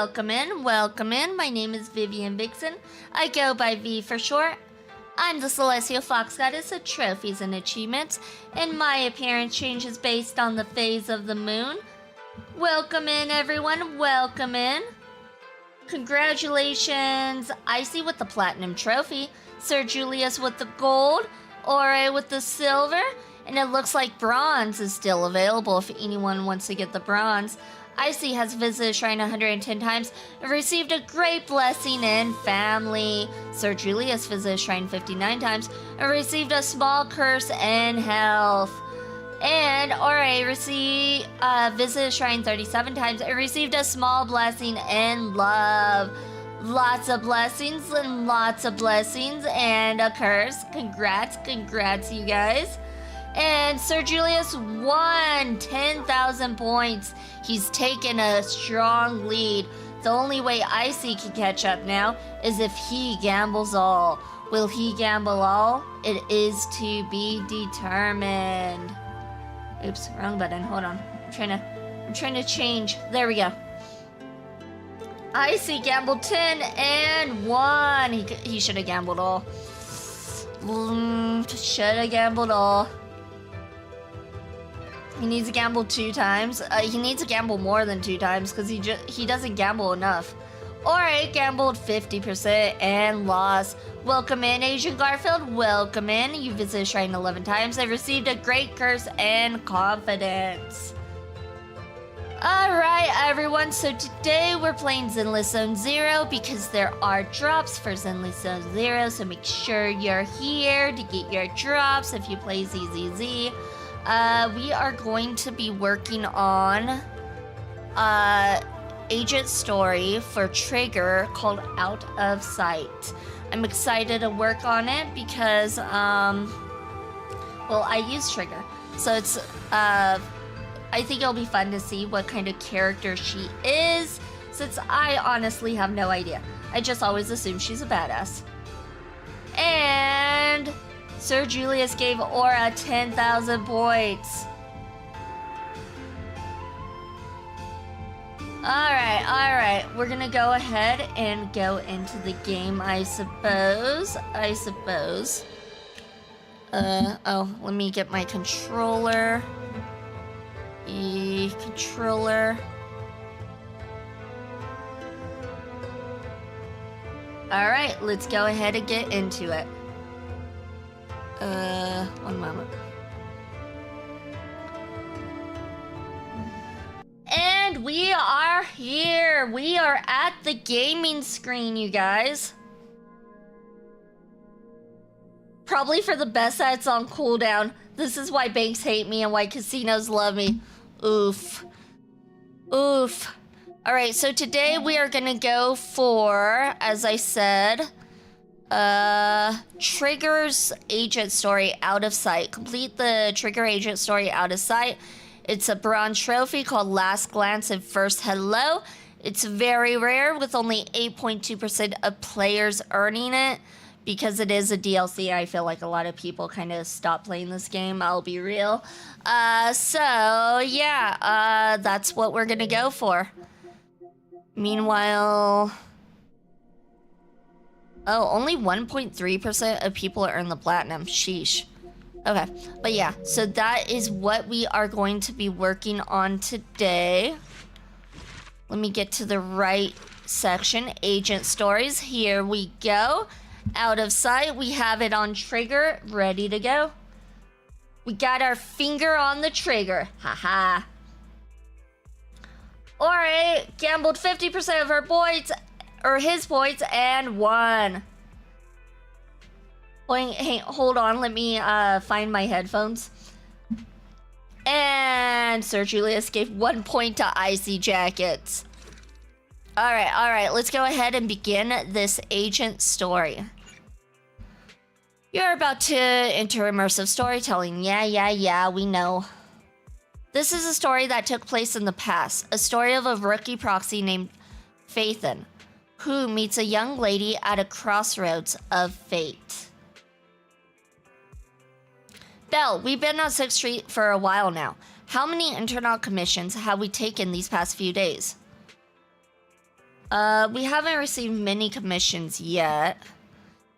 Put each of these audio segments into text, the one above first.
welcome in, welcome in. My name is Vivian Vixen. I go by V for short. I'm the Celestial Fox Goddess of Trophies and Achievements, and my appearance changes based on the phase of the moon. Welcome in, everyone, welcome in. Congratulations, Icy with the Platinum Trophy, Sir Julius with the Gold, Ore with the Silver, and it looks like Bronze is still available if anyone wants to get the Bronze. Icy has visited the shrine 110 times and received a great blessing and family. Sir Julius visited the shrine 59 times and received a small curse and health. And Ore visited the shrine 37 times and received a small blessing and love. Lots of blessings and lots of blessings and a curse. Congrats you guys. And Sir Julius won 10,000 points. He's taken a strong lead. The only way Icy can catch up now is if he gambles all. Will he gamble all? It is to be determined. Oops, wrong button. Hold on. I'm trying to change. There we go. Icy gambled 10 and won. He should have gambled all. Should have gambled all. He needs to gamble 2 times. He needs to gamble more than 2 times because he doesn't gamble enough. Ore gambled 50% and lost. Welcome in, Agent Garfield. Welcome in. You visited Shrine 11 times and received a great curse and confidence. Alright, everyone. So today we're playing Zenless Zone Zero because there are drops for Zenless Zone Zero. So make sure you're here to get your drops if you play ZZZ. We are going to be working on agent story for Trigger called Out of Sight. I'm excited to work on it because, well, I use Trigger. So it's, I think it'll be fun to see what kind of character she is, since I honestly have no idea. I just always assume she's a badass. And Sir Julius gave Aura 10,000 points. Alright. We're gonna go ahead and go into the game, I suppose. Oh, let me get my controller. Controller. Alright, let's go ahead and get into it. One moment. And we are here. We are at the gaming screen, you guys. Probably for the best that it's on cooldown. This is why banks hate me and why casinos love me. Oof. Alright, so today we are gonna go for, as I said, Trigger's agent story Out of Sight. Complete the Trigger agent story Out of Sight. It's a bronze trophy called Last Glance and First Hello. It's very rare with only 8.2% of players earning it. Because it is a DLC, I feel like a lot of people kind of stop playing this game, I'll be real. So yeah, that's what we're gonna go for. Meanwhile, oh, only 1.3% of people earn the platinum. Sheesh. Okay, but yeah, so that is what we are going to be working on today. Let me get to the right section. Agent stories. Here we go. Out of Sight. We have it on Trigger. Ready to go. We got our finger on the trigger. Haha. Alright, gambled 50% of her points, or his points, and won. Hey, hold on, let me find my headphones. And Sir Julius gave 1 point to Icy Jackets. Alright, let's go ahead and begin this agent story. You're about to enter immersive storytelling. Yeah, we know. This is a story that took place in the past. A story of a rookie proxy named Phaethon, who meets a young lady at a crossroads of fate. Belle, we've been on 6th Street for a while now. How many internal commissions have we taken these past few days? We haven't received many commissions yet.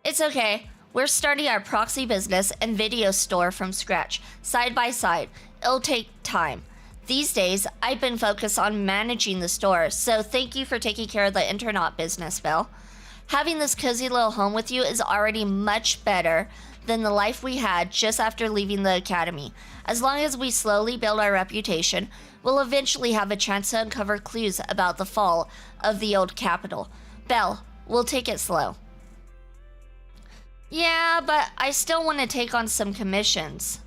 It's okay. We're starting our proxy business and video store from scratch, side by side. It'll take time. These days, I've been focused on managing the store, so thank you for taking care of the internet business, Belle. Having this cozy little home with you is already much better than the life we had just after leaving the academy. As long as we slowly build our reputation, we'll eventually have a chance to uncover clues about the fall of the old capital. Belle, we'll take it slow. Yeah, but I still want to take on some commissions.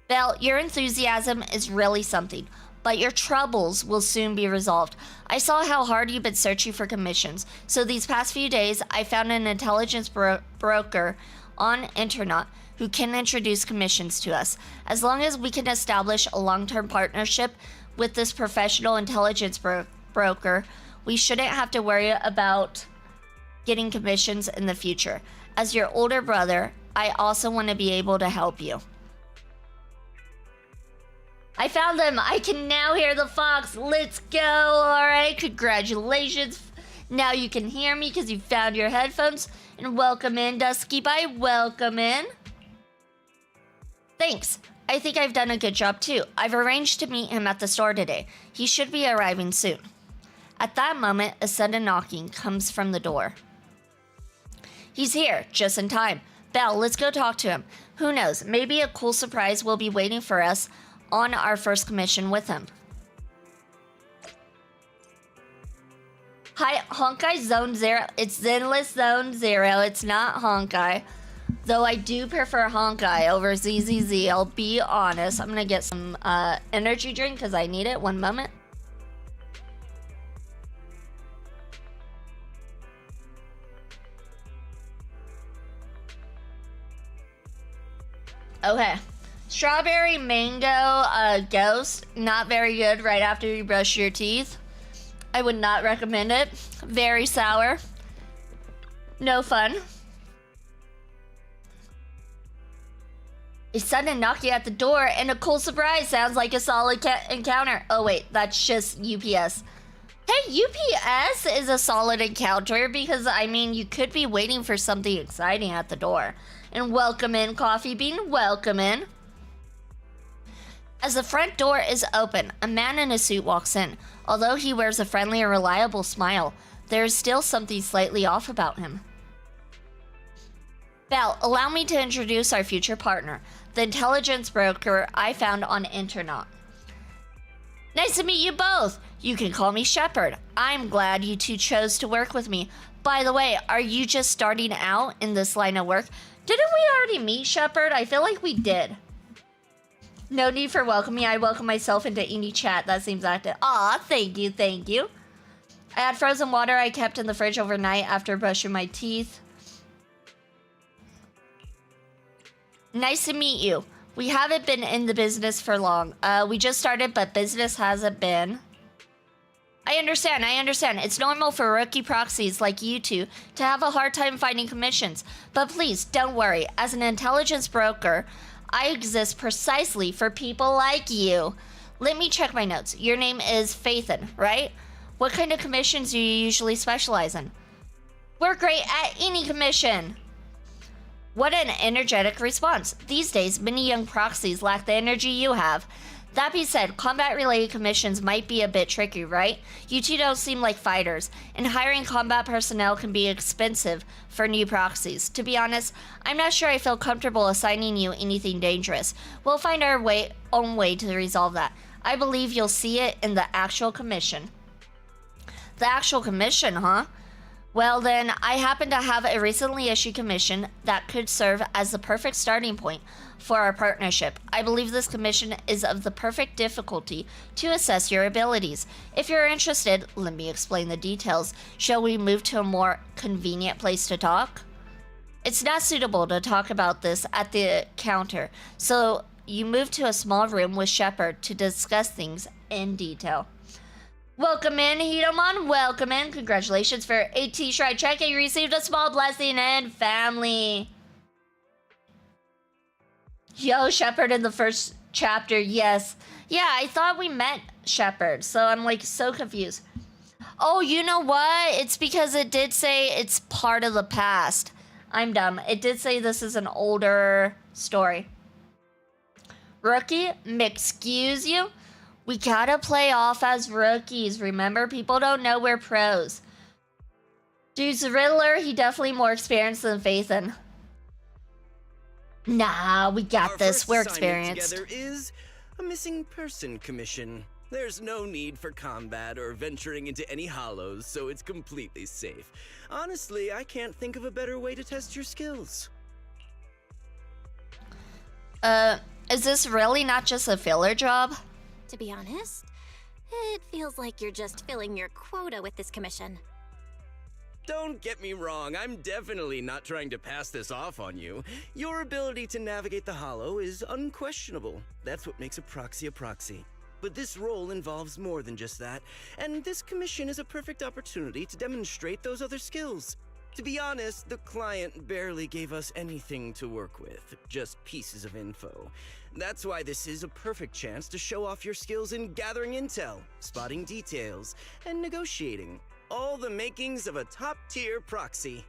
Belle, your enthusiasm is really something, but your troubles will soon be resolved. I saw how hard you've been searching for commissions, so these past few days I found an intelligence broker on internet who can introduce commissions to us. As long as we can establish a long-term partnership with this professional intelligence broker, we shouldn't have to worry about getting commissions in the future. As your older brother, I also want to be able to help you. I found them. I can now hear the fox. Let's go. All right. Congratulations. Now you can hear me because you found your headphones. And welcome in, Dusky Bye. Welcome in. Thanks. I think I've done a good job too. I've arranged to meet him at the store today. He should be arriving soon. At that moment, a sudden knocking comes from the door. He's here, just in time. Belle, let's go talk to him. Who knows, maybe a cool surprise will be waiting for us on our first commission with him. Hi, Honkai Zone Zero. It's Zenless Zone Zero. It's not Honkai. Though I do prefer Honkai over ZZZ, I'll be honest. I'm gonna get some energy drink because I need it. One moment. Okay. Strawberry mango ghost, not very good right after you brush your teeth. I would not recommend it. Very sour. No fun. A sudden knocking at the door and a cool surprise sounds like a solid encounter. Oh wait, that's just UPS. Hey, UPS is a solid encounter because, I mean, you could be waiting for something exciting at the door. And welcome in, Coffee Bean. Welcome in. As the front door is open, a man in a suit walks in. Although he wears a friendly and reliable smile, there is still something slightly off about him. Belle, allow me to introduce our future partner, the intelligence broker I found on internet. Nice to meet you both. You can call me Shepard. I'm glad you two chose to work with me. By the way, are you just starting out in this line of work? Didn't we already meet, Shepard? I feel like we did. No need for welcoming. I welcome myself into any chat that seems active. Aw, thank you, thank you. I had frozen water I kept in the fridge overnight after brushing my teeth. Nice to meet you. We haven't been in the business for long. We just started, but business hasn't been. I understand. It's normal for rookie proxies like you two to have a hard time finding commissions. But please, don't worry. As an intelligence broker, I exist precisely for people like you. Let me check my notes. Your name is Faithin, right? What kind of commissions do you usually specialize in? We're great at any commission. What an energetic response. These days, many young proxies lack the energy you have. That being said, combat-related commissions might be a bit tricky, right? You two don't seem like fighters, and hiring combat personnel can be expensive for new proxies. To be honest, I'm not sure I feel comfortable assigning you anything dangerous. We'll find our own way to resolve that. I believe you'll see it in the actual commission. The actual commission, huh? Well then, I happen to have a recently issued commission that could serve as the perfect starting point for our partnership. I believe this commission is of the perfect difficulty to assess your abilities. If you're interested, let me explain the details. Shall we move to a more convenient place to talk? It's not suitable to talk about this at the counter, so you move to a small room with Shepard to discuss things in detail. Welcome in, Hidomon. Welcome in. Congratulations for 18 Shrine Check. You received a small blessing and family. Yo, Shepard in the first chapter. Yes. Yeah, I thought we met Shepard, so I'm like so confused. Oh, you know what? It's because it did say it's part of the past. I'm dumb. It did say this is an older story. Rookie, excuse you? We gotta play off as rookies. Remember, people don't know we're pros. Dude's the Riddler, he definitely more experienced than Phaethon. Nah, we got this. We're experienced. Together is a missing person commission. There's no need for combat or venturing into any hollows, so it's completely safe. Honestly, I can't think of a better way to test your skills. Is this really not just a filler job? To be honest, it feels like you're just filling your quota with this commission. Don't get me wrong, I'm definitely not trying to pass this off on you. Your ability to navigate the hollow is unquestionable. That's what makes a proxy. But this role involves more than just that, and this commission is a perfect opportunity to demonstrate those other skills. To be honest, the client barely gave us anything to work with, just pieces of info. That's why this is a perfect chance to show off your skills in gathering intel, spotting details, and negotiating. All the makings of a top-tier proxy.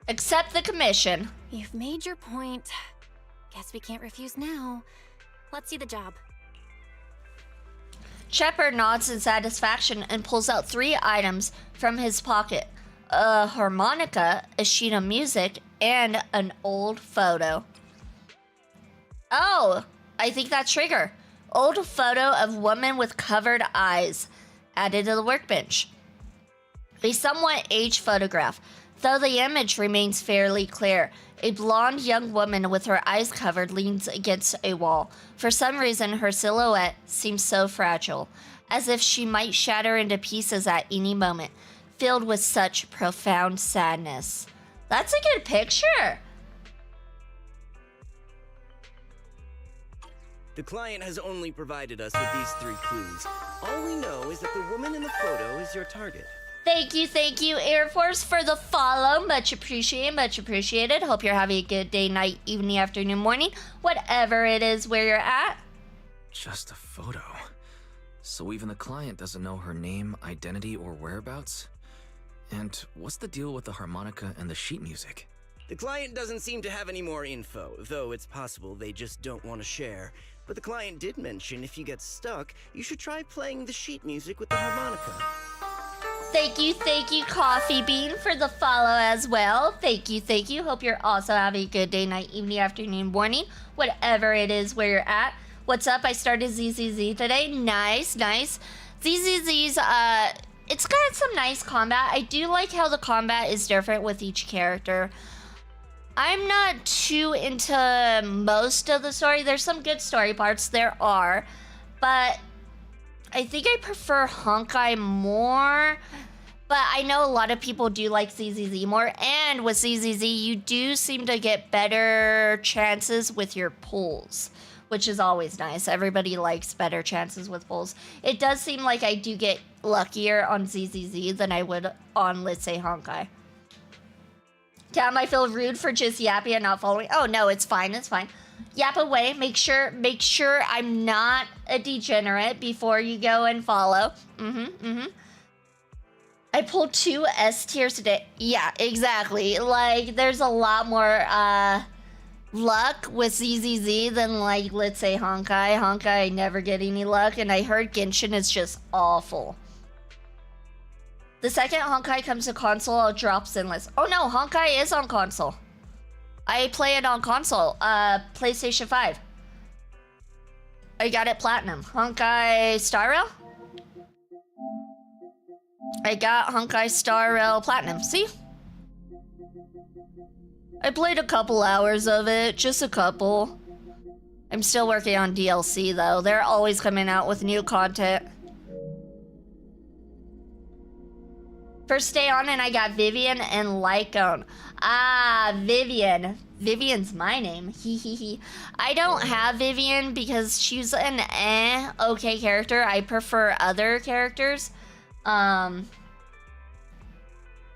Accept the commission. You've made your point. Guess we can't refuse now. Let's see the job. Shepard nods in satisfaction and pulls out 3 items from his pocket. A harmonica, a sheet of music, and an old photo. Oh, I think that's Trigger. Old photo of woman with covered eyes. Added to the workbench. A somewhat aged photograph, though the image remains fairly clear. A blonde young woman with her eyes covered leans against a wall. For some reason, her silhouette seems so fragile, as if she might shatter into pieces at any moment, filled with such profound sadness. That's a good picture. The client has only provided us with these 3 clues. All we know is that the woman in the photo is your target. Thank you, Air Force, for the follow. Much appreciated. Hope you're having a good day, night, evening, afternoon, morning, whatever it is where you're at. Just a photo. So even the client doesn't know her name, identity, or whereabouts? And what's the deal with the harmonica and the sheet music? The client doesn't seem to have any more info, though it's possible they just don't want to share. But the client did mention if you get stuck, you should try playing the sheet music with the harmonica. Thank you, Coffee Bean, for the follow as well. Thank you. Hope you're also having a good day, night, evening, afternoon, morning, whatever it is where you're at. What's up? I started ZZZ today. Nice. ZZZ's, it's got some nice combat. I do like how the combat is different with each character. I'm not too into most of the story. There's some good story parts, there are, but I think I prefer Honkai more. But I know a lot of people do like ZZZ more, and with ZZZ, you do seem to get better chances with your pulls, which is always nice. Everybody likes better chances with pulls. It does seem like I do get luckier on ZZZ than I would on, let's say, Honkai. Cam, I feel rude for just yapping and not following. Oh no, it's fine. Yap away. Make sure I'm not a degenerate before you go and follow. I pulled 2 S tiers today. Yeah, exactly. Like, there's a lot more luck with ZZZ than, like, let's say Honkai. Honkai, I never get any luck, and I heard Genshin is just awful. The second Honkai comes to console, I'll drop Sinless. Oh no, Honkai is on console. I play it on console, PlayStation 5. I got it Platinum. Honkai Star Rail? I got Honkai Star Rail Platinum, see? I played a couple hours of it, just a couple. I'm still working on DLC though. They're always coming out with new content. First day on and I got Vivian and Lycone. Ah, Vivian. Vivian's my name. Hee. I don't have Vivian because she's an okay character. I prefer other characters. And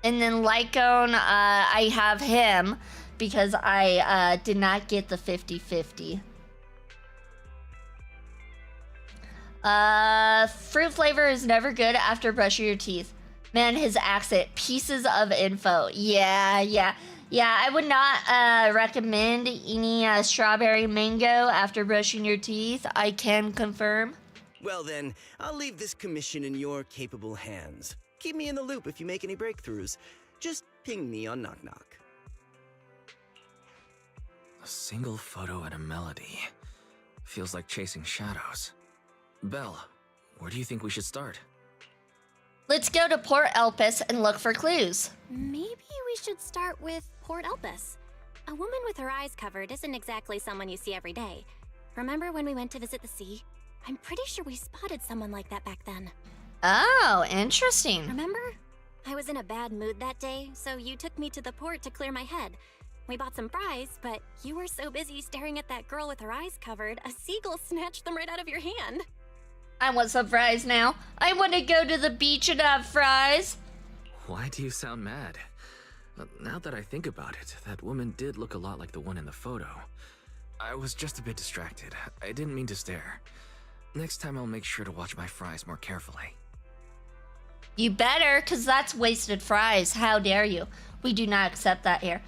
then Lycone, I have him because I did not get the 50-50. Fruit flavor is never good after brushing your teeth. Man, his accent. Pieces of info. Yeah. I would not recommend any strawberry mango after brushing your teeth. I can confirm. Well then, I'll leave this commission in your capable hands. Keep me in the loop if you make any breakthroughs. Just ping me on Knock Knock. A single photo and a melody. Feels like chasing shadows. Belle, where do you think we should start? Let's go to Port Elpis and look for clues. Maybe we should start with Port Elpis. A woman with her eyes covered isn't exactly someone you see every day. Remember when we went to visit the sea? I'm pretty sure we spotted someone like that back then. Oh, interesting. Remember? I was in a bad mood that day, so you took me to the port to clear my head. We bought some fries, but you were so busy staring at that girl with her eyes covered, a seagull snatched them right out of your hand. I want some fries now. I want to go to the beach and have fries. Why do you sound mad? Now that I think about it, that woman did look a lot like the one in the photo. I was just a bit distracted. I didn't mean to stare. Next time I'll make sure to watch my fries more carefully. You better, because that's wasted fries. How dare you? We do not accept that here.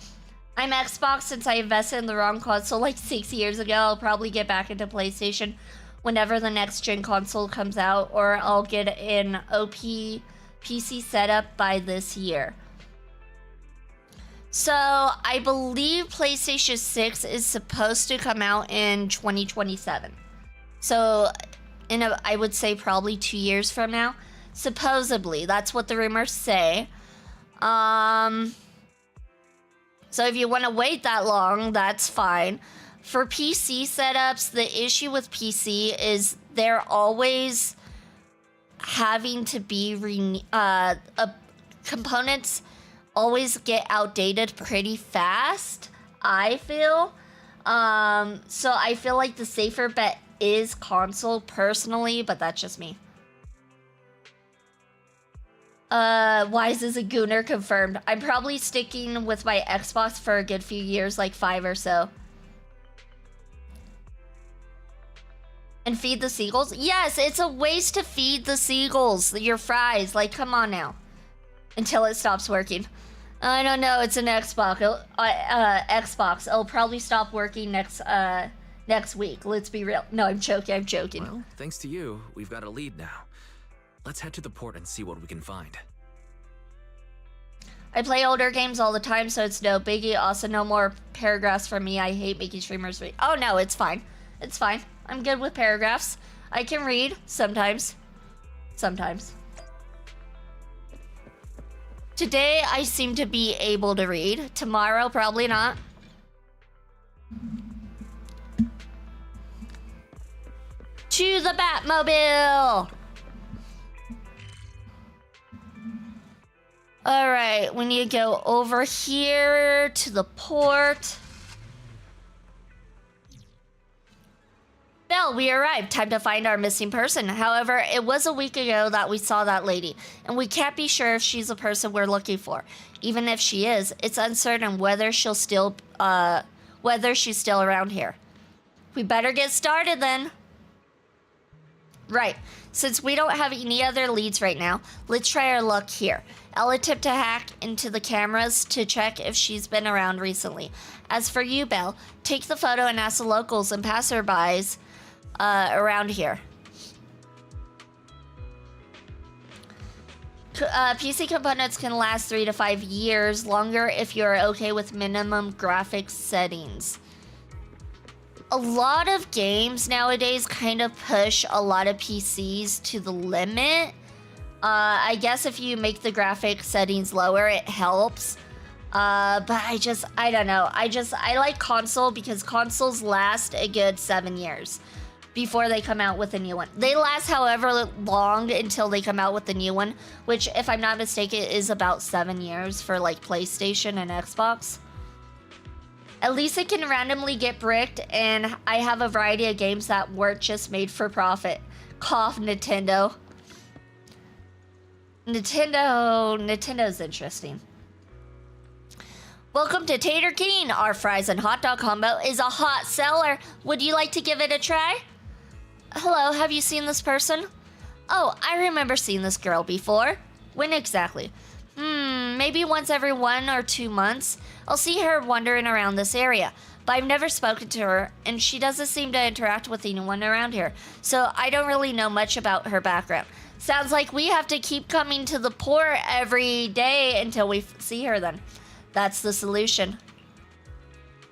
I'm Xbox since I invested in the wrong console like 6 years ago. I'll probably get back into PlayStation whenever the next gen console comes out, or I'll get an OP PC setup by this year. So I believe PlayStation 6 is supposed to come out in 2027. So I would say probably 2 years from now. Supposedly, that's what the rumors say. So if you want to wait that long, that's fine. For PC setups, the issue with PC is they're always having to be components always get outdated pretty fast, I feel. So I feel like the safer bet is console personally, but that's just me. Why is this a Gooner confirmed? I'm probably sticking with my Xbox for a good few years, like 5 or so. And feed the seagulls? Yes, it's a waste to feed the seagulls your fries. Like, come on now. Until it stops working. I don't know, it's an Xbox. Xbox. It'll probably stop working next week. Let's be real. No, I'm joking. Well, thanks to you, we've got a lead now. Let's head to the port and see what we can find. I play older games all the time, so it's no biggie. Also, no more paragraphs from me. I hate making streamers read. Oh, no, it's fine. It's fine. I'm good with paragraphs. I can read sometimes. Today, I seem to be able to read. Tomorrow, probably not. To the Batmobile! Alright, we need to go over here to the port. Belle, we arrived. Time to find our missing person. However, it was a week ago that we saw that lady, and we can't be sure if she's the person we're looking for. Even if she is, it's uncertain whether she's still around here. We better get started then. Right. Since we don't have any other leads right now, let's try our luck here. I'll attempt to hack into the cameras to check if she's been around recently. As for you, Belle, take the photo and ask the locals and passerbys around here. PC components can last 3 to 5 years longer if you're okay with minimum graphics settings. A lot of games nowadays kind of push a lot of PCs to the limit. I guess if you make the graphic settings lower, it helps. But I don't know. I like console because consoles last a good 7 years before they come out with a new one. They last however long until they come out with the new one, which, if I'm not mistaken, is about 7 years for like PlayStation and Xbox. At least it can randomly get bricked, and I have a variety of games that weren't just made for profit. Cough, Nintendo. Nintendo's interesting. Welcome to Tater King. Our fries and hot dog combo is a hot seller. Would you like to give it a try? Hello, have you seen this person? Oh, I remember seeing this girl before. When exactly? Maybe once every 1 or 2 months. I'll see her wandering around this area, but I've never spoken to her, and she doesn't seem to interact with anyone around here, so I don't really know much about her background. Sounds like we have to keep coming to the port every day until we see her then. That's the solution.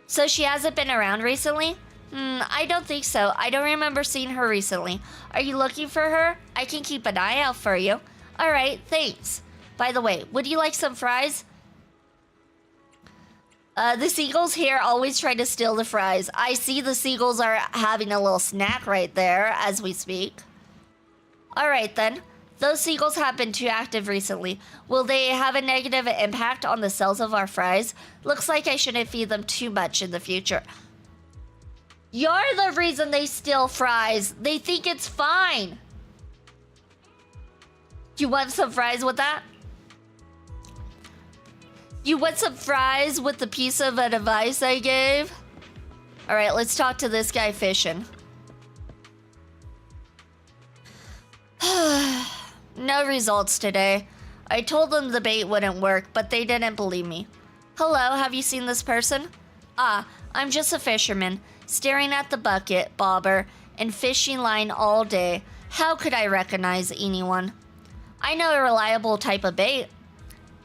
So she hasn't been around recently? I don't think so. I don't remember seeing her recently. Are you looking for her? I can keep an eye out for you. Alright, thanks. By the way, would you like some fries? The seagulls here always try to steal the fries. I see the seagulls are having a little snack right there as we speak. Alright then. Those seagulls have been too active recently. Will they have a negative impact on the sales of our fries? Looks like I shouldn't feed them too much in the future. You're the reason they steal fries. They think it's fine. You want some fries with that? You want some fries with the piece of advice I gave? Alright, let's talk to this guy fishing. No results today. I told them the bait wouldn't work, but they didn't believe me. Hello, have you seen this person? Ah, I'm just a fisherman, staring at the bucket, bobber, and fishing line all day. How could I recognize anyone? I know a reliable type of bait.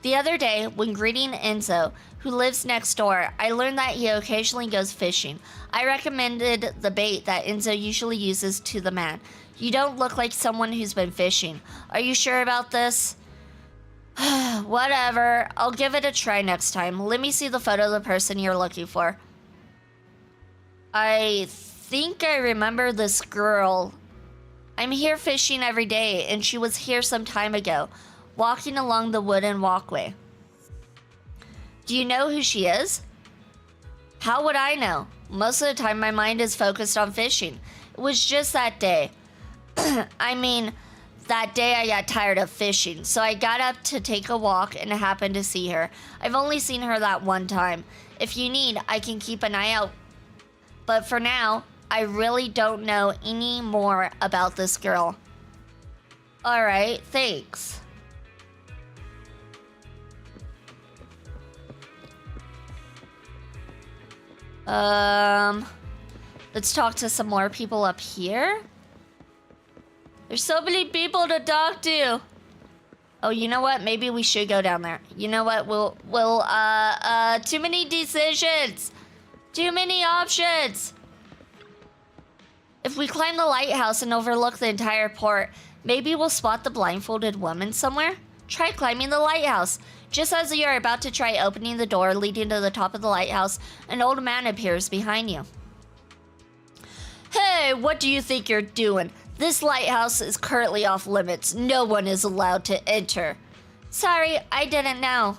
The other day, when greeting Enzo, who lives next door, I learned that he occasionally goes fishing. I recommended the bait that Enzo usually uses to the man. You don't look like someone who's been fishing. Are you sure about this? Whatever. I'll give it a try next time. Let me see the photo of the person you're looking for. I think I remember this girl. I'm here fishing every day, and she was here some time ago, walking along the wooden walkway. Do you know who she is? How would I know? Most of the time my mind is focused on fishing. It was just that day. I mean, that day I got tired of fishing, so I got up to take a walk and happened to see her. I've only seen her that one time. If you need, I can keep an eye out. But for now, I really don't know any more about this girl. Alright, thanks. Let's talk to some more people up here. There's so many people to talk to. Oh, you know what? Maybe we should go down there. You know what? Too many decisions. Too many options. If we climb the lighthouse and overlook the entire port, maybe we'll spot the blindfolded woman somewhere? Try climbing the lighthouse. Just as you're about to try opening the door leading to the top of the lighthouse, an old man appears behind you. Hey, what do you think you're doing? This lighthouse is currently off limits. No one is allowed to enter. Sorry, I didn't know.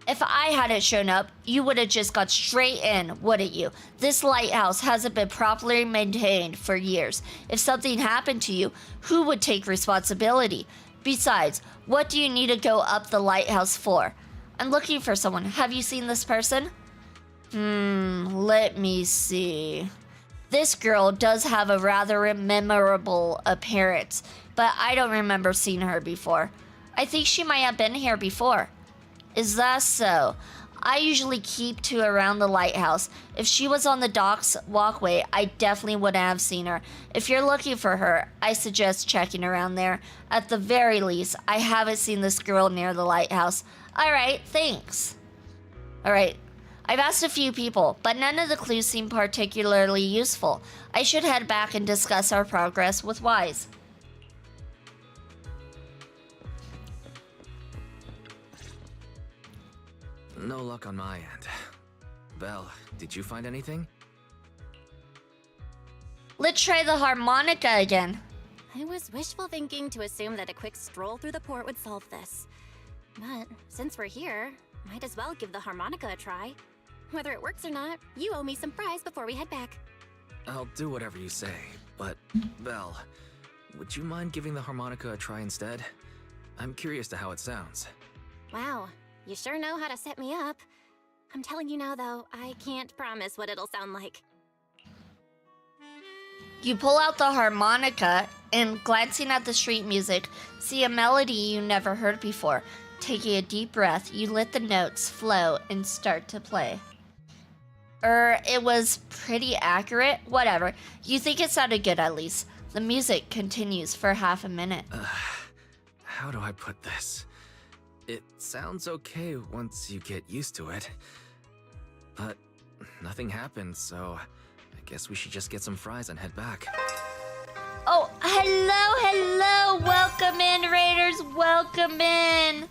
If I hadn't shown up, you would have just got straight in, wouldn't you? This lighthouse hasn't been properly maintained for years. If something happened to you, who would take responsibility? Besides, what do you need to go up the lighthouse for? I'm looking for someone. Have you seen this person? Let me see. This girl does have a rather memorable appearance, but I don't remember seeing her before. I think she might have been here before. Is that so? I usually keep to around the lighthouse. If she was on the dock's walkway, I definitely wouldn't have seen her. If you're looking for her, I suggest checking around there. At the very least, I haven't seen this girl near the lighthouse. Alright, thanks. Alright, I've asked a few people, but none of the clues seem particularly useful. I should head back and discuss our progress with Wise. No luck on my end. Belle, did you find anything? Let's try the harmonica again. I was wishful thinking to assume that a quick stroll through the port would solve this. But since we're here, might as well give the harmonica a try. Whether it works or not, you owe me some fries before we head back. I'll do whatever you say, but Belle, would you mind giving the harmonica a try instead? I'm curious to how it sounds. Wow, you sure know how to set me up. I'm telling you now, though, I can't promise what it'll sound like. You pull out the harmonica and, glancing at the sheet music, see a melody you never heard before. Taking a deep breath, you let the notes flow and start to play. It was pretty accurate. Whatever. You think it sounded good at least. The music continues for half a minute. How do I put this? It sounds okay once you get used to it. But nothing happened, so I guess we should just get some fries and head back. Oh, hello. Welcome in, Raiders. Welcome in.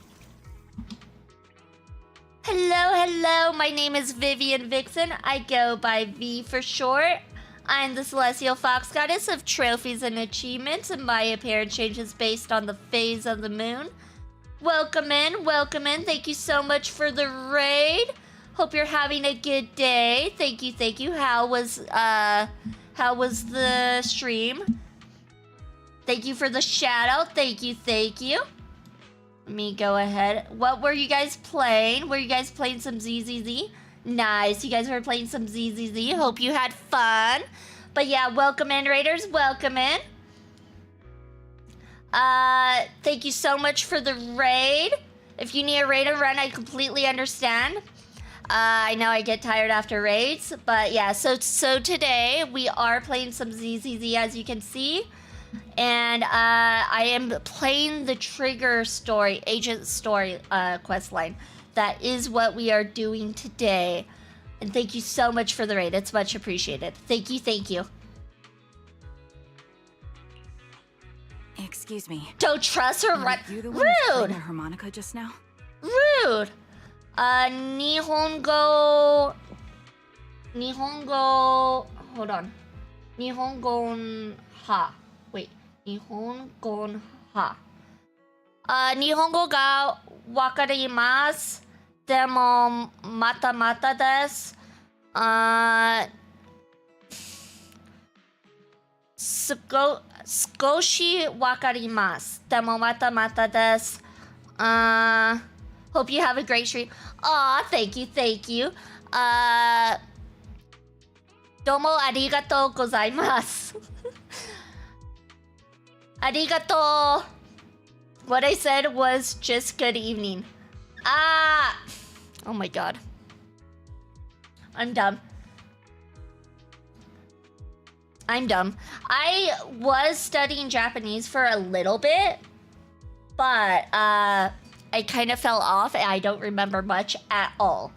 Hello. My name is Vivian Vixen. I go by V for short. I'm the Celestial Fox Goddess of trophies and achievements, and my appearance changes based on the phase of the moon. Welcome in. Thank you so much for the raid. Hope you're having a good day. Thank you. How was the stream? Thank you for the shout out. Thank you. Let me go ahead. What were you guys playing? Were you guys playing some ZZZ? Nice. You guys were playing some ZZZ. Hope you had fun. But yeah, welcome in, Raiders. Welcome in. Thank you so much for the raid. If you need a raid to run, I completely understand. I know I get tired after raids. But yeah, so today we are playing some ZZZ, as you can see. And I am playing the Trigger story, Agent Story questline. That is what we are doing today. And thank you so much for the raid. It's much appreciated. Thank you. Excuse me. Don't trust her. Were you the one who played Rude. the harmonica just now? Rude. Nihongo. Hold on. Nihongon ha. Wait. Nihongon ha. Nihongo ga wakarimasu. Demo mata desu. Skoshi wakarimasu. Demo mata desu. Hope you have a great stream. Aw, thank you. Domo arigatou gozaimasu. Arigato. What I said was just good evening. Oh my god. I'm dumb. I was studying Japanese for a little bit, but I kind of fell off and I don't remember much at all.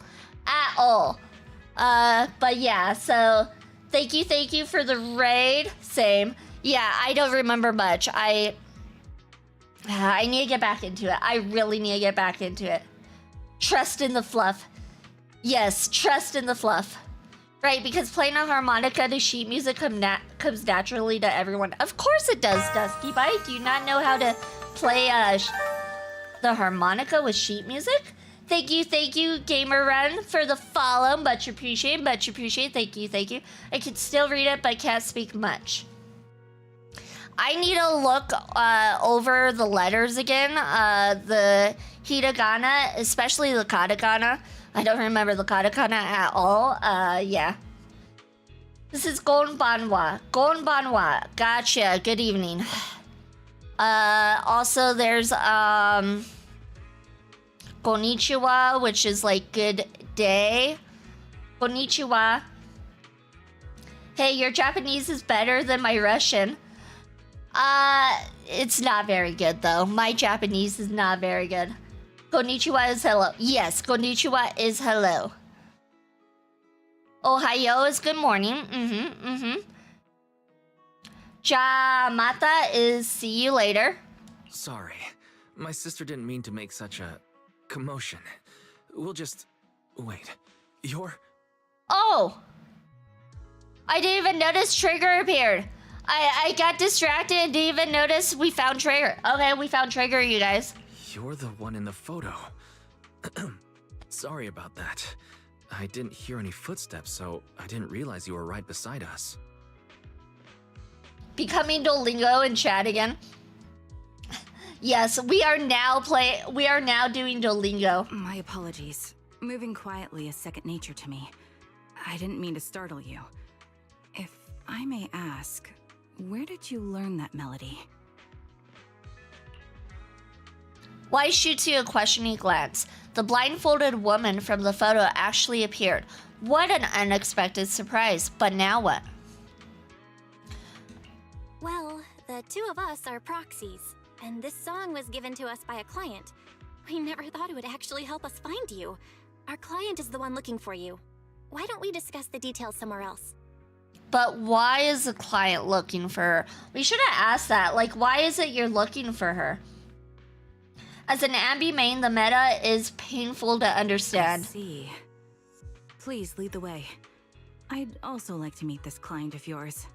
But yeah, so thank you for the raid. Same. Yeah, I don't remember much. I need to get back into it. I really need to get back into it. Trust in the fluff. Yes, trust in the fluff. Right, because playing a harmonica to sheet music comes naturally to everyone. Of course it does, Dusty Bite. Do you not know how to play the harmonica with sheet music? Thank you, Gamer Run, for the follow. Much appreciated. Thank you. I can still read it, but can't speak much. I need to look over the letters again. The hiragana, especially the katakana. I don't remember the katakana at all. Yeah. This is Gonbanwa. Gotcha. Good evening. Also, there's konnichiwa, which is like good day. Konnichiwa. Hey, your Japanese is better than my Russian. It's not very good though. My Japanese is not very good. Konnichiwa is hello. Yes, konnichiwa is hello. Ohayo is good morning. Ja mata is see you later. Sorry. My sister didn't mean to make such a commotion. We'll just... Wait. You're... Oh! I didn't even notice Trigger appeared. I got distracted and didn't even notice we found Trigger. Okay, we found Trigger, you guys. You're the one in the photo. Sorry about that. I didn't hear any footsteps, so I didn't realize you were right beside us. Becoming Duolingo and chat again. Yes, we are now doing Duolingo. My apologies. Moving quietly is second nature to me. I didn't mean to startle you. If I may ask, where did you learn that melody? Why shoots you a questioning glance. The blindfolded woman from the photo actually appeared. What an unexpected surprise. But now what? Well, the two of us are proxies, and this song was given to us by a client. We never thought it would actually help us find you. Our client is the one looking for you. Why don't we discuss the details somewhere else? But why is the client looking for her? We should have asked that. Like, why is it you're looking for her? As an Ambi main, the meta is painful to I understand. see. Please lead the way. I'd also like to meet this client of yours.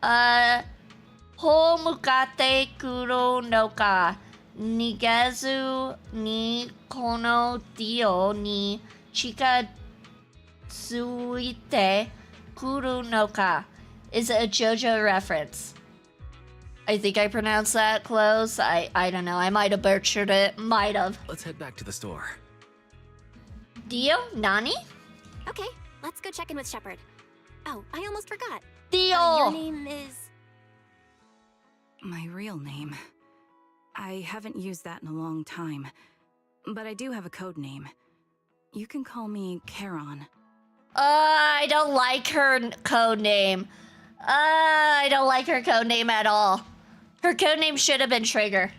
Ho mukate kuro no ka, nigazu ni kono dio ni chika tsuite kuru no ka is a JoJo reference. I think I pronounced that close. I don't know. I might have butchered it. Might have. Let's head back to the store. Dio? Nani? Okay, let's go check in with Shepard. Oh, I almost forgot. Dio! Your name is... My real name. I haven't used that in a long time, but I do have a code name. You can call me Charon. I don't like her code name. I don't like her code name at all. Her code name should have been Trigger.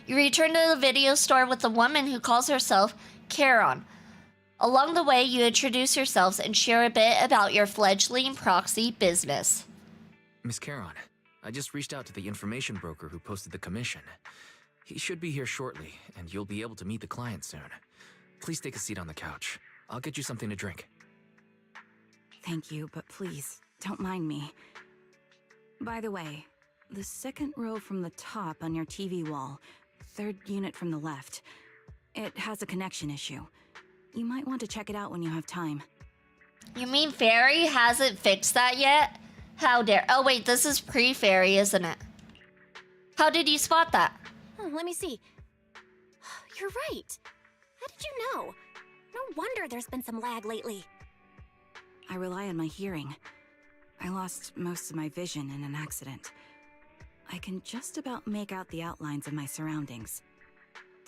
You return to the video store with a woman who calls herself Charon. Along the way, you introduce yourselves and share a bit about your fledgling proxy business. Miss Charon, I just reached out to the information broker who posted the commission. He should be here shortly, and you'll be able to meet the client soon. Please take a seat on the couch. I'll get you something to drink. Thank you, but please, don't mind me. By the way, the second row from the top on your TV wall, third unit from the left, it has a connection issue. You might want to check it out when you have time. You mean Fairy hasn't fixed that yet? How dare... Oh wait, this is pre-Fairy, isn't it? How did you spot that? Oh, let me see. You're right. How did you know? No wonder there's been some lag lately. I rely on my hearing. I lost most of my vision in an accident. I can just about make out the outlines of my surroundings.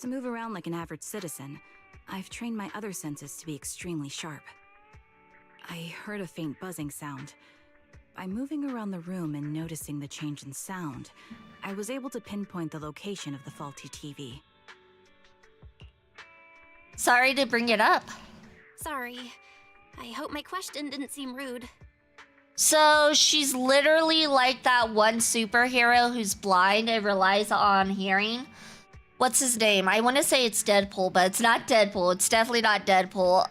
To move around like an average citizen, I've trained my other senses to be extremely sharp. I heard a faint buzzing sound. By moving around the room and noticing the change in sound, I was able to pinpoint the location of the faulty TV. Sorry to bring it up. Sorry. I hope my question didn't seem rude. So she's literally like that one superhero who's blind and relies on hearing. What's his name? I want to say it's Deadpool, but it's not Deadpool. It's definitely not Deadpool.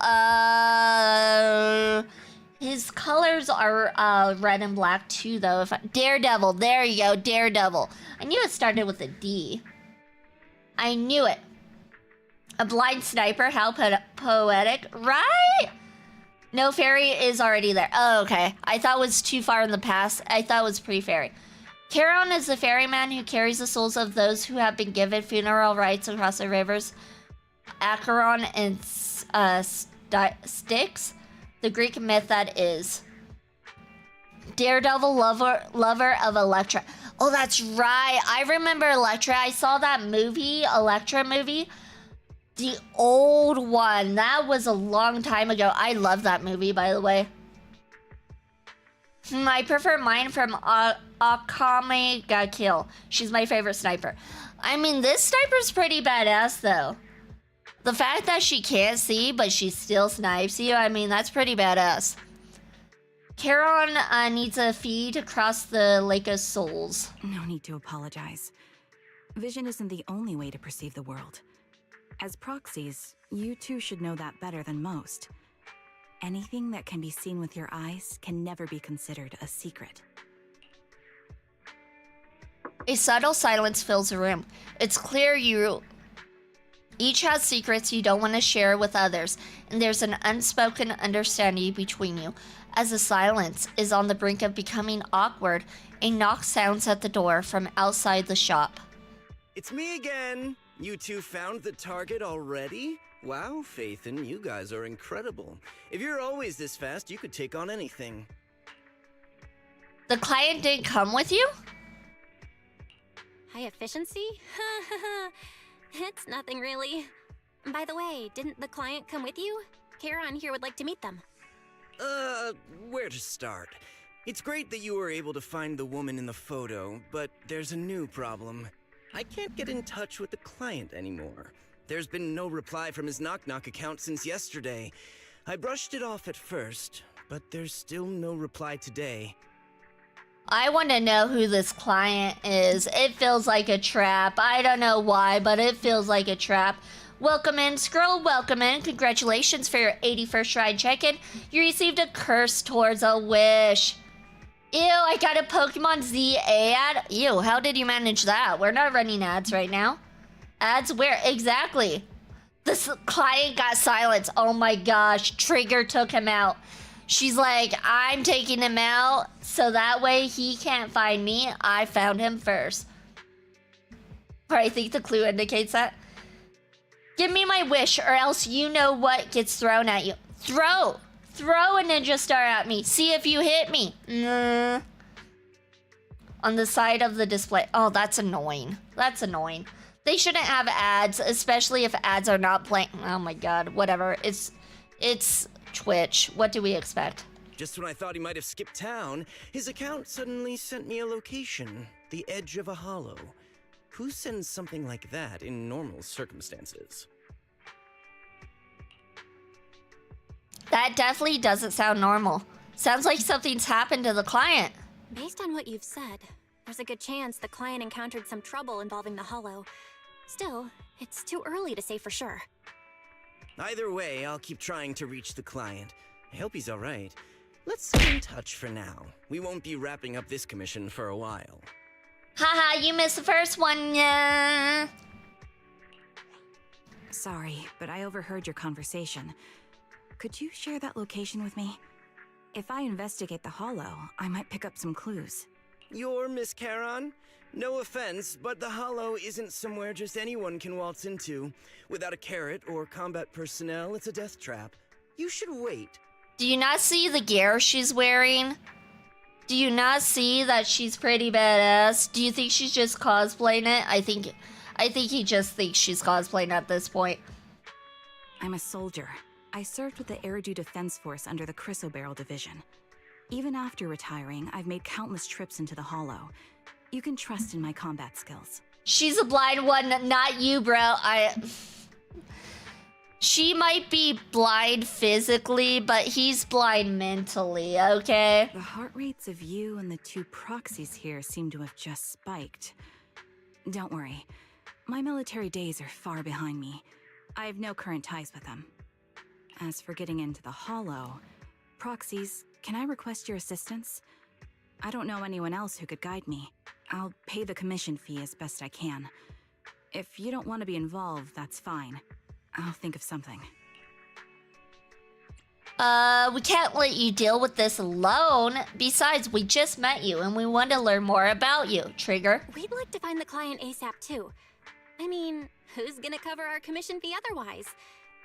His colors are red and black too, though. Daredevil. There you go, Daredevil. I knew it started with a D. I knew it. A blind sniper. How poetic, right? No, Fairy is already there. Oh, okay. I thought it was too far in the past. I thought it was pre-Fairy. Charon is the ferryman who carries the souls of those who have been given funeral rites across the rivers Acheron and Styx, the Greek myth that is. Daredevil, lover of Elektra. Oh, that's right. I remember Elektra. I saw that movie, Elektra movie. The old one. That was a long time ago. I love that movie, by the way. I prefer mine from Akame ga Kill. She's my favorite sniper. I mean, this sniper's pretty badass, though. The fact that she can't see, but she still snipes you, I mean, that's pretty badass. Charon needs a fee to cross the Lake of Souls. No need to apologize. Vision isn't the only way to perceive the world. As proxies, you too should know that better than most. Anything that can be seen with your eyes can never be considered a secret. A subtle silence fills the room. It's clear you each has secrets you don't want to share with others, and there's an unspoken understanding between you. As the silence is on the brink of becoming awkward, a knock sounds at the door from outside the shop. It's me again. You two found the target already? Wow, Phaethon, you guys are incredible. If you're always this fast, you could take on anything. The client didn't come with you? High efficiency? It's nothing really. By the way, didn't the client come with you? Charon here would like to meet them. Where to start? It's great that you were able to find the woman in the photo, but there's a new problem. I can't get in touch with the client anymore. There's been no reply from his Knock Knock account since yesterday. I brushed it off at first, but there's still no reply today. I want to know who this client is. It feels like a trap. I don't know why, but it feels like a trap. Welcome in, Scroll. Welcome in. Congratulations for your 81st ride check-in. You received a curse towards a wish. Ew, I got a Pokemon Z ad. Ew, how did you manage that? We're not running ads right now. Ads where? Exactly. This client got silenced. Oh my gosh. Trigger took him out. She's like, I'm taking him out so that way he can't find me. I found him first. Or I think the clue indicates that. Give me my wish or else you know what gets thrown at you. Throw a ninja star at me. See if you hit me. On the side of the display. Oh, that's annoying. That's annoying. They shouldn't have ads, especially if ads are not playing. Oh my god, whatever. It's Twitch. What do we expect? Just when I thought he might have skipped town, his account suddenly sent me a location. The edge of a hollow. Who sends something like that in normal circumstances? That definitely doesn't sound normal. Sounds like something's happened to the client. Based on what you've said, there's a good chance the client encountered some trouble involving the Hollow. Still, it's too early to say for sure. Either way, I'll keep trying to reach the client. I hope he's alright. Let's stay in touch for now. We won't be wrapping up this commission for a while. Haha, you missed the first one, yeah. Sorry, but I overheard your conversation. Could you share that location with me? If I investigate the Hollow, I might pick up some clues. You're Miss Charon? No offense, but the Hollow isn't somewhere just anyone can waltz into. Without a carrot or combat personnel, it's a death trap. You should wait. Do you not see the gear she's wearing? Do you not see that she's pretty badass? Do you think she's just cosplaying it? I think he just thinks she's cosplaying at this point. I'm a soldier. I served with the Eridu Defense Force under the Chrysoberyl Division. Even after retiring, I've made countless trips into the Hollow. You can trust in my combat skills. She's a blind one, not you, bro. She might be blind physically, but he's blind mentally, okay? The heart rates of you and the two proxies here seem to have just spiked. Don't worry. My military days are far behind me. I have no current ties with them. As for getting into the Hollow, proxies, can I request your assistance? I don't know anyone else who could guide me. I'll pay the commission fee as best I can. If you don't want to be involved, that's fine. I'll think of something. We can't let you deal with this alone. Besides, we just met you and we want to learn more about you, Trigger. We'd like to find the client ASAP too. I mean, who's gonna cover our commission fee otherwise?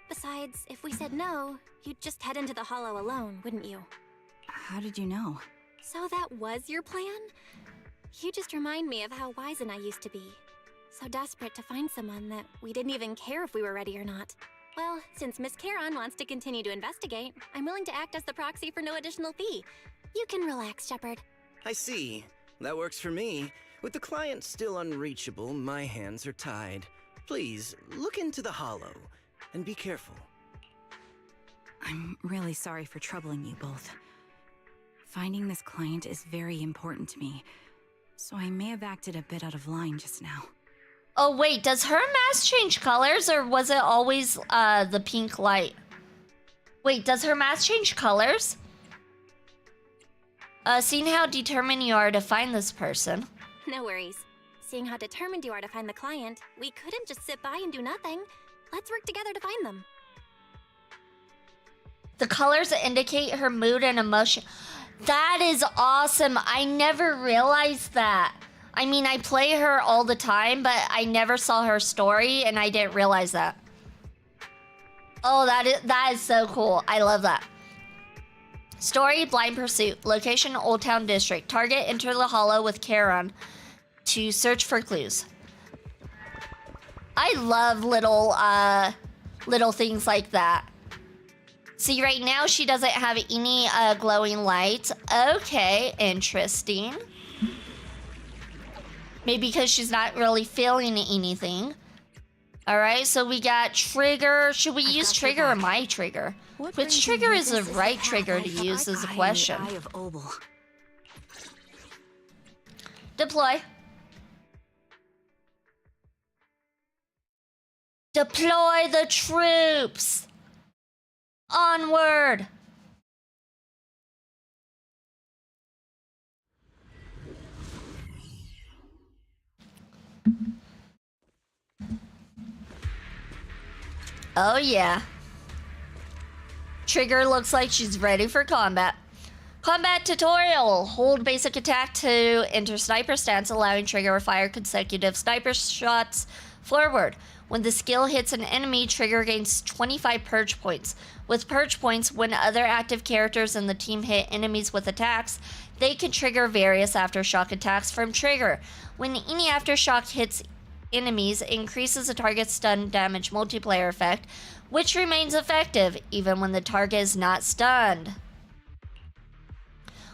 Besides, if we said no, you'd just head into the Hollow alone, wouldn't you? How did you know? So that was your plan? You just remind me of how Wizen I used to be. So desperate to find someone that we didn't even care if we were ready or not. Well, since Miss Charon wants to continue to investigate, I'm willing to act as the proxy for no additional fee. You can relax, Shepard. I see. That works for me. With the client still unreachable, my hands are tied. Please, look into the Hollow, and be careful. I'm really sorry for troubling you both. Finding this client is very important to me, so I may have acted a bit out of line just now. Oh wait, does her mask change colors or was it always the pink light? Wait, does her mask change colors? Seeing how determined you are to find this person. No worries. Seeing how determined you are to find the client, we couldn't just sit by and do nothing. Let's work together to find them. The colors indicate her mood and emotion. That is awesome. I never realized that. I mean, I play her all the time, but I never saw her story, and I didn't realize that. Oh, that is so cool. I love that. Story, Blind Pursuit. Location, Old Town District. Target, enter the hollow with Charon to search for clues. I love little things like that. See, right now she doesn't have any glowing lights. Okay, interesting. Maybe because she's not really feeling anything. All right, so we got trigger. Should we use trigger or my trigger? Which trigger is the right trigger to use is the question. Eye of Obel. Deploy. Deploy the troops. Onward. Oh yeah. Trigger looks like she's ready for combat. Combat tutorial. Hold basic attack to enter sniper stance, allowing Trigger to fire consecutive sniper shots forward. When the skill hits an enemy, Trigger gains 25 purge points. With purge points, when other active characters in the team hit enemies with attacks, they can trigger various aftershock attacks from Trigger. When any aftershock hits enemies, it increases the target's stun damage multiplier effect, which remains effective even when the target is not stunned.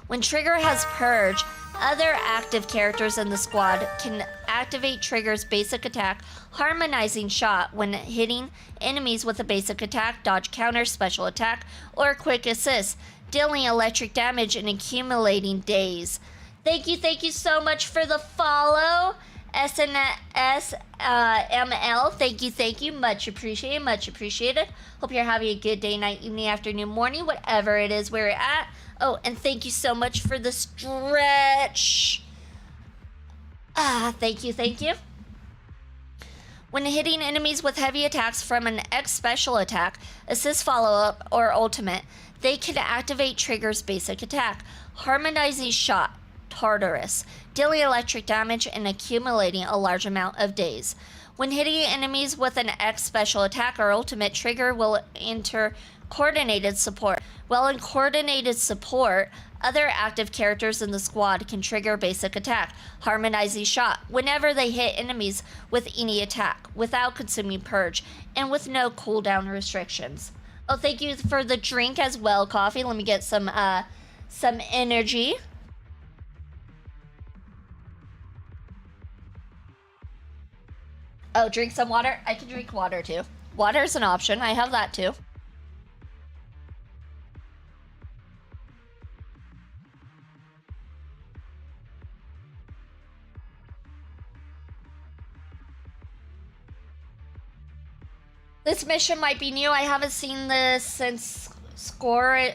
When Trigger has Purge, other active characters in the squad can activate Trigger's basic attack, Harmonizing Shot, when hitting enemies with a basic attack, dodge counter, special attack, or quick assist, dealing electric damage and accumulating days. Thank you so much for the follow. SNS ML, thank you, much appreciated. Hope you're having a good day, night, evening, afternoon, morning, whatever it is where you're at. Oh, and thank you so much for the stretch. Thank you. When hitting enemies with heavy attacks from an X special attack, assist follow-up, or ultimate, they can activate Trigger's basic attack, Harmonizing Shot, Tartarus, dealing electric damage and accumulating a large amount of days. When hitting enemies with an X special attack or ultimate, Trigger will enter coordinated support. While in coordinated support, other active characters in the squad can trigger basic attack, Harmonizing Shot, whenever they hit enemies with any attack, without consuming Purge, and with no cooldown restrictions. Oh, thank you for the drink as well, coffee. Let me get some energy. Oh, drink some water? I can drink water too. Water's an option. I have that too. This mission might be new. I haven't seen this since scrounging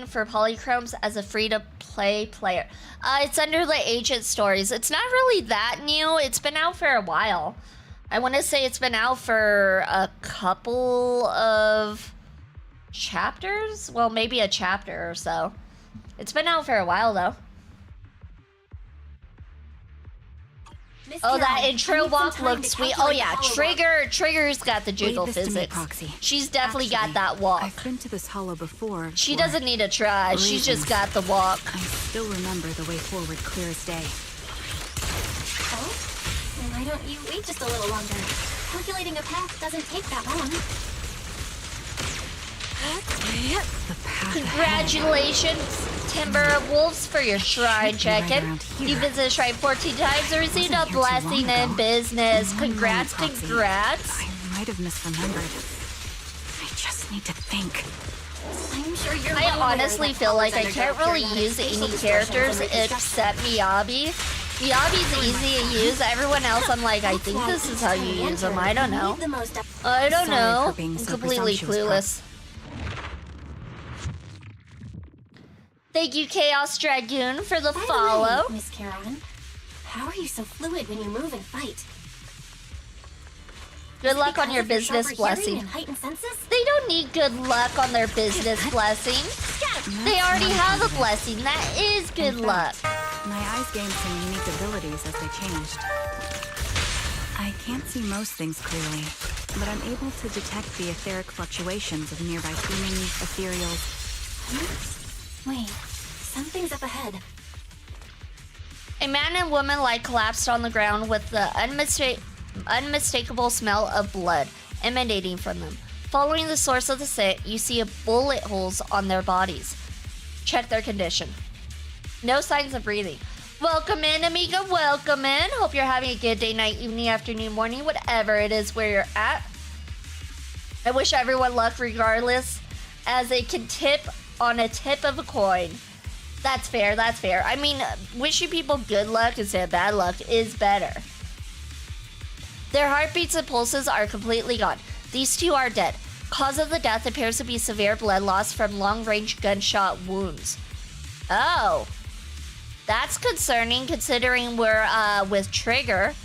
for polychromes as a free-to-play player. It's under the Agent Stories. It's not really that new. It's been out for a while. I want to say it's been out for a couple of chapters? Well, maybe a chapter or so. It's been out for a while, though. Oh, that intro walk looks sweet. Oh yeah, Trigger's got the jiggle physics. She's definitely got that walk. I've been to this hollow before. She doesn't need to try. She's just got the walk. I still remember the way forward clear as day. Oh? Then why don't you wait just a little longer? Calculating a path doesn't take that long. The path Congratulations, Timber of Wolves, for your shrine check-in. You visited Shrine 14 times and received a blessing in business. Congrats. I might have misremembered. I just need to think. I'm sure you're I honestly feel like I can't really use any characters except Miyabi. Miyabi's easy to use. Everyone else, I'm like, I think this is how you use them. I don't know. I'm completely clueless. Thank you, Chaos Dragoon, for the follow. Miss Charon, how are you so fluid when you move and fight? Good luck on your business blessing. They don't need good luck on their business blessing. They already have a blessing. That is good luck. My eyes gained some unique abilities as they changed. I can't see most things clearly, but I'm able to detect the etheric fluctuations of nearby beings, ethereals. Wait, something's up ahead. A man and woman lie collapsed on the ground with the unmistakable smell of blood emanating from them. Following the source of the scent, you see bullet holes on their bodies. Check their condition. No signs of breathing. Welcome in, amiga. Welcome in. Hope you're having a good day, night, evening, afternoon, morning, whatever it is where you're at. I wish everyone luck regardless, as they can tip on a tip of a coin. That's fair, that's fair. I mean, wishing people good luck instead of bad luck is better. Their heartbeats and pulses are completely gone. These two are dead. Cause of the death appears to be severe blood loss from long-range gunshot wounds. Oh. That's concerning considering we're with Trigger.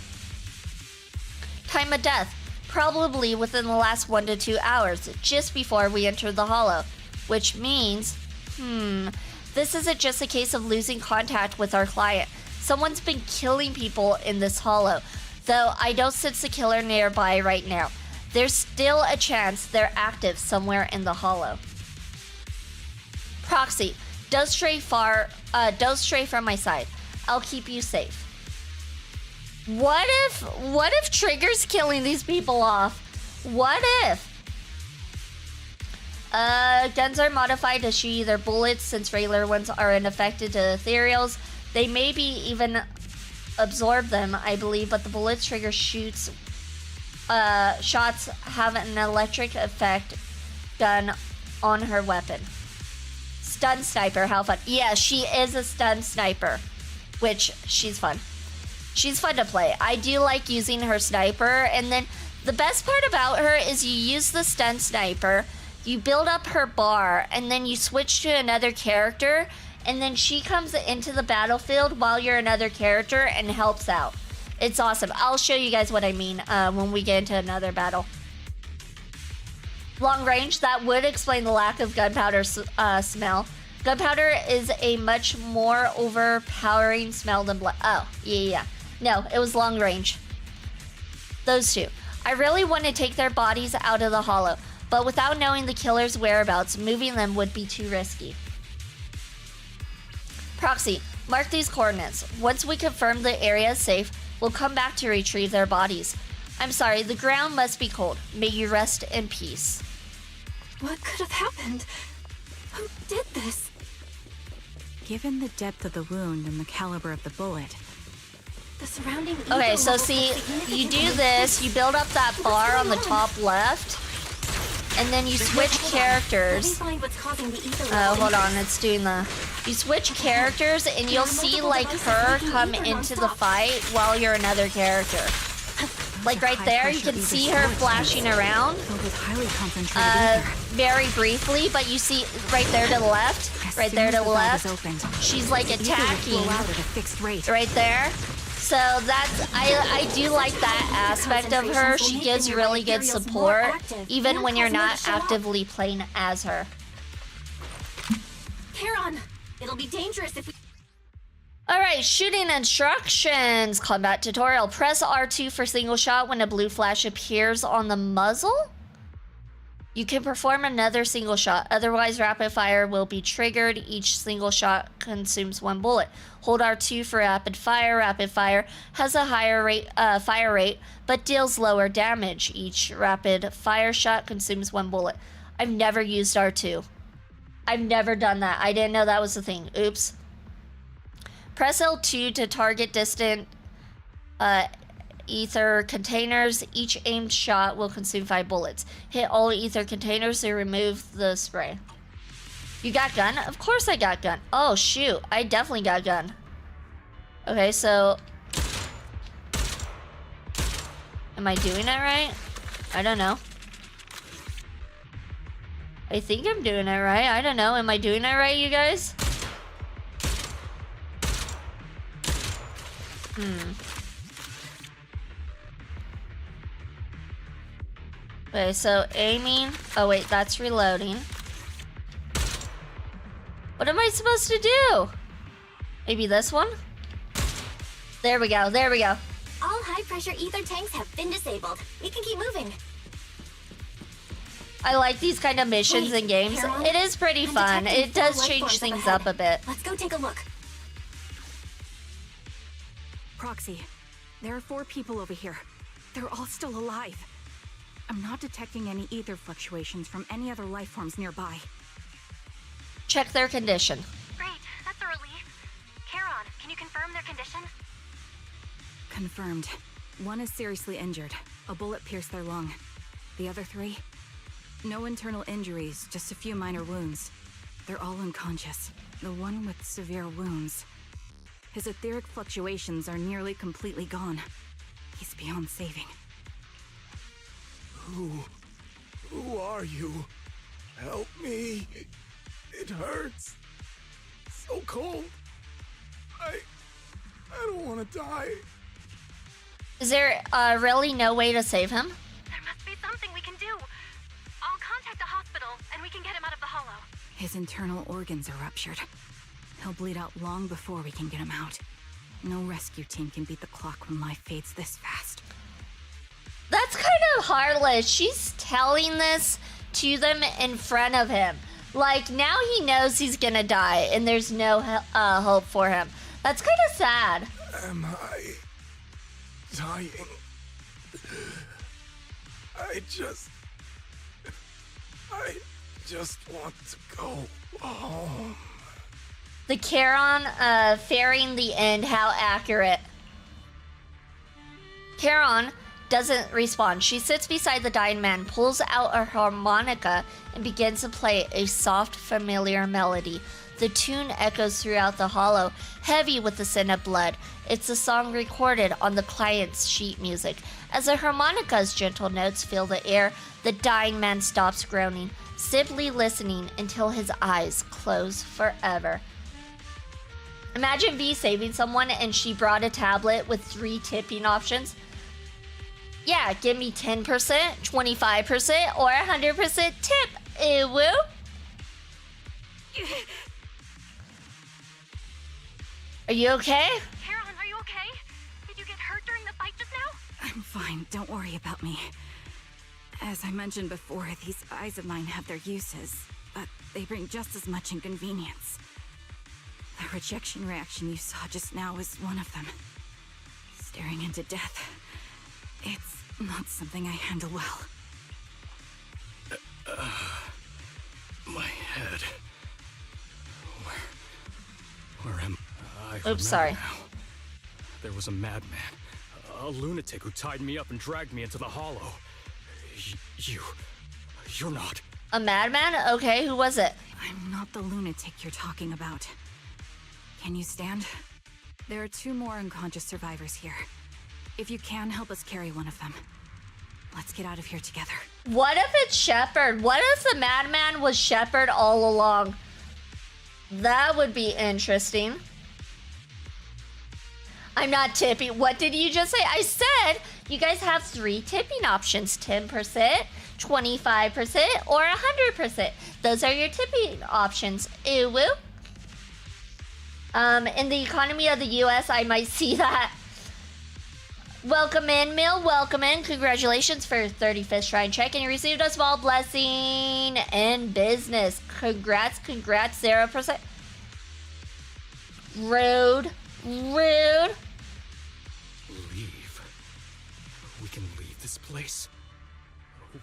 Time of death. Probably within the last 1 to 2 hours, just before we entered the Hollow. Which means, this isn't just a case of losing contact with our client. Someone's been killing people in this Hollow. Though I don't sense the killer nearby right now. There's still a chance they're active somewhere in the Hollow. Proxy, don't stray from my side. I'll keep you safe. What if Trigger's killing these people off? What if? Guns are modified to shoot either bullets, since regular ones are unaffected to ethereals. They maybe even absorb them, I believe, but the bullets Trigger shoots shots have an electric effect gun on her weapon. Stun sniper, how fun. Yeah, she is a stun sniper, which she's fun. She's fun to play. I do like using her sniper, and then the best part about her is you use the stun sniper, you build up her bar, and then you switch to another character, and then she comes into the battlefield while you're another character and helps out. It's awesome. I'll show you guys what I mean when we get into another battle. Long range, that would explain the lack of gunpowder smell. Gunpowder is a much more overpowering smell than blood. Oh, yeah. No, it was long range. Those two. I really want to take their bodies out of the Hollow, but without knowing the killer's whereabouts, moving them would be too risky. Proxy, mark these coordinates. Once we confirm the area is safe, we'll come back to retrieve their bodies. I'm sorry, the ground must be cold. May you rest in peace. What could have happened? Who did this? Given the depth of the wound and the caliber of the bullet, The surrounding Okay, so see, you do this, you build up that bar on the top left, and then you switch characters. Hold on, it's doing the... You switch characters, and you'll see, like, her come into the fight while you're another character. Like, right there, you can see her flashing around. Very briefly, but you see right there to the left, right there to the left, she's, like, attacking right there. So that's, I do like that aspect of her. She gives really good support, even when you're not actively playing as her. Charon, it'll be dangerous if we... Alright, shooting instructions. Combat tutorial. Press R2 for single shot when a blue flash appears on the muzzle. You can perform another single shot, otherwise rapid fire will be triggered. Each single shot consumes 1 bullet. Hold R2 for rapid fire. Rapid fire has a higher fire rate, but deals lower damage. Each rapid fire shot consumes 1 bullet. I've never used R2. I've never done that. I didn't know that was a thing. Oops. Press L2 to target distant ether containers. Each aimed shot will consume 5 bullets. Hit all ether containers to remove the spray. You got gun? Of course I got gun. Oh shoot, I definitely got gun. Okay, so... Am I doing it right? I don't know. I think I'm doing it right. I don't know. Am I doing it right, you guys? Okay, so aiming. Oh wait, that's reloading. What am I supposed to do? Maybe this one? There we go, there we go. All high-pressure ether tanks have been disabled. We can keep moving. I like these kind of missions Wait, in games. Carol? It is pretty I'm fun. detecting It does four life change forms up things ahead. up a bit. Let's go take a look. Proxy, there are 4 people over here. They're all still alive. I'm not detecting any ether fluctuations from any other life forms nearby. Check their condition. Great, that's a relief. Charon, can you confirm their condition? Confirmed. 1 is seriously injured. A bullet pierced their lung. The other 3? No internal injuries, just a few minor wounds. They're all unconscious. The one with severe wounds. His etheric fluctuations are nearly completely gone. He's beyond saving. Who are you? Help me. It hurts. So cold. I don't want to die. Is there really no way to save him? There must be something we can do. I'll contact the hospital and we can get him out of the hollow. His internal organs are ruptured. He'll bleed out long before we can get him out. No rescue team can beat the clock when life fades this fast. That's kind of heartless. She's telling this to them in front of him. Like, now he knows he's gonna die and there's no hope for him. That's kind of sad. Am I dying? I just want to go home. The Charon fearing the end, how accurate. Charon doesn't respond. She sits beside the dying man, pulls out a harmonica, and begins to play a soft, familiar melody. The tune echoes throughout the hollow, heavy with the scent of blood. It's a song recorded on the client's sheet music. As the harmonica's gentle notes fill the air, the dying man stops groaning, simply listening until his eyes close forever. Imagine V saving someone and she brought a tablet with 3 tipping options. Yeah, give me 10%, 25%, or 100% tip. Woo? Are you okay? Charon, are you okay? Did you get hurt during the fight just now? I'm fine, don't worry about me. As I mentioned before, these eyes of mine have their uses, but they bring just as much inconvenience. The rejection reaction you saw just now was one of them. Staring into death. It's not something I handle well. My head. Where am I? Oops, sorry. Now. There was a madman, a lunatic who tied me up and dragged me into the hollow. You're not. A madman? Okay, who was it? I'm not the lunatic you're talking about. Can you stand? There are 2 more unconscious survivors here. If you can, help us carry one of them. Let's get out of here together. What if it's Shepard? What if the madman was Shepard all along? That would be interesting. I'm not tipping. What did you just say? I said you guys have 3 tipping options. 10%, 25%, or 100%. Those are your tipping options. Ew. In the economy of the US, I might see that. Welcome in, Mill. Welcome in. Congratulations for your 35th Shrine check, and you received a small blessing in business. Congrats, 0%. Rude. Leave. We can leave this place.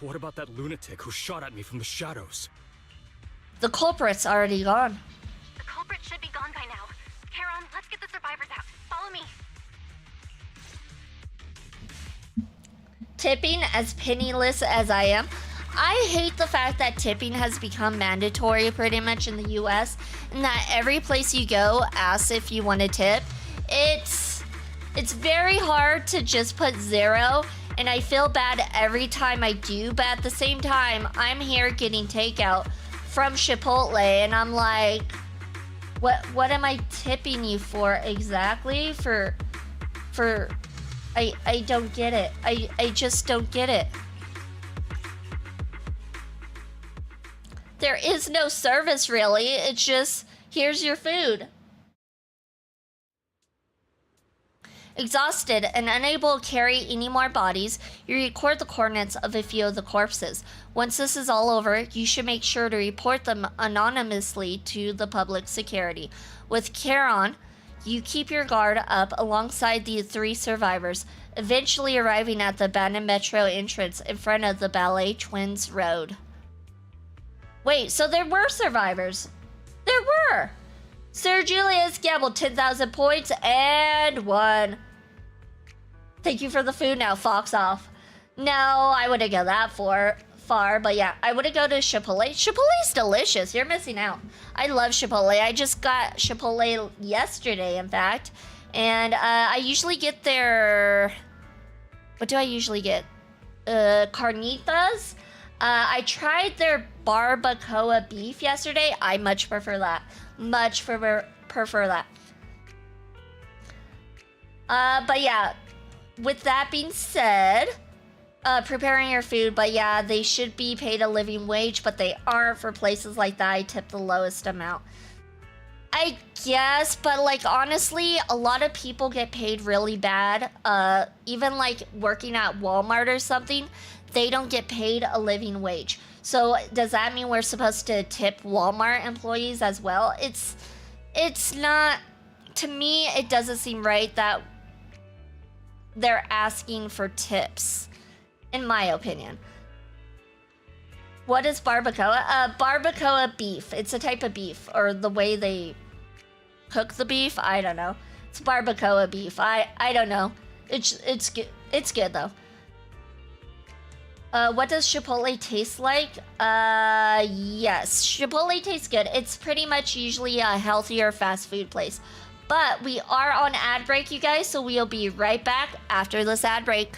What about that lunatic who shot at me from the shadows? The culprit's already gone. The culprit should be gone by now. Charon, let's get the survivors out. Follow me. Tipping, as penniless as I am, I hate the fact that tipping has become mandatory pretty much in the US, and that every place you go asks if you want to tip. It's very hard to just put 0, and I feel bad every time I do, but at the same time, I'm here getting takeout from Chipotle, and I'm like, what am I tipping you for exactly? For I don't get it. I just don't get it. There is no service really. It's just, here's your food. Exhausted and unable to carry any more bodies, you record the coordinates of a few of the corpses. Once this is all over, you should make sure to report them anonymously to the public security. With Charon, you keep your guard up alongside the 3 survivors, eventually arriving at the abandoned metro entrance in front of the Ballet Twins Road. Wait, so there were survivors? There were! Sir Julius gambled 10,000 points and won. Thank you for the food now, Fox off. No, I wouldn't go that far, but yeah, I wouldn't go to Chipotle. Chipotle's delicious. You're missing out. I love Chipotle. I just got Chipotle yesterday, in fact. And I usually get their... What do I usually get? Carnitas. I tried their barbacoa beef yesterday. I much prefer that. Much prefer that. But yeah, with that being said, preparing your food, but yeah, they should be paid a living wage, but they aren't. For places like that, I tip the lowest amount. I guess, but like honestly, a lot of people get paid really bad. Even like working at Walmart or something, they don't get paid a living wage. So does that mean we're supposed to tip Walmart employees as well? It's not, to me, it doesn't seem right that they're asking for tips, in my opinion. What is barbacoa? Barbacoa beef. It's a type of beef, or the way they cook the beef. I don't know. It's barbacoa beef. I don't know. It's good. It's good though. What does Chipotle taste like? Yes, Chipotle tastes good. It's pretty much usually a healthier fast food place. But we are on ad break, you guys, so we'll be right back after this ad break.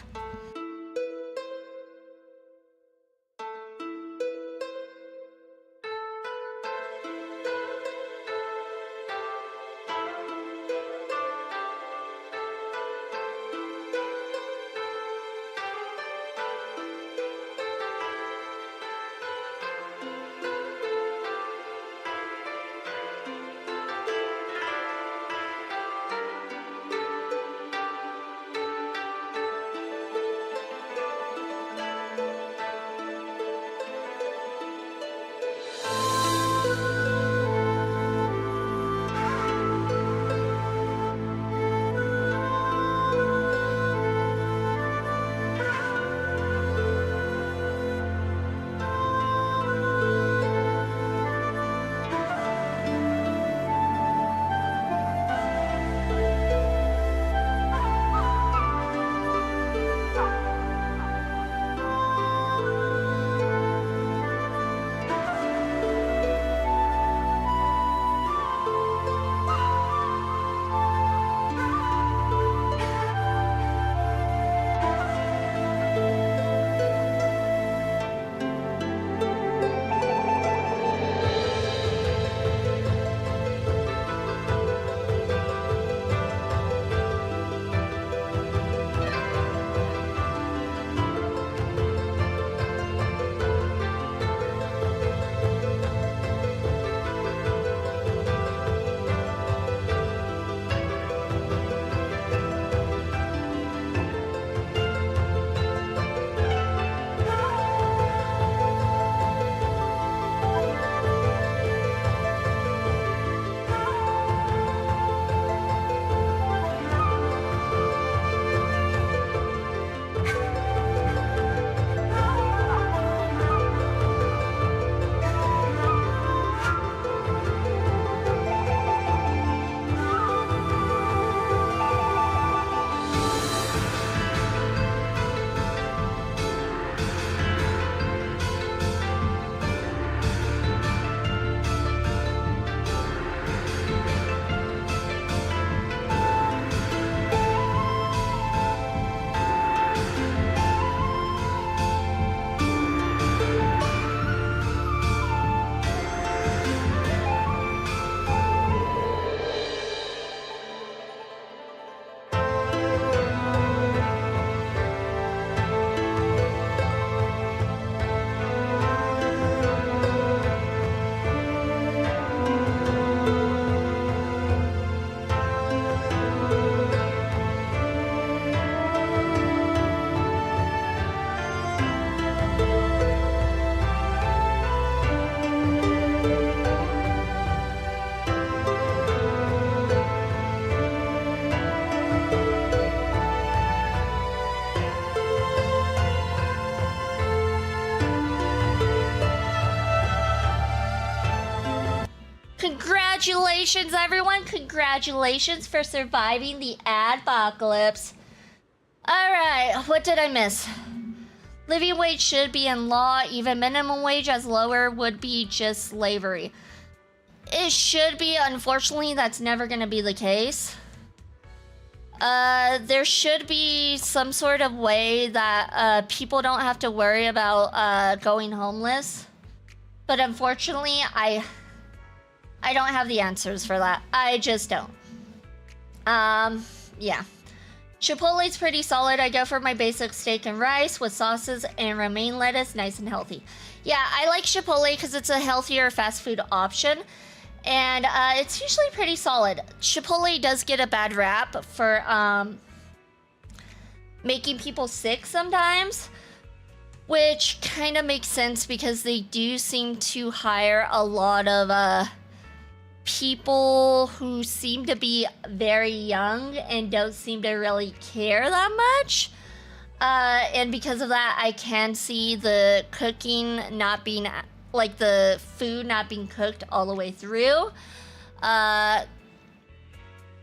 Congratulations, everyone. Congratulations for surviving the adpocalypse. Alright, what did I miss? Living wage should be in law. Even minimum wage as lower would be just slavery. It should be. Unfortunately, that's never going to be the case. There should be some sort of way that people don't have to worry about going homeless. But unfortunately, I don't have the answers for that. I just don't. Yeah. Chipotle's pretty solid. I go for my basic steak and rice with sauces and romaine lettuce, nice and healthy. Yeah, I like Chipotle because it's a healthier fast food option. And it's usually pretty solid. Chipotle does get a bad rap for making people sick sometimes, which kind of makes sense because they do seem to hire a lot of people who seem to be very young and don't seem to really care that much. And because of that, I can see the cooking not being, like the food not being cooked all the way through,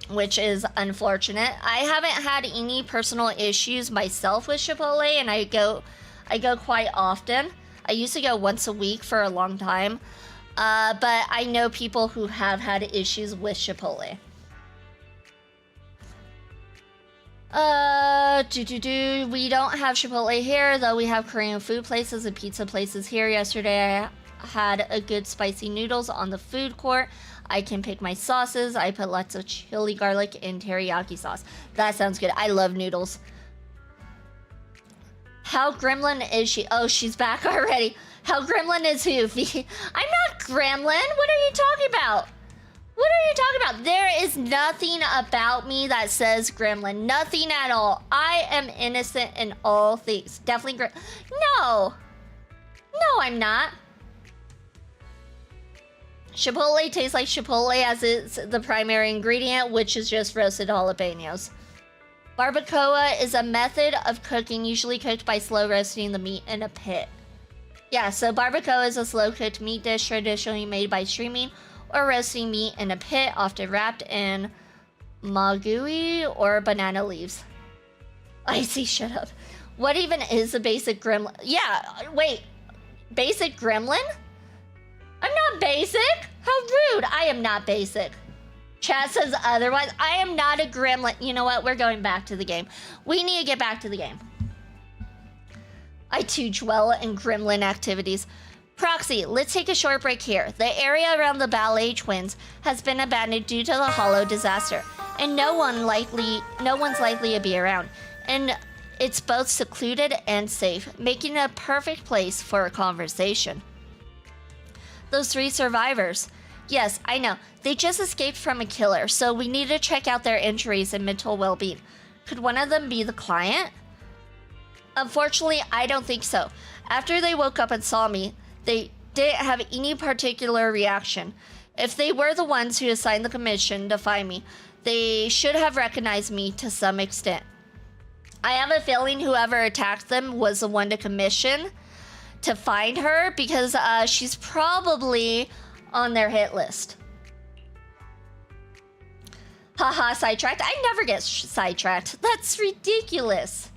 which is unfortunate. I haven't had any personal issues myself with Chipotle, and I go quite often. I used to go once a week for a long time. But I know people who have had issues with Chipotle. We don't have Chipotle here, though we have Korean food places and pizza places here. Yesterday I had a good spicy noodles on the food court. I can pick my sauces. I put lots of chili, garlic, and teriyaki sauce. That sounds good. I love noodles. How gremlin is she? Oh, she's back already. How gremlin is who? I'm not gremlin. What are you talking about? What are you talking about? There is nothing about me that says gremlin. Nothing at all. I am innocent in all things. Definitely No. No, I'm not. Chipotle tastes like Chipotle as it's the primary ingredient, which is just roasted jalapenos. Barbacoa is a method of cooking usually cooked by slow roasting the meat in a pit. Yeah, so barbacoa is a slow-cooked meat dish traditionally made by steaming or roasting meat in a pit, often wrapped in magui or banana leaves. I see, shut up. What even is a basic gremlin? Yeah, wait. Basic gremlin? I'm not basic. How rude. I am not basic. Chat says otherwise. I am not a gremlin. You know what? We're going back to the game. We need to get back to the game. I too dwell in gremlin activities. Proxy, let's take a short break here. The area around the Ballet Twins has been abandoned due to the Hollow disaster, and no one's likely to be around. And it's both secluded and safe, making it a perfect place for a conversation. Those 3 survivors. Yes, I know. They just escaped from a killer, so we need to check out their injuries and mental well-being. Could one of them be the client? Unfortunately, I don't think so. After they woke up and saw me, they didn't have any particular reaction. If they were the ones who assigned the commission to find me, they should have recognized me to some extent. I have a feeling whoever attacked them was the one to commission to find her, because she's probably on their hit list. Haha, sidetracked. I never get sidetracked. That's ridiculous.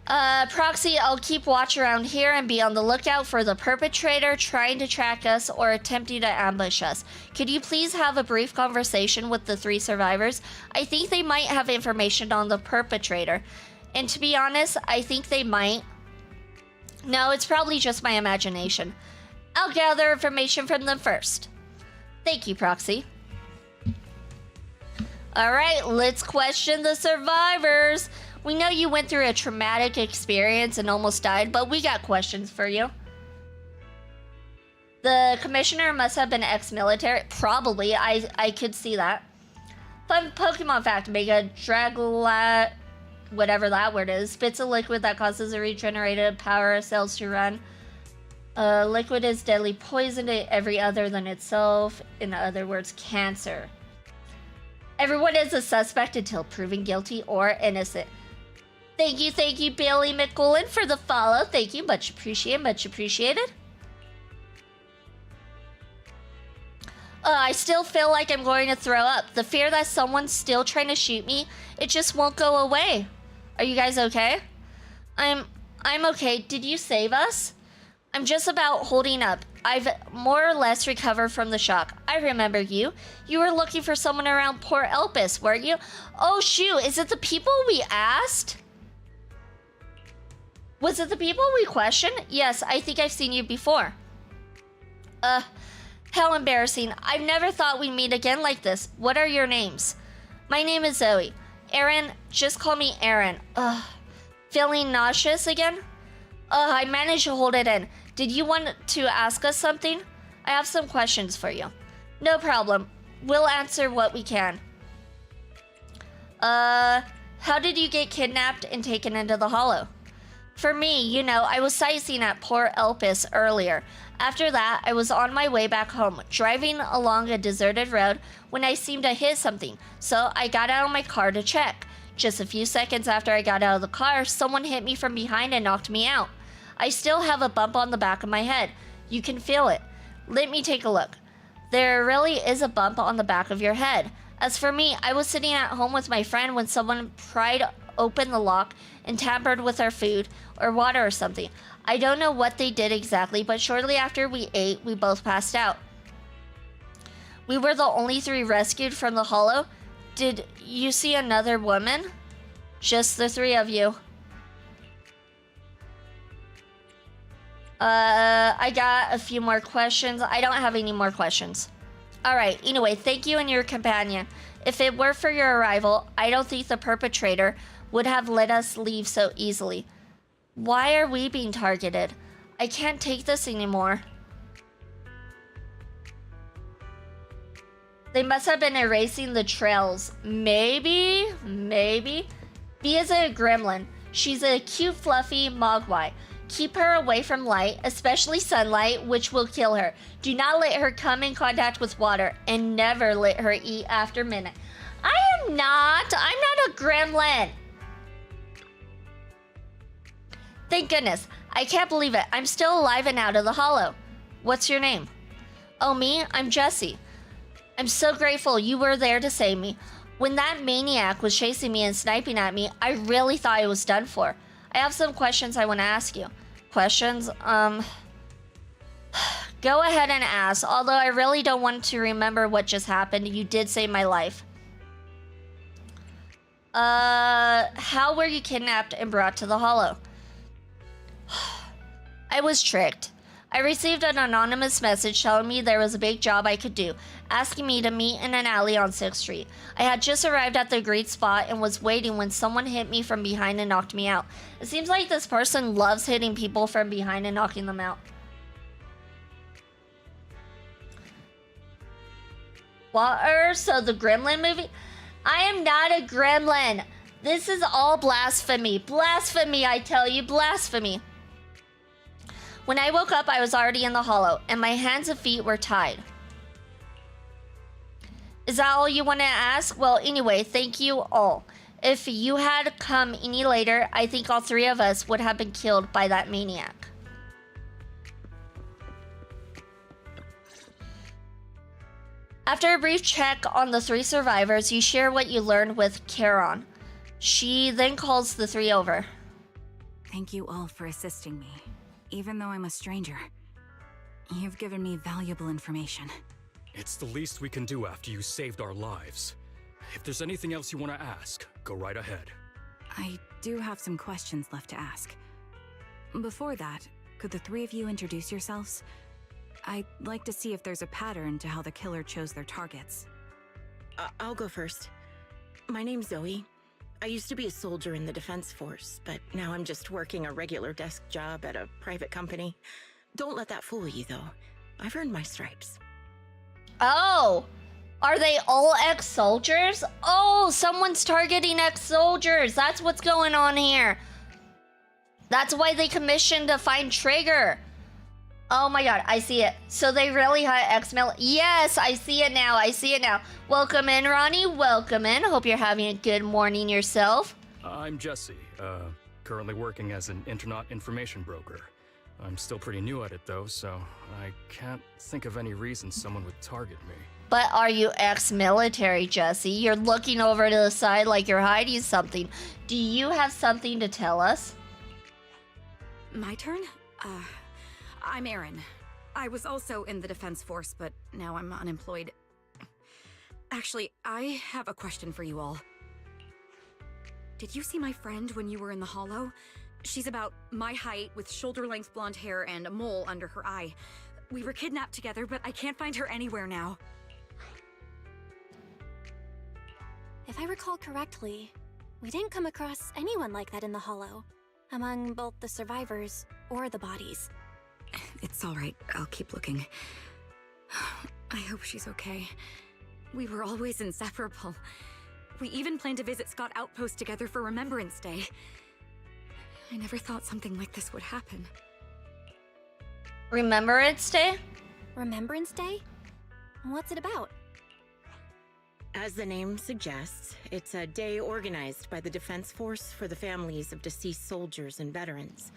Proxy, I'll keep watch around here and be on the lookout for the perpetrator trying to track us or attempting to ambush us. Could you please have a brief conversation with the 3 survivors? I think they might have information on the perpetrator. And to be honest, I think they might. No, it's probably just my imagination. I'll gather information from them first. Thank you, Proxy. Alright, let's question the survivors. We know you went through a traumatic experience and almost died, but we got questions for you. The commissioner must have been ex-military. Probably. I could see that. Fun Pokemon fact. Mega Dragolat, whatever that word is, spits a liquid that causes a regenerated power cells to run. Liquid is deadly poison to every other than itself. In other words, cancer. Everyone is a suspect until proven guilty or innocent. Thank you, Bailey McCullen, for the follow. Thank you, much appreciated, much appreciated. I still feel like I'm going to throw up. The fear that someone's still trying to shoot me, it just won't go away. Are you guys okay? I'm okay. Did you save us? I'm just about holding up. I've more or less recovered from the shock. I remember you. You were looking for someone around Port Elpis, weren't you? Oh shoot, is it the people we asked? Was it the people we questioned? Yes, I think I've seen you before. How embarrassing. I've never thought we'd meet again like this. What are your names? My name is Zoe. Aaron, just call me Aaron. Feeling nauseous again? I managed to hold it in. Did you want to ask us something? I have some questions for you. No problem. We'll answer what we can. How did you get kidnapped and taken into the Hollow? For me, you know, I was sightseeing at Port Elpis earlier. After that, I was on my way back home, driving along a deserted road when I seemed to hit something, so I got out of my car to check. Just a few seconds after I got out of the car, someone hit me from behind and knocked me out. I still have a bump on the back of my head. You can feel it. Let me take a look. There really is a bump on the back of your head. As for me, I was sitting at home with my friend when someone pried open the lock and tampered with our food or water or something. I don't know what they did exactly, but shortly after we ate, we both passed out. We were the only 3 rescued from the Hollow. Did you see another woman? Just the 3 of you. I got a few more questions. I don't have any more questions. Alright, anyway, thank you and your companion. If it were for your arrival, I don't think the perpetrator would have let us leave so easily. Why are we being targeted? I can't take this anymore. They must have been erasing the trails. Maybe? B is a gremlin. She's a cute, fluffy mogwai. Keep her away from light, especially sunlight, which will kill her. Do not let her come in contact with water, and never let her eat after midnight. I'm not a gremlin. Thank goodness. I can't believe it. I'm still alive and out of the Hollow. What's your name? Oh, me? I'm Jessie. I'm so grateful you were there to save me. When that maniac was chasing me and sniping at me, I really thought I was done for. I have some questions I want to ask you. Questions? Go ahead and ask, although I really don't want to remember what just happened. You did save my life. How were you kidnapped and brought to the Hollow? I was tricked. I received an anonymous message telling me there was a big job I could do, asking me to meet in an alley on 6th Street. I had just arrived at the agreed spot and was waiting when someone hit me from behind and knocked me out. It seems like this person loves hitting people from behind and knocking them out. So the Gremlin movie? I am not a gremlin. This is all blasphemy. Blasphemy, I tell you, blasphemy. When I woke up, I was already in the Hollow, and my hands and feet were tied. Is that all you want to ask? Well, anyway, thank you all. If you had come any later, I think all 3 of us would have been killed by that maniac. After a brief check on the 3 survivors, you share what you learned with Charon. She then calls the 3 over. Thank you all for assisting me. Even though I'm a stranger, you've given me valuable information. It's the least we can do after you saved our lives. If there's anything else you want to ask, go right ahead. I do have some questions left to ask. Before that, could the 3 of you introduce yourselves? I'd like to see if there's a pattern to how the killer chose their targets. I'll go first. My name's Zoe. I used to be a soldier in the Defense Force, but now I'm just working a regular desk job at a private company. Don't let that fool you, though. I've earned my stripes. Oh, are they all ex-soldiers? Oh, someone's targeting ex-soldiers. That's what's going on here. That's why they commissioned to find Trigger. Oh my god, I see it. So they really had ex-mil. Yes, I see it now. Welcome in, Ronnie. Welcome in. Hope you're having a good morning yourself. I'm Jesse, currently working as an Internaut information broker. I'm still pretty new at it though, so I can't think of any reason someone would target me. But are you ex-military, Jesse? You're looking over to the side like you're hiding something. Do you have something to tell us? My turn? I'm Erin. I was also in the Defense Force, but now I'm unemployed. Actually, I have a question for you all. Did you see my friend when you were in the Hollow? She's about my height, with shoulder-length blonde hair and a mole under her eye. We were kidnapped together, but I can't find her anywhere now. If I recall correctly, we didn't come across anyone like that in the Hollow, among both the survivors or the bodies. It's all right. I'll keep looking. I hope she's okay. We were always inseparable. We even planned to visit Scott Outpost together for Remembrance Day. I never thought something like this would happen. Remembrance Day? Remembrance Day? What's it about? As the name suggests, it's a day organized by the Defense Force for the families of deceased soldiers and veterans.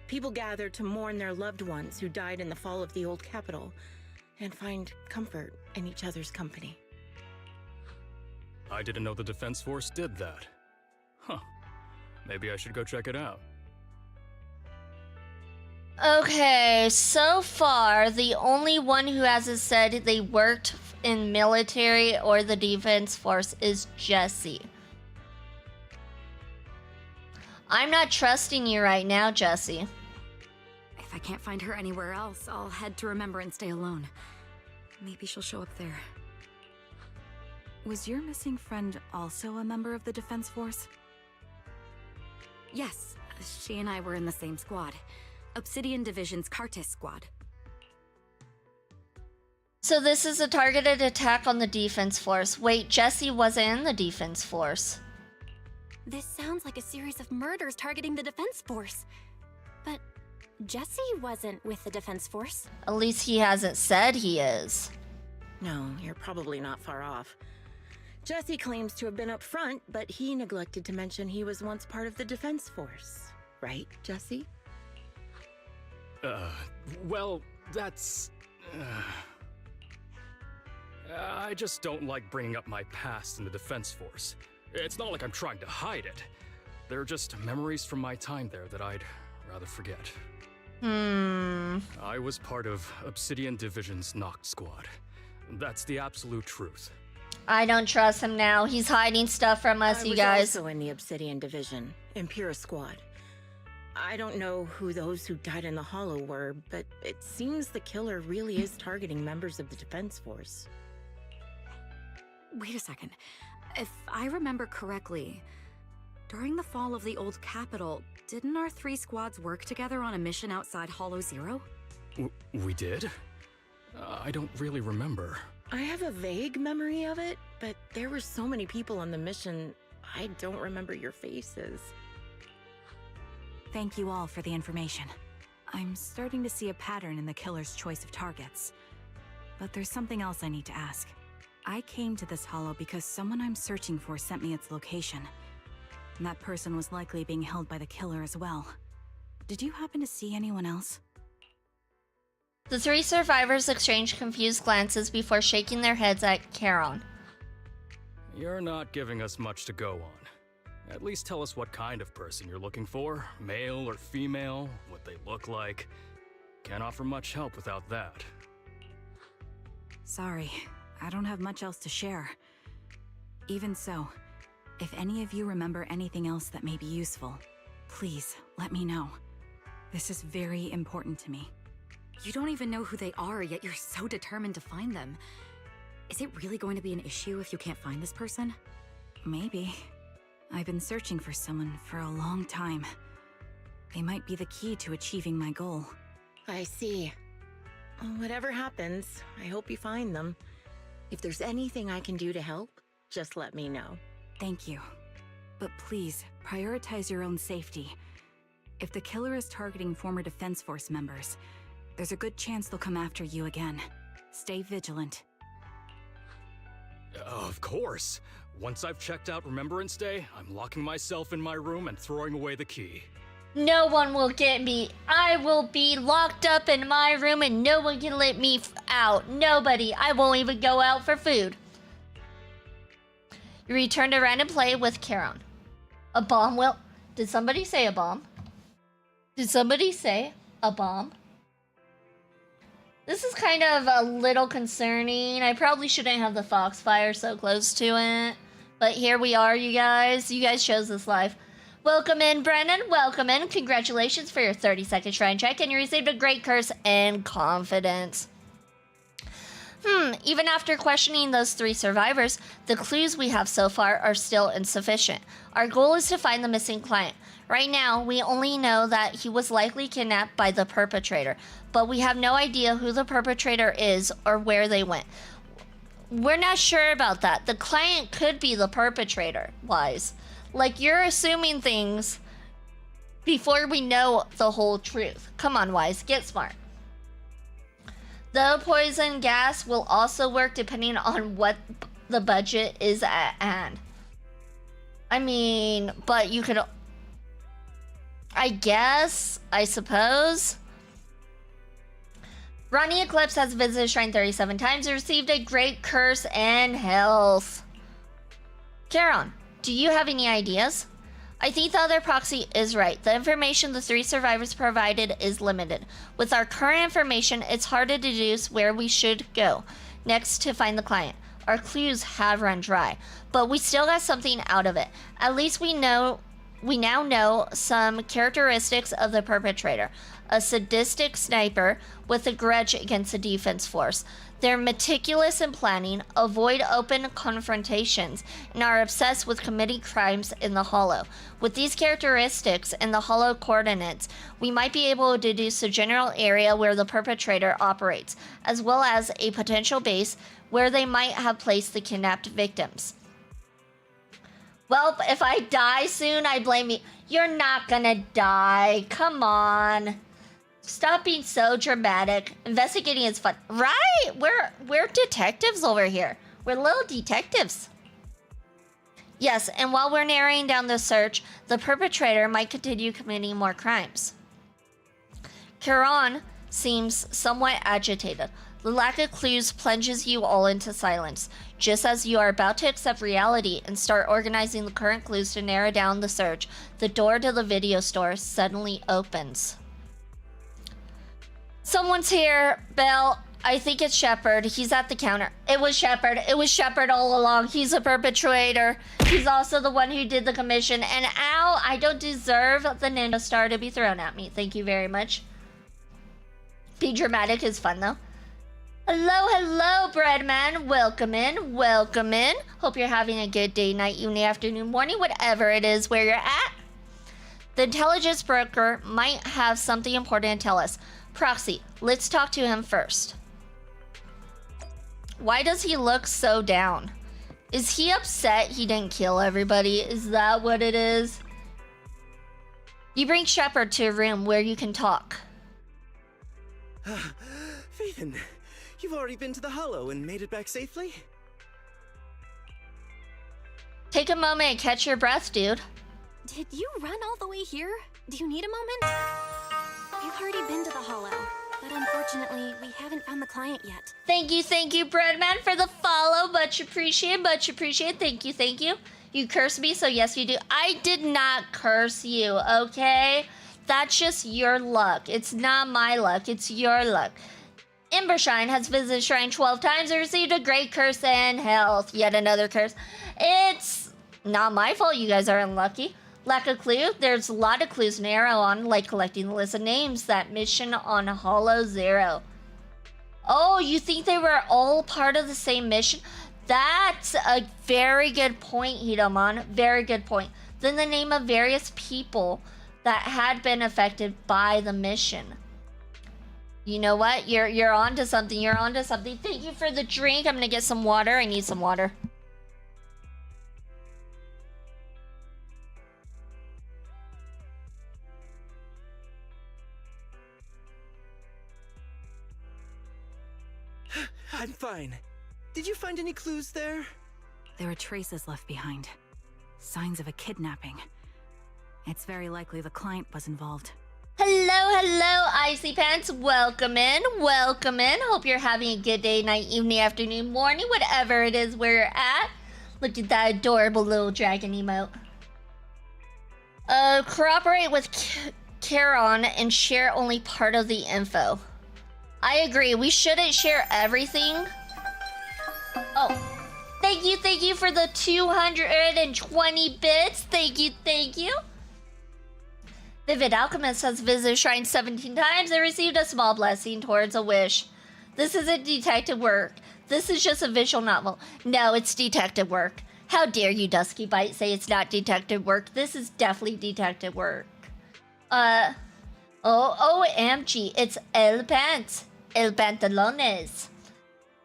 People gather to mourn their loved ones who died in the fall of the old capital and find comfort in each other's company. I didn't know the Defense Force did that. Huh. Maybe I should go check it out. Okay, so far, the only one who hasn't said they worked in military or the Defense Force is Jesse. I'm not trusting you right now, Jesse. If I can't find her anywhere else, I'll head to Remembrance Day alone. Maybe she'll show up there. Was your missing friend also a member of the Defense Force? Yes, she and I were in the same squad. Obsidian Division's Kartis squad. So this is a targeted attack on the Defense Force. Wait, Jesse wasn't in the Defense Force. This sounds like a series of murders targeting the Defense Force. But Jesse wasn't with the Defense Force. At least he hasn't said he is. No, you're probably not far off. Jesse claims to have been up front, but he neglected to mention he was once part of the Defense Force. Right, Jesse? Well, that's... I just don't like bringing up my past in the Defense Force. It's not like I'm trying to hide it. They're just memories from my time there that I'd rather forget. I was part of Obsidian Division's Noct Squad. That's the absolute truth. I don't trust him now. He's hiding stuff from us, you guys. I was also in the Obsidian Division, Impera Squad. I don't know who those who died in the Hollow were, but it seems the killer really is targeting members of the Defense Force. Wait a second. If I remember correctly, during the fall of the old capital, didn't our 3 squads work together on a mission outside Hollow Zero? We did? I don't really remember. I have a vague memory of it, but there were so many people on the mission, I don't remember your faces. Thank you all for the information. I'm starting to see a pattern in the killer's choice of targets. But there's something else I need to ask. I came to this hollow because someone I'm searching for sent me its location. And that person was likely being held by the killer as well. Did you happen to see anyone else? The 3 survivors exchanged confused glances before shaking their heads at Charon. You're not giving us much to go on. At least tell us what kind of person you're looking for, male or female, what they look like. Can't offer much help without that. Sorry, I don't have much else to share. Even so, if any of you remember anything else that may be useful, please let me know. This is very important to me. You don't even know who they are, yet you're so determined to find them. Is it really going to be an issue if you can't find this person? Maybe. I've been searching for someone for a long time. They might be the key to achieving my goal. I see. Whatever happens, I hope you find them. If there's anything I can do to help, just let me know. Thank you. But please, prioritize your own safety. If the killer is targeting former Defense Force members, there's a good chance they'll come after you again. Stay vigilant. Of course. Once I've checked out Remembrance Day, I'm locking myself in my room and throwing away the key. No one will get me. I will be locked up in my room and no one can let me out. Nobody. I won't even go out for food. You return to random play with Charon. A bomb will... Did somebody say a bomb? Did somebody say a bomb? This is kind of a little concerning. I probably shouldn't have the Foxfire so close to it. But here we are, you guys. You guys chose this live. Welcome in, Brennan. Welcome in. Congratulations for your 30-second shrine check, and you received a great curse and confidence. Even after questioning those 3 survivors, the clues we have so far are still insufficient. Our goal is to find the missing client. Right now, we only know that he was likely kidnapped by the perpetrator, but we have no idea who the perpetrator is or where they went. We're not sure about that. The client could be the perpetrator, Wise. Like, you're assuming things before we know the whole truth. Come on, Wise, get smart. The poison gas will also work depending on what the budget is at hand. I mean, but you could... I suppose. Ronnie Eclipse has visited Shrine 37 times and received a great curse and health. Charon, do you have any ideas? I think the other proxy is right. The information the 3 survivors provided is limited. With our current information, it's hard to deduce where we should go next to find the client. Our clues have run dry, but we still got something out of it. At least we now know some characteristics of the perpetrator. A sadistic sniper with a grudge against the defense force. They're meticulous in planning, avoid open confrontations, and are obsessed with committing crimes in the Hollow. With these characteristics and the Hollow coordinates, we might be able to deduce the general area where the perpetrator operates, as well as a potential base where they might have placed the kidnapped victims. Well, if I die soon, I blame you. You're not gonna die. Come on. Stop being so dramatic. Investigating is fun. Right? We're detectives over here. We're little detectives. Yes, and while we're narrowing down the search, the perpetrator might continue committing more crimes. Charon seems somewhat agitated. The lack of clues plunges you all into silence. Just as you are about to accept reality and start organizing the current clues to narrow down the search, the door to the video store suddenly opens. Someone's here, Belle. I think it's Shepard. He's at the counter. It was Shepard. It was Shepard all along. He's a perpetrator. He's also the one who did the commission. And ow, I don't deserve the ninja star to be thrown at me. Thank you very much. Being dramatic is fun, though. Hello, Breadman. Welcome in. Welcome in. Hope you're having a good day, night, evening, afternoon, morning, whatever it is where you're at. The intelligence broker might have something important to tell us. Proxy, let's talk to him first. Why does he look so down? Is he upset he didn't kill everybody? Is that what it is? You bring Shepard to a room where you can talk. Phaethon, you've already been to the Hollow and made it back safely? Take a moment and catch your breath, dude. Did you run all the way here? Do you need a moment? We've already been to the Hollow, but unfortunately, we haven't found the client yet. Thank you, Breadman, for the follow. Much appreciated, much appreciated. Thank you. You cursed me, so yes, you do. I did not curse you, okay? That's just your luck. It's not my luck, it's your luck. Embershine has visited Shrine 12 times and received a great curse and health. Yet another curse. It's not my fault you guys are unlucky. Lack of clue? There's a lot of clues to narrow on, like collecting the list of names, that mission on Hollow Zero. Oh, you think they were all part of the same mission? That's a very good point, Hidomon. Very good point. Then the name of various people that had been affected by the mission. You know what? You're onto something. You're onto something. Thank you for the drink. I'm gonna get some water. I need some water. I'm fine. Did you find any clues there? There are traces left behind. Signs of a kidnapping. It's very likely the client was involved. Hello, Icy Pants. Welcome in. Hope you're having a good day, night, evening, afternoon, morning, whatever it is where you're at. Look at that adorable little dragon emote. Cooperate with Charon and share only part of the info. I agree. We shouldn't share everything. Oh, thank you for the 220 bits. Thank you. Vivid Alchemist has visited Shrine 17 times and received a small blessing towards a wish. This isn't detective work. This is just a visual novel. No, it's detective work. How dare you, Dusky Bite, say it's not detective work. This is definitely detective work. OMG, it's El Pantalones.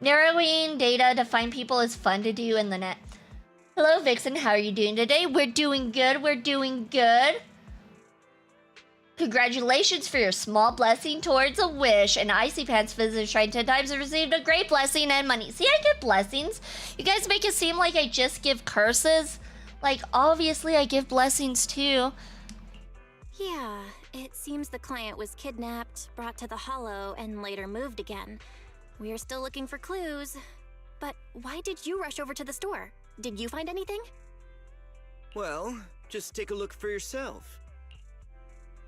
Narrowing data to find people is fun to do in the net. Hello, Vixen, how are you doing today? We're doing good. Congratulations for your small blessing towards a wish. And Icy Pants visited Shrine 10 times and received a great blessing and money. See, I get blessings. You guys make it seem like I just give curses. Like, obviously I give blessings too. Yeah, it seems the client was kidnapped, brought to the Hollow, and later moved again. We are still looking for clues. But why did you rush over to the store? Did you find anything? Well, just take a look for yourself.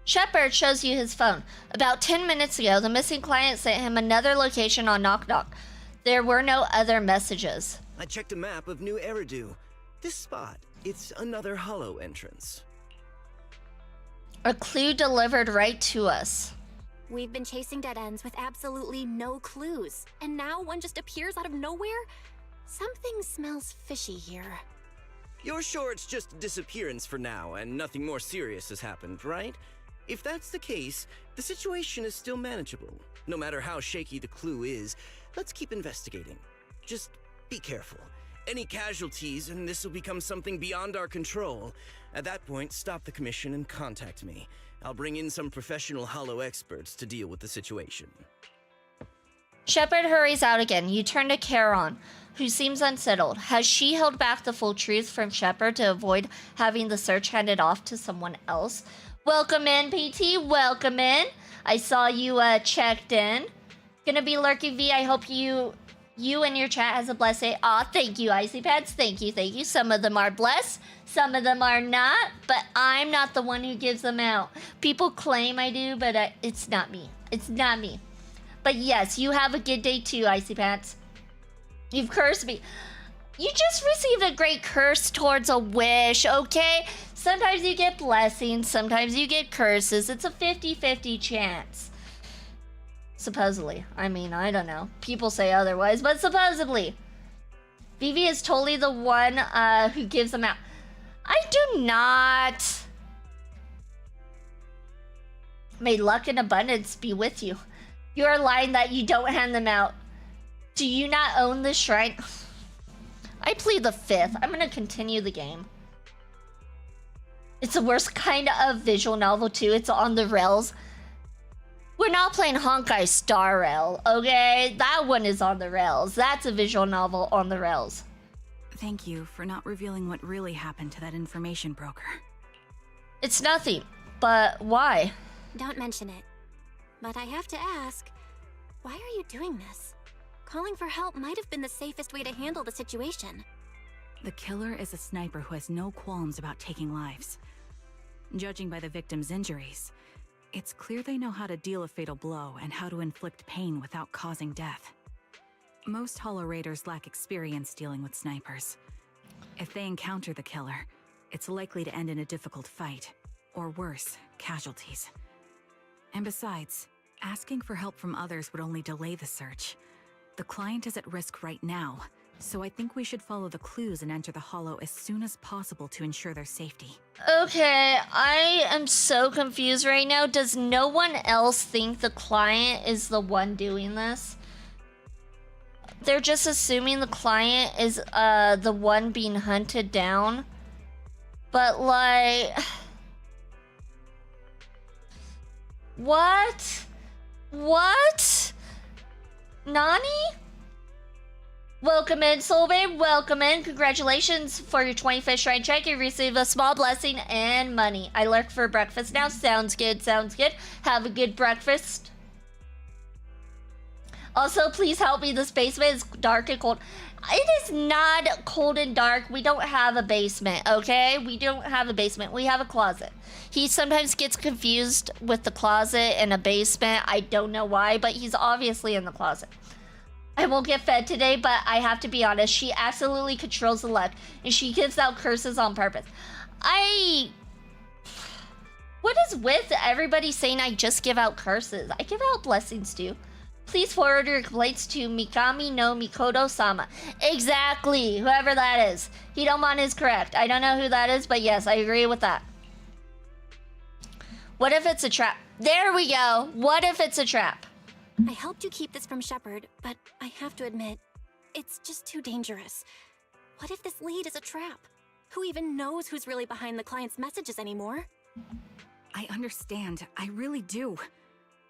Shepard shows you his phone. About 10 minutes ago, the missing client sent him another location on Knock Knock. There were no other messages. I checked a map of New Eridu. This spot, it's another hollow entrance. A clue delivered right to us. We've been chasing dead ends with absolutely no clues. And now one just appears out of nowhere? Something smells fishy here. You're sure it's just a disappearance for now and nothing more serious has happened, right? If that's the case, the situation is still manageable. No matter how shaky the clue is, let's keep investigating. Just be careful. Any casualties and this will become something beyond our control. At that point, stop the commission and contact me. I'll bring in some professional hollow experts to deal with the situation. Shepard hurries out again. You turn to Charon, who seems unsettled. Has she held back the full truth from Shepard to avoid having the search handed off to someone else? Welcome in, PT. Welcome in. I saw you checked in. Gonna be lurking V. I hope you and your chat has a blessed day. Aw, thank you, Icy Pads. Thank you. Some of them are blessed. Some of them are not. But I'm not the one who gives them out. People claim I do, but it's not me. It's not me. But yes, you have a good day too, Icy Pants. You've cursed me. You just received a great curse towards a wish, okay? Sometimes you get blessings, sometimes you get curses. It's a 50-50 chance. Supposedly. I mean, I don't know. People say otherwise, but supposedly. Vivi is totally the one who gives them out. I do not. May luck and abundance be with you. You are lying that you don't hand them out. Do you not own the shrine? I plead the fifth. I'm gonna continue the game. It's the worst kind of visual novel too. It's on the rails. We're not playing Honkai Star Rail, okay? That one is on the rails. That's a visual novel on the rails. Thank you for not revealing what really happened to that information broker. It's nothing, but why? Don't mention it. But I have to ask, why are you doing this? Calling for help might have been the safest way to handle the situation. The killer is a sniper who has no qualms about taking lives. Judging by the victim's injuries, it's clear they know how to deal a fatal blow and how to inflict pain without causing death. Most Hollow Raiders lack experience dealing with snipers. If they encounter the killer, it's likely to end in a difficult fight, or worse, casualties. And besides, asking for help from others would only delay the search. The client is at risk right now, so I think we should follow the clues and enter the Hollow as soon as possible to ensure their safety. Okay, I am so confused right now. Does no one else think the client is the one doing this? They're just assuming the client is the one being hunted down. But like... What? What? Nani? Welcome in, Soul Babe. Welcome in. Congratulations for your 25th shrine check. You receive a small blessing and money. I lurk for breakfast now. Sounds good. Sounds good. Have a good breakfast. Also, please help me. This basement is dark and cold. It is not cold and dark. We don't have a basement, okay? We don't have a basement. We have a closet. He sometimes gets confused with the closet and a basement. I don't know why, but he's obviously in the closet. I won't get fed today, but I have to be honest. She absolutely controls the luck, and she gives out curses on purpose. What is with everybody saying I just give out curses? I give out blessings too. Please forward your complaints to Mikami no Mikoto-sama. Exactly, whoever that is. Hidomon is correct. I don't know who that is, but yes, I agree with that. What if it's a trap? There we go. What if it's a trap? I helped you keep this from Shepard, but I have to admit, it's just too dangerous. What if this lead is a trap? Who even knows who's really behind the client's messages anymore? I understand. I really do.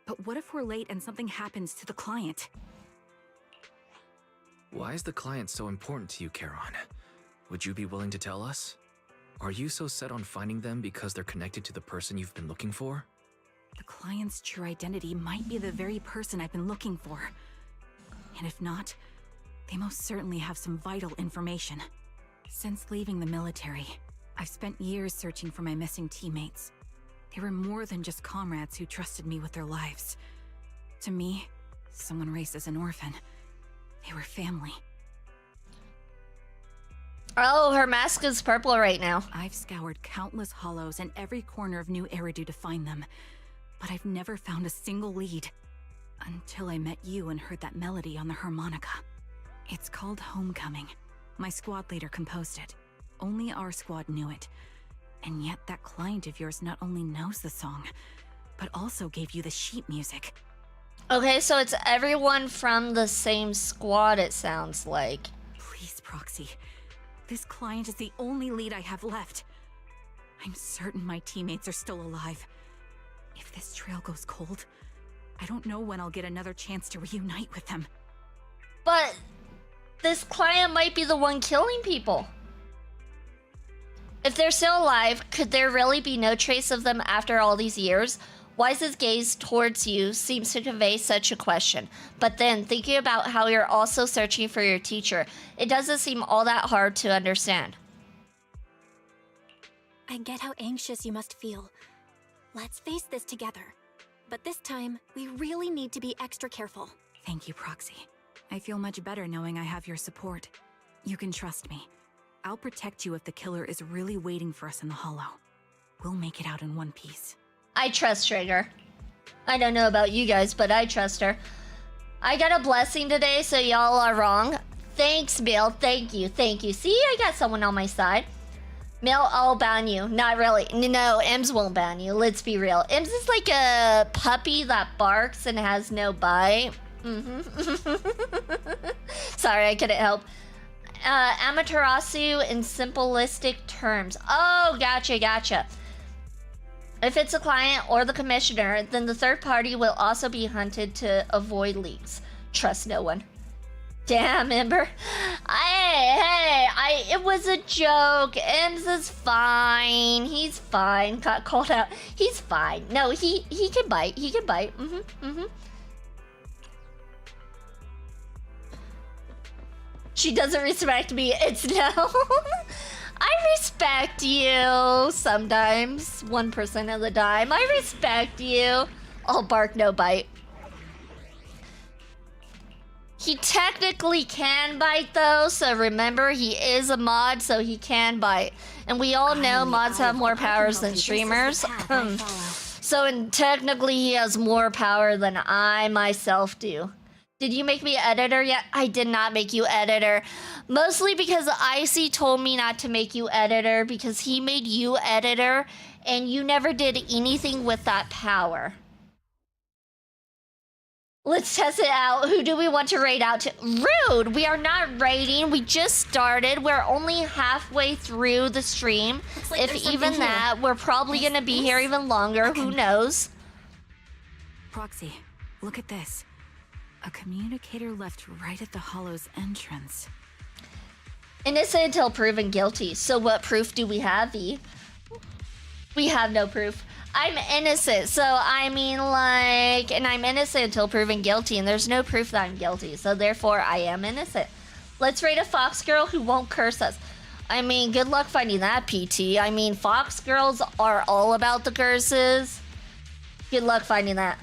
But what if we're late and something happens to the client? Why is the client so important to you, Charon? Would you be willing to tell us? Are you so set on finding them because they're connected to the person you've been looking for? The client's true identity might be the very person I've been looking for. And if not, they most certainly have some vital information. Since leaving the military, I've spent years searching for my missing teammates. They were more than just comrades who trusted me with their lives. To me, someone raised as an orphan, they were family. Oh, her mask is purple right now. I've scoured countless hollows and every corner of New Eridu to find them, but I've never found a single lead. Until I met you and heard that melody on the harmonica. It's called Homecoming. My squad leader composed it. Only our squad knew it. And yet that client of yours not only knows the song, but also gave you the sheet music. Okay, so it's everyone from the same squad, it sounds like. Please, Proxy. This client is the only lead I have left. I'm certain my teammates are still alive. If this trail goes cold, I don't know when I'll get another chance to reunite with them. But this client might be the one killing people. If they're still alive, could there really be no trace of them after all these years? Wise's gaze towards you seems to convey such a question. But then, thinking about how you're also searching for your teacher, it doesn't seem all that hard to understand. I get how anxious you must feel. Let's face this together. But this time, we really need to be extra careful. Thank you, Proxy. I feel much better knowing I have your support. You can trust me. I'll protect you if the killer is really waiting for us in the Hollow. We'll make it out in one piece. I trust Trigger. I don't know about you guys, but I trust her. I got a blessing today, so y'all are wrong. Thanks, Bill. Thank you. Thank you. See, I got someone on my side. Mill, I'll ban you. Not really. No, Ems won't ban you. Let's be real. Ems is like a puppy that barks and has no bite. Sorry, I couldn't help. Amaterasu in simplistic terms. Oh, gotcha. If it's a client or the commissioner, then the third party will also be hunted to avoid leaks. Trust no one. Damn, Ember. It was a joke. Ems is fine. He's fine. Got called out. He's fine. No, he can bite. He can bite. She doesn't respect me. It's no. I respect you sometimes. 1% of the time. I respect you. All bark, no bite. He technically can bite though, so remember he is a mod, so he can bite. And we all know mods have more powers than streamers. So technically he has more power than I myself do. Did you make me editor yet? I did not make you editor. Mostly because Icy told me not to make you editor because he made you editor and you never did anything with that power. Let's test it out. Who do we want to raid out to? Rude! We are not raiding. We just started. We're only halfway through the stream. Like if even that, we're probably going to be here even longer. Who knows? Proxy, look at this. A communicator left right at the Hollow's entrance. Innocent until proven guilty. So what proof do we have, V? We have no proof. I'm innocent, so I mean, like, and I'm innocent until proven guilty, and there's no proof that I'm guilty, so therefore I am innocent. Let's rate a Fox girl who won't curse us. I mean, good luck finding that, PT. I mean, Fox girls are all about the curses. Good luck finding that.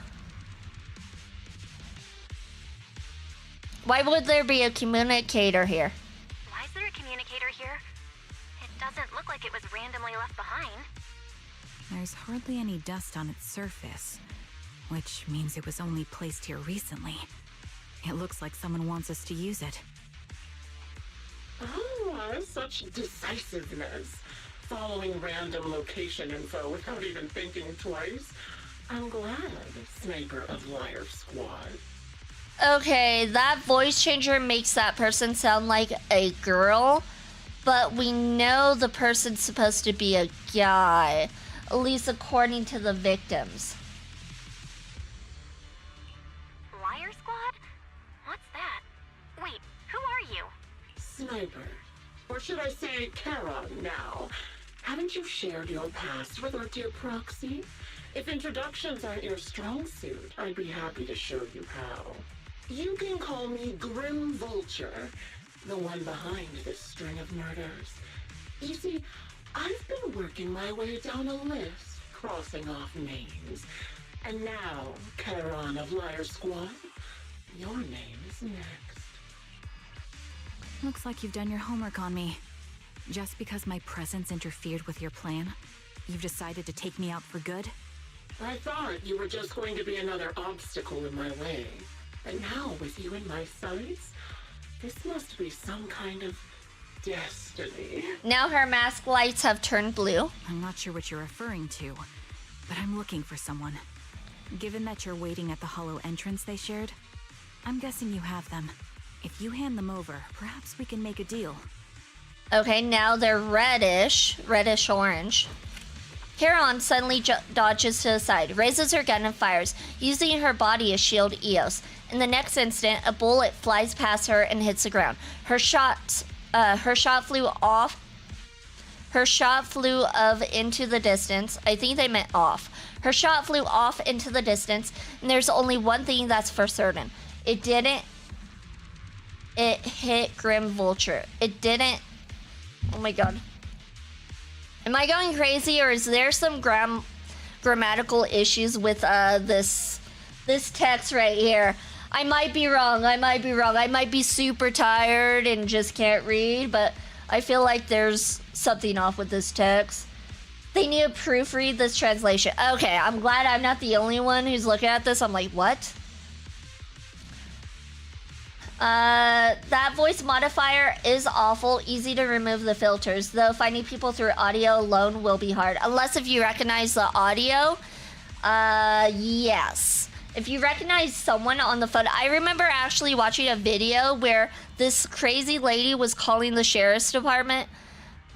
Why would there be a communicator here? Why is there a communicator here? It doesn't look like it was randomly left behind. There's hardly any dust on its surface, which means it was only placed here recently. It looks like someone wants us to use it. Oh, such decisiveness. Following random location info without even thinking twice. I'm glad, Sniper of Liar Squad. Okay, that voice changer makes that person sound like a girl, but we know the person's supposed to be a guy, at least according to the victims. Liar Squad? What's that? Wait, who are you? Sniper. Or should I say Charon now? Haven't you shared your past with our dear Proxy? If introductions aren't your strong suit, I'd be happy to show you how. You can call me Grim Vulture, the one behind this string of murders. You see, I've been working my way down a list, crossing off names. And now, Charon of Liar Squad, your name is next. Looks like you've done your homework on me. Just because my presence interfered with your plan, you've decided to take me out for good? I thought you were just going to be another obstacle in my way. But now, with you in my sights, this must be some kind of destiny. Now her mask lights have turned blue. I'm not sure what you're referring to, but I'm looking for someone. Given that you're waiting at the Hollow entrance they shared, I'm guessing you have them. If you hand them over, perhaps we can make a deal. Okay, now they're reddish orange. Charon suddenly dodges to the side, raises her gun and fires, using her body as shield Eos. In the next instant, a bullet flies past her and hits the ground. Her shot flew into the distance. I think they meant off. Her shot flew off into the distance, and there's only one thing that's for certain. It hit Grim Vulture. It didn't. Oh my god. Am I going crazy, or is there some grammatical issues with this text right here? I might be wrong. I might be super tired and just can't read, but I feel like there's something off with this text. They need to proofread this translation. Okay, I'm glad I'm not the only one who's looking at this. I'm like, what? That voice modifier is awful. Easy to remove the filters, though finding people through audio alone will be hard. Unless if you recognize the audio. Yes. If you recognize someone on the phone. I remember actually watching a video where this crazy lady was calling the sheriff's department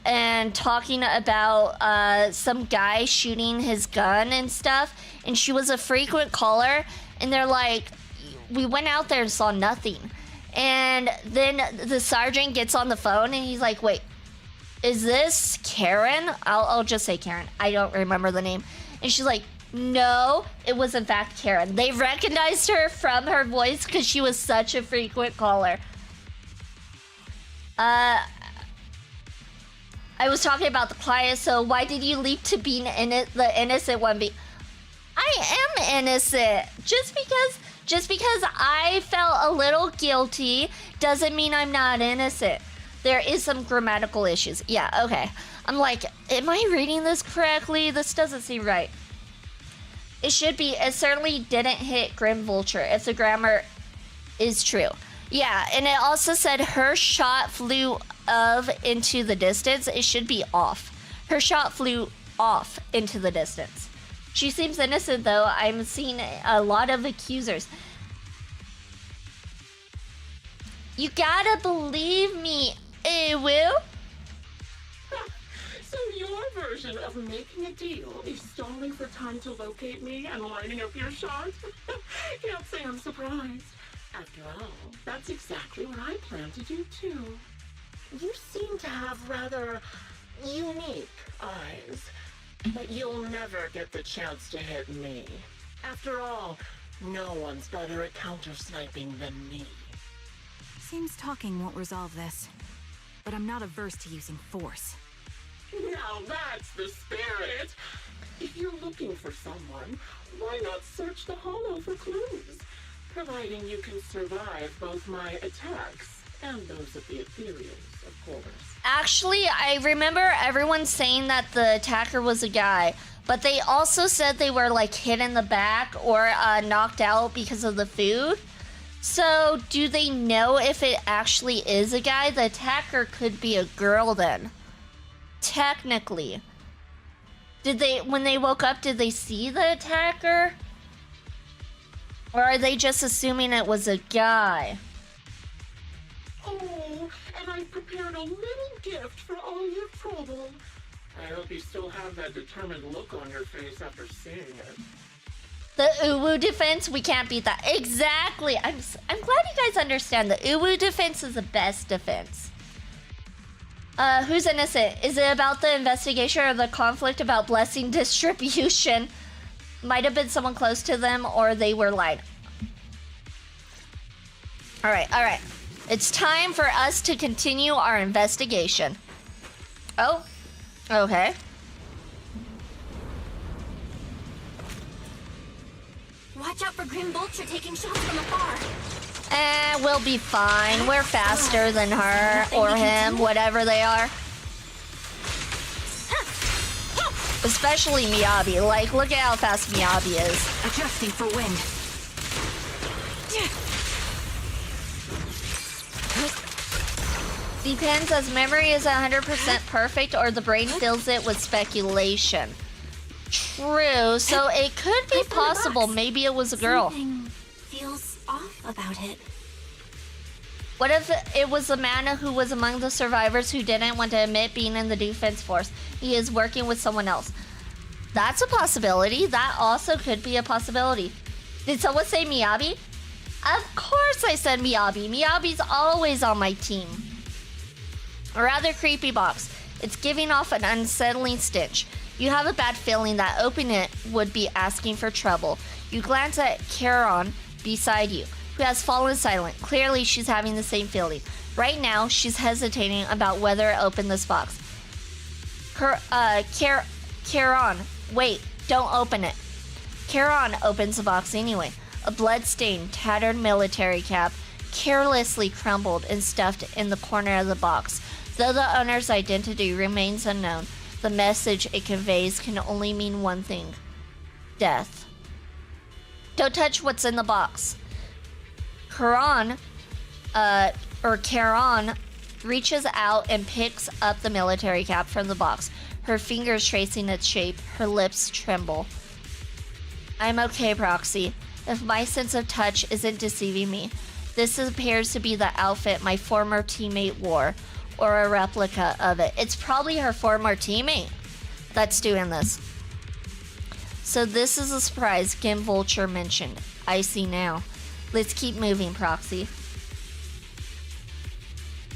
and talking about some guy shooting his gun and stuff. And she was a frequent caller. And they're like, we went out there and saw nothing. And then the sergeant gets on the phone and he's like, wait, is this Karen? I'll just say Karen. I don't remember the name. And she's like, no, it was in fact Karen. They recognized her from her voice because she was such a frequent caller. I was talking about the client, so why did you leap to being the innocent one? I am innocent. Just because I felt a little guilty doesn't mean I'm not innocent. There is some grammatical issues. Yeah, okay. I'm like, am I reading this correctly? This doesn't seem right. It should be. It certainly didn't hit Grim Vulture if the grammar is true. Yeah, and it also said her shot flew into the distance. It should be off. Her shot flew off into the distance. She seems innocent, though. I'm seeing a lot of accusers. You gotta believe me, Will. So your version of making a deal is stalling for time to locate me and lining up your shot? Can't say I'm surprised. After all, that's exactly what I plan to do too. You seem to have rather unique eyes, but you'll never get the chance to hit me. After all, no one's better at counter-sniping than me. Seems talking won't resolve this, but I'm not averse to using force. Now that's the spirit! If you're looking for someone, why not search the hollow for clues? Providing you can survive both my attacks and those of the Ethereals, of course. Actually, I remember everyone saying that the attacker was a guy, but they also said they were like hit in the back or knocked out because of the food. So, do they know if it actually is a guy? The attacker could be a girl then. Technically. When they woke up, did they see the attacker? Or are they just assuming it was a guy? Oh, and I prepared a little gift for all your trouble. I hope you still have that determined look on your face after seeing it. The Uwu defense, we can't beat that. Exactly. I'm glad you guys understand the Uwu defense is the best defense. Who's innocent? Is it about the investigation or the conflict about blessing distribution? Might have been someone close to them or they were lied. All right. It's time for us to continue our investigation. Oh, okay. Watch out for Grim Vulture taking shots from afar. We'll be fine. We're faster than her or him, whatever they are. Especially Miyabi. Like, look at how fast Miyabi is. Adjusting for wind. Depends, as memory is 100% perfect or the brain fills it with speculation. True, so it could be possible. Maybe it was a girl. Something feels off about it. What if it was a man who was among the survivors who didn't want to admit being in the defense force? He is working with someone else. That's a possibility. That also could be a possibility. Did someone say Miyabi? Of course I said Miyabi. Miyabi's always on my team. A rather creepy box. It's giving off an unsettling stench. You have a bad feeling that opening it would be asking for trouble. You glance at Charon beside you, who has fallen silent. Clearly, she's having the same feeling. Right now, she's hesitating about whether to open this box. Charon, wait, don't open it. Charon opens the box anyway. A blood-stained, tattered military cap, carelessly crumbled and stuffed in the corner of the box. Though the owner's identity remains unknown, the message it conveys can only mean one thing: death. Don't touch what's in the box. Charon reaches out and picks up the military cap from the box, her fingers tracing its shape, her lips tremble. I'm okay, Proxy. If my sense of touch isn't deceiving me, this appears to be the outfit my former teammate wore, or a replica of it. It's probably her former teammate that's doing this. So this is a surprise Grim Vulture mentioned. I see now. Let's keep moving, Proxy.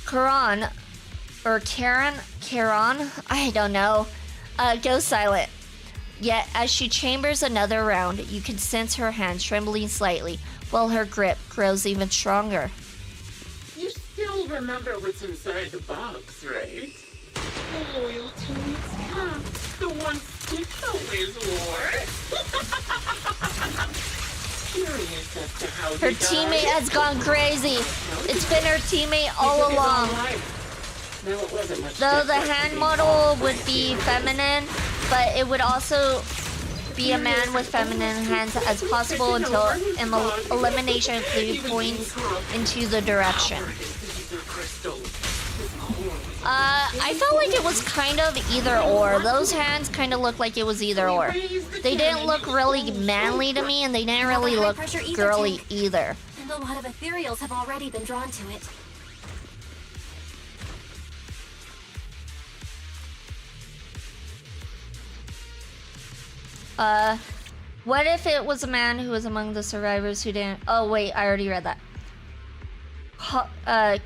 Charon, I don't know, goes silent. Yet, as she chambers another round, you can sense her hand trembling slightly, while her grip grows even stronger. You still remember what's inside the box, right? The loyal teammate's cap. The one Stick always wore. Curious as to how Her teammate has gone crazy. It's been her teammate all along. Though the hand model would be feminine, but it would also be a man with feminine hands as possible until elimination of 3 points into the direction. I felt like it was kind of either or. Those hands kind of looked like it was either or. They didn't look really manly to me, and they didn't really look girly either. And a lot of ethereals have already been drawn to it. What if it was a man who was among the survivors who didn't... Oh, wait, I already read that. Karan?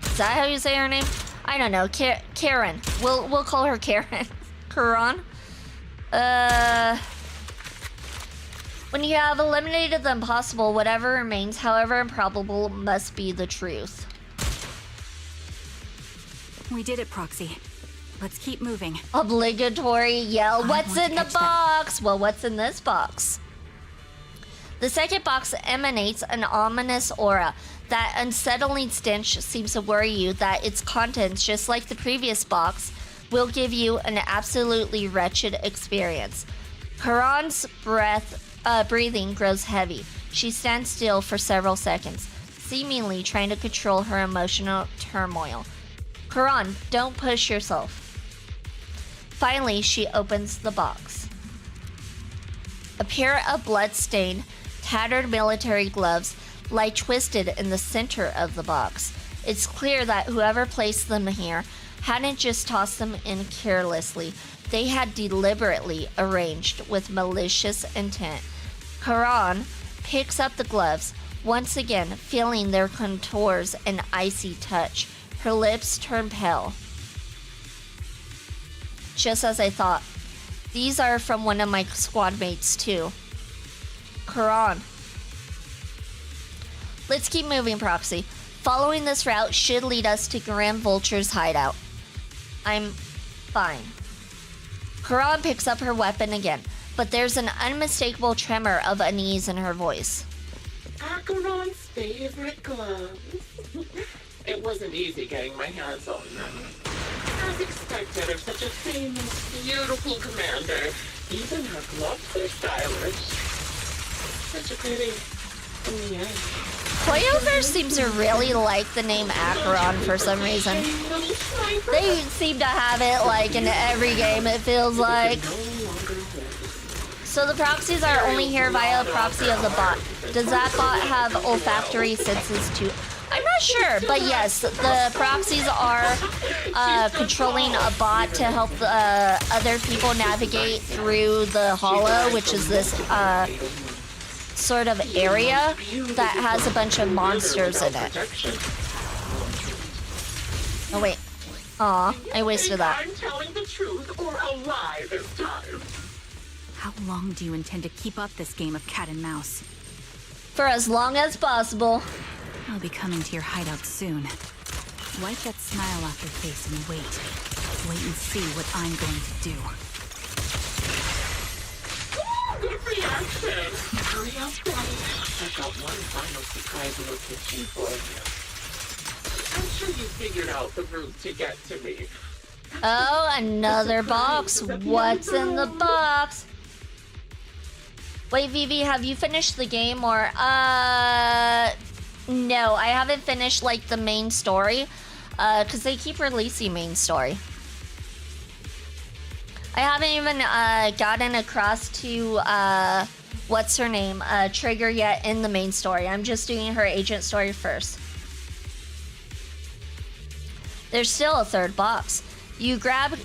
Is that how you say her name? I don't know. Karen. We'll call her Karen. Karan. When you have eliminated the impossible, whatever remains, however improbable, must be the truth. We did it, Proxy. Let's keep moving. Obligatory yell. What's in the catch box? Well, what's in this box? The second box emanates an ominous aura. That unsettling stench seems to worry you that its contents, just like the previous box, will give you an absolutely wretched experience. Karan's breathing grows heavy. She stands still for several seconds, seemingly trying to control her emotional turmoil. Karan, don't push yourself. Finally, she opens the box. A pair of blood-stained, tattered military gloves lie twisted in the center of the box. It's clear that whoever placed them here hadn't just tossed them in carelessly. They had deliberately arranged with malicious intent. Karan picks up the gloves, once again feeling their contours an icy touch. Her lips turn pale. Just as I thought. These are from one of my squad mates too. Karan. Let's keep moving, Proxy. Following this route should lead us to Grim Vulture's hideout. I'm fine. Karan picks up her weapon again, but there's an unmistakable tremor of unease in her voice. Acheron's favorite gloves. It wasn't easy getting my hands on them. As expected of such a famous, beautiful commander, even her gloves are stylish. Such a pity in the end. Hoyoverse seems to really like the name Acheron for some reason. They seem to have it like in every game, it feels like. So the proxies are only here via proxy of the bot. Does that bot have olfactory senses too? I'm not sure, but yes, the proxies are controlling a bot to help other people navigate through the hollow, which is this sort of area that has a bunch of monsters in it. Oh wait. Aw, I wasted that. I'm telling the truth or a lie this time. How long do you intend to keep up this game of cat and mouse? For as long as possible. I'll be coming to your hideout soon. Wipe that smile off your face and wait. Wait and see what I'm going to do. Good reaction. Hurry up, buddy. I've got one final surprise location for you. I'm sure you figured out the route to get to me. Oh, another box. What's in the box? Wait, Vivi, have you finished the game or no, I haven't finished like the main story. Cause they keep releasing main story. I haven't even gotten across to what's her name? Trigger yet in the main story. I'm just doing her agent story first. There's still a third box. You grab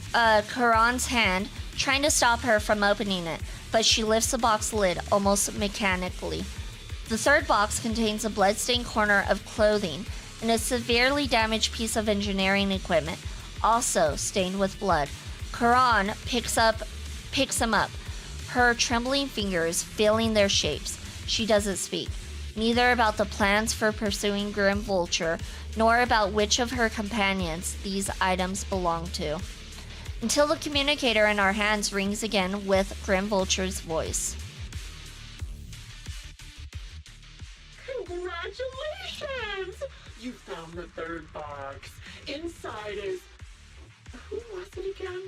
Karan's hand, trying to stop her from opening it, but she lifts the box lid almost mechanically. The third box contains a bloodstained corner of clothing and a severely damaged piece of engineering equipment, also stained with blood. Karan picks them up, her trembling fingers feeling their shapes. She doesn't speak, neither about the plans for pursuing Grim Vulture, nor about which of her companions these items belong to, until the communicator in our hands rings again with Grim Vulture's voice. Congratulations! You found the third box. Inside is... Who was it again?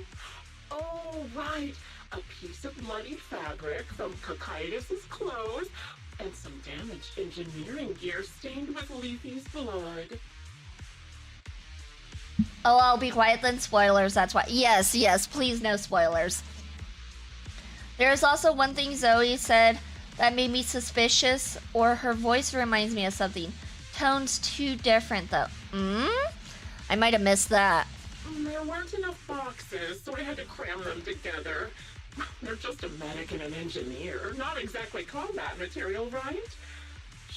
Oh, right. A piece of bloody fabric from Cocytus's clothes and some damaged engineering gear stained with Leafy's blood. Oh, I'll be quiet then. Spoilers, that's why. Yes, please no spoilers. There's also one thing Zoe said that made me suspicious, or her voice reminds me of something. Tone's too different though. I might have missed that. There weren't enough boxes, so I had to cram them together. They're just a medic and an engineer, not exactly combat material, right?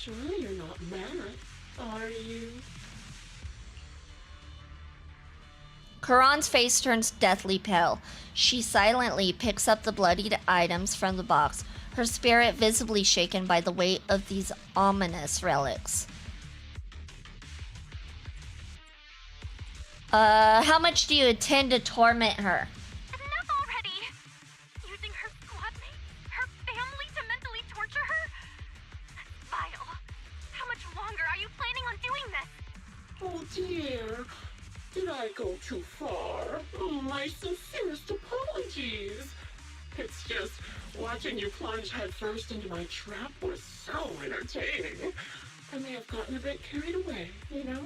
Surely you're not mad, are you? Karan's face turns deathly pale. She silently picks up the bloodied items from the box, her spirit visibly shaken by the weight of these ominous relics. How much do you intend to torment her? Enough already! Using her squad mate, her family to mentally torture her? That's vile. How much longer are you planning on doing this? Oh dear. Did I go too far? Oh, my sincerest apologies. It's just watching you plunge headfirst into my trap was so entertaining. I may have gotten a bit carried away, you know?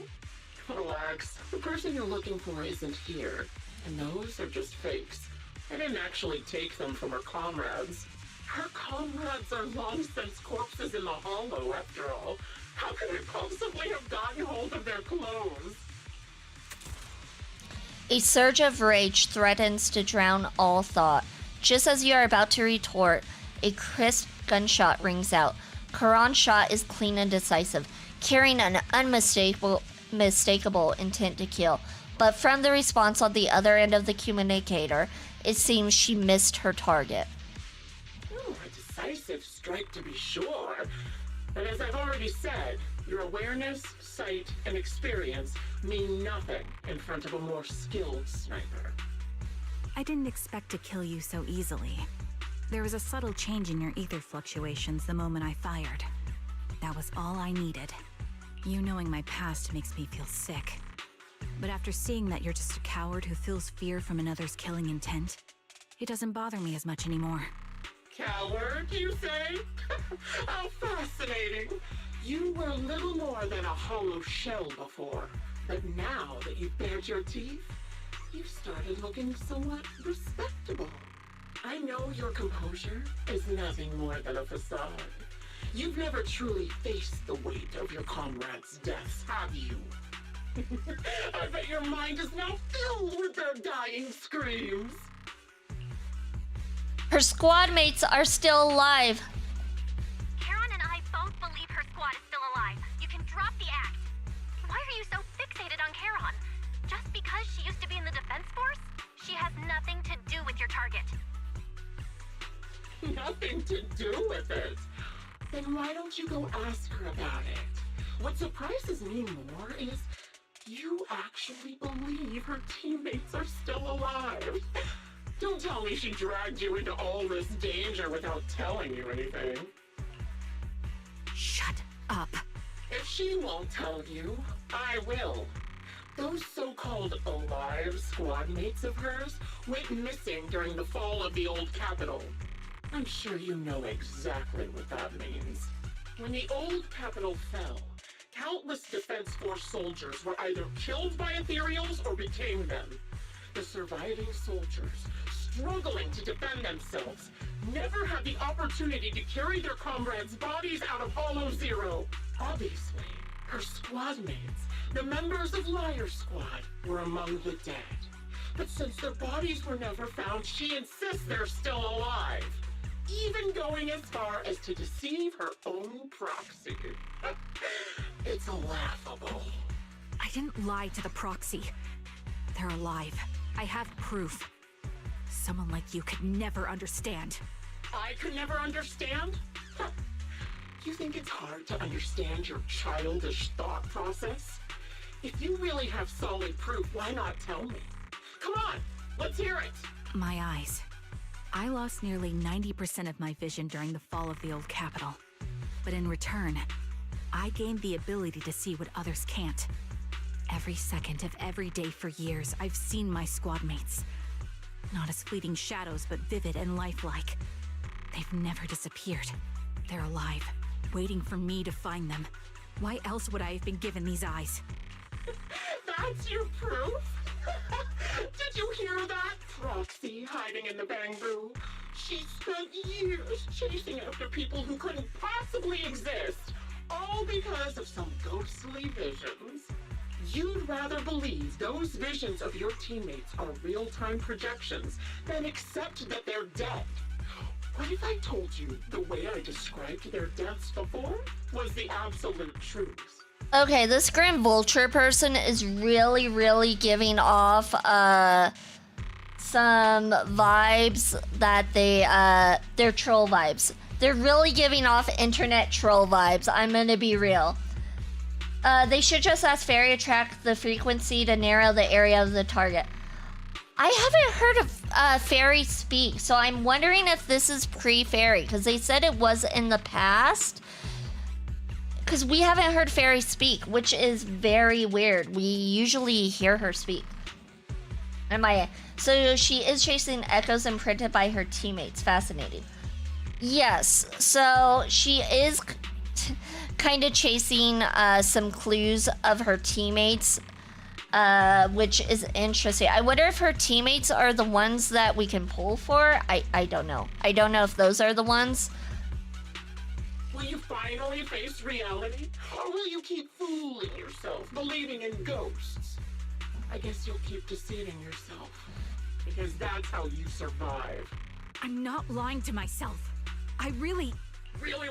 Relax. The person you're looking for isn't here. And those are just fakes. I didn't actually take them from her comrades. Her comrades are long since corpses in the hollow, after all. How could I possibly have gotten hold of their clothes? A surge of rage threatens to drown all thought. Just as you are about to retort, a crisp gunshot rings out. Karan's shot is clean and decisive, carrying an unmistakable intent to kill. But from the response on the other end of the communicator, it seems she missed her target. Oh, a decisive strike to be sure. But as I've already said, your awareness, sight, and experience mean nothing in front of a more skilled sniper. I didn't expect to kill you so easily. There was a subtle change in your ether fluctuations the moment I fired. That was all I needed. You knowing my past makes me feel sick. But after seeing that you're just a coward who feels fear from another's killing intent, it doesn't bother me as much anymore. Coward, you say? How fascinating. You were little more than a hollow shell before, but now that you've bared your teeth, you've started looking somewhat respectable. I know your composure is nothing more than a facade. You've never truly faced the weight of your comrades' deaths, have you? I bet your mind is now filled with their dying screams. Her squad mates are still alive. Karan and I both believe her squad is still alive. You can drop the act. Why are you so fixated on Karan? Just because she used to be in the defense force? She has nothing to do with your target. Nothing to do with it? Then why don't you go ask her about it? What surprises me more is you actually believe her teammates are still alive. Don't tell me she dragged you into all this danger without telling you anything. Shut up. If she won't tell you, I will. Those so-called alive squad mates of hers went missing during the fall of the old capital. I'm sure you know exactly what that means. When the old capital fell, countless Defense Force soldiers were either killed by Ethereals or became them. The surviving soldiers, struggling to defend themselves, never had the opportunity to carry their comrades' bodies out of Hollow Zero. Obviously, her squad mates, the members of Liar Squad, were among the dead. But since their bodies were never found, she insists they're still alive. Even going as far as to deceive her own proxy. It's laughable. I didn't lie to the proxy. They're alive. I have proof. Someone like you could never understand. I could never understand? Huh. You think it's hard to understand your childish thought process? If you really have solid proof, why not tell me? Come on, let's hear it. My eyes. I lost nearly 90% of my vision during the fall of the old capital. But in return, I gained the ability to see what others can't. Every second of every day for years, I've seen my squad mates. Not as fleeting shadows, but vivid and lifelike. They've never disappeared. They're alive, waiting for me to find them. Why else would I have been given these eyes? That's your proof? Did you hear that? Proxy hiding in the bamboo. She spent years chasing after people who couldn't possibly exist, all because of some ghostly visions. You'd rather believe those visions of your teammates are real-time projections than accept that they're dead. What if I told you the way I described their deaths before was the absolute truth? Okay, this Grim Vulture person is really giving off some vibes that they're troll vibes. They're really giving off internet troll vibes. I'm gonna be real. They should just ask Fairy to track the frequency to narrow the area of the target. I haven't heard of Fairy speak, so I'm wondering if this is pre-Fairy, because they said it was in the past. Because we haven't heard Fairy speak, which is very weird. We usually hear her speak. So she is chasing echoes imprinted by her teammates. Fascinating. Yes, so she is kind of chasing some clues of her teammates, which is interesting. I wonder if her teammates are the ones that we can pull for. I don't know. I don't know if those are the ones. Will you finally face reality? Or will you keep fooling yourself, believing in ghosts? I guess you'll keep deceiving yourself. Because that's how you survive. I'm not lying to myself. I really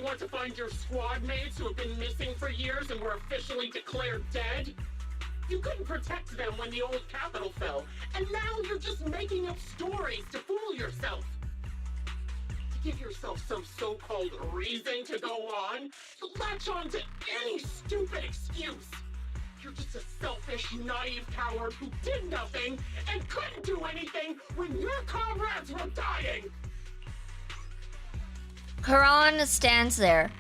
want to find your squad mates who have been missing for years and were officially declared dead? You couldn't protect them when the old capital fell, and now you're just making up stories to fool yourself. To give yourself some so-called reason to go on, to latch on to any stupid excuse. You're just a selfish, naive coward who did nothing and couldn't do anything when your comrades were dying. Charon stands there,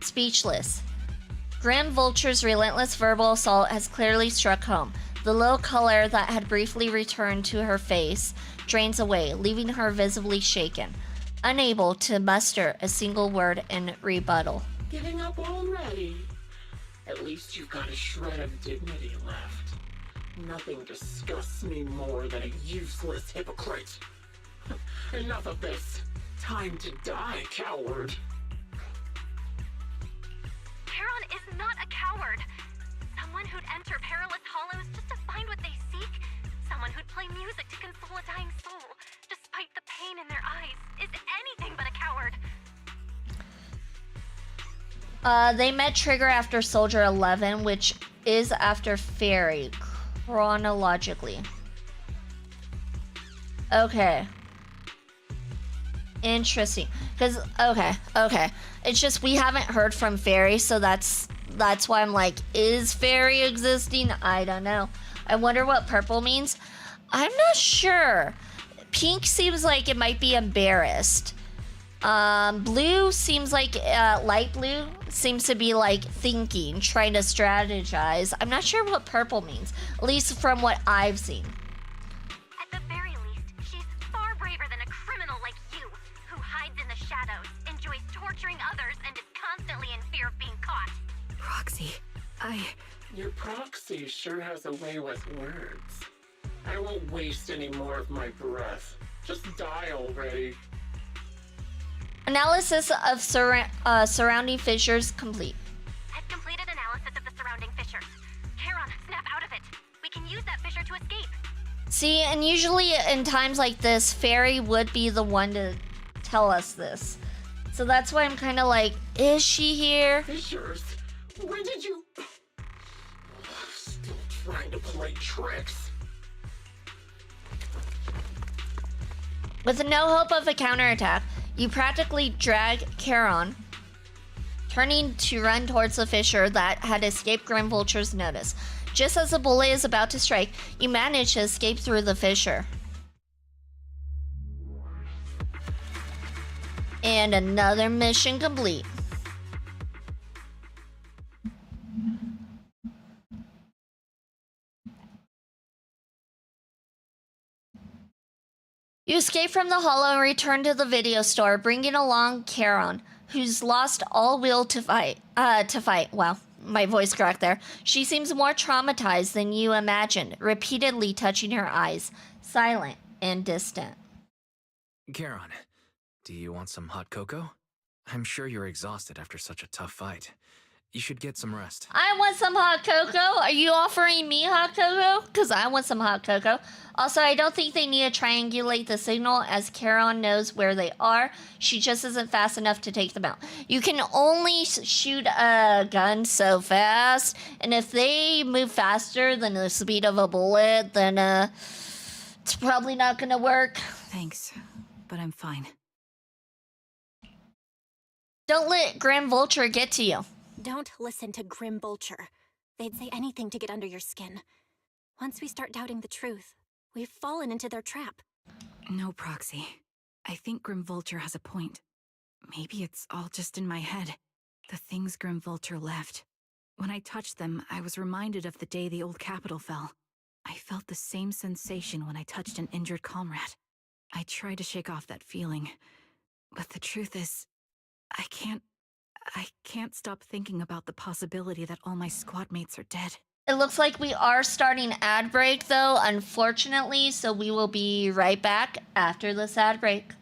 speechless. Grim Vulture's relentless verbal assault has clearly struck home. The low color that had briefly returned to her face drains away, leaving her visibly shaken, unable to muster a single word in rebuttal. Giving up already? At least you've got a shred of dignity left. Nothing disgusts me more than a useless hypocrite. Enough of this. Time to die, coward. Charon is not a coward. Someone who'd enter perilous hollows just to find what they seek. Someone who'd play music to console a dying soul, despite the pain in their eyes, is anything but a coward. They met Trigger after Soldier 11, which is after Fairy, chronologically. Okay. Interesting. Because, okay. It's just we haven't heard from Fairy, so that's why I'm like, is Fairy existing? I don't know. I wonder what purple means. I'm not sure. Pink seems like it might be embarrassed. Blue seems like, light blue seems to be like thinking, trying to strategize. I'm not sure what purple means, at least from what I've seen. At the very least, she's far braver than a criminal like you, who hides in the shadows, enjoys torturing others, and is constantly in fear of being caught. Roxy, Your proxy sure has a way with words. I won't waste any more of my breath. Just die already. Analysis of surrounding fissures complete. I've completed analysis of the surrounding fissures. Charon, snap out of it. We can use that fissure to escape. See, and usually in times like this, Fairy would be the one to tell us this. So that's why I'm kind of like, is she here? Fissures? When did you... Still trying to play tricks. With no hope of a counterattack, you practically drag Charon, turning to run towards the fissure that had escaped Grim Vulture's notice. Just as the bullet is about to strike, you manage to escape through the fissure. And another mission complete. You escape from the hollow and return to the video store, bringing along Charon, who's lost all will to fight. Wow, my voice cracked there. She seems more traumatized than you imagined, repeatedly touching her eyes, silent and distant. Charon, do you want some hot cocoa? I'm sure you're exhausted after such a tough fight. You should get some rest. I want some hot cocoa. Are you offering me hot cocoa? Because I want some hot cocoa. Also, I don't think they need to triangulate the signal, as Charon knows where they are. She just isn't fast enough to take them out. You can only shoot a gun so fast, and if they move faster than the speed of a bullet, then it's probably not gonna work. Thanks, but I'm fine. Don't let Grim Vulture get to you. Don't listen to Grim Vulture. They'd say anything to get under your skin. Once we start doubting the truth, we've fallen into their trap. No, Proxy. I think Grim Vulture has a point. Maybe it's all just in my head. The things Grim Vulture left. When I touched them, I was reminded of the day the old capital fell. I felt the same sensation when I touched an injured comrade. I tried to shake off that feeling, but the truth is, I can't stop thinking about the possibility that all my squad mates are dead. It looks like we are starting ad break though, unfortunately, so we will be right back after this ad break.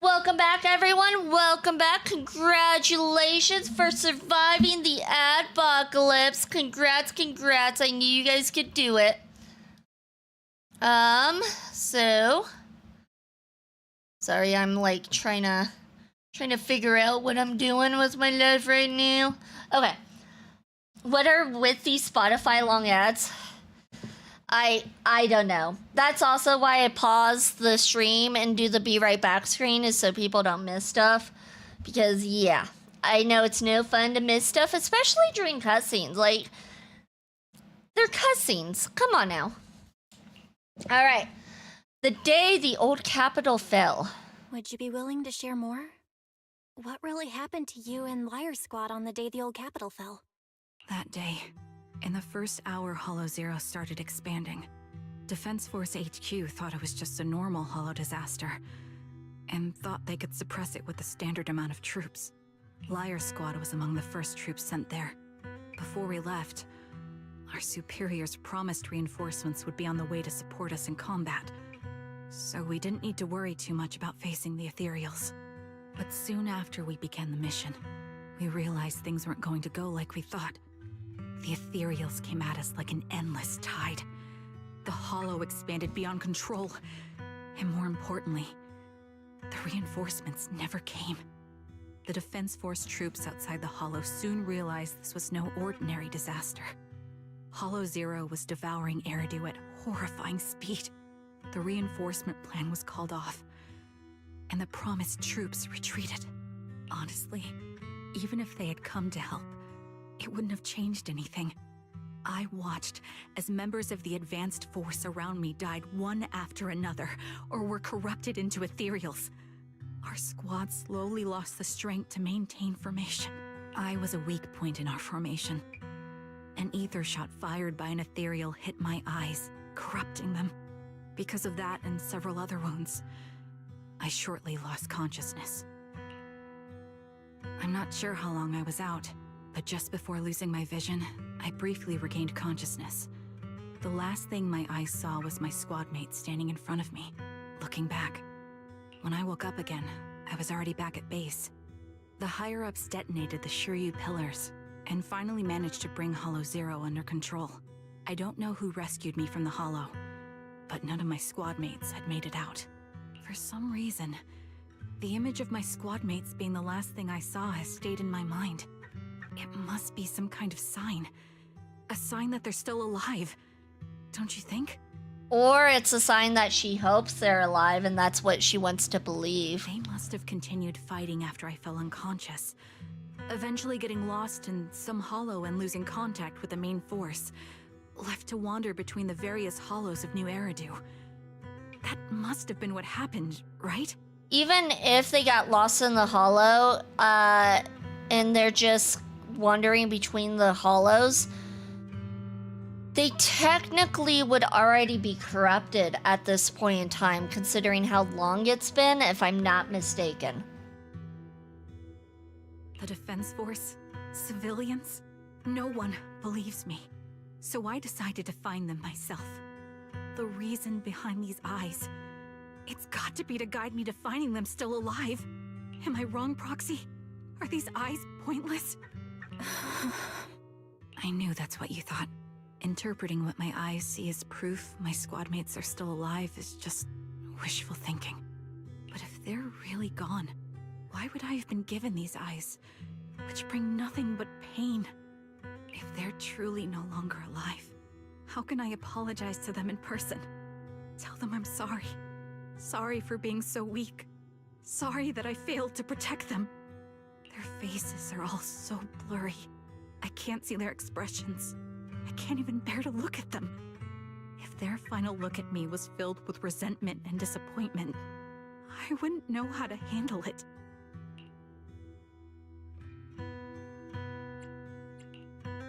Welcome back, everyone. Welcome back. Congratulations for surviving the adpocalypse. Congrats. I knew you guys could do it. So sorry, I'm like trying to figure out what I'm doing with my life right now. Okay. What are with these Spotify long ads? I don't know. That's also why I pause the stream and do the be right back screen, is so people don't miss stuff. Because yeah, I know it's no fun to miss stuff, especially during cutscenes. Like, they're cutscenes. Come on now. All right. The day the old capital fell. Would you be willing to share more? What really happened to you and Liar Squad on the day the old capital fell? That day, in the first hour Hollow Zero started expanding, Defense Force HQ thought it was just a normal Hollow disaster, and thought they could suppress it with the standard amount of troops. Liar Squad was among the first troops sent there. Before we left, our superiors promised reinforcements would be on the way to support us in combat, so we didn't need to worry too much about facing the Ethereals. But soon after we began the mission, we realized things weren't going to go like we thought. The Ethereals came at us like an endless tide. The Hollow expanded beyond control, and more importantly, the reinforcements never came. The Defense Force troops outside the Hollow soon realized this was no ordinary disaster. Hollow Zero was devouring Eridu at horrifying speed. The reinforcement plan was called off, and the promised troops retreated. Honestly, even if they had come to help, it wouldn't have changed anything. I watched as members of the advanced force around me died one after another, or were corrupted into Ethereals. Our squad slowly lost the strength to maintain formation. I was a weak point in our formation. An ether shot fired by an Ethereal hit my eyes, corrupting them. Because of that and several other wounds, I shortly lost consciousness. I'm not sure how long I was out, but just before losing my vision, I briefly regained consciousness. The last thing my eyes saw was my squad mate standing in front of me, looking back. When I woke up again, I was already back at base. The higher-ups detonated the Shiryu pillars, and finally managed to bring Hollow Zero under control. I don't know who rescued me from the Hollow, but none of my squad mates had made it out. For some reason, the image of my squad mates being the last thing I saw has stayed in my mind. It must be some kind of sign. A sign that they're still alive. Don't you think? Or it's a sign that she hopes they're alive and that's what she wants to believe. They must have continued fighting after I fell unconscious, eventually getting lost in some hollow and losing contact with the main force, left to wander between the various hollows of New Eridu. That must have been what happened, right? Even if they got lost in the hollow, and they're just wandering between the hollows, they technically would already be corrupted at this point in time, considering how long it's been, if I'm not mistaken. The Defense Force? Civilians? No one believes me. So I decided to find them myself. The reason behind these eyes. It's got to be to guide me to finding them still alive. Am I wrong, Proxy? Are these eyes pointless? I knew that's what you thought. Interpreting what my eyes see as proof my squad mates are still alive is just wishful thinking. But if they're really gone, why would I have been given these eyes, which bring nothing but pain? If they're truly no longer alive, how can I apologize to them in person? Tell them I'm sorry. Sorry for being so weak. Sorry that I failed to protect them. Their faces are all so blurry. I can't see their expressions. I can't even bear to look at them. If their final look at me was filled with resentment and disappointment, I wouldn't know how to handle it.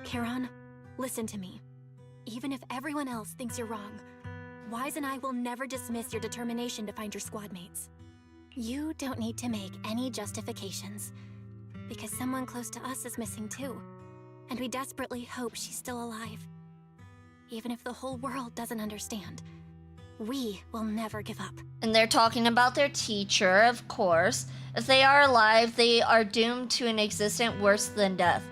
Charon, listen to me. Even if everyone else thinks you're wrong, Wise and I will never dismiss your determination to find your squad mates. You don't need to make any justifications, because someone close to us is missing too, and we desperately hope she's still alive. Even if the whole world doesn't understand, we will never give up. And they're talking about their teacher, of course. If they are alive, they are doomed to an existence worse than death.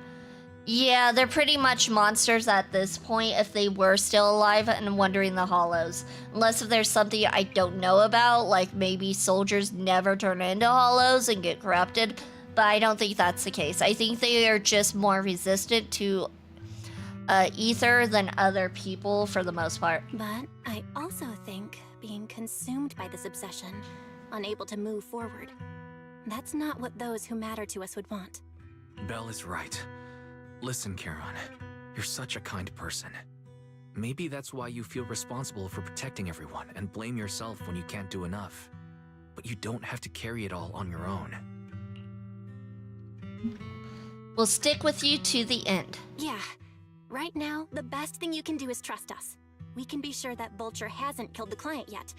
Yeah, they're pretty much monsters at this point if they were still alive and wandering the hollows. Unless if there's something I don't know about, like maybe soldiers never turn into hollows and get corrupted. But I don't think that's the case. I think they are just more resistant to ether than other people for the most part. But I also think being consumed by this obsession, unable to move forward, that's not what those who matter to us would want. Belle is right. Listen, Charon, you're such a kind person. Maybe that's why you feel responsible for protecting everyone and blame yourself when you can't do enough. But you don't have to carry it all on your own. We'll stick with you to the end. Yeah. Right now, the best thing you can do is trust us. We can be sure that Vulture hasn't killed the client yet.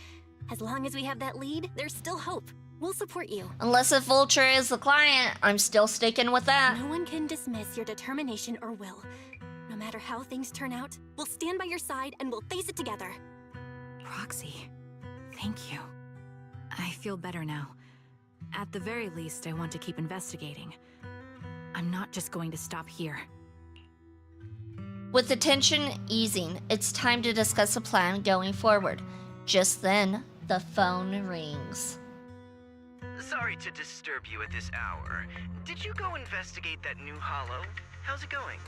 As long as we have that lead, there's still hope. We'll support you. Unless if Vulture is the client, I'm still sticking with that. No one can dismiss your determination or will. No matter how things turn out, we'll stand by your side and we'll face it together. Proxy, thank you. I feel better now. At the very least, I want to keep investigating. I'm not just going to stop here. With the tension easing, it's time to discuss a plan going forward. Just then, the phone rings. Sorry to disturb you at this hour. Did you go investigate that new hollow? How's it going?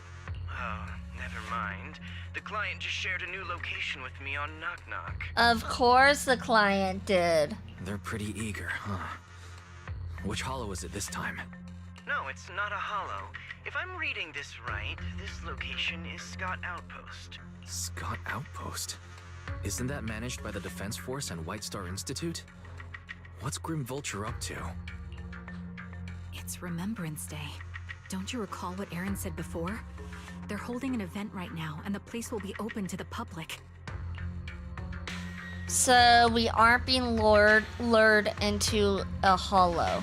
Oh, never mind. The client just shared a new location with me on Knock Knock. Of course the client did. They're pretty eager, huh? Which hollow is it this time? No, it's not a hollow. If I'm reading this right, this location is Scott Outpost. Scott Outpost? Isn't that managed by the Defense Force and White Star Institute? What's Grim Vulture up to? It's Remembrance Day. Don't you recall what Aaron said before? They're holding an event right now, and the place will be open to the public. So we aren't being lured into a hollow.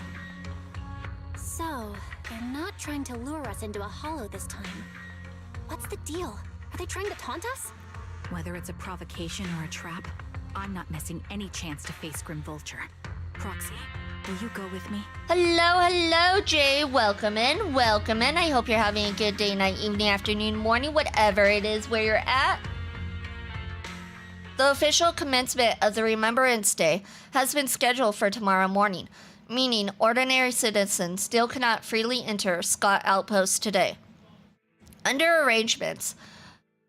So, they're not trying to lure us into a hollow this time. What's the deal? Are they trying to taunt us? Whether it's a provocation or a trap, I'm not missing any chance to face Grim Vulture. Proxy, will you go with me? Hello, Jay. Welcome in. I hope you're having a good day, night, evening, afternoon, morning, whatever it is where you're at. The official commencement of the Remembrance Day has been scheduled for tomorrow morning, meaning ordinary citizens still cannot freely enter Scott Outpost today. Under arrangements,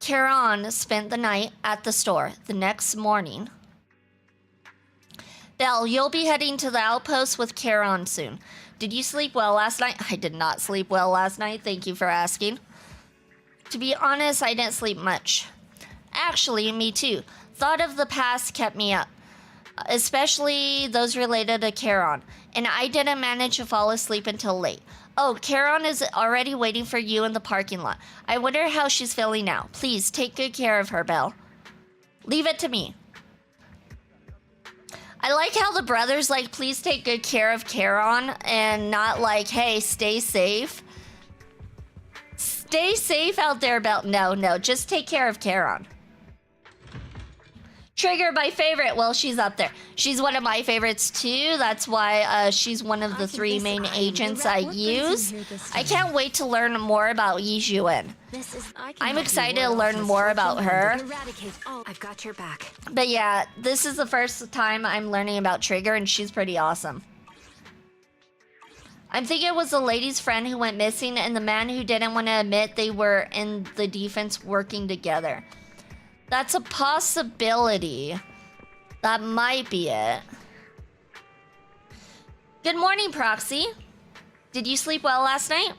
Charon spent the night at the store. The next morning, Belle, you'll be heading to the outpost with Charon soon. Did you sleep well last night? I did not sleep well last night. Thank you for asking. To be honest, I didn't sleep much. Actually, me too. Thought of the past kept me up, especially those related to Charon, and I didn't manage to fall asleep until late. Oh, Charon is already waiting for you in the parking lot. I wonder how she's feeling now. Please take good care of her, Belle. Leave it to me. I like how the brothers like, please take good care of Charon, and not like, hey, stay safe. Stay safe out there, Belle. No, just take care of Charon. Trigger, my favorite. Well, she's up there. She's one of my favorites too. That's why she's one of the three main agents I use. I can't wait to learn more about Yi Zhuan. I'm excited to learn more about her. I've got your back. But yeah, this is the first time I'm learning about Trigger, and she's pretty awesome. I'm thinking it was the lady's friend who went missing and the man who didn't want to admit they were in the defense working together. That's a possibility. That might be it. Good morning, Proxy. Did you sleep well last night?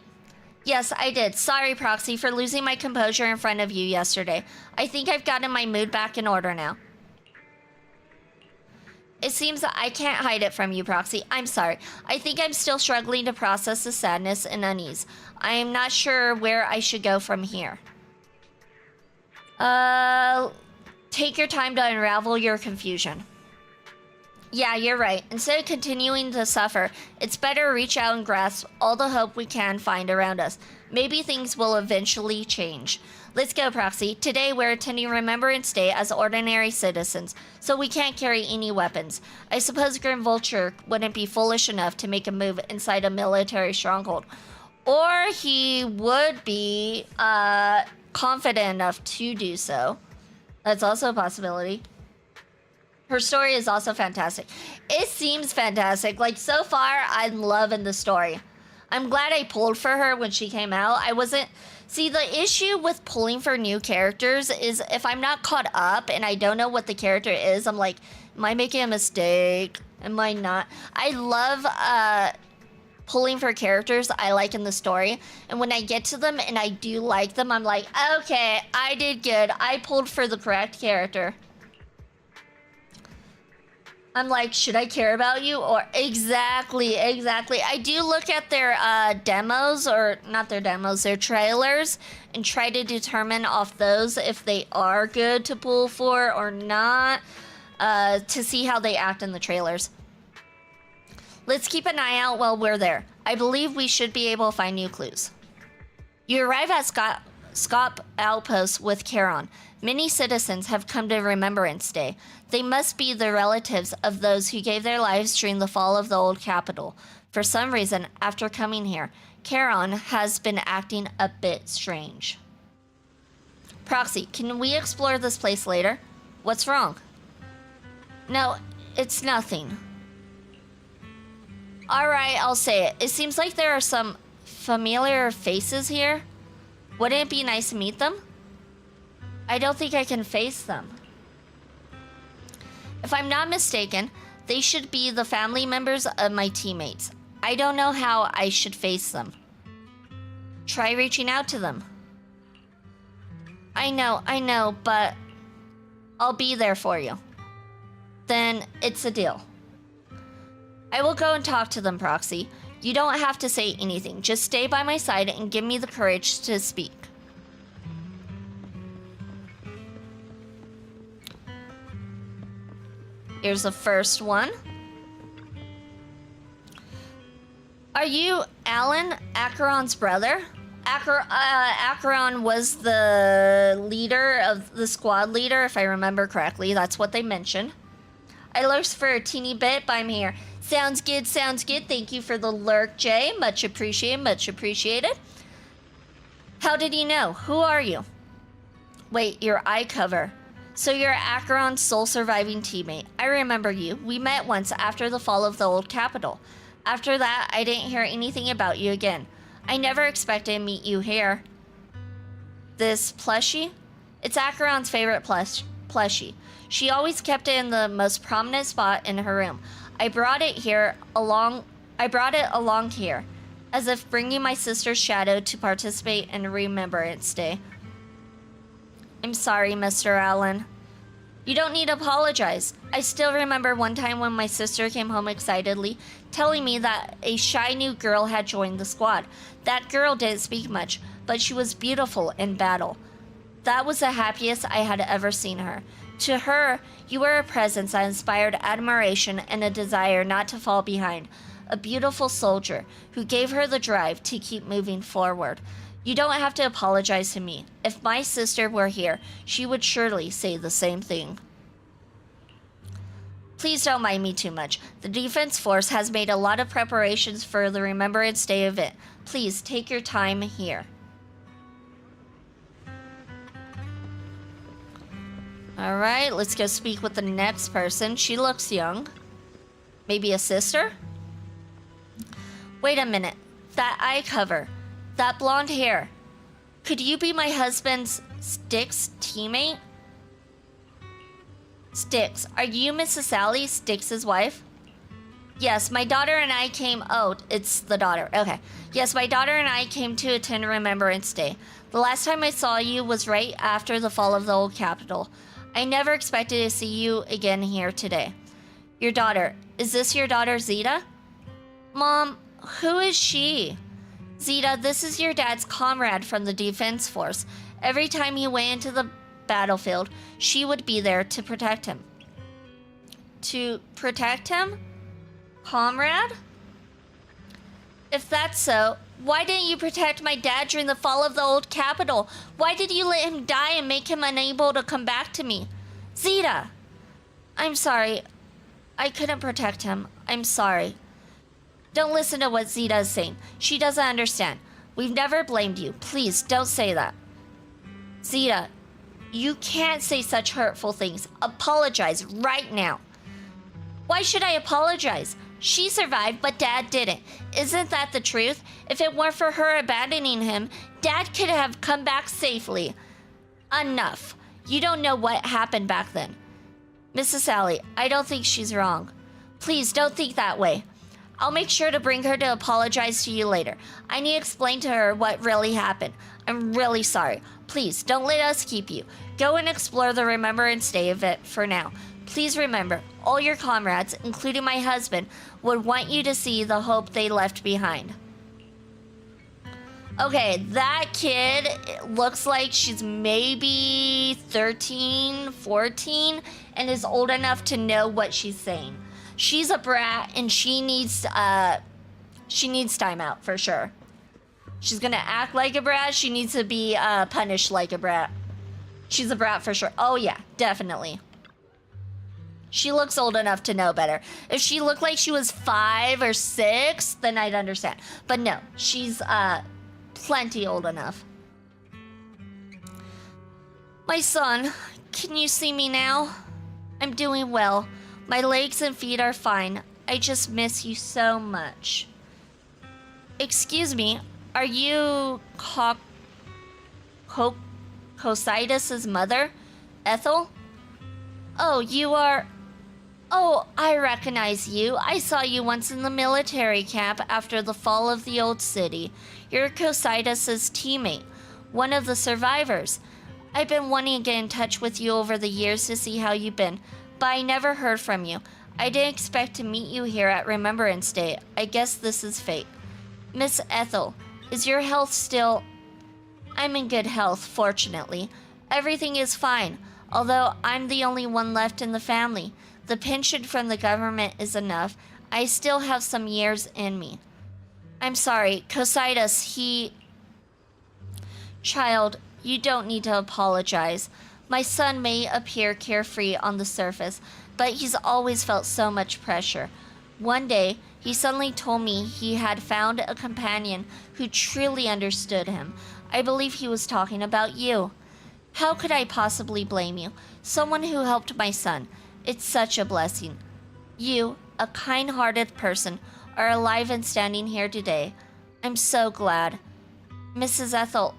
Yes, I did. Sorry, Proxy, for losing my composure in front of you yesterday. I think I've gotten my mood back in order now. It seems that I can't hide it from you, Proxy. I'm sorry. I think I'm still struggling to process the sadness and unease. I am not sure where I should go from here. Take your time to unravel your confusion. Yeah, you're right. Instead of continuing to suffer, it's better to reach out and grasp all the hope we can find around us. Maybe things will eventually change. Let's go, Proxy. Today we're attending Remembrance Day as ordinary citizens, so we can't carry any weapons. I suppose Grim Vulture wouldn't be foolish enough to make a move inside a military stronghold. Or he would be, confident enough to do so. That's also a possibility. Her story is also fantastic. It seems fantastic. Like, so far, I'm loving the story. I'm glad I pulled for her when she came out. I wasn't See, the issue with pulling for new characters is if I'm not caught up and I don't know what the character is, I'm like, am I making a mistake? Am I not? I love pulling for characters I like in the story, and when I get to them and I do like them, I'm like, okay, I did good. I pulled for the correct character. I'm like, should I care about you? Or exactly. I do look at their demos, or not their demos, their trailers, and try to determine off those if they are good to pull for or not, to see how they act in the trailers. Let's keep an eye out while we're there. I believe we should be able to find new clues. You arrive at Scott Outpost with Charon. Many citizens have come to Remembrance Day. They must be the relatives of those who gave their lives during the fall of the old capital. For some reason, after coming here, Charon has been acting a bit strange. Proxy, can we explore this place later? What's wrong? No, it's nothing. Alright, I'll say it. It seems like there are some familiar faces here. Wouldn't it be nice to meet them? I don't think I can face them. If I'm not mistaken, they should be the family members of my teammates. I don't know how I should face them. Try reaching out to them. I know, but I'll be there for you. Then it's a deal. I will go and talk to them, Proxy. You don't have to say anything. Just stay by my side and give me the courage to speak. Here's the first one. Are you Alan, Acheron's brother? Acheron was the leader of the squad leader, if I remember correctly. That's what they mentioned. I lurked for a teeny bit, but I'm here. Sounds good. Thank you for the lurk, Jay. Much appreciated. How did you know? Who are you? Wait, your eye cover. So you're Acheron's sole surviving teammate. I remember you. We met once after the fall of the old capital. After that, I didn't hear anything about you again. I never expected to meet you here. This plushie? It's Acheron's favorite plushie. She always kept it in the most prominent spot in her room. I brought it along here, as if bringing my sister's shadow to participate in Remembrance Day. I'm sorry, Mr. Allen. You don't need to apologize. I still remember one time when my sister came home excitedly, telling me that a shy new girl had joined the squad. That girl didn't speak much, but she was beautiful in battle. That was the happiest I had ever seen her. To her, you were a presence that inspired admiration and a desire not to fall behind. A beautiful soldier who gave her the drive to keep moving forward. You don't have to apologize to me. If my sister were here, she would surely say the same thing. Please don't mind me too much. The Defense Force has made a lot of preparations for the Remembrance Day event. Please take your time here. Alright, let's go speak with the next person. She looks young. Maybe a sister? Wait a minute. That eye cover. That blonde hair. Could you be my husband's Styx teammate? Styx, are you Mrs. Sally, Styx's wife? Yes, my daughter and I came... Oh, it's the daughter. Okay. Yes, my daughter and I came to attend Remembrance Day. The last time I saw you was right after the fall of the old capital. I never expected to see you again here today. Your daughter. Is this your daughter, Zeta? Mom, who is she? Zeta, this is your dad's comrade from the Defense Force. Every time he went into the battlefield, she would be there to protect him. To protect him? Comrade? If that's so, why didn't you protect my dad during the fall of the old capital? Why did you let him die and make him unable to come back to me? Zeta! I'm sorry. I couldn't protect him. I'm sorry. Don't listen to what Zeta is saying. She doesn't understand. We've never blamed you. Please, don't say that. Zeta, you can't say such hurtful things. Apologize right now. Why should I apologize? She survived, but Dad didn't. Isn't that the truth? If it weren't for her abandoning him, Dad could have come back safely. Enough. You don't know what happened back then. Mrs. Sally, I don't think she's wrong. Please don't think that way. I'll make sure to bring her to apologize to you later. I need to explain to her what really happened. I'm really sorry. Please, don't let us keep you. Go and explore the Remembrance Day event for now. Please remember, all your comrades, including my husband, would want you to see the hope they left behind. Okay, that kid looks like she's maybe 13, 14, and is old enough to know what she's saying. She's a brat, and she needs time out for sure. She's gonna act like a brat. She needs to be punished like a brat. She's a brat for sure. Oh yeah, definitely. She looks old enough to know better. If she looked like she was 5 or 6, then I'd understand. But no, she's plenty old enough. My son, can you see me now? I'm doing well. My legs and feet are fine. I just miss you so much. Excuse me, are you Cocytus's mother, Ethel? Oh, you are... Oh, I recognize you. I saw you once in the military camp after the fall of the old city. You're Cocytus's teammate, one of the survivors. I've been wanting to get in touch with you over the years to see how you've been, but I never heard from you. I didn't expect to meet you here at Remembrance Day. I guess this is fate. Miss Ethel, is your health still... I'm in good health, fortunately. Everything is fine, although I'm the only one left in the family. The pension from the government is enough. I still have some years in me. I'm sorry, Cocytus, he... Child, you don't need to apologize. My son may appear carefree on the surface, but he's always felt so much pressure. One day, he suddenly told me he had found a companion who truly understood him. I believe he was talking about you. How could I possibly blame you? Someone who helped my son. It's such a blessing. You, a kind-hearted person, are alive and standing here today. I'm so glad. Mrs. Ethel,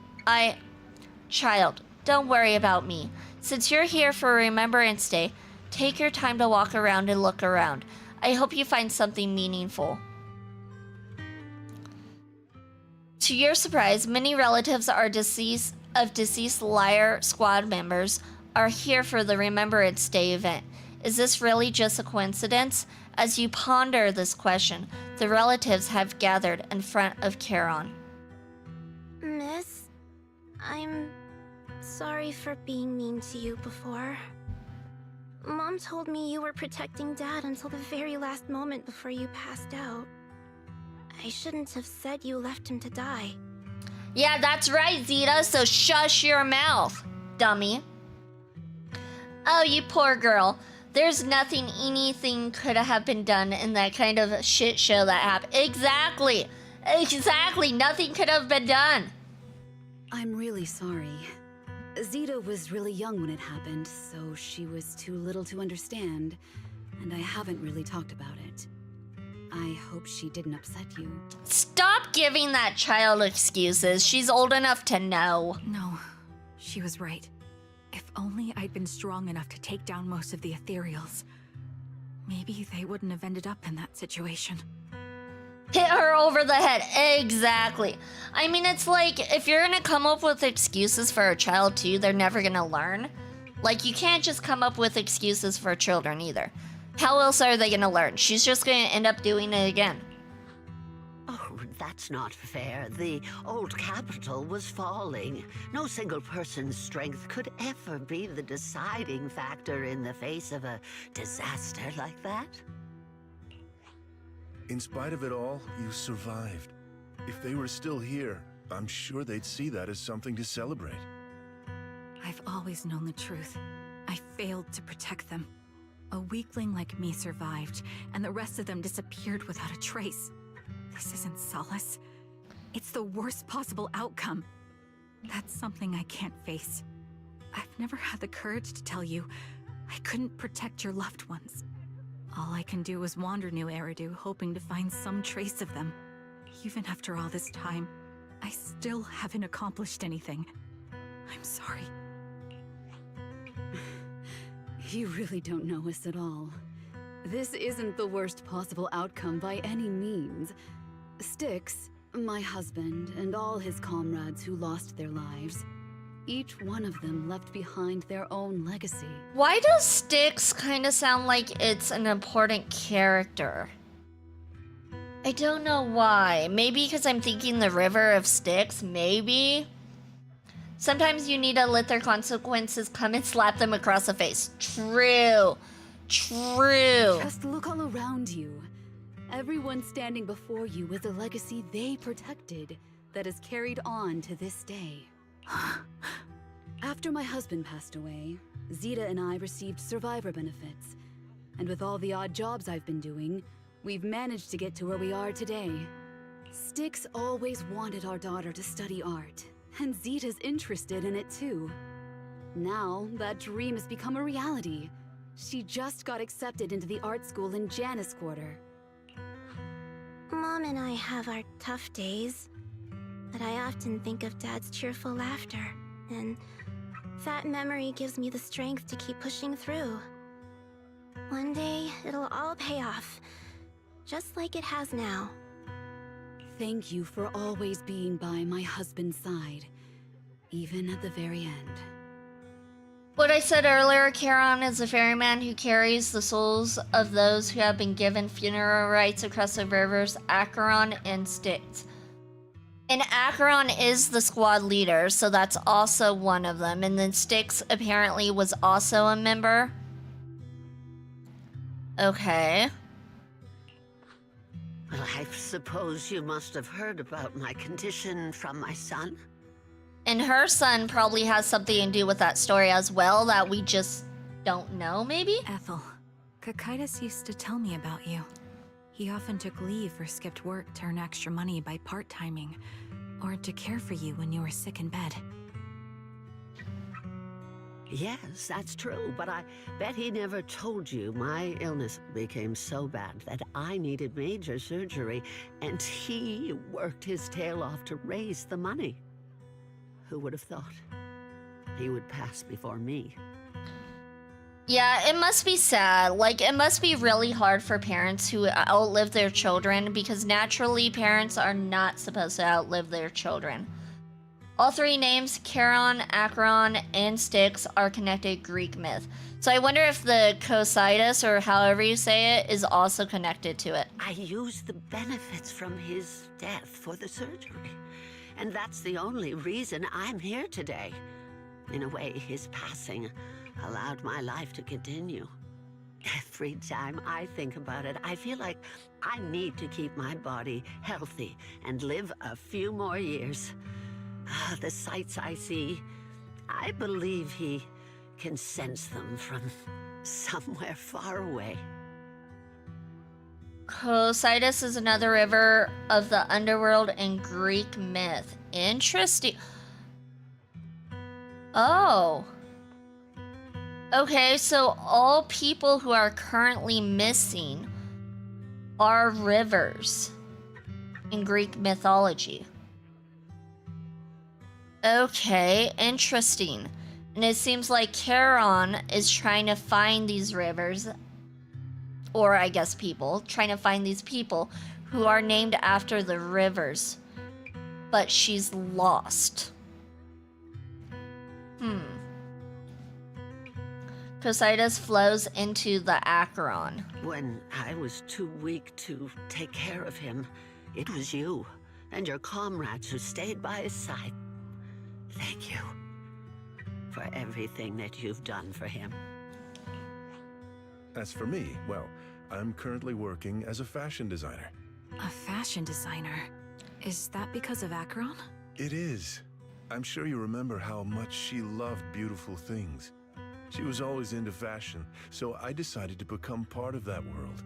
Child, don't worry about me. Since you're here for Remembrance Day, take your time to walk around and look around. I hope you find something meaningful. To your surprise, many relatives of deceased Liar Squad members are here for the Remembrance Day event. Is this really just a coincidence? As you ponder this question, the relatives have gathered in front of Charon. Miss, I'm sorry for being mean to you before. Mom told me you were protecting Dad until the very last moment before you passed out. I shouldn't have said you left him to die. Yeah, that's right, Zeta, so shush your mouth, dummy. Oh, you poor girl. There's nothing anything could have been done in that kind of shit show that happened. Exactly. Nothing could have been done. I'm really sorry. Zeta was really young when it happened, so she was too little to understand, and I haven't really talked about it. I hope she didn't upset you. Stop giving that child excuses. She's old enough to know. No, she was right. If only I'd been strong enough to take down most of the ethereals, maybe they wouldn't have ended up in that situation. Hit her over the head. Exactly. I mean, it's like, if you're gonna come up with excuses for a child too, they're never gonna learn. Like, you can't just come up with excuses for children either. How else are they gonna learn? She's just gonna end up doing it again. Oh, that's not fair. The old capital was falling. No single person's strength could ever be the deciding factor in the face of a disaster like that. In spite of it all, you survived. If they were still here, I'm sure they'd see that as something to celebrate. I've always known the truth. I failed to protect them. A weakling like me survived, and the rest of them disappeared without a trace. This isn't solace. It's the worst possible outcome. That's something I can't face. I've never had the courage to tell you I couldn't protect your loved ones. All I can do is wander New Eridu, hoping to find some trace of them. Even after all this time, I still haven't accomplished anything. I'm sorry. You really don't know us at all. This isn't the worst possible outcome by any means. Styx, my husband, and all his comrades who lost their lives, each one of them left behind their own legacy. Why does Styx kind of sound like it's an important character? I don't know why. Maybe because I'm thinking the River of Styx, maybe? Sometimes you need to let their consequences come and slap them across the face. True. True. Just look all around you. Everyone standing before you is a legacy they protected that is carried on to this day. After my husband passed away, Zeta and I received survivor benefits. And with all the odd jobs I've been doing, we've managed to get to where we are today. Styx always wanted our daughter to study art, and Zeta's interested in it too. Now, that dream has become a reality. She just got accepted into the art school in Janus Quarter. Mom and I have our tough days, but I often think of Dad's cheerful laughter, and that memory gives me the strength to keep pushing through. One day, it'll all pay off, just like it has now. Thank you for always being by my husband's side, even at the very end. What I said earlier, Charon is a ferryman who carries the souls of those who have been given funeral rites across the rivers Acheron and Styx. And Acheron is the squad leader, so that's also one of them. And then Styx apparently was also a member. Okay. Well, I suppose you must have heard about my condition from my son. And her son probably has something to do with that story as well that we just don't know, maybe? Ethel, Cocytus used to tell me about you. He often took leave or skipped work to earn extra money by part-timing, or to care for you when you were sick in bed. Yes, that's true, but I bet he never told you my illness became so bad that I needed major surgery, and he worked his tail off to raise the money. Who would have thought he would pass before me? Yeah, it must be sad. Like, it must be really hard for parents who outlive their children, because naturally parents are not supposed to outlive their children. All three names, Charon, Acheron, and Styx, are connected Greek myth. So I wonder if the Cocytus, or however you say it, is also connected to it. I used the benefits from his death for the surgery. And that's the only reason I'm here today. In a way, his passing allowed my life to continue. Every time I think about it, I feel like I need to keep my body healthy and live a few more years. The sights I see, I believe he can sense them from somewhere far away. Cocytus is another river of the underworld in Greek myth. Interesting. Oh. Okay, so all people who are currently missing are rivers in Greek mythology. Okay, interesting. And it seems like Charon is trying to find these rivers, or I guess people, trying to find these people who are named after the rivers. But she's lost. Cocytus flows into the Acheron. When I was too weak to take care of him, it was you and your comrades who stayed by his side. Thank you for everything that you've done for him. As for me, well, I'm currently working as a fashion designer. A fashion designer? Is that because of Acheron? It is. I'm sure you remember how much she loved beautiful things. She was always into fashion, so I decided to become part of that world.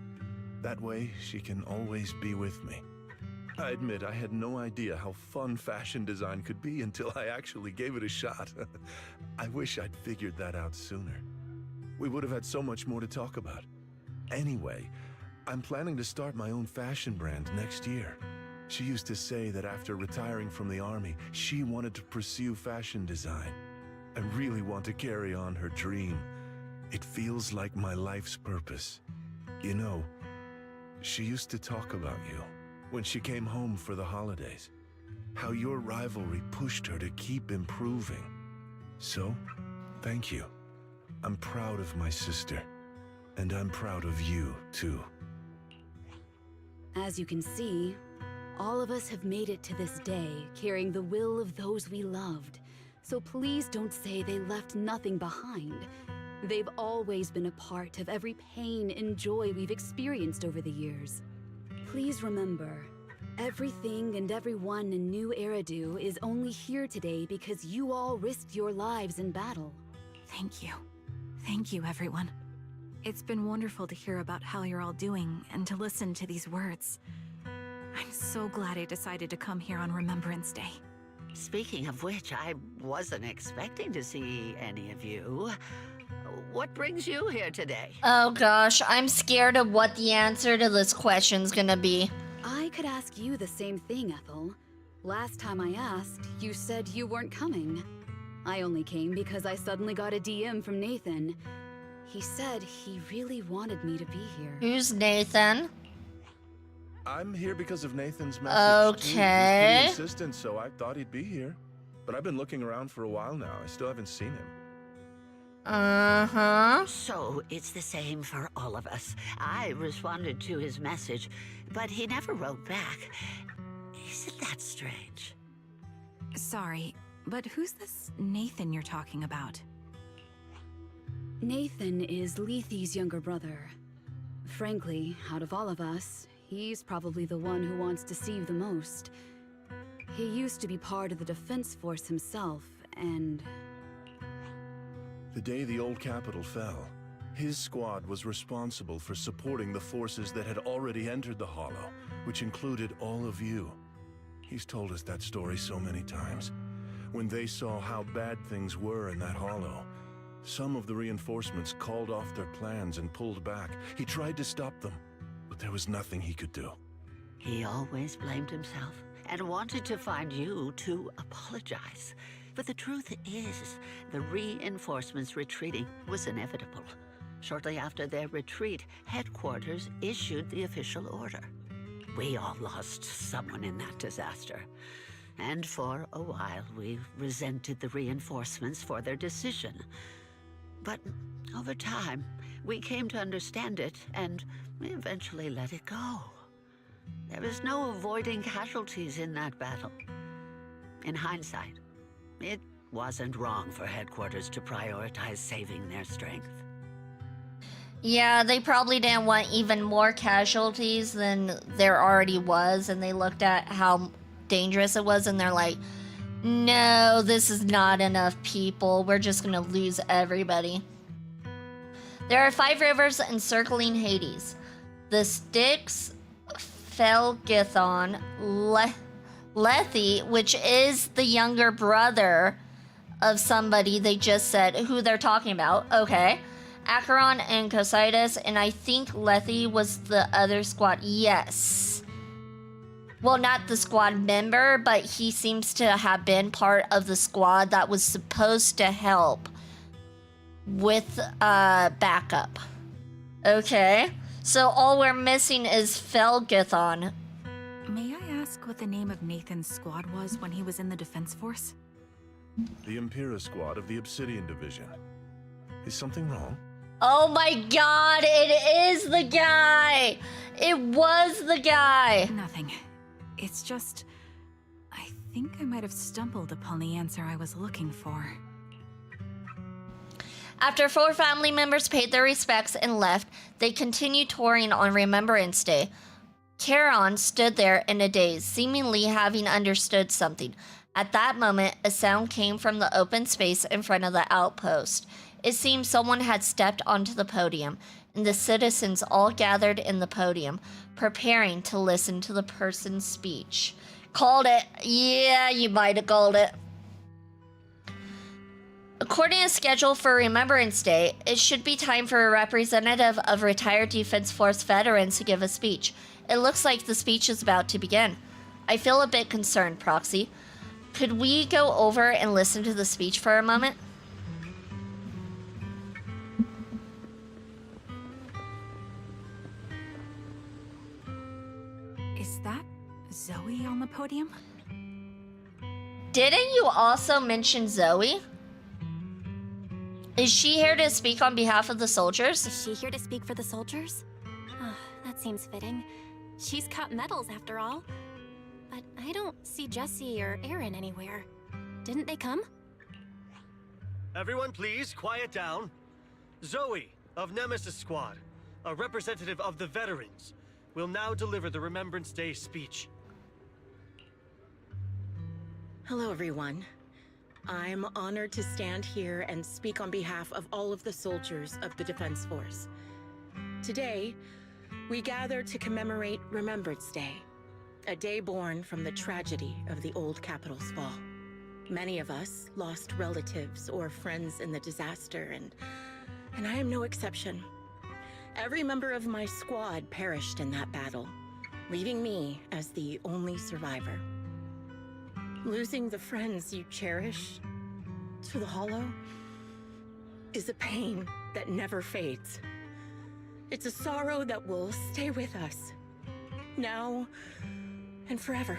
That way, she can always be with me. I admit I had no idea how fun fashion design could be until I actually gave it a shot. I wish I'd figured that out sooner. We would have had so much more to talk about. Anyway, I'm planning to start my own fashion brand next year. She used to say that after retiring from the army, she wanted to pursue fashion design. I really want to carry on her dream. It feels like my life's purpose. You know, she used to talk about you when she came home for the holidays. How your rivalry pushed her to keep improving. So, thank you. I'm proud of my sister. And I'm proud of you, too. As you can see, all of us have made it to this day, carrying the will of those we loved. So please don't say they left nothing behind. They've always been a part of every pain and joy we've experienced over the years. Please remember, everything and everyone in New Eridu is only here today because you all risked your lives in battle. Thank you. Thank you, everyone. It's been wonderful to hear about how you're all doing and to listen to these words. I'm so glad I decided to come here on Remembrance Day. Speaking of which, I wasn't expecting to see any of you. What brings you here today? Oh gosh, I'm scared of what the answer to this question's gonna be. I could ask you the same thing, Ethel. Last time I asked, you said you weren't coming. I only came because I suddenly got a DM from Nathan. He said he really wanted me to be here. Who's Nathan? I'm here because of Nathan's message. Okay. He's pretty insistent, so I thought he'd be here. But I've been looking around for a while now. I still haven't seen him. Uh-huh. So it's the same for all of us. I responded to his message, but he never wrote back. Isn't that strange? Sorry, but who's this Nathan you're talking about? Nathan is Lethe's younger brother. Frankly, out of all of us, he's probably the one who wants to see you the most. He used to be part of the defense force himself, and... The day the old capital fell, his squad was responsible for supporting the forces that had already entered the Hollow, which included all of you. He's told us that story so many times. When they saw how bad things were in that Hollow, some of the reinforcements called off their plans and pulled back. He tried to stop them, but there was nothing he could do. He always blamed himself and wanted to find you to apologize. But the truth is, the reinforcements retreating was inevitable. Shortly after their retreat, headquarters issued the official order. We all lost someone in that disaster. And for a while, we resented the reinforcements for their decision. But over time, we came to understand it and eventually let it go. There was no avoiding casualties in that battle. In hindsight, it wasn't wrong for headquarters to prioritize saving their strength. Yeah, they probably didn't want even more casualties than there already was, and they looked at how dangerous it was, and they're like, no, this is not enough people. We're just gonna lose everybody. There are 5 rivers encircling Hades. The Styx, Felgithon, Lethe, which is the younger brother of somebody they just said who they're talking about. Okay. Acheron and Cocytus, and I think Lethe was the other squad. Yes. Well, not the squad member, but he seems to have been part of the squad that was supposed to help with backup. Okay. So all we're missing is Felgithon. May I ask what the name of Nathan's squad was when he was in the defense force? The Impera squad of the Obsidian Division. Is something wrong? Oh my god, it is the guy! It was the guy! Nothing. It's just... I think I might have stumbled upon the answer I was looking for. After 4 family members paid their respects and left, they continued touring on Remembrance Day. Charon stood there in a daze, seemingly having understood something. At that moment, a sound came from the open space in front of the outpost. It seemed someone had stepped onto the podium, and the citizens all gathered in the podium, preparing to listen to the person's speech. Called it. Yeah, you might have called it. According to schedule for Remembrance Day, it should be time for a representative of retired Defense Force veterans to give a speech. It looks like the speech is about to begin. I feel a bit concerned, Proxy. Could we go over and listen to the speech for a moment? Is that Zoe on the podium? Didn't you also mention Zoe? Is she here to speak on behalf of the soldiers? Is she here to speak for the soldiers? That seems fitting. She's cut medals after all. But I don't see Jesse or Aaron anywhere. Didn't they come? Everyone please, quiet down. Zoe, of Nemesis Squad, a representative of the veterans, will now deliver the Remembrance Day speech. Hello, everyone. I'm honored to stand here and speak on behalf of all of the soldiers of the Defense Force. Today, we gather to commemorate Remembrance Day, a day born from the tragedy of the old Capitol's fall. Many of us lost relatives or friends in the disaster, and I am no exception. Every member of my squad perished in that battle, leaving me as the only survivor. Losing the friends you cherish to the Hollow is a pain that never fades. It's a sorrow that will stay with us, now and forever.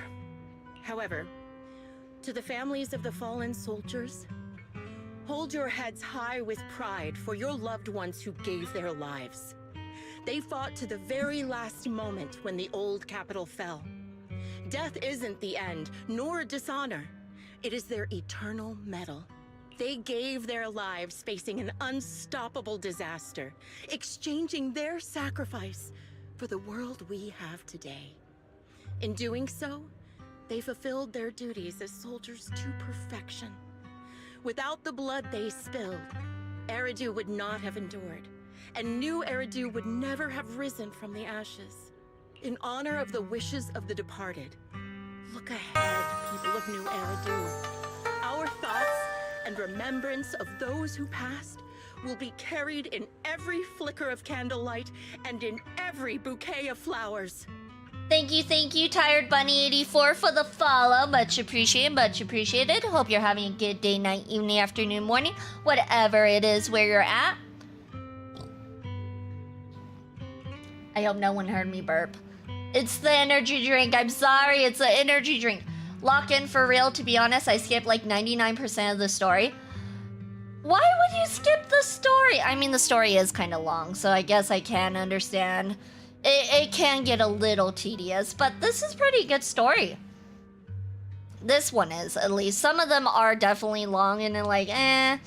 However, to the families of the fallen soldiers, hold your heads high with pride for your loved ones who gave their lives. They fought to the very last moment when the old Capitol fell. Death isn't the end, nor dishonor. It is their eternal medal. They gave their lives facing an unstoppable disaster, exchanging their sacrifice for the world we have today. In doing so, they fulfilled their duties as soldiers to perfection. Without the blood they spilled, Eridu would not have endured, and New Eridu would never have risen from the ashes. In honor of the wishes of the departed, look ahead, people of New Eridu. Our thoughts and remembrance of those who passed will be carried in every flicker of candlelight and in every bouquet of flowers. Thank you, Tired Bunny 84 for the follow. Much appreciated. Hope you're having a good day, night, evening, afternoon, morning, whatever it is where you're at. I hope no one heard me burp. It's the energy drink. I'm sorry, it's the energy drink. Lock in for real, to be honest. I skipped like 99% of the story. Why would you skip the story? I mean, the story is kind of long, so I guess I can understand. It can get a little tedious, but this is pretty good story. This one is, at least. Some of them are definitely long and they're like, eh.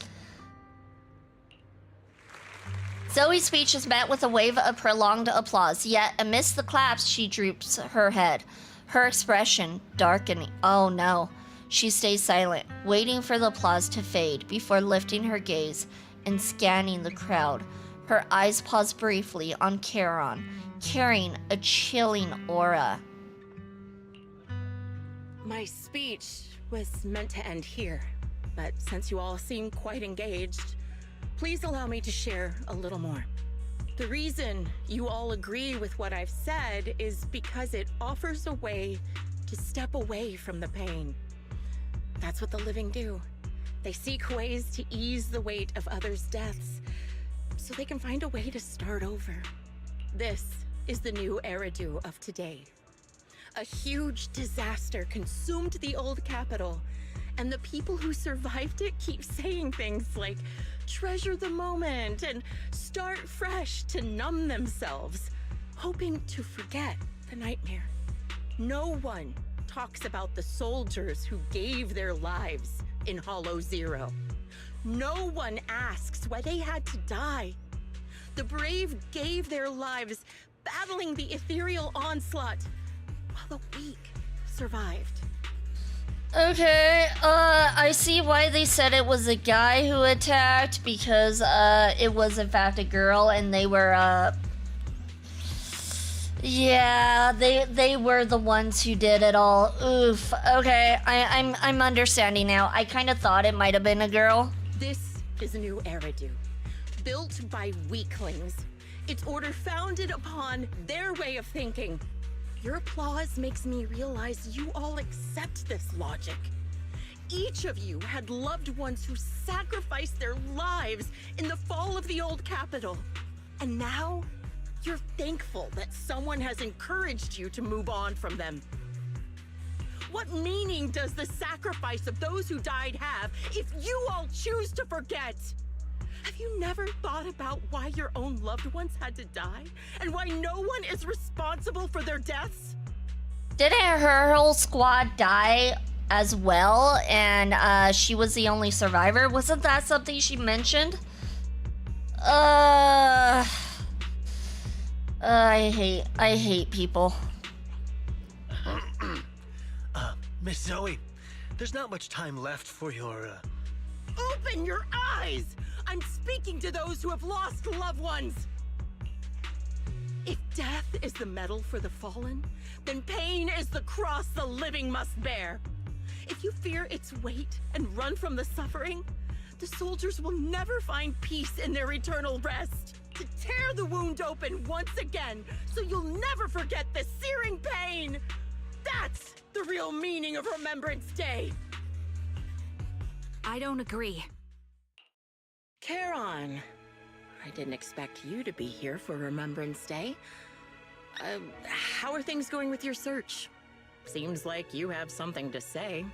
Zoe's speech is met with a wave of prolonged applause, yet amidst the claps, she droops her head, her expression darkening. Oh no. She stays silent, waiting for the applause to fade before lifting her gaze and scanning the crowd. Her eyes pause briefly on Charon, carrying a chilling aura. My speech was meant to end here, but since you all seem quite engaged, please allow me to share a little more. The reason you all agree with what I've said is because it offers a way to step away from the pain. That's what the living do. They seek ways to ease the weight of others' deaths, so they can find a way to start over. This is the New Eridu of today. A huge disaster consumed the old Capitol, and the people who survived it keep saying things like, treasure the moment and start fresh to numb themselves, hoping to forget the nightmare. No one talks about the soldiers who gave their lives in Hollow Zero. No one asks why they had to die. The brave gave their lives battling the ethereal onslaught, while the weak survived. Okay, I see why they said it was a guy who attacked, because, it was in fact a girl, and they were, yeah, they were the ones who did it all. Oof. Okay, I'm understanding now. I kind of thought it might have been a girl, This is New Eridu, built by weaklings. Its order founded upon their way of thinking. Your applause makes me realize you all accept this logic. Each of you had loved ones who sacrificed their lives in the fall of the old capital. And now, you're thankful that someone has encouraged you to move on from them. What meaning does the sacrifice of those who died have if you all choose to forget? Have you never thought about why your own loved ones had to die? And why no one is responsible for their deaths? Didn't her whole squad die as well, and she was the only survivor? Wasn't that something she mentioned? I hate people. Miss Zoe, there's not much time left for your, Open your eyes! I'm speaking to those who have lost loved ones! If death is the medal for the fallen, then pain is the cross the living must bear. If you fear its weight and run from the suffering, the soldiers will never find peace in their eternal rest. To tear the wound open once again, so you'll never forget the searing pain! That's the real meaning of Remembrance Day! I don't agree. Charon, I didn't expect you to be here for Remembrance Day. How are things going with your search? Seems like you have something to say.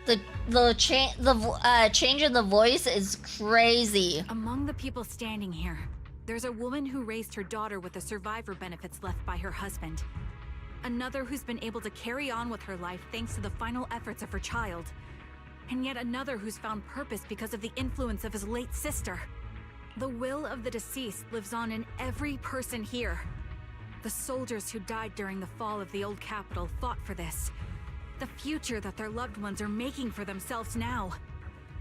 The change in the voice is crazy. Among the people standing here, there's a woman who raised her daughter with the survivor benefits left by her husband. Another who's been able to carry on with her life thanks to the final efforts of her child. And yet another who's found purpose because of the influence of his late sister. The will of the deceased lives on in every person here. The soldiers who died during the fall of the old capital fought for this. The future that their loved ones are making for themselves now.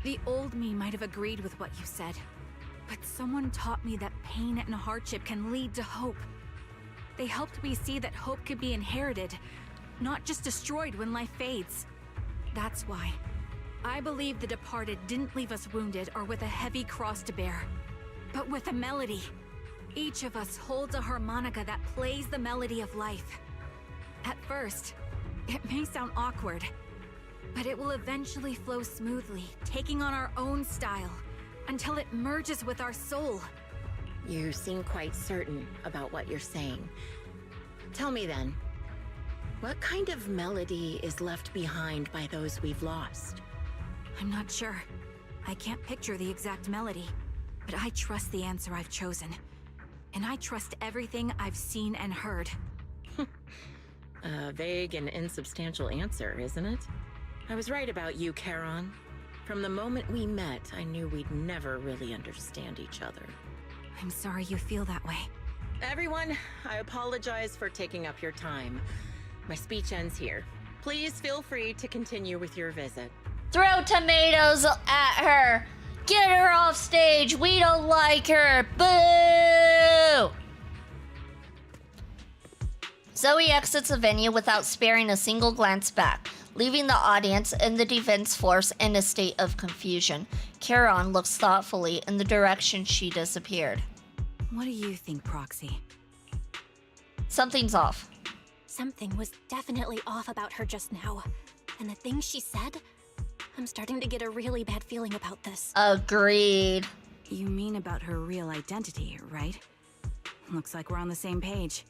The old me might have agreed with what you said, but someone taught me that pain and hardship can lead to hope. They helped me see that hope could be inherited, not just destroyed when life fades. That's why I believe the departed didn't leave us wounded or with a heavy cross to bear, but with a melody. Each of us holds a harmonica that plays the melody of life. At first, it may sound awkward, but it will eventually flow smoothly, taking on our own style, until it merges with our soul. You seem quite certain about what you're saying. Tell me then, what kind of melody is left behind by those we've lost? I'm not sure. I can't picture the exact melody, but I trust the answer I've chosen. And I trust everything I've seen and heard. A vague and insubstantial answer, isn't it? I was right about you, Charon. From the moment we met, I knew we'd never really understand each other. I'm sorry you feel that way. Everyone, I apologize for taking up your time. My speech ends here. Please feel free to continue with your visit. Throw tomatoes at her! Get her off stage! We don't like her! Boo! Zoe exits the venue without sparing a single glance back, leaving the audience and the defense force in a state of confusion. Charon looks thoughtfully in the direction she disappeared. What do you think, Proxy? Something's off. Something was definitely off about her just now. And the things she said, I'm starting to get a really bad feeling about this. Agreed. You mean about her real identity, right? Looks like we're on the same page.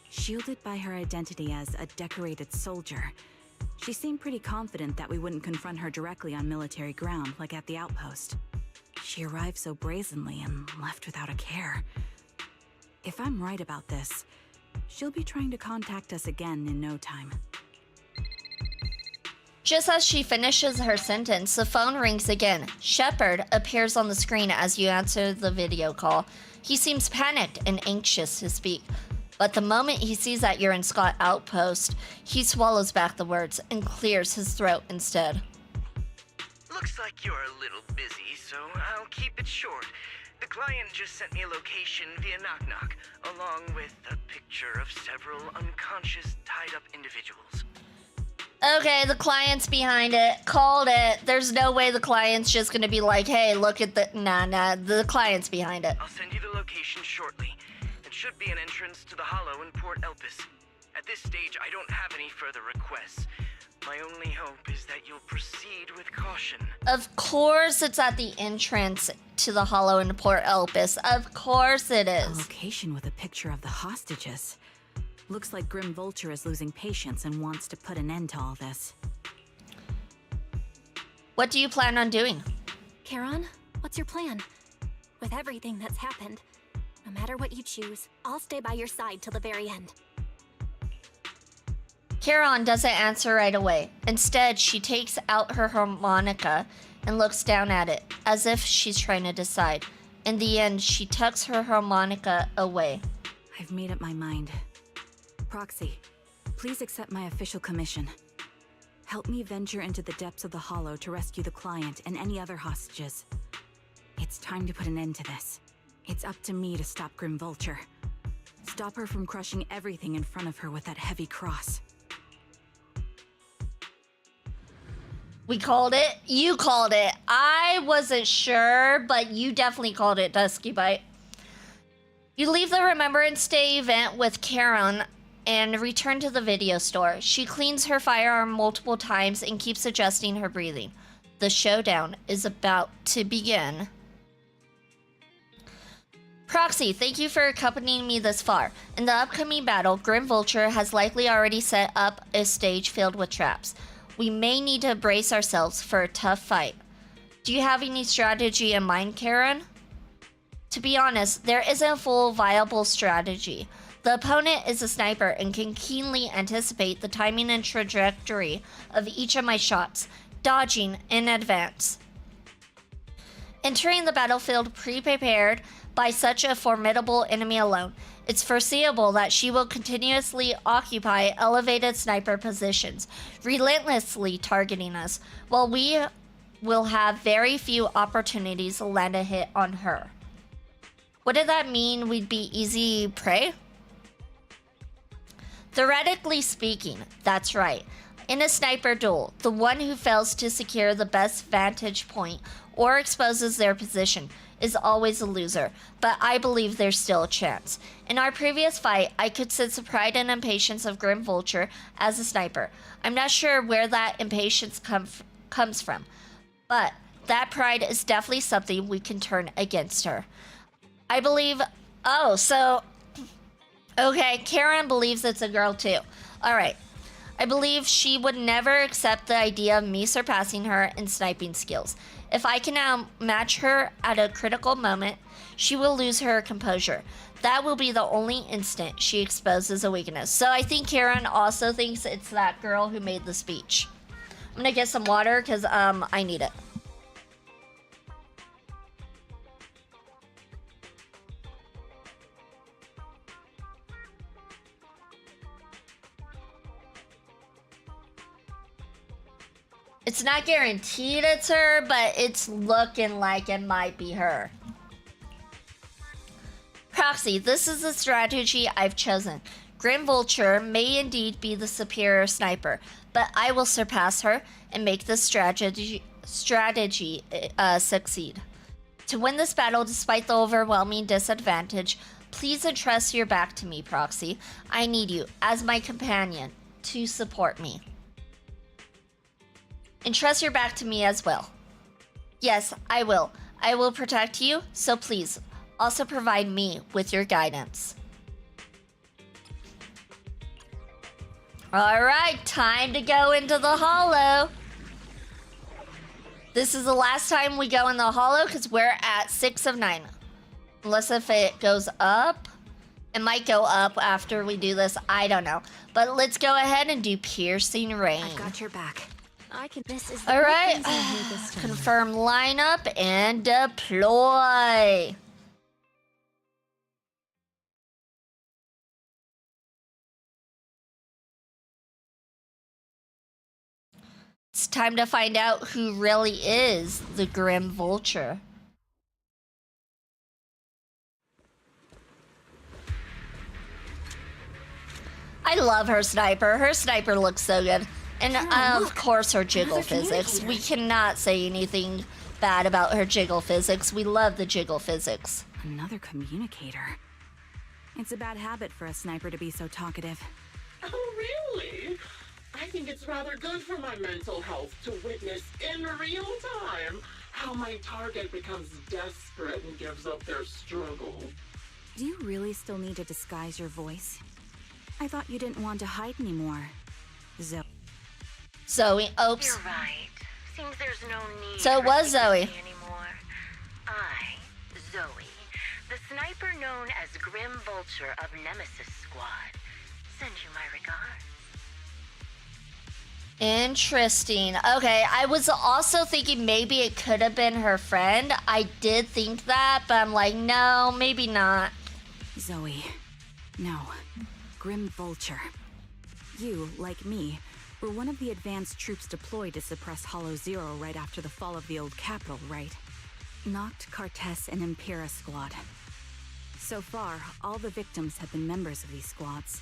Shielded by her identity as a decorated soldier, she seemed pretty confident that we wouldn't confront her directly on military ground like at the outpost. She arrived so brazenly and left without a care. If I'm right about this, she'll be trying to contact us again in no time. Just as she finishes her sentence, the phone rings again. Shepard appears on the screen as you answer the video call. He seems panicked and anxious to speak, but the moment he sees that you're in Scott Outpost, he swallows back the words and clears his throat instead. Looks like you're a little busy, so I'll keep it short. The client just sent me a location via Knock Knock, along with a picture of several unconscious, tied-up individuals. Okay, the client's behind it. Called it. There's no way the client's just gonna be like, hey, look at the... Nah, the client's behind it. I'll send you the location shortly. It should be an entrance to the Hollow in Port Elpis. At this stage, I don't have any further requests. My only hope is that you'll proceed with caution. Of course it's at the entrance to the Hollow in Port Elpis. Of course it A is. location with a picture of the hostages. Looks like Grim Vulture is losing patience and wants to put an end to all this. What do you plan on doing? Charon, what's your plan? With everything that's happened, no matter what you choose, I'll stay by your side till the very end. Charon doesn't answer right away. Instead, she takes out her harmonica and looks down at it, as if she's trying to decide. In the end, she tucks her harmonica away. I've made up my mind. Proxy, please accept my official commission. Help me venture into the depths of the Hollow to rescue the client and any other hostages. It's time to put an end to this. It's up to me to stop Grim Vulture. Stop her from crushing everything in front of her with that heavy cross. We called it. You called it. I wasn't sure, but you definitely called it, Dusky Bite. You leave the Remembrance Day event with Charon and return to the video store. She cleans her firearm multiple times and keeps adjusting her breathing. The showdown is about to begin. Proxy, thank you for accompanying me this far. In the upcoming battle, Grim Vulture has likely already set up a stage filled with traps. We may need to brace ourselves for a tough fight. Do you have any strategy in mind, Karen? To be honest, there isn't a full viable strategy. The opponent is a sniper and can keenly anticipate the timing and trajectory of each of my shots, dodging in advance. Entering the battlefield pre-prepared by such a formidable enemy alone, it's foreseeable that she will continuously occupy elevated sniper positions, relentlessly targeting us, while we will have very few opportunities to land a hit on her. What did that mean? We'd be easy prey? Theoretically speaking, that's right. In a sniper duel, the one who fails to secure the best vantage point or exposes their position is always a loser, but I believe there's still a chance. In our previous fight, I could sense the pride and impatience of Grim Vulture as a sniper. I'm not sure where that impatience comes from, but that pride is definitely something we can turn against her. I believe... Okay, Karen believes it's a girl too. Alright. I believe she would never accept the idea of me surpassing her in sniping skills. If I can outmatch her at a critical moment, she will lose her composure. That will be the only instant she exposes a weakness. So I think Karen also thinks it's that girl who made the speech. I'm gonna get some water because I need it. It's not guaranteed it's her, but it's looking like it might be her. Proxy, this is the strategy I've chosen. Grim Vulture may indeed be the superior sniper, but I will surpass her and make this strategy succeed. To win this battle despite the overwhelming disadvantage, please entrust your back to me, Proxy. I need you, as my companion, to support me. Entrust your back to me as well. Yes, I will. I will protect you, so please, also provide me with your guidance. Alright, time to go into the Hollow. This is the last time we go in the Hollow because we're at 6 of 9. Unless if it goes up. It might go up after we do this, I don't know. But let's go ahead and do Piercing Rain. I've got your back. All right, confirm lineup and deploy. It's time to find out who really is the Grim Vulture. I love her sniper. Her sniper looks so good. And of course her jiggle physics. We cannot say anything bad about her jiggle physics. We love the jiggle physics. Another communicator. It's a bad habit for a sniper to be so talkative. Oh, really? I think it's rather good for my mental health to witness in real time how my target becomes desperate and gives up their struggle. Do you really still need to disguise your voice? I thought you didn't want to hide anymore. Zoe. Oops. You're right. Seems there's no need So it for was Zoe. secrecy anymore. I, Zoe, the sniper known as Grim Vulture of Nemesis Squad, send you my regards. Interesting. Okay, I was also thinking maybe it could have been her friend. I did think that, but I'm like, no, maybe not. Zoe. No. Grim Vulture. You, like me, were one of the advanced troops deployed to suppress Hollow Zero right after the fall of the old capital, right? Noct, Kartes, and Impera squad. So far, all the victims have been members of these squads.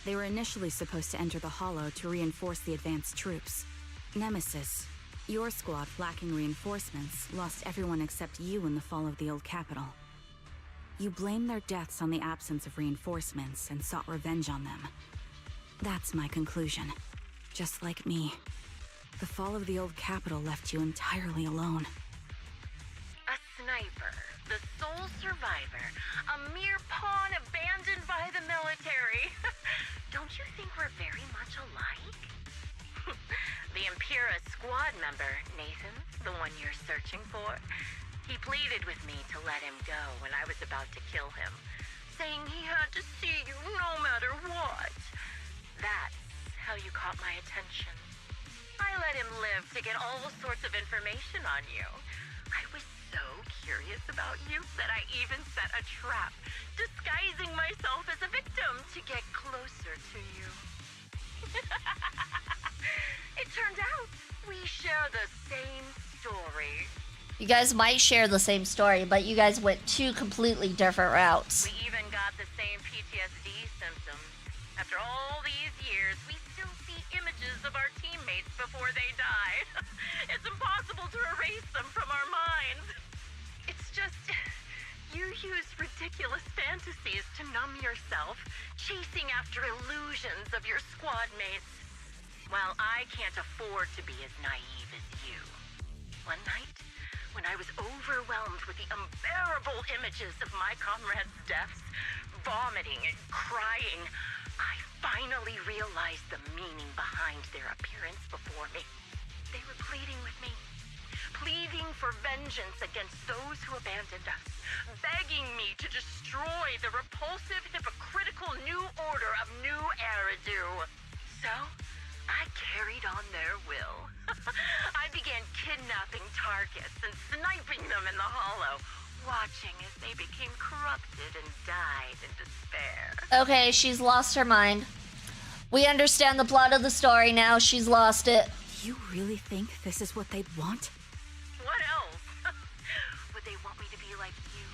They were initially supposed to enter the Hollow to reinforce the advanced troops. Nemesis, your squad, lacking reinforcements, lost everyone except you in the fall of the old capital. You blamed their deaths on the absence of reinforcements and sought revenge on them. That's my conclusion. Just like me. The fall of the old capital left you entirely alone. A sniper, the sole survivor, a mere pawn abandoned by the military. Don't you think we're very much alike? The Impera squad member, Nathan, the one you're searching for, he pleaded with me to let him go when I was about to kill him, saying he had to see you no matter what. That's how you caught my attention. I let him live to get all sorts of information on you. I was so curious about you that I even set a trap, disguising myself as a victim to get closer to you. It turned out we share the same story. You guys might share the same story, but you guys went two completely different routes. We even got the same PTSD symptoms. After all these years, we still see images of our teammates before they die. It's impossible to erase them from our minds. It's just, you use ridiculous fantasies to numb yourself, chasing after illusions of your squad mates. While I can't afford to be as naive as you. One night, when I was overwhelmed with the unbearable images of my comrades' deaths, vomiting and crying, I finally realized the meaning behind their appearance before me. They were pleading with me, pleading for vengeance against those who abandoned us, begging me to destroy the repulsive, hypocritical new order of New Eridu. So, I carried on their will. I began kidnapping targets and sniping them in the Hollow, watching as they became corrupted and died in despair. Okay, she's lost her mind. We understand the plot of the story now. She's lost it. You really think this is what they'd want? What else? Would they want me to be like you,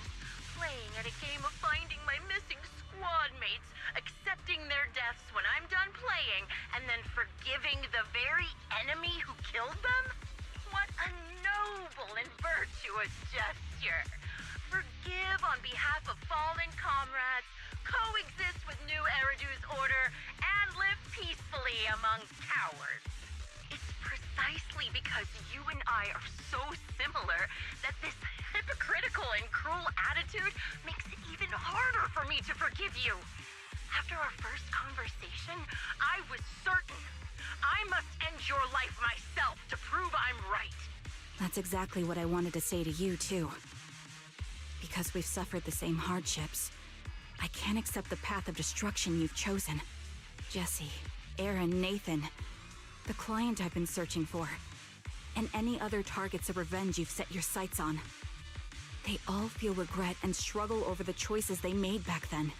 playing at a game of finding my missing squad mates, accepting their deaths when I'm done playing, and then forgiving the very enemy who killed them? What a noble and virtuous gesture. Forgive on behalf of fallen comrades, coexist with New Eridu's order, and live peacefully among cowards. It's precisely because you and I are so similar that this hypocritical and cruel attitude makes it even harder for me to forgive you. After our first conversation, I was certain I must end your life myself to prove I'm right. That's exactly what I wanted to say to you, too. Because we've suffered the same hardships, I can't accept the path of destruction you've chosen. Jesse, Aaron, Nathan, the client I've been searching for, and any other targets of revenge you've set your sights on. They all feel regret and struggle over the choices they made back then.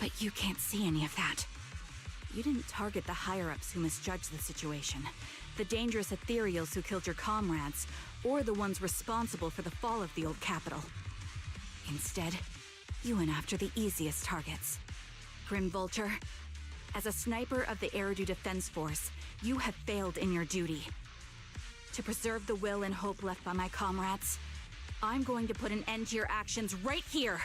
But you can't see any of that. You didn't target the higher-ups who misjudged the situation, the dangerous ethereals who killed your comrades, or the ones responsible for the fall of the old capital. Instead, you went after the easiest targets. Grim Vulture, as a sniper of the Eridu Defense Force, You have failed in your duty. To preserve the will and hope left by my comrades, I'm going to put an end to your actions right here.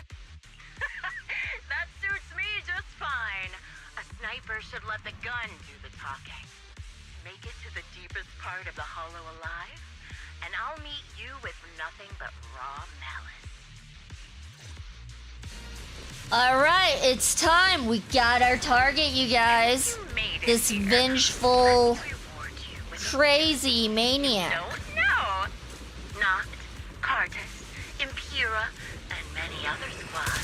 That suits me just fine. A sniper should let the gun do the talking. Make it to the deepest part of the hollow alive, and I'll meet you with nothing but raw malice. Alright, it's time. We got our target, you guys. This vengeful, crazy maniac. No. Noct, Cartus, Impura, and many other squads.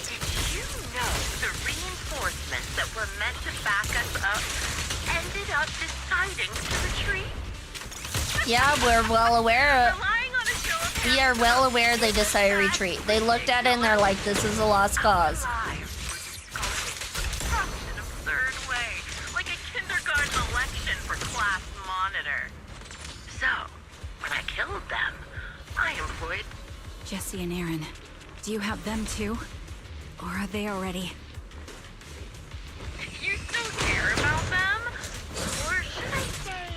Did you know the reinforcements that were meant to back us up ended up deciding to retreat? Yeah, we're well aware. We are well aware they decided to retreat. They looked at it and they're like, this is a lost cause. Absurd way, like a kindergarten election for class monitor. So, when I killed them, I employed... Jesse and Aaron, do you have them too? Or are they already... You still care about them? Or should I say...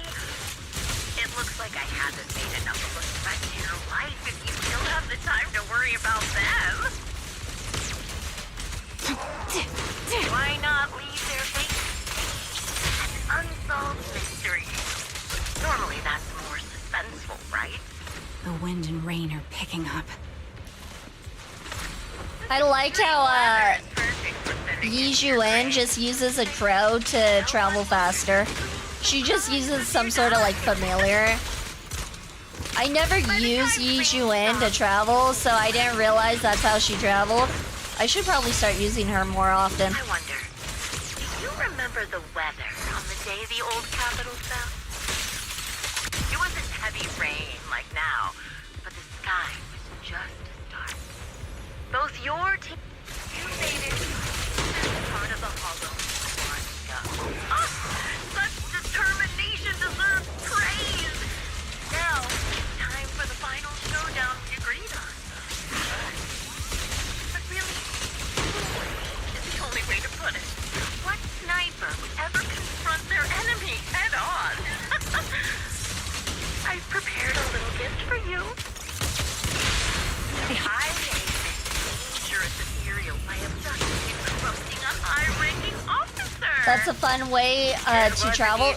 It looks like I haven't made enough of a threat to your life if you still have the time to worry about them. Why not leave their fate an unsolved mystery? Normally that's more suspenseful, right? The wind and rain are picking up. I liked how Yi Zhuan just uses a crow to travel faster. She just uses some sort of like familiar. I never use Yi Zhuan to travel, so I didn't realize that's how she traveled. I should probably start using her more often. I wonder, do you remember the weather on the day the old capital fell? It wasn't heavy rain like now, but the sky was just as dark. Both your team, you made it part of the hollow Oh, such determination deserves praise! Now, it's time for the final showdown we agreed on. But really, is the only way to put it. What sniper would ever confront their enemy head on? I've prepared a little gift for you. I made this dangerous ethereal by abducting and corrupting a high-ranking officer. That's a fun way to travel,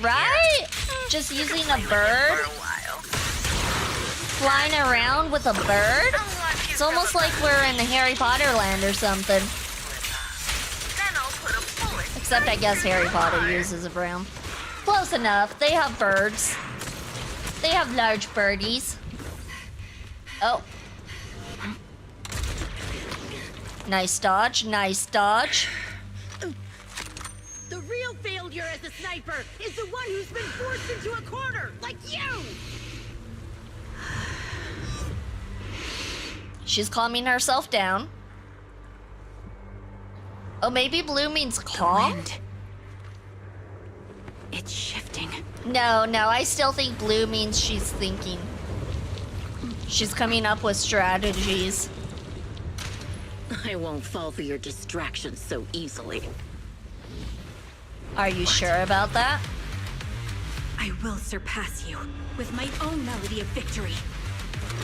right? Just using a bird, flying around with a bird. It's almost like we're in Harry Potter land or something. Except I guess Harry Potter uses a broom. Close enough. They have birds. They have large birdies. Oh. Nice dodge, nice dodge. The real failure as a sniper is the one who's been forced into a corner, like you! She's calming herself down. Oh, maybe blue means calm? It's shifting. No, I still think blue means she's thinking. She's coming up with strategies. I won't fall for your distractions so easily. Are you sure about that? I will surpass you with my own melody of victory.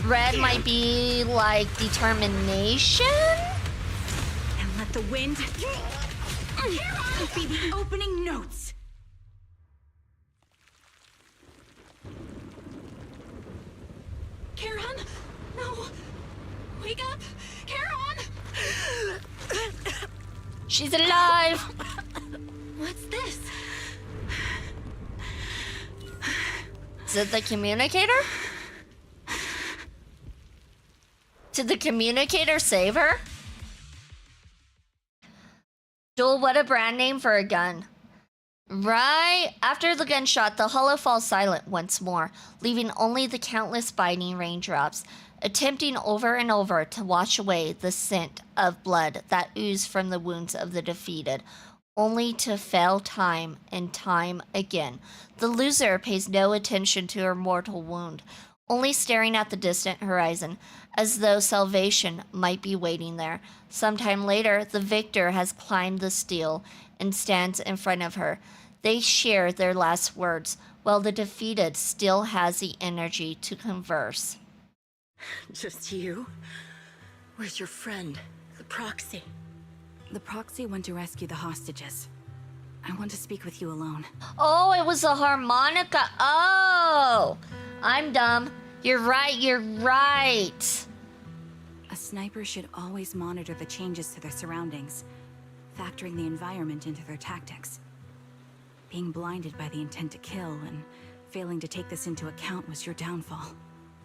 Red might be like determination? And let the wind be the opening notes. Charon? No! Wake up! Charon! She's alive! What's this? Is it the communicator? Did the communicator save her? Duel, what a brand name for a gun. Right after the gunshot, the hollow falls silent once more, leaving only the countless biting raindrops, attempting over and over to wash away the scent of blood that oozed from the wounds of the defeated, only to fail time and time again. The loser pays no attention to her mortal wound, only staring at the distant horizon, as though salvation might be waiting there. Sometime later, the victor has climbed the steel and stands in front of her. They share their last words, while the defeated still has the energy to converse. Just you? Where's your friend, the proxy? The proxy went to rescue the hostages. I want to speak with you alone. Oh, it was a harmonica. Oh, I'm dumb. You're right, you're right. A sniper should always monitor the changes to their surroundings, factoring the environment into their tactics. Being blinded by the intent to kill and failing to take this into account was your downfall.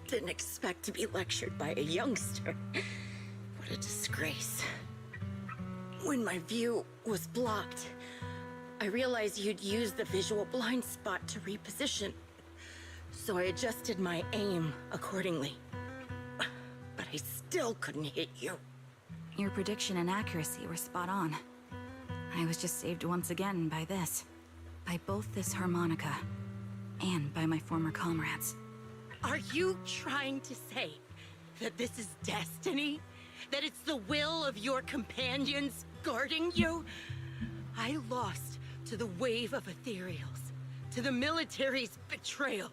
Didn't expect to be lectured by a youngster. What a disgrace. When my view was blocked, I realized you'd used the visual blind spot to reposition. So I adjusted my aim accordingly. But I still couldn't hit you. Your prediction and accuracy were spot on. I was just saved once again by this. By both this harmonica and by my former comrades. Are you trying to say that this is destiny? That it's the will of your companions guarding you? I lost to the wave of ethereals, to the military's betrayal.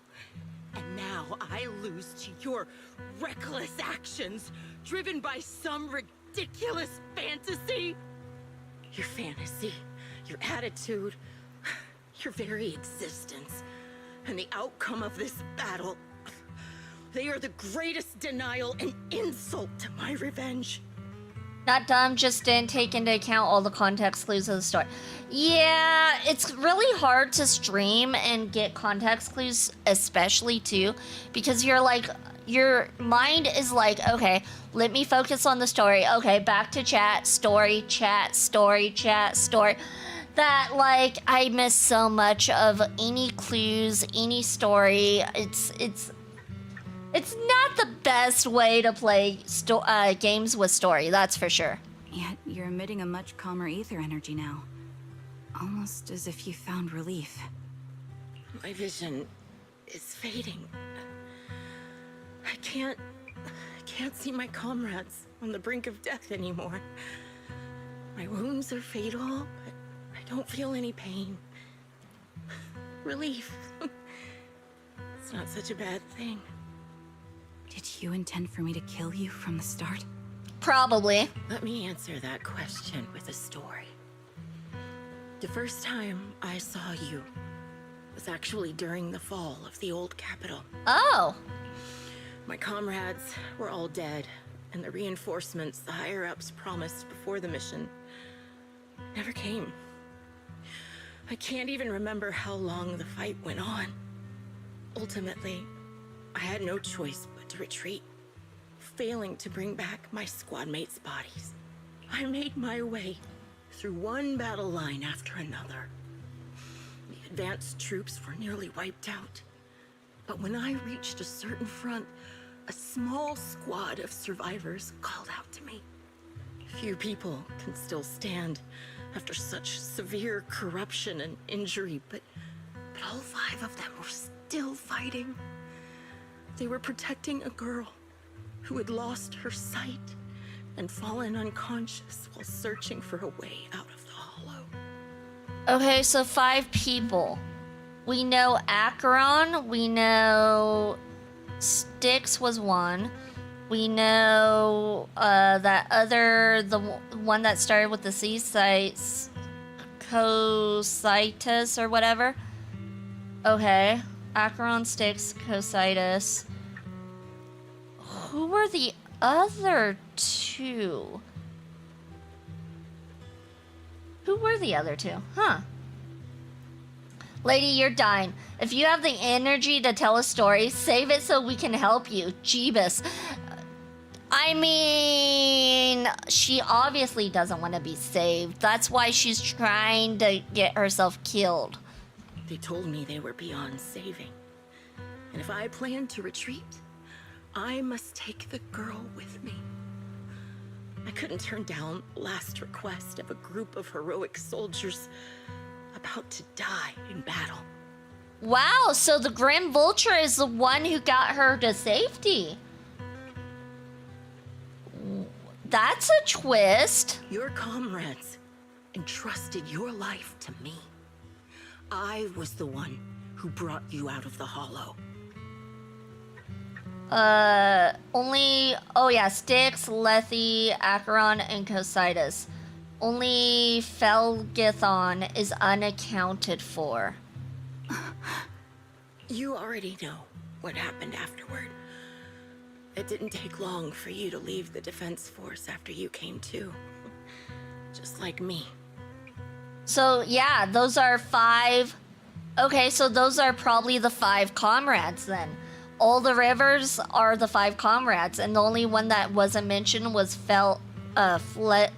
And now I lose to your reckless actions, driven by some ridiculous fantasy? Your fantasy, your attitude, your very existence, and the outcome of this battle, they are the greatest denial and insult to my revenge. Not dumb, just didn't take into account all the context clues of the story. Yeah, it's really hard to stream and get context clues, especially too, because you're like, your mind is like, okay, let me focus on the story. Okay, back to chat, story, chat, story, chat, story. That, like, I miss so much of any clues, any story. It's not the best way to play games with story, that's for sure. Yet you're emitting a much calmer ether energy now. Almost as if you found relief. My vision is fading. I can't see my comrades on the brink of death anymore. My wounds are fatal, but I don't feel any pain. Relief. It's not such a bad thing. Did you intend for me to kill you from the start? Probably. Let me answer that question with a story. The first time I saw you was actually during the fall of the old capital. Oh. My comrades were all dead, and the reinforcements the higher-ups promised before the mission never came. I can't even remember how long the fight went on. Ultimately, I had no choice but to retreat, failing to bring back my squad mates' bodies. I made my way through one battle line after another. The advanced troops were nearly wiped out. But when I reached a certain front, a small squad of survivors called out to me. Few people can still stand after such severe corruption and injury, but all 5 of them were still fighting. They were protecting a girl who had lost her sight and fallen unconscious while searching for a way out of the hollow. Okay, so 5 people. We know Acheron, we know Styx was one. We know that other, the one that started with the C sites, Cocytus or whatever. Okay, Acheron, Styx, Cocytus. Who were the other 2? Who were the other 2? Huh. Lady, you're dying. If you have the energy to tell a story, save it so we can help you. Jeebus. I mean, she obviously doesn't want to be saved. That's why she's trying to get herself killed. They told me they were beyond saving. And if I plan to retreat, I must take the girl with me. I couldn't turn down the last request of a group of heroic soldiers about to die in battle. Wow, so the Grim Vulture is the one who got her to safety. That's a twist. Your comrades entrusted your life to me. I was the one who brought you out of the hollow. Oh yeah, Styx, Lethe, Acheron, and Cocytus. Only Felgithon is unaccounted for. You already know what happened afterward. It didn't take long for you to leave the Defense Force after you came to. Just like me. So yeah, those are 5. Okay, so those are probably the 5 comrades then. All the rivers are the 5 comrades, and the only one that wasn't mentioned was Phlegethon.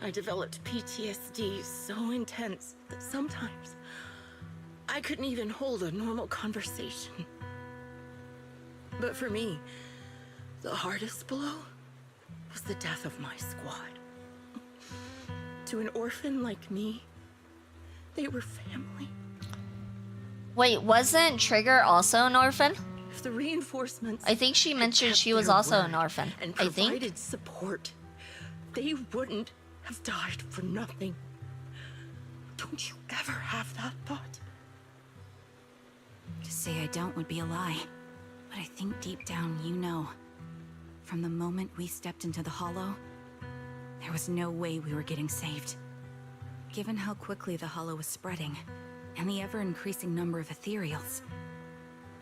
I developed PTSD so intense that sometimes I couldn't even hold a normal conversation. But for me, the hardest blow was the death of my squad. To an orphan like me, they were family. Wait, wasn't Trigger also an orphan? If the reinforcements, I think she mentioned she was also an orphan. and I think. provided support, they wouldn't have died for nothing. Don't you ever have that thought? To say I don't would be a lie, but I think deep down you know. From the moment we stepped into the Hollow, there was no way we were getting saved. Given how quickly the Hollow was spreading, and the ever-increasing number of ethereals,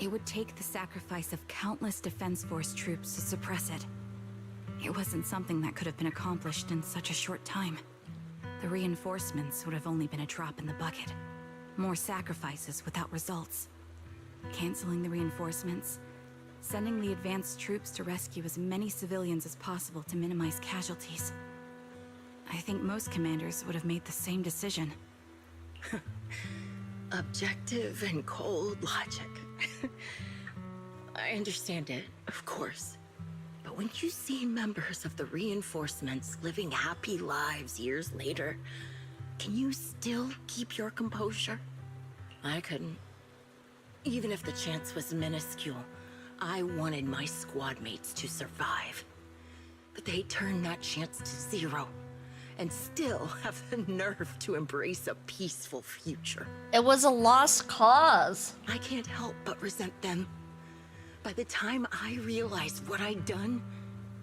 it would take the sacrifice of countless Defense Force troops to suppress it. It wasn't something that could have been accomplished in such a short time. The reinforcements would have only been a drop in the bucket. More sacrifices without results. Canceling the reinforcements, sending the advanced troops to rescue as many civilians as possible to minimize casualties. I think most commanders would have made the same decision. Objective and cold logic. I understand it, of course. But when you see members of the reinforcements living happy lives years later, can you still keep your composure? I couldn't. Even if the chance was minuscule, I wanted my squad mates to survive. But they turned that chance to 0. And still have the nerve to embrace a peaceful future. It was a lost cause. I can't help but resent them. By the time I realized what I'd done,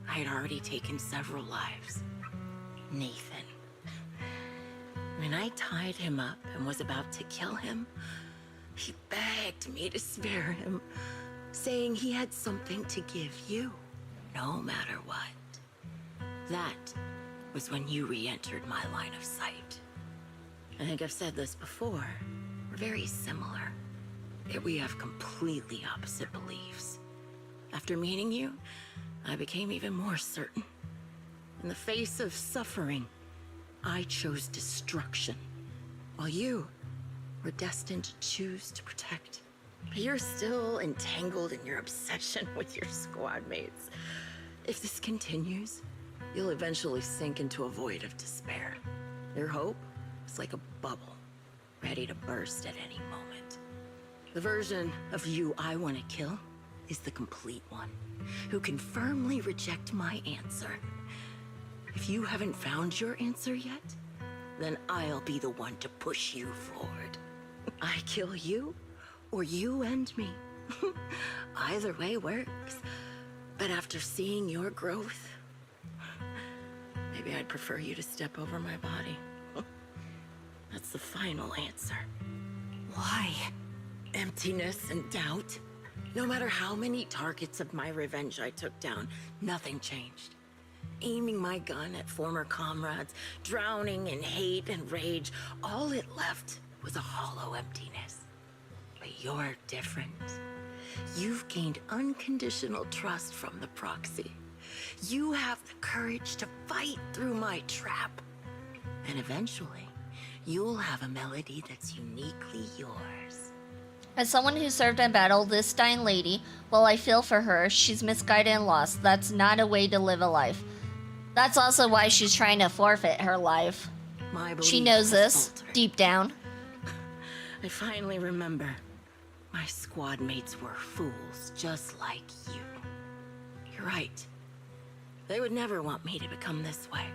I had already taken several lives. Nathan. When I tied him up and was about to kill him, he begged me to spare him, saying he had something to give you, no matter what. That was when you re-entered my line of sight. I think I've said this before. We're very similar, yet we have completely opposite beliefs. After meeting you, I became even more certain. In the face of suffering, I chose destruction, while you were destined to choose to protect. But you're still entangled in your obsession with your squad mates. If this continues, you'll eventually sink into a void of despair. Your hope is like a bubble, ready to burst at any moment. The version of you I want to kill is the complete one, who can firmly reject my answer. If you haven't found your answer yet, then I'll be the one to push you forward. I kill you, or you end me. Either way works. But after seeing your growth, maybe I'd prefer you to step over my body. That's the final answer. Why? Emptiness and doubt. No matter how many targets of my revenge I took down, nothing changed. Aiming my gun at former comrades, drowning in hate and rage, all it left was a hollow emptiness. But you're different. You've gained unconditional trust from the proxy. You have the courage to fight through my trap. And eventually, you'll have a melody that's uniquely yours. As someone who served in battle, this dying lady, while I feel for her, she's misguided and lost. That's not a way to live a life. That's also why she's trying to forfeit her life. She knows this, deep down. I finally remember. My squad mates were fools, just like you. You're right. They would never want me to become this way.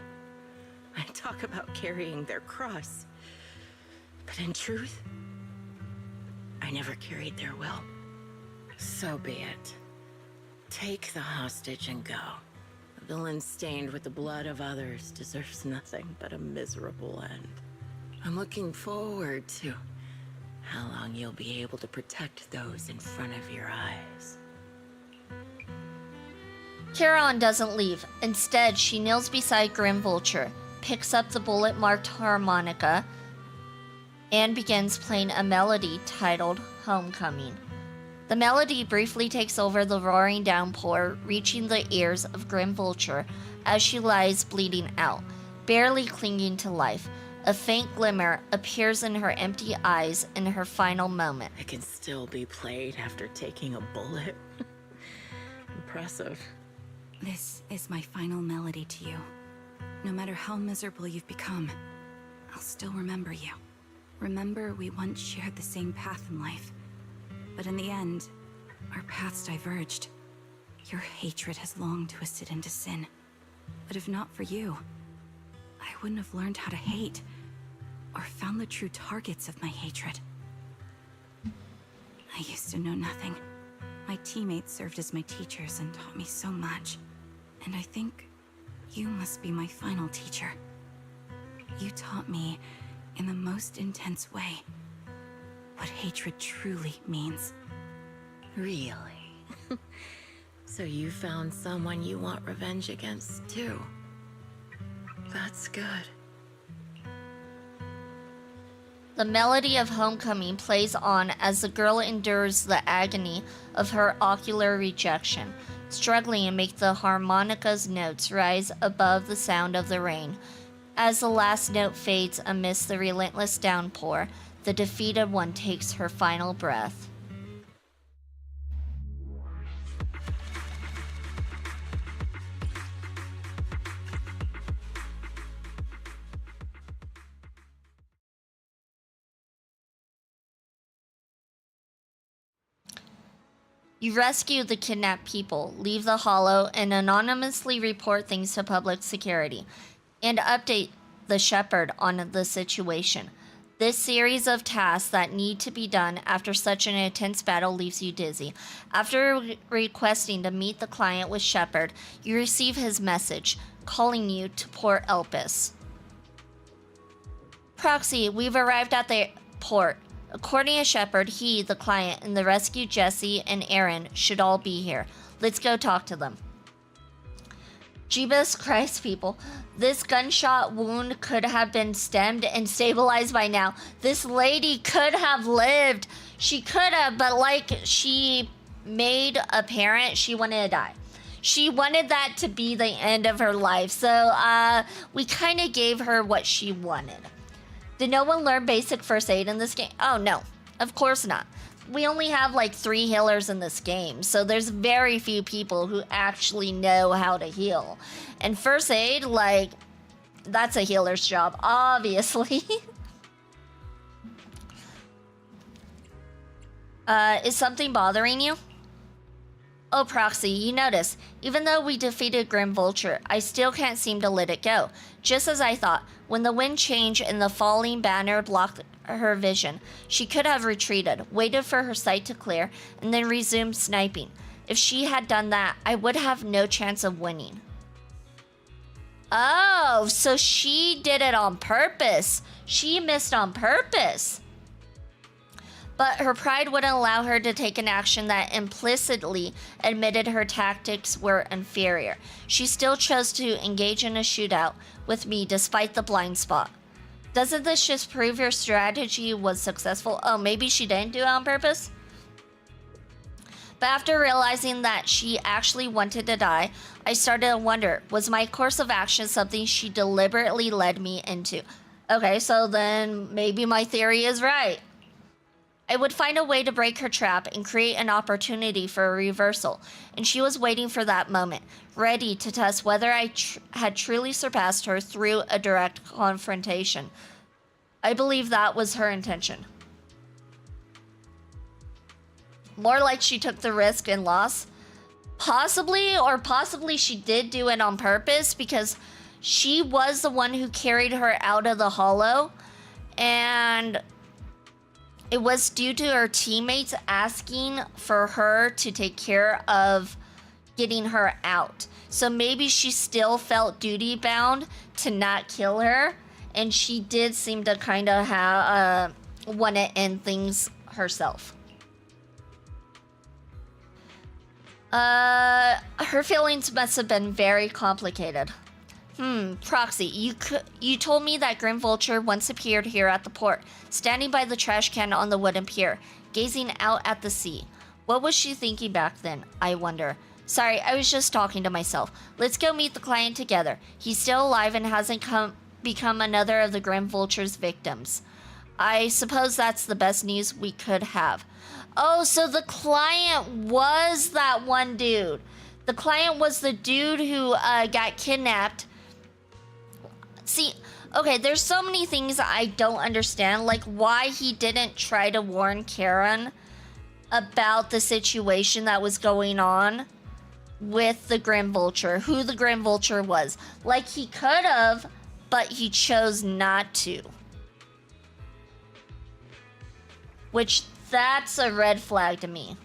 I talk about carrying their cross. But in truth, I never carried their will. So be it. Take the hostage and go. A villain stained with the blood of others deserves nothing but a miserable end. I'm looking forward to how long you'll be able to protect those in front of your eyes. Charon doesn't leave. Instead, she kneels beside Grim Vulture, picks up the bullet-marked harmonica, and begins playing a melody titled Homecoming. The melody briefly takes over the roaring downpour, reaching the ears of Grim Vulture as she lies bleeding out, barely clinging to life. A faint glimmer appears in her empty eyes in her final moment. It can still be played after taking a bullet. Impressive. This is my final melody to you. No matter how miserable you've become, I'll still remember you. Remember we once shared the same path in life. But in the end, our paths diverged. Your hatred has long twisted into sin. But if not for you, I wouldn't have learned how to hate, or found the true targets of my hatred. I used to know nothing. My teammates served as my teachers and taught me so much. And I think you must be my final teacher. You taught me, in the most intense way, what hatred truly means. Really? So you found someone you want revenge against, too. That's good. The melody of Homecoming plays on as the girl endures the agony of her ocular rejection, struggling to make the harmonica's notes rise above the sound of the rain. As the last note fades amidst the relentless downpour, the defeated one takes her final breath. You rescue the kidnapped people, leave the Hollow, and anonymously report things to public security, and update the Shepherd on the situation. This series of tasks that need to be done after such an intense battle leaves you dizzy. After requesting to meet the client with Shepherd, you receive his message, calling you to Port Elpis. Proxy, we've arrived at the port. According to Shepherd, he, the client, and the rescued Jesse and Aaron should all be here. Let's go talk to them. Jeebus Christ, people. This gunshot wound could have been stemmed and stabilized by now. This lady could have lived. She could have, but like she made apparent, she wanted to die. She wanted that to be the end of her life. So we kind of gave her what she wanted. Did no one learn basic first aid in this game? Oh, no. Of course not. We only have like 3 healers in this game, so there's very few people who actually know how to heal. And first aid, like, that's a healer's job, obviously. Is something bothering you? Oh, Proxy, you notice, even though we defeated Grim Vulture, I still can't seem to let it go. Just as I thought, when the wind changed and the falling banner blocked her vision, she could have retreated, waited for her sight to clear, and then resumed sniping. If she had done that, I would have no chance of winning. Oh, so she did it on purpose. She missed on purpose. But her pride wouldn't allow her to take an action that implicitly admitted her tactics were inferior. She still chose to engage in a shootout with me despite the blind spot. Doesn't this just prove your strategy was successful? Oh, maybe she didn't do it on purpose? But after realizing that she actually wanted to die, I started to wonder, was my course of action something she deliberately led me into? Okay, so then maybe my theory is right. I would find a way to break her trap and create an opportunity for a reversal, and she was waiting for that moment, ready to test whether I had truly surpassed her through a direct confrontation. I believe that was her intention. More like she took the risk and lost. Possibly she did do it on purpose because she was the one who carried her out of the Hollow, and it was due to her teammates asking for her to take care of getting her out. So maybe she still felt duty bound to not kill her, and she did seem to kind of have want to end things herself. Her feelings must have been very complicated. Proxy, you told me that Grim Vulture once appeared here at the port, standing by the trash can on the wooden pier, gazing out at the sea. What was she thinking back then, I wonder? Sorry, I was just talking to myself. Let's go meet the client together. He's still alive and hasn't become another of the Grim Vulture's victims. I suppose that's the best news we could have. Oh, so the client was that one dude. The client was the dude who got kidnapped. See, okay, there's so many things I don't understand, like why he didn't try to warn Karen about the situation that was going on with the Grim Vulture, who the Grim Vulture was. Like, he could have, but he chose not to. Which, that's a red flag to me.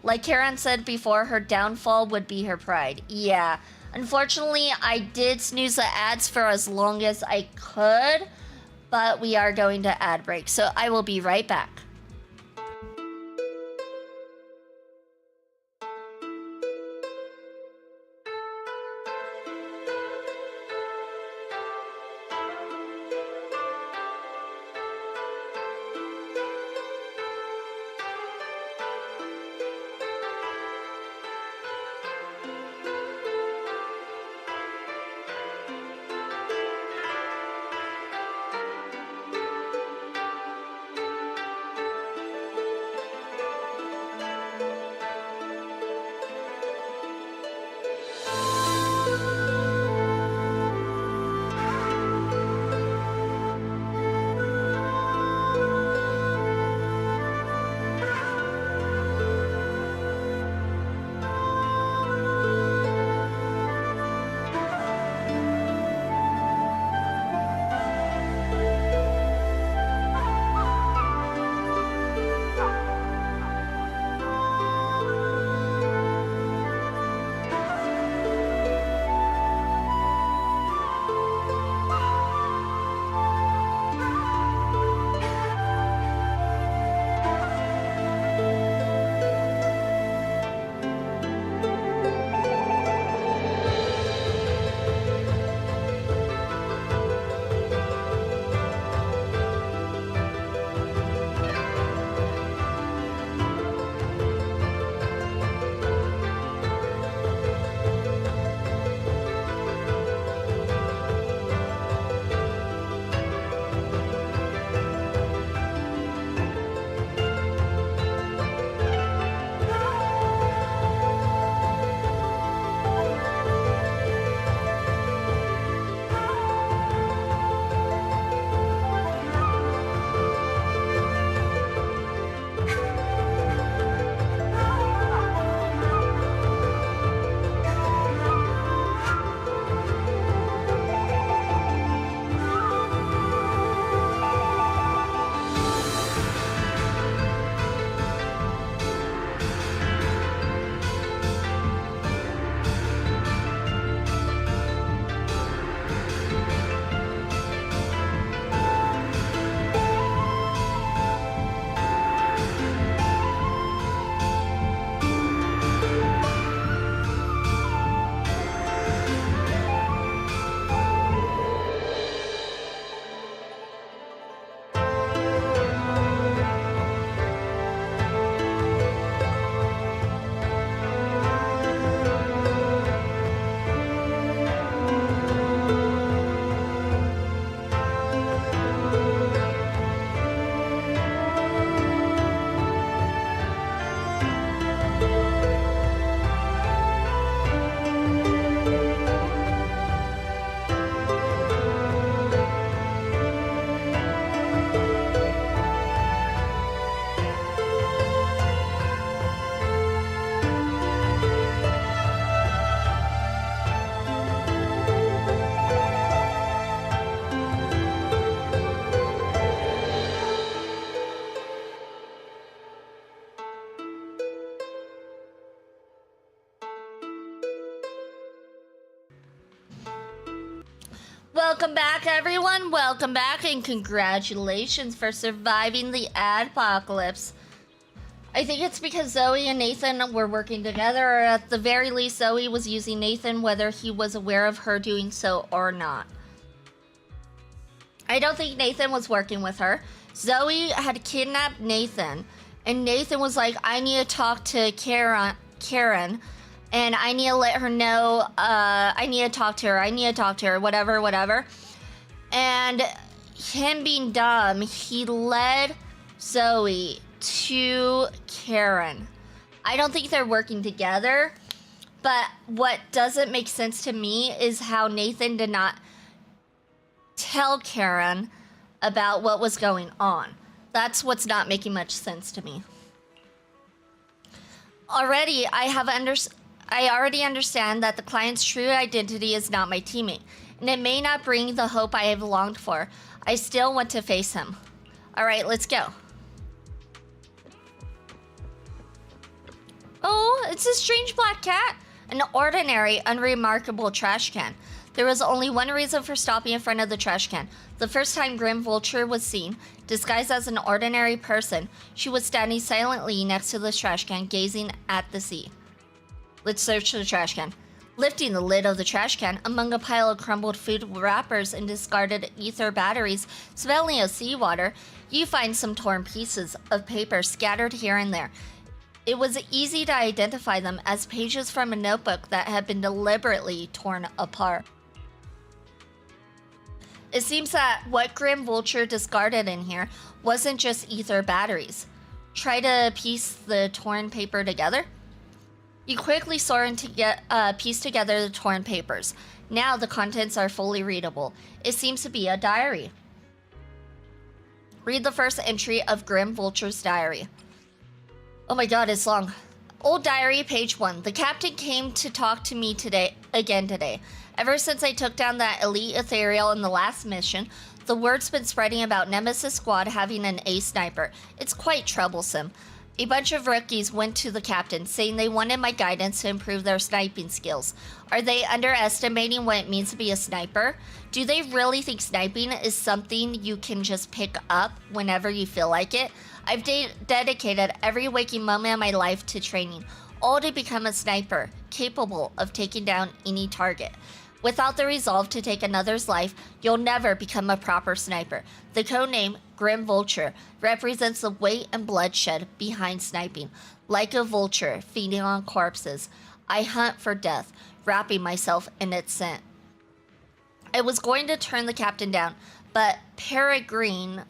Like Karen said before, her downfall would be her pride. Yeah. Unfortunately, I did snooze the ads for as long as I could, but we are going to ad break, so I will be right back. Welcome back, everyone. Welcome back, and congratulations for surviving the adpocalypse. I think it's because Zoe and Nathan were working together, or at the very least, Zoe was using Nathan, whether he was aware of her doing so or not. I don't think Nathan was working with her. Zoe had kidnapped Nathan, and Nathan was like, I need to talk to Karen, and I need to let her know, I need to talk to her, whatever. And him being dumb, he led Zoe to Karen. I don't think they're working together, but what doesn't make sense to me is how Nathan did not tell Karen about what was going on. That's what's not making much sense to me. Already, I already understand that the client's true identity is not my teammate, and it may not bring the hope I have longed for. I still want to face him. All right, let's go. Oh, it's a strange black cat. An ordinary, unremarkable trash can. There was only one reason for stopping in front of the trash can. The first time Grim Vulture was seen, disguised as an ordinary person, she was standing silently next to the trash can, gazing at the sea. Let's search the trash can. Lifting the lid of the trash can, among a pile of crumbled food wrappers and discarded ether batteries, smelling of seawater, you find some torn pieces of paper scattered here and there. It was easy to identify them as pages from a notebook that had been deliberately torn apart. It seems that what Grim Vulture discarded in here wasn't just ether batteries. Try to piece the torn paper together? You quickly sort and piece together the torn papers. Now the contents are fully readable. It seems to be a diary. Read the first entry of Grim Vulture's diary. Oh my god, it's long. Old diary, page 1. The captain came to talk to me today. Ever since I took down that elite ethereal in the last mission, the word's been spreading about Nemesis Squad having an A sniper. It's quite troublesome. A bunch of rookies went to the captain, saying they wanted my guidance to improve their sniping skills. Are they underestimating what it means to be a sniper? Do they really think sniping is something you can just pick up whenever you feel like it? I've dedicated every waking moment of my life to training, all to become a sniper, capable of taking down any target. Without the resolve to take another's life, you'll never become a proper sniper. The codename, Grim Vulture, represents the weight and bloodshed behind sniping. Like a vulture feeding on corpses, I hunt for death, wrapping myself in its scent. I was going to turn the captain down, but Peregrine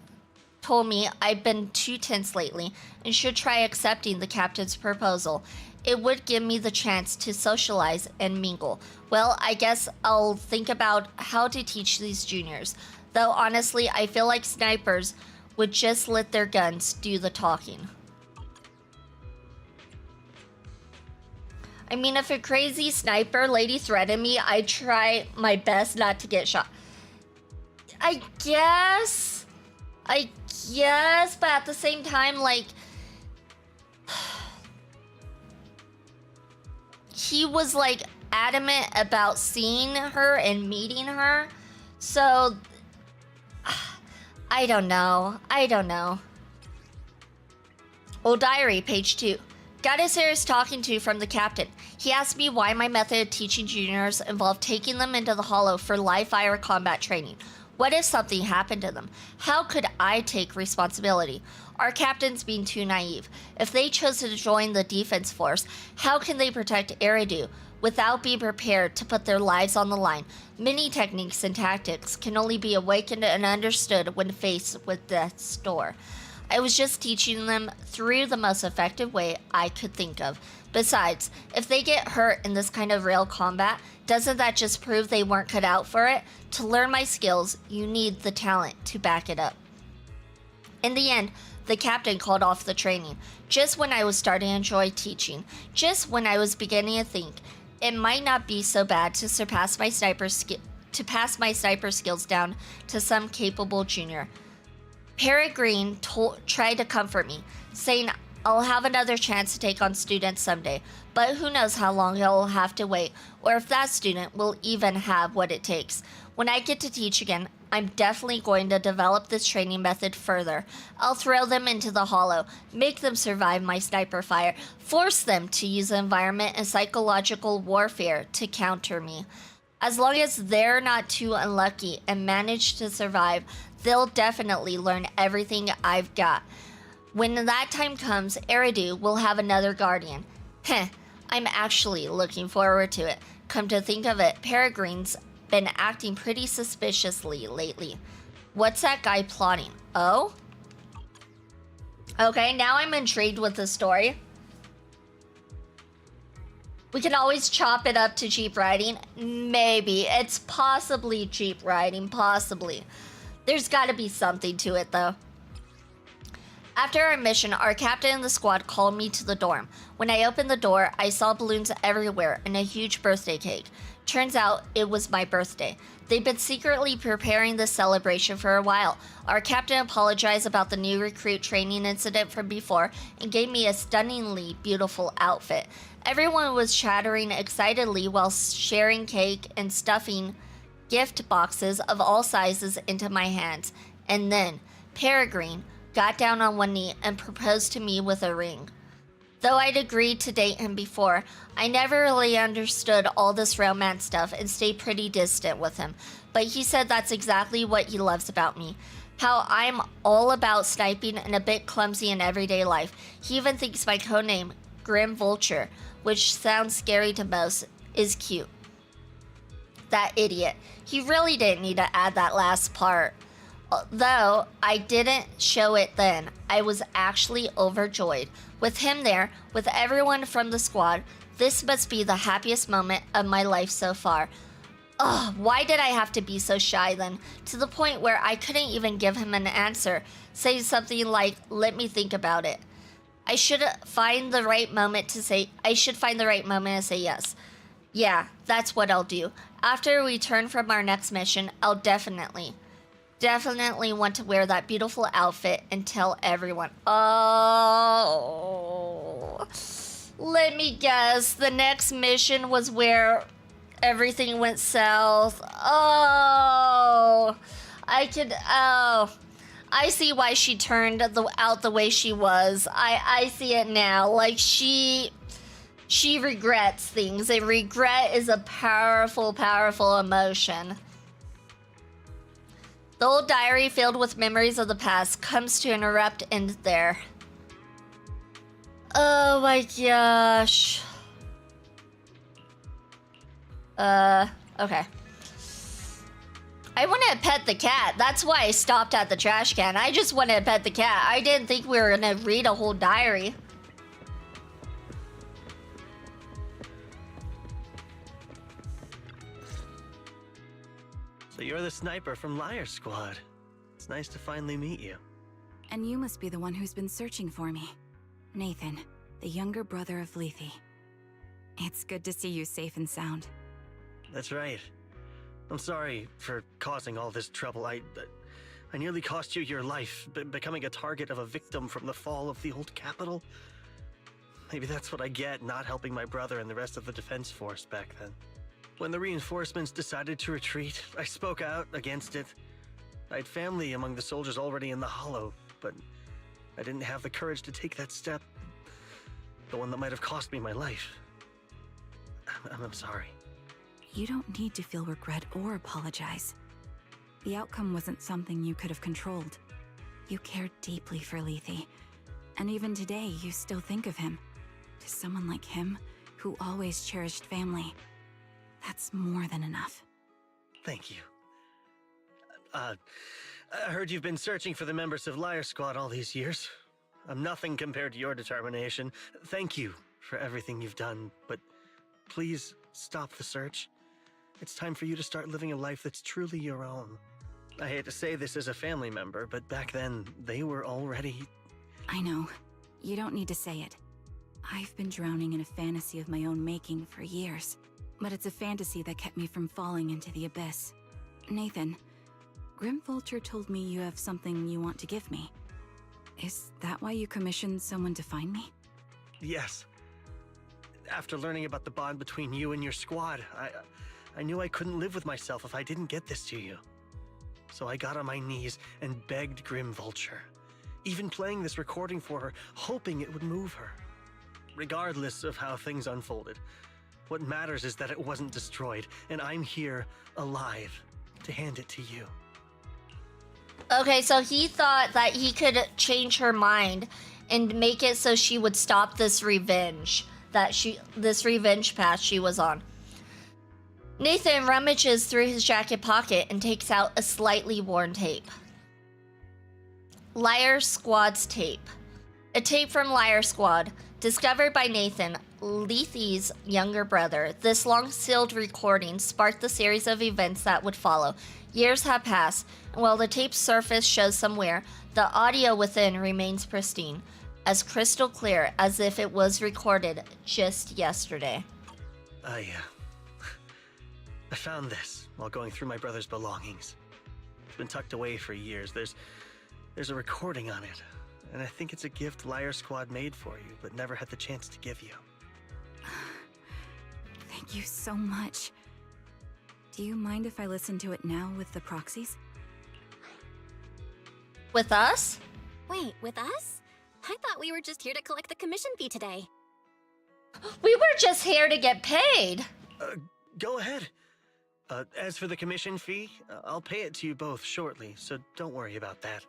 told me I'd been too tense lately and should try accepting the captain's proposal. It would give me the chance to socialize and mingle. Well, I guess I'll think about how to teach these juniors. Though honestly, I feel like snipers would just let their guns do the talking. I mean, if a crazy sniper lady threatened me, I'd try my best not to get shot. I guess, but at the same time, like, he was like adamant about seeing her and meeting her, so I don't know. Old diary, page 2. Got a serious talking to from the captain. He asked me why my method of teaching juniors involved taking them into the Hollow for live fire combat training. What if something happened to them? How could I take responsibility? Our captain's being too naive. If they chose to join the defense force, how can they protect Eridu without being prepared to put their lives on the line? Many techniques and tactics can only be awakened and understood when faced with death's door. I was just teaching them through the most effective way I could think of. Besides, if they get hurt in this kind of real combat, doesn't that just prove they weren't cut out for it? To learn my skills, you need the talent to back it up. In the end, the captain called off the training, just when I was starting to enjoy teaching, just when I was beginning to think it might not be so bad to pass my sniper skills down to some capable junior. Peregrine tried to comfort me, saying I'll have another chance to take on students someday, but who knows how long he'll have to wait, or if that student will even have what it takes. When I get to teach again, I'm definitely going to develop this training method further. I'll throw them into the hollow, make them survive my sniper fire, force them to use the environment and psychological warfare to counter me. As long as they're not too unlucky and manage to survive, they'll definitely learn everything I've got. When that time comes, Eridu will have another guardian. Heh, I'm actually looking forward to it. Come to think of it, Peregrine's been acting pretty suspiciously lately. What's that guy plotting? Oh? Okay, now I'm intrigued with the story. We can always chop it up to jeep riding. Maybe. It's possibly jeep riding, possibly. There's gotta be something to it, though. After our mission, our captain and the squad called me to the dorm. When I opened the door, I saw balloons everywhere and a huge birthday cake. Turns out it was my birthday. They'd been secretly preparing this celebration for a while. Our captain apologized about the new recruit training incident from before and gave me a stunningly beautiful outfit. Everyone was chattering excitedly while sharing cake and stuffing gift boxes of all sizes into my hands. And then Peregrine got down on one knee and proposed to me with a ring. Though I'd agreed to date him before, I never really understood all this romance stuff and stayed pretty distant with him. But he said that's exactly what he loves about me. How I'm all about sniping and a bit clumsy in everyday life. He even thinks my codename, Grim Vulture, which sounds scary to most, is cute. That idiot. He really didn't need to add that last part. Though I didn't show it then, I was actually overjoyed. With him there, with everyone from the squad, this must be the happiest moment of my life so far. Ugh, why did I have to be so shy then? To the point where I couldn't even give him an answer, say something like, let me think about it. I should find the right moment to say yes. Yeah, that's what I'll do. After we return from our next mission, I'll definitely want to wear that beautiful outfit and tell everyone. Oh, let me guess. The next mission was where everything went south. Oh, I see why she turned out the way she was. I see it now. Like she regrets things. And regret is a powerful, powerful emotion. The old diary filled with memories of the past comes to an abrupt end there. Oh my gosh. Okay. I want to pet the cat. That's why I stopped at the trash can. I just want to pet the cat. I didn't think we were gonna read a whole diary. So you're the sniper from Liar Squad. It's nice to finally meet you. And you must be the one who's been searching for me. Nathan, the younger brother of Lethe. It's good to see you safe and sound. That's right. I'm sorry for causing all this trouble. I nearly cost you your life, becoming a target of a victim from the fall of the old capital. Maybe that's what I get not helping my brother and the rest of the defense force back then. When the reinforcements decided to retreat, I spoke out against it. I had family among the soldiers already in the Hollow, but I didn't have the courage to take that step. The one that might have cost me my life. I'm sorry. You don't need to feel regret or apologize. The outcome wasn't something you could have controlled. You cared deeply for Lethe, and even today you still think of him. To someone like him, who always cherished family, that's more than enough. Thank you. I heard you've been searching for the members of Liar Squad all these years. I'm nothing compared to your determination. Thank you for everything you've done, but please stop the search. It's time for you to start living a life that's truly your own. I hate to say this as a family member, but back then, they were already... I know. You don't need to say it. I've been drowning in a fantasy of my own making for years. But it's a fantasy that kept me from falling into the abyss. Nathan, Grim Vulture told me you have something you want to give me. Is that why you commissioned someone to find me? Yes. After learning about the bond between you and your squad, I knew I couldn't live with myself if I didn't get this to you. So I got on my knees and begged Grim Vulture, even playing this recording for her, hoping it would move her. Regardless of how things unfolded, what matters is that it wasn't destroyed, and I'm here, alive, to hand it to you. Okay, so he thought that he could change her mind and make it so she would stop this revenge path she was on. Nathan rummages through his jacket pocket and takes out a slightly worn tape. Liar Squad's tape. A tape from Liar Squad, discovered by Nathan, Lethy's younger brother. This long-sealed recording sparked the series of events that would follow. Years have passed, and while the tape's surface shows some wear, the audio within remains pristine, as crystal clear as if it was recorded just yesterday. I found this while going through my brother's belongings. It's been tucked away for years. There's a recording on it, and I think it's a gift Liar Squad made for you, but never had the chance to give you. Thank you so much. Do you mind if I listen to it now with the proxies? With us? Wait, with us? I thought we were just here to collect the commission fee today. We were just here to get paid. Go ahead. As for the commission fee, I'll pay it to you both shortly, so don't worry about that.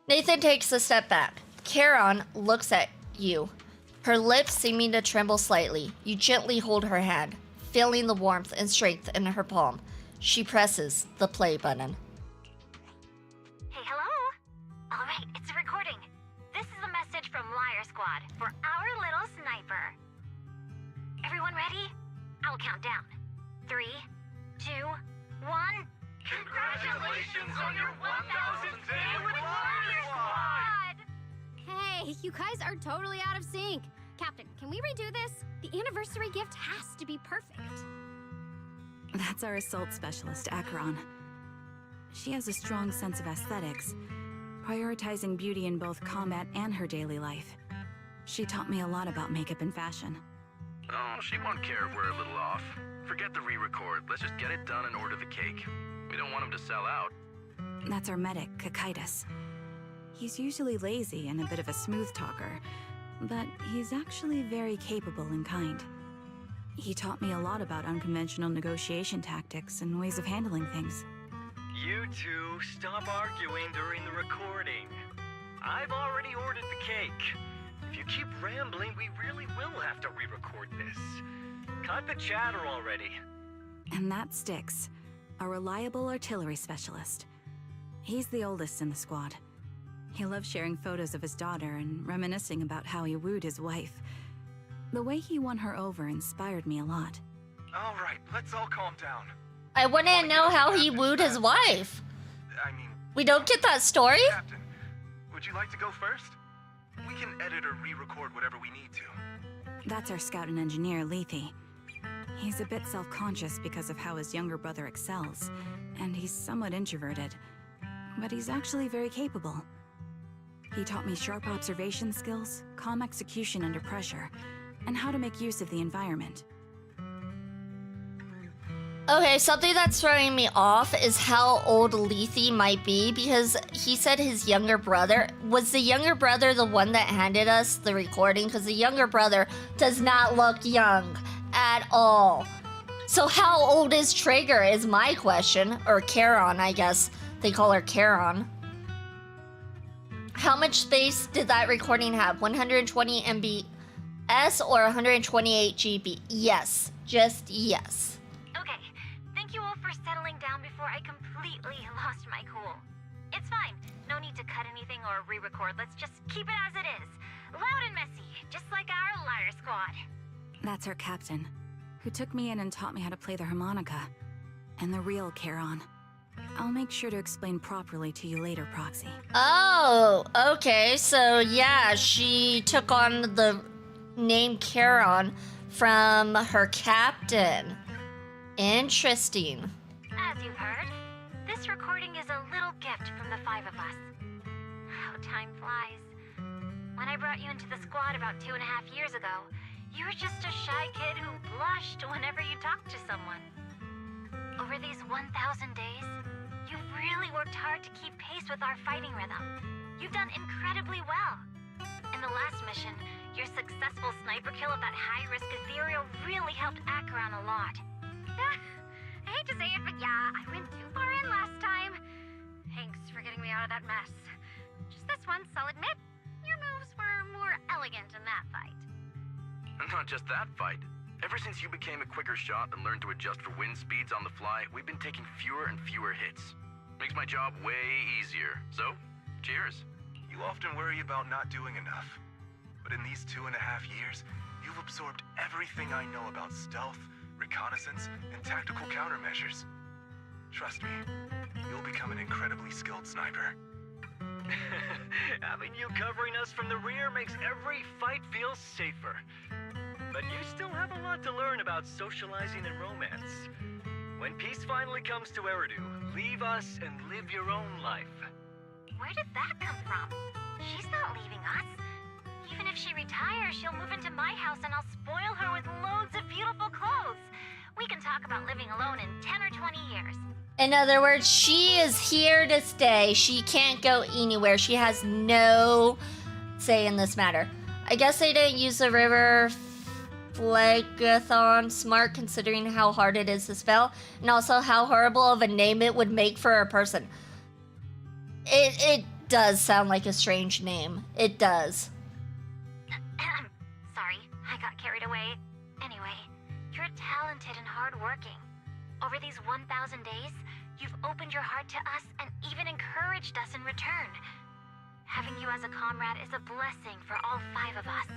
Nathan takes a step back. Charon looks at you, her lips seeming to tremble slightly. You gently hold her hand, feeling the warmth and strength in her palm. She presses the play button. Hey, hello? All right, it's a recording. This is a message from Liar Squad for our little sniper. Everyone ready? I'll count down. 3, 2, 1. Congratulations on your 1000th day with Liar Squad! Hey, you guys are totally out of sync. Captain, can we redo this? The anniversary gift has to be perfect. That's our assault specialist, Acheron. She has a strong sense of aesthetics, prioritizing beauty in both combat and her daily life. She taught me a lot about makeup and fashion. Oh, she won't care if we're a little off. Forget the re-record. Let's just get it done and order the cake. We don't want him to sell out. That's our medic, Kakaitis. He's usually lazy and a bit of a smooth talker, but he's actually very capable and kind. He taught me a lot about unconventional negotiation tactics and ways of handling things. You two, stop arguing during the recording. I've already ordered the cake. If you keep rambling, we really will have to re-record this. Cut the chatter already. And that Styx, a reliable artillery specialist. He's the oldest in the squad. He loves sharing photos of his daughter and reminiscing about how he wooed his wife. The way he won her over inspired me a lot. All right, let's all calm down. I want to know how he wooed his wife. I mean... We don't get that story? Captain, would you like to go first? We can edit or re-record whatever we need to. That's our scout and engineer, Lethy. He's a bit self-conscious because of how his younger brother excels, and he's somewhat introverted. But he's actually very capable. He taught me sharp observation skills, calm execution under pressure, and how to make use of the environment. Okay, something that's throwing me off is how old Lethy might be, because he said his younger brother. Was the younger brother the one that handed us the recording? Because the younger brother does not look young at all. So how old is Trigger is my question. Or Charon, I guess. They call her Charon. How much space did that recording have? 120 MBs or 128 GB? Yes. Just yes. Okay, thank you all for settling down before I completely lost my cool. It's fine. No need to cut anything or re-record. Let's just keep it as it is. Loud and messy, just like our Liar Squad. That's our captain, who took me in and taught me how to play the harmonica. And the real Charon. I'll make sure to explain properly to you later, Proxy. Oh, okay. So yeah, she took on the name Charon from her captain. Interesting. As you've heard, this recording is a little gift from the 5 of us. How time flies. When I brought you into the squad about 2.5 years ago, You were just a shy kid who blushed whenever you talked to someone. Over these 1,000 days, you've really worked hard to keep pace with our fighting rhythm. You've done incredibly well. In the last mission, your successful sniper kill of that high-risk ethereal really helped Acheron a lot. I hate to say it, but yeah, I went too far in last time. Thanks for getting me out of that mess. Just this once, I'll admit, your moves were more elegant in that fight. And not just that fight. Ever since you became a quicker shot and learned to adjust for wind speeds on the fly, we've been taking fewer and fewer hits. Makes my job way easier. So, cheers. You often worry about not doing enough. But in these 2.5 years, you've absorbed everything I know about stealth, reconnaissance, and tactical countermeasures. Trust me, you'll become an incredibly skilled sniper. Having you covering us from the rear makes every fight feel safer. But you still have a lot to learn about socializing and romance. When peace finally comes to Eridu, leave us and live your own life. Where did that come from? She's not leaving us. Even if she retires, she'll move into my house and I'll spoil her with loads of beautiful clothes. We can talk about living alone in 10 or 20 years. In other words, she is here to stay. She can't go anywhere. She has no say in this matter. I guess they didn't use the river Phlegathon smart, considering how hard it is to spell, and also how horrible of a name it would make for a person. It does sound like a strange name. It does. Sorry, I got carried away. Anyway, you're talented and hardworking. Over these 1,000 days, you've opened your heart to us and even encouraged us in return. Having you as a comrade is a blessing for all 5 of us.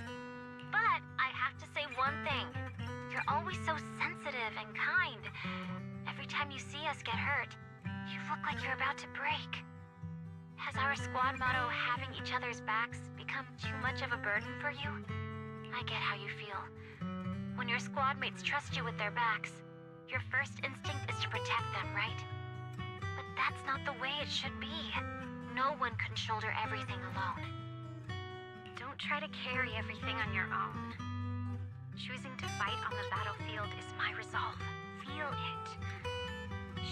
But I have to say one thing. You're always so sensitive and kind. Every time you see us get hurt, you look like you're about to break. Has our squad motto, having each other's backs, become too much of a burden for you? I get how you feel. When your squad mates trust you with their backs, your first instinct is to protect them, right? But that's not the way it should be. No one can shoulder everything alone. Don't try to carry everything on your own. Choosing to fight on the battlefield is my resolve. Feel it.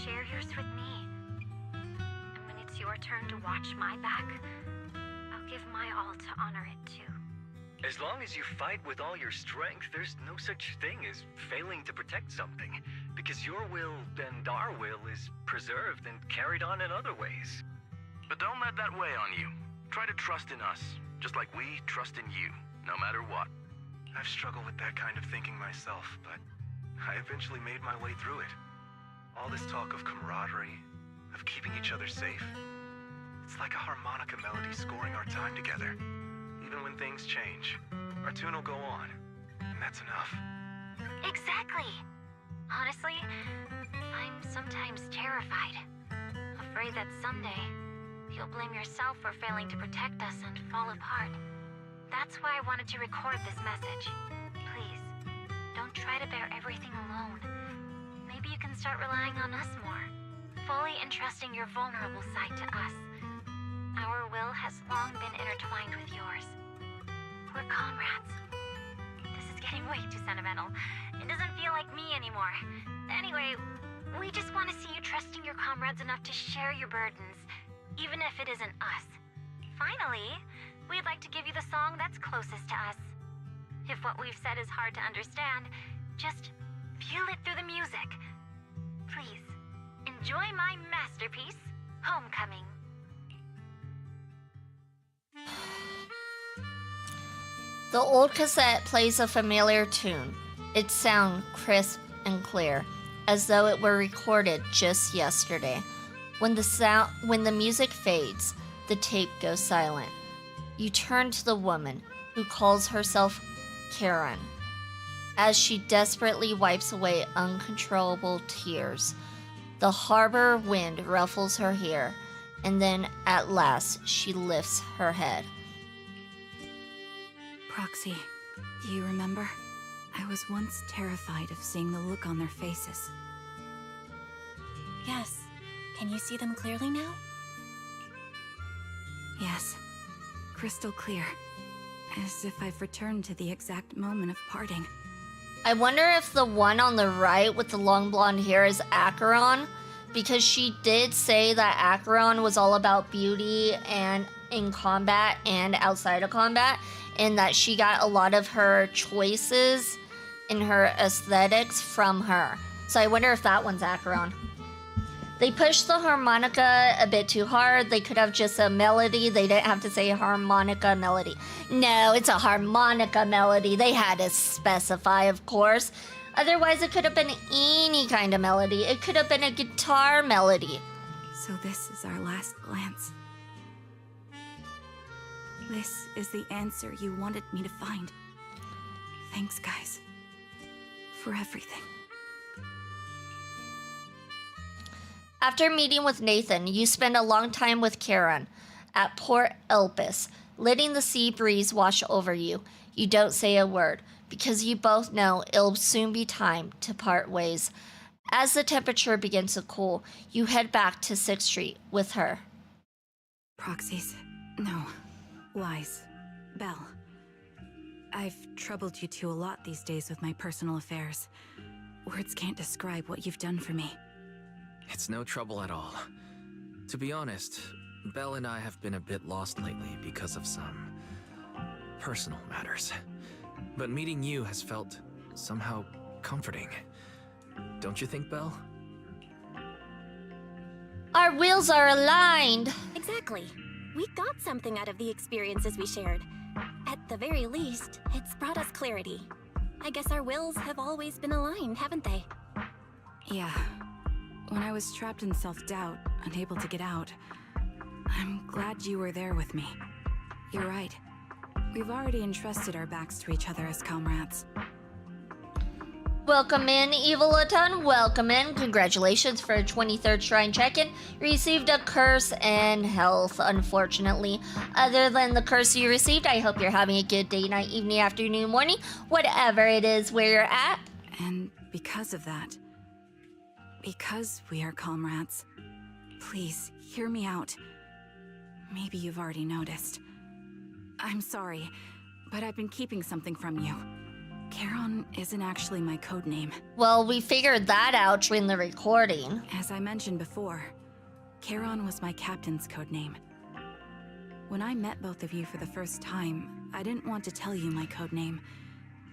Share yours with me. And when it's your turn to watch my back, I'll give my all to honor it too. As long as you fight with all your strength, there's no such thing as failing to protect something, because your will and our will is preserved and carried on in other ways. But don't let that weigh on you. Try to trust in us, just like we trust in you, no matter what. I've struggled with that kind of thinking myself, but I eventually made my way through it. All this talk of camaraderie, of keeping each other safe, it's like a harmonica melody scoring our time together. Even when things change, our tune will go on, and that's enough. Exactly. Honestly, I'm sometimes terrified. Afraid that someday, you'll blame yourself for failing to protect us and fall apart. That's why I wanted to record this message. Please, don't try to bear everything alone. Maybe you can start relying on us more, fully entrusting your vulnerable side to us. Our will has long been intertwined with yours. We're comrades. This is getting way too sentimental. It doesn't feel like me anymore. Anyway, we just want to see you trusting your comrades enough to share your burdens, even if it isn't us. Finally, we'd like to give you the song that's closest to us. If what we've said is hard to understand, just feel it through the music. Please, enjoy my masterpiece, Homecoming. The old cassette plays a familiar tune. Its sound crisp and clear, as though it were recorded just yesterday. When the music fades, the tape goes silent. You turn to the woman, who calls herself Karen, as she desperately wipes away uncontrollable tears. The harbor wind ruffles her hair, and then at last she lifts her head. Proxy, do you remember? I was once terrified of seeing the look on their faces. Yes. Can you see them clearly now? Yes. Crystal clear. as if I've returned to the exact moment of parting. I wonder if the one on the right with the long blonde hair is Acheron, because she did say that Acheron was all about beauty and in combat and outside of combat, and that she got a lot of her choices in her aesthetics from her. So I wonder if that one's Acheron. They pushed the harmonica a bit too hard. They could have just a melody. They didn't have to say harmonica melody. No, it's a harmonica melody. They had to specify, of course. Otherwise, it could have been any kind of melody. It could have been a guitar melody. So this is our last glance. This is the answer you wanted me to find. Thanks, guys. For everything. After meeting with Nathan, you spend a long time with Charon at Port Elpis, letting the sea breeze wash over you. You don't say a word, because you both know it'll soon be time to part ways. As the temperature begins to cool, you head back to 6th Street with her. Proxies. No. Lies. Belle. I've troubled you two a lot these days with my personal affairs. Words can't describe what you've done for me. It's no trouble at all. To be honest, Belle and I have been a bit lost lately because of some personal matters. But meeting you has felt somehow comforting. Don't you think, Belle? Our wheels are aligned. Exactly. We got something out of the experiences we shared. At the very least, it's brought us clarity. I guess our wills have always been aligned, haven't they? Yeah. When I was trapped in self-doubt, unable to get out, I'm glad you were there with me. You're right. We've already entrusted our backs to each other as comrades. Welcome in, Evilaton. Welcome in. Congratulations for a 23rd Shrine check-in. Received a curse and health, unfortunately. Other than the curse you received, I hope you're having a good day, night, evening, afternoon, morning, whatever it is where you're at. And because of that, because we are comrades, please hear me out. Maybe you've already noticed. I'm sorry, but I've been keeping something from you. Charon isn't actually my code name. Well, we figured that out during the recording. As I mentioned before, Charon was my captain's code name. When I met both of you for the first time, I didn't want to tell you my code name,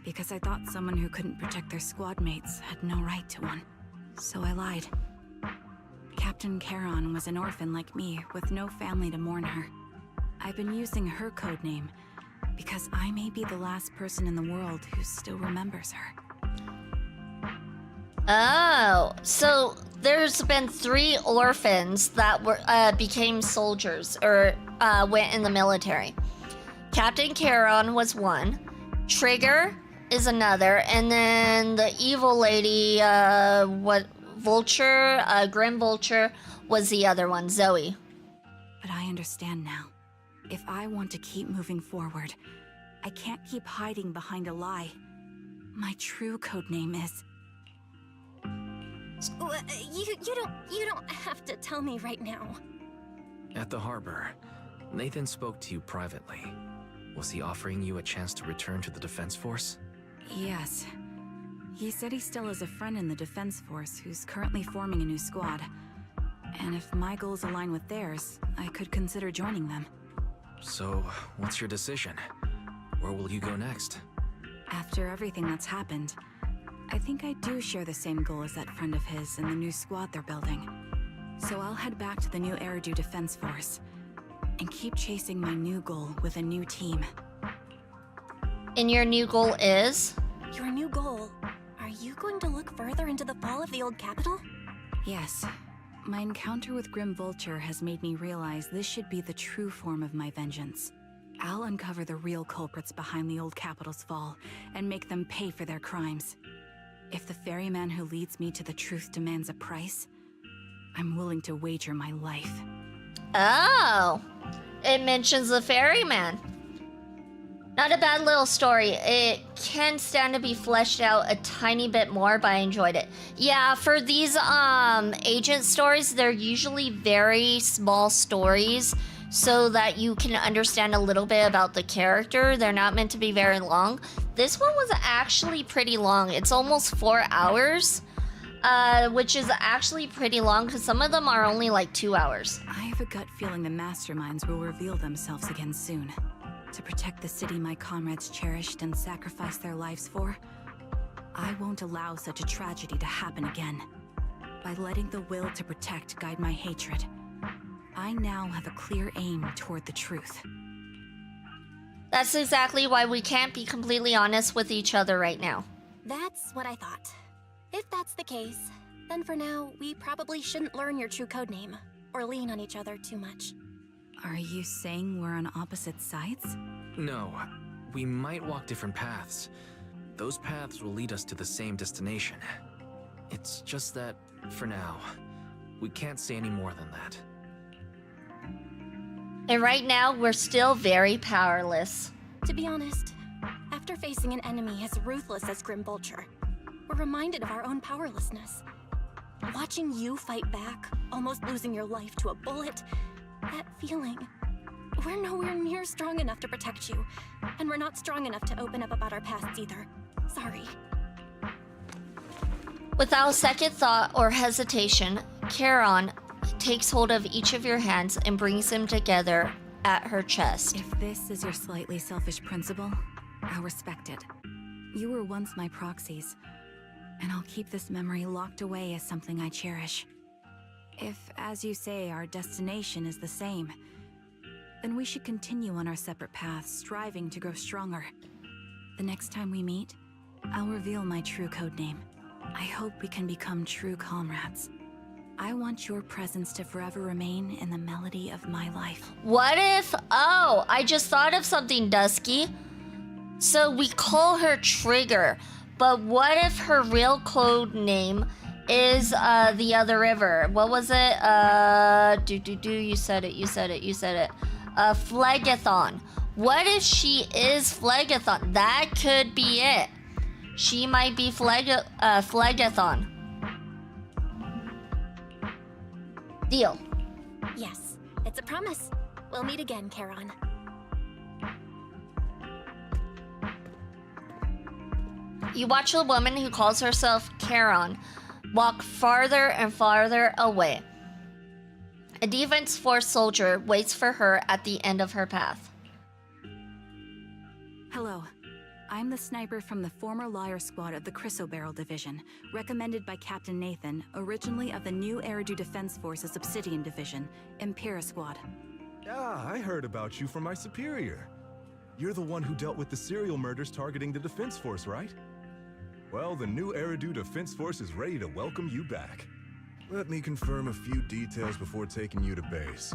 because I thought someone who couldn't protect their squad mates had no right to one. So I lied. Captain Charon was an orphan like me, with no family to mourn her. I've been using her code name because I may be the last person in the world who still remembers her. Oh, so there's been 3 orphans that were became soldiers or went in the military. Captain Charon was one, Trigger is another, and then the evil lady, Vulture, Grim Vulture was the other one, Zoe. But I understand now. If I want to keep moving forward, I can't keep hiding behind a lie. My true codename is... You don't have to tell me right now. At the harbor, Nathan spoke to you privately. Was he offering you a chance to return to the Defense Force? Yes. He said he still has a friend in the Defense Force who's currently forming a new squad. And if my goals align with theirs, I could consider joining them. So, what's your decision? Where will you go next? After everything that's happened, I think I do share the same goal as that friend of his in the new squad they're building. So I'll head back to the new Eridu Defense Force and keep chasing my new goal with a new team. And your new goal is? Your new goal? Are you going to look further into the fall of the old capital? Yes. My encounter with Grim Vulture has made me realize this should be the true form of my vengeance. I'll uncover the real culprits behind the old capital's fall and make them pay for their crimes. If the ferryman who leads me to the truth demands a price, I'm willing to wager my life. Oh, it mentions the ferryman. Not a bad little story. It can stand to be fleshed out a tiny bit more, but I enjoyed it. Yeah, for these agent stories, they're usually very small stories so that you can understand a little bit about the character. They're not meant to be very long. This one was actually pretty long. It's almost 4 hours, which is actually pretty long because some of them are only like 2 hours. I have a gut feeling the masterminds will reveal themselves again soon. To protect the city my comrades cherished and sacrificed their lives for, I won't allow such a tragedy to happen again. By letting the will to protect guide my hatred, I now have a clear aim toward the truth. That's exactly why we can't be completely honest with each other right now. That's what I thought. If that's the case, then for now, we probably shouldn't learn your true codename, or lean on each other too much. Are you saying we're on opposite sides? No, we might walk different paths. Those paths will lead us to the same destination. It's just that, for now, we can't say any more than that. And right now, we're still very powerless. To be honest, after facing an enemy as ruthless as Grim Vulture, we're reminded of our own powerlessness. Watching you fight back, almost losing your life to a bullet, that feeling. We're nowhere near strong enough to protect you, and we're not strong enough to open up about our pasts either. Sorry. Without second thought or hesitation, Charon takes hold of each of your hands and brings them together at her chest. If this is your slightly selfish principle, I'll respect it. You were once my proxies, and I'll keep this memory locked away as something I cherish. If, as you say, our destination is the same, then we should continue on our separate paths, striving to grow stronger. The next time we meet, I'll reveal my true codename. I hope we can become true comrades. I want your presence to forever remain in the melody of my life. What if... Oh, I just thought of something, Dusky. So we call her Trigger, but what if her real code name is the other river? What was it? You said it. Phlegethon. What if she is Phlegethon? That could be it. She might be Phlegethon. Deal. Yes, it's a promise. We'll meet again, Charon. You watch a woman who calls herself Charon walk farther and farther away. A Defense Force soldier waits for her at the end of her path. Hello. I'm the sniper from the former Liar Squad of the Chrysoberyl Division, recommended by Captain Nathan, originally of the new Eridu Defense Force's Obsidian Division, Impera Squad. Ah, I heard about you from my superior. You're the one who dealt with the serial murders targeting the Defense Force, right? Well, the new Eridu Defense Force is ready to welcome you back. Let me confirm a few details before taking you to base.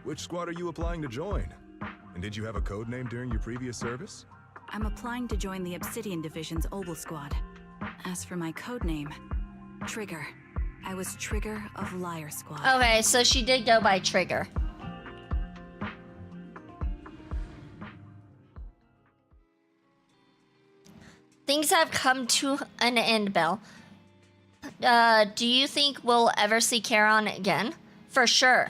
Which squad are you applying to join? And did you have a code name during your previous service? I'm applying to join the Obsidian Division's Oval Squad. As for my codename, Trigger. I was Trigger of Liar Squad. Okay, so she did go by Trigger. Things have come to an end, Belle. Do you think we'll ever see Charon again? For sure.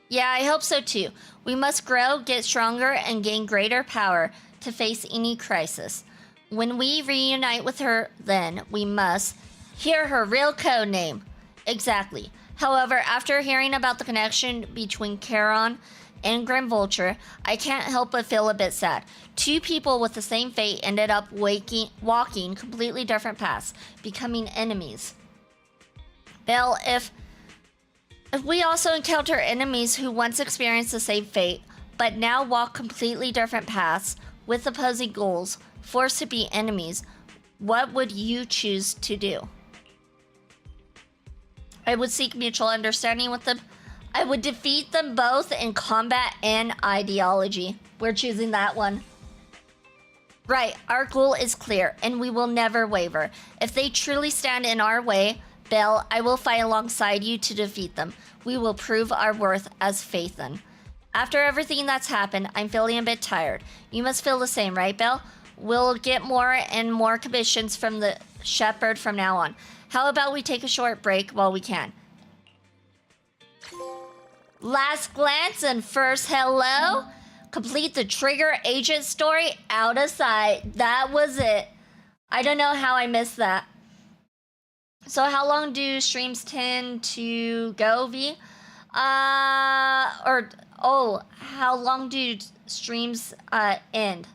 Yeah, I hope so too. We must grow, get stronger, and gain greater power to face any crisis. When we reunite with her, then we must hear her real code name. Exactly. However, after hearing about the connection between Charon and Grim Vulture, I can't help but feel a bit sad. Two people with the same fate ended up walking completely different paths, becoming enemies. Belle, if we also encounter enemies who once experienced the same fate, but now walk completely different paths with opposing goals, forced to be enemies, what would you choose to do? I would seek mutual understanding with them. I would defeat them both in combat and ideology. We're choosing that one. Right, our goal is clear, and we will never waver. If they truly stand in our way, Belle, I will fight alongside you to defeat them. We will prove our worth as Phaethon. After everything that's happened, I'm feeling a bit tired. You must feel the same, right, Belle? We'll get more and more commissions from the Shepherd from now on. How about we take a short break while we can? Last glance and first hello. Complete the trigger agent story out of sight. That was it. I don't know how I missed that. So how long do streams tend to go, V? How long do streams end?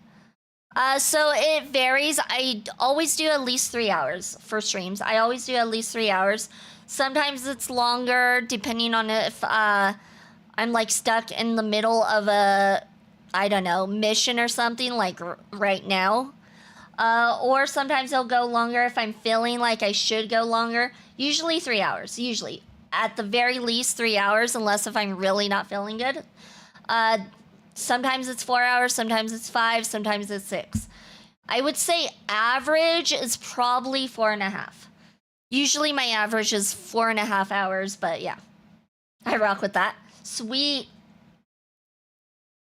So it varies. I always do at least 3 hours for streams. I always do at least 3 hours. Sometimes it's longer, depending on if I'm like stuck in the middle of a, I don't know, mission or something, like right now. Or sometimes it'll go longer if I'm feeling like I should go longer. Usually 3 hours. Usually. At the very least 3 hours, unless if I'm really not feeling good. Sometimes it's 4 hours, sometimes it's 5, sometimes it's 6. I would say average is probably 4.5. Usually my average is 4.5 hours, but yeah. I rock with that. Sweet.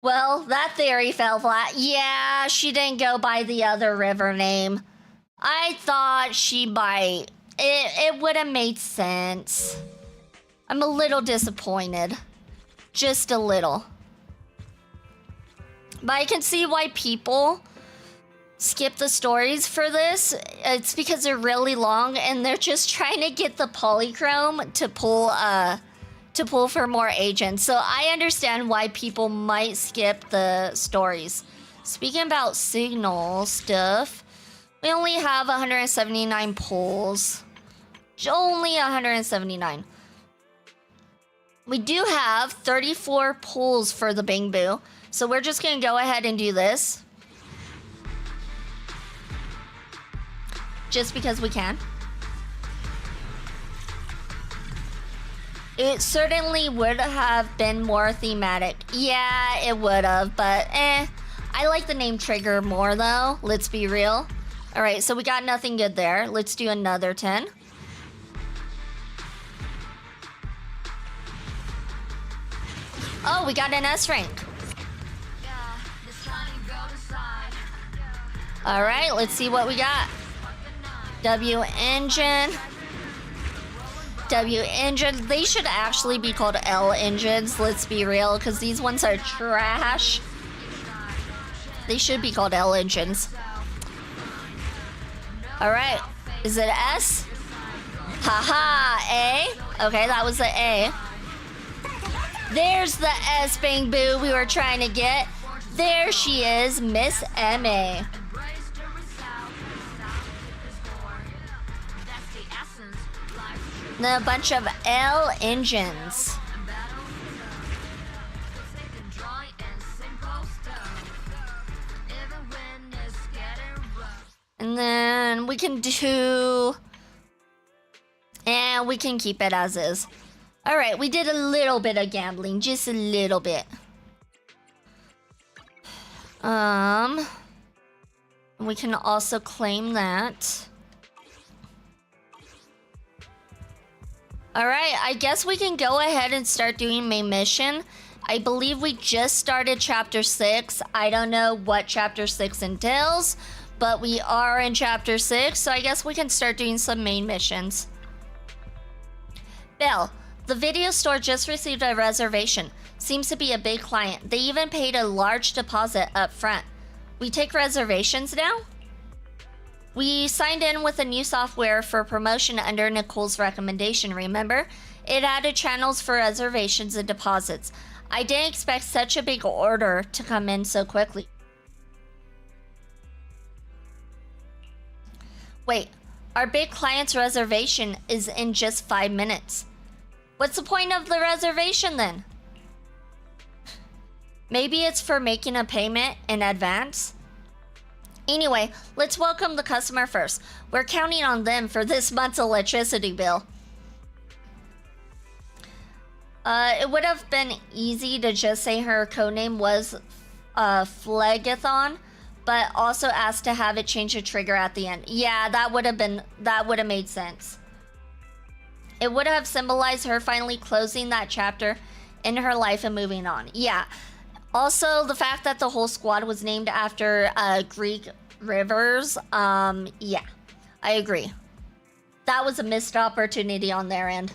Well, that theory fell flat. Yeah, she didn't go by the other river name. I thought she might. It would have made sense. I'm a little disappointed. Just a little. But I can see why people skip the stories for this. It's because they're really long and they're just trying to get the polychrome to pull for more agents. So I understand why people might skip the stories. Speaking about signal stuff, we only have 179 pulls. Only 179. We do have 34 pulls for the Bing Boo. So we're just gonna go ahead and do this. Just because we can. It certainly would have been more thematic. Yeah, it would have, but I like the name Trigger more though, let's be real. Alright, so we got nothing good there. Let's do another 10. Oh, we got an S rank. Alright, let's see what we got. W engine. W engine. They should actually be called L engines, let's be real, because these ones are trash. They should be called L engines. Alright, is it S? Haha, A? Okay, that was the A. There's the S Bing Boo we were trying to get. There she is, Miss M.A. A bunch of L engines. And then we can do... And we can keep it as is. Alright, we did a little bit of gambling. Just a little bit. We can also claim that. Alright, I guess we can go ahead and start doing main mission. I believe we just started chapter 6. I don't know what chapter 6 entails, but we are in chapter 6, so I guess we can start doing some main missions. Belle, the video store just received a reservation. Seems to be a big client. They even paid a large deposit up front. We take reservations now? We signed in with a new software for promotion under Nicole's recommendation, remember? It added channels for reservations and deposits. I didn't expect such a big order to come in so quickly. Wait, our big client's reservation is in just 5 minutes. What's the point of the reservation then? Maybe it's for making a payment in advance? Anyway, let's welcome the customer first. We're counting on them for this month's electricity bill. It would have been easy to just say her codename was Phlegathon, but also ask to have it change the trigger at the end. Yeah, that would have made sense. It would have symbolized her finally closing that chapter in her life and moving on. Yeah. Also, the fact that the whole squad was named after Greek rivers, yeah, I agree. That was a missed opportunity on their end.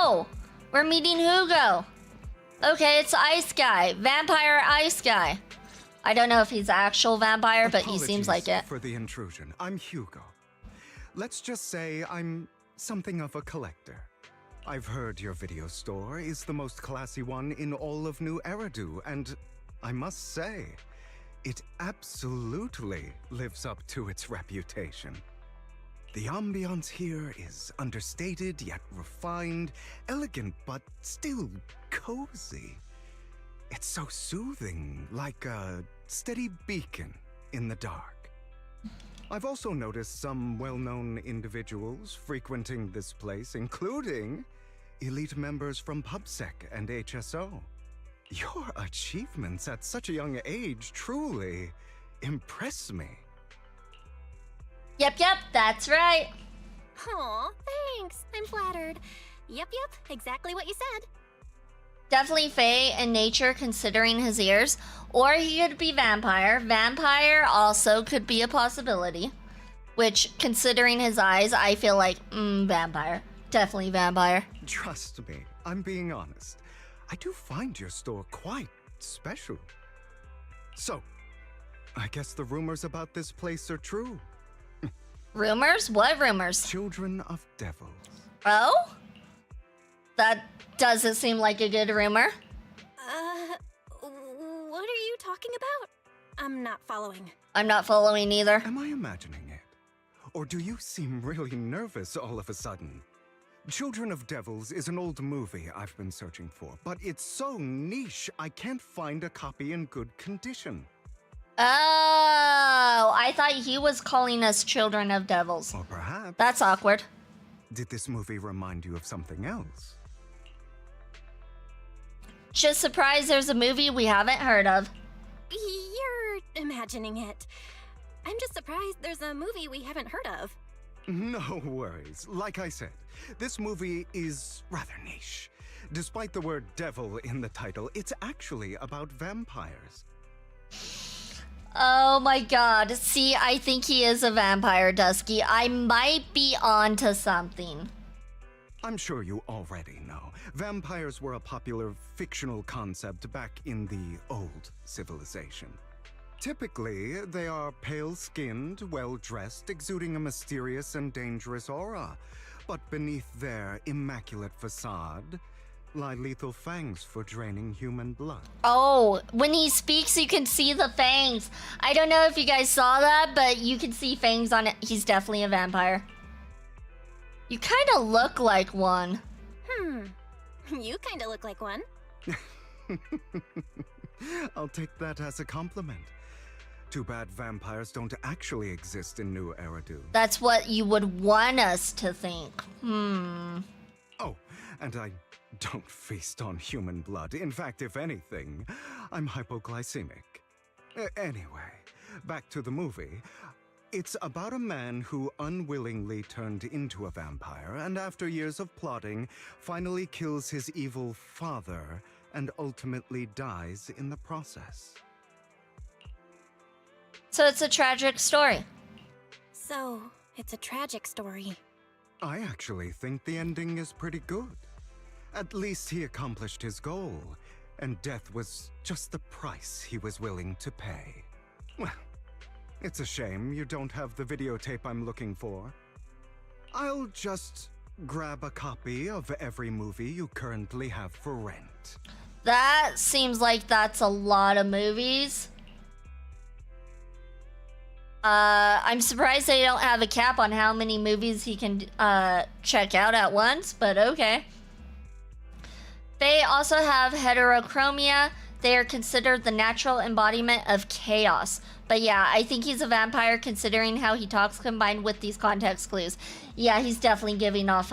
Oh, we're meeting Hugo. Okay, it's Ice Guy, vampire Ice Guy. I don't know if he's actual vampire, but he seems like it. For the intrusion. I'm Hugo. Let's just say I'm something of a collector. I've heard your video store is the most classy one in all of New Eridu, and I must say, it absolutely lives up to its reputation. The ambiance here is understated yet refined, elegant but still cozy. It's so soothing, like a steady beacon in the dark. I've also noticed some well-known individuals frequenting this place, including elite members from PubSec and HSO. Your achievements at such a young age truly impress me. Yep, that's right. Aw, thanks. I'm flattered. Yep, exactly what you said. Definitely Fae in nature, considering his ears. Or he could be vampire. Vampire also could be a possibility. Which, considering his eyes, I feel like, vampire. Definitely vampire. Trust me, I'm being honest. I do find your store quite special. So, I guess the rumors about this place are true. Rumors? What rumors? Children of Devils. Oh? That doesn't seem like a good rumor. What are you talking about? I'm not following. I'm not following either. Am I imagining it? Or do you seem really nervous all of a sudden? Children of Devils is an old movie I've been searching for, but it's so niche I can't find a copy in good condition. Oh, I thought he was calling us Children of Devils. Or perhaps... That's awkward. Did this movie remind you of something else? Just surprised there's a movie we haven't heard of. You're imagining it. I'm just surprised there's a movie we haven't heard of. No worries. Like I said, this movie is rather niche. Despite the word devil in the title, it's actually about vampires. Oh my god. See, I think he is a vampire, Dusky. I might be onto something. I'm sure you already know. Vampires were a popular fictional concept back in the old civilization. Typically, they are pale-skinned, well-dressed, exuding a mysterious and dangerous aura. But beneath their immaculate facade lie lethal fangs for draining human blood. Oh, when he speaks, you can see the fangs. I don't know if you guys saw that, but you can see fangs on it. He's definitely a vampire. You kind of look like one. You kind of look like one. I'll take that as a compliment. Too bad vampires don't actually exist in New Eridu. That's what you would want us to think. Oh, and I don't feast on human blood. In fact, if anything, I'm hypoglycemic. Anyway, back to the movie. It's about a man who unwillingly turned into a vampire and after years of plotting, finally kills his evil father and ultimately dies in the process. So it's a tragic story. So, it's a tragic story. I actually think the ending is pretty good. At least he accomplished his goal, and death was just the price he was willing to pay. Well, it's a shame you don't have the videotape I'm looking for. I'll just grab a copy of every movie you currently have for rent. That seems like that's a lot of movies. I'm surprised they don't have a cap on how many movies he can check out at once, but okay. They also have heterochromia. They are considered the natural embodiment of chaos. But yeah, I think he's a vampire considering how he talks combined with these context clues. Yeah, he's definitely giving off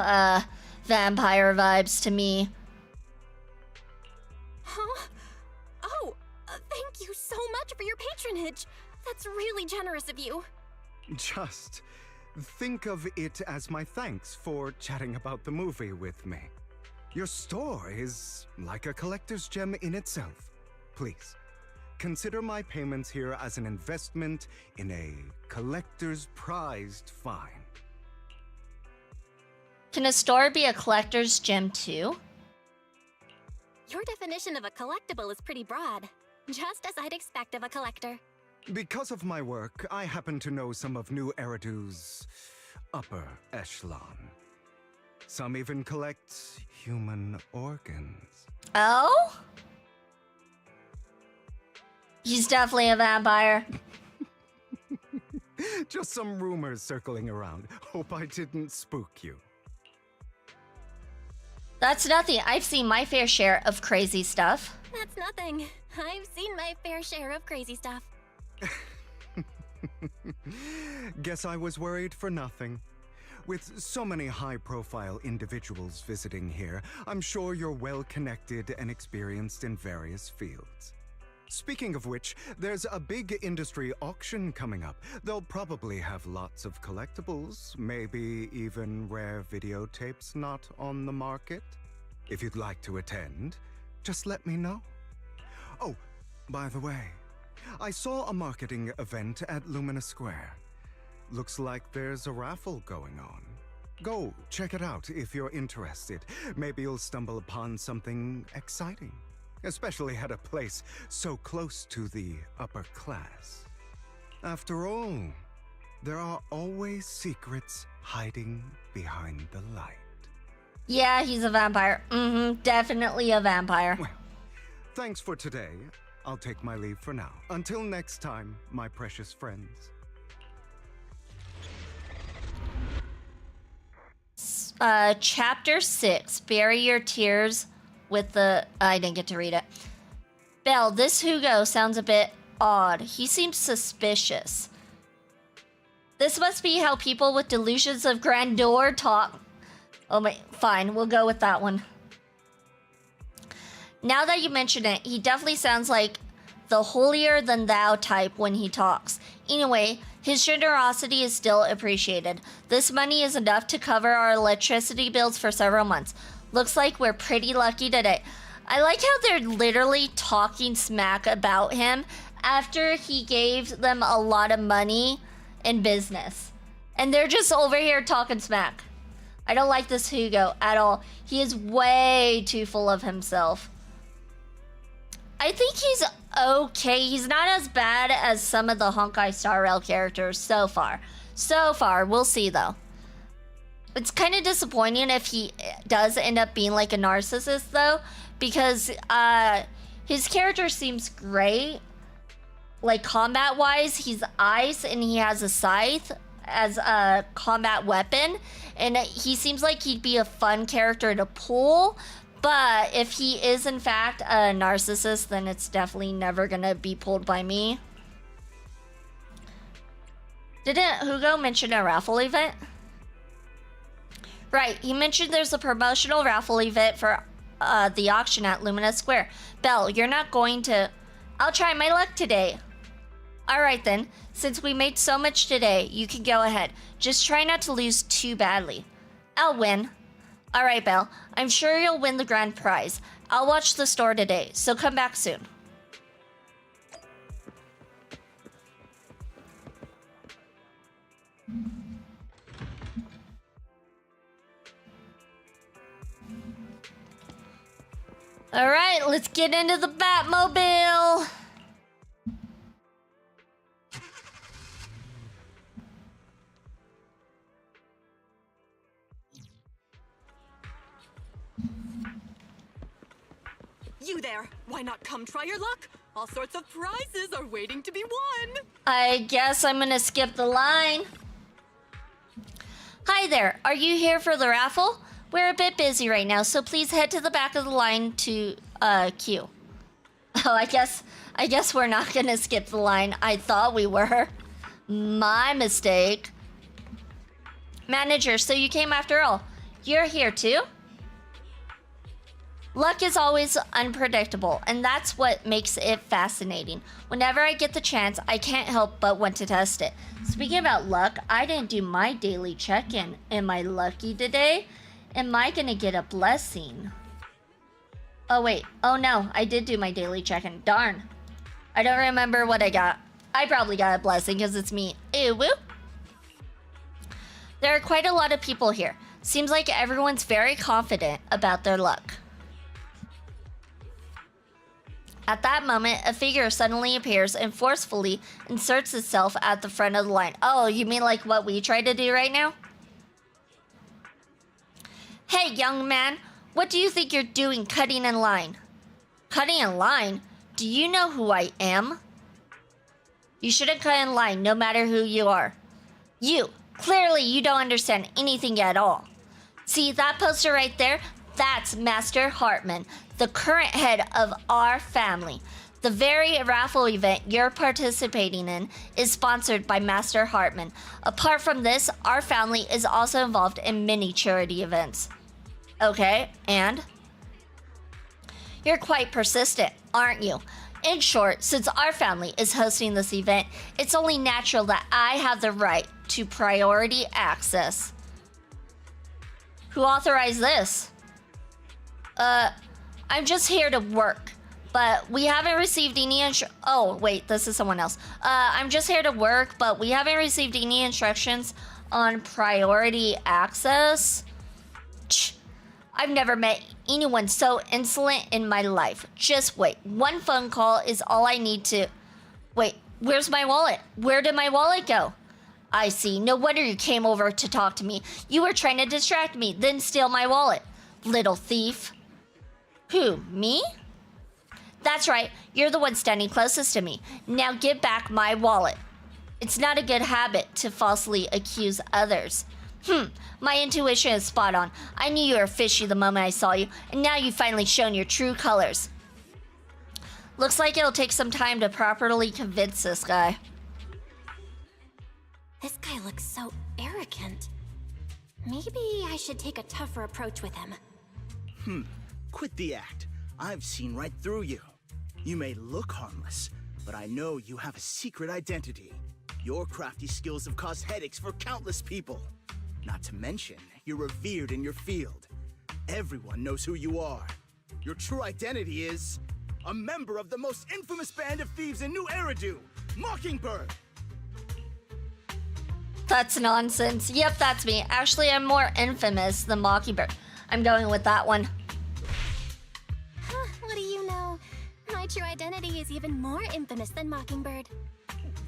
vampire vibes to me. Huh? Oh, thank you so much for your patronage. That's really generous of you. Just think of it as my thanks for chatting about the movie with me. Your store is like a collector's gem in itself. Please, consider my payments here as an investment in a collector's prized find. Can a store be a collector's gem too? Your definition of a collectible is pretty broad, just as I'd expect of a collector. Because of my work, I happen to know some of New Eridu's upper echelon. Some even collect human organs. Oh? He's definitely a vampire. Just some rumors circling around. Hope I didn't spook you. That's nothing. I've seen my fair share of crazy stuff. That's nothing. I've seen my fair share of crazy stuff. Guess I was worried for nothing. With so many high-profile individuals visiting here, I'm sure you're well-connected and experienced in various fields. Speaking of which, there's a big industry auction coming up. They'll probably have lots of collectibles, maybe even rare videotapes not on the market. If you'd like to attend, just let me know. Oh, by the way, I saw a marketing event at Lumina Square. Looks like there's a raffle going on. Go check it out if you're interested. Maybe you'll stumble upon something exciting. Especially at a place so close to the upper class. After all, there are always secrets hiding behind the light. Yeah, he's a vampire. Definitely a vampire. Well, thanks for today. I'll take my leave for now. Until next time, my precious friends. Chapter 6, Bury Your Tears with the... I didn't get to read it. Belle, this Hugo sounds a bit odd. He seems suspicious. This must be how people with delusions of grandeur talk. Oh my, fine, we'll go with that one. Now that you mention it, he definitely sounds like the holier-than-thou type when he talks. Anyway, his generosity is still appreciated. This money is enough to cover our electricity bills for several months. Looks like we're pretty lucky today. I like how they're literally talking smack about him after he gave them a lot of money in business. And they're just over here talking smack. I don't like this Hugo at all. He is way too full of himself. I think he's okay. He's not as bad as some of the Honkai Star Rail characters so far. So far, we'll see though. It's kind of disappointing if he does end up being like a narcissist though, because his character seems great. Like combat wise, he's ice and he has a scythe as a combat weapon. And he seems like he'd be a fun character to pull. But if he is in fact a narcissist, then it's definitely never gonna be pulled by me. Didn't Hugo mention a raffle event? Right, he mentioned there's a promotional raffle event for the auction at Lumina Square. Belle, you're not going to... I'll try my luck today. Alright then, since we made so much today, you can go ahead. Just try not to lose too badly. I'll win. Alright, Belle, I'm sure you'll win the grand prize. I'll watch the store today, so come back soon. Alright, let's get into the Batmobile! You there! Why not come try your luck? All sorts of prizes are waiting to be won! I guess I'm gonna skip the line. Hi there, are you here for the raffle? We're a bit busy right now, so please head to the back of the line to queue. Oh, I guess we're not gonna skip the line. I thought we were. My mistake. Manager, so you came after all. You're here too? Luck is always unpredictable, and that's what makes it fascinating. Whenever I get the chance, I can't help but want to test it. Speaking about luck, I didn't do my daily check-in. Am I lucky today? Am I gonna get a blessing? Oh wait, oh no, I did do my daily check-in. Darn. I don't remember what I got. I probably got a blessing because it's me. Ew, woo. There are quite a lot of people here. Seems like everyone's very confident about their luck. At that moment, a figure suddenly appears and forcefully inserts itself at the front of the line. Oh, you mean like what we try to do right now? Hey, young man, what do you think you're doing cutting in line? Cutting in line? Do you know who I am? You shouldn't cut in line, no matter who you are. You, clearly you don't understand anything at all. See that poster right there? That's Master Hartman, the current head of our family. The very raffle event you're participating in is sponsored by Master Hartman. Apart from this, our family is also involved in many charity events. Okay, and? You're quite persistent, aren't you? In short, since our family is hosting this event, it's only natural that I have the right to priority access. Who authorized this? I'm just here to work, but we haven't received any oh, wait, this is someone else. I'm just here to work, but we haven't received any instructions on priority access. I've never met anyone so insolent in my life. Just wait. One phone call is all I need to... Wait, where's my wallet? Where did my wallet go? I see. No wonder you came over to talk to me. You were trying to distract me, then steal my wallet. Little thief. Who, me? That's right. You're the one standing closest to me. Now give back my wallet. It's not a good habit to falsely accuse others. My intuition is spot on. I knew you were fishy the moment I saw you, and now you've finally shown your true colors. Looks like it'll take some time to properly convince this guy. This guy looks so arrogant. Maybe I should take a tougher approach with him. Quit the act. I've seen right through you. You may look harmless, but I know you have a secret identity. Your crafty skills have caused headaches for countless people. Not to mention, you're revered in your field. Everyone knows who you are. Your true identity is a member of the most infamous band of thieves in New Eridu, Mockingbird. That's nonsense. Yep, that's me. Actually, I'm more infamous than Mockingbird. I'm going with that one. What do you know? My true identity is even more infamous than Mockingbird.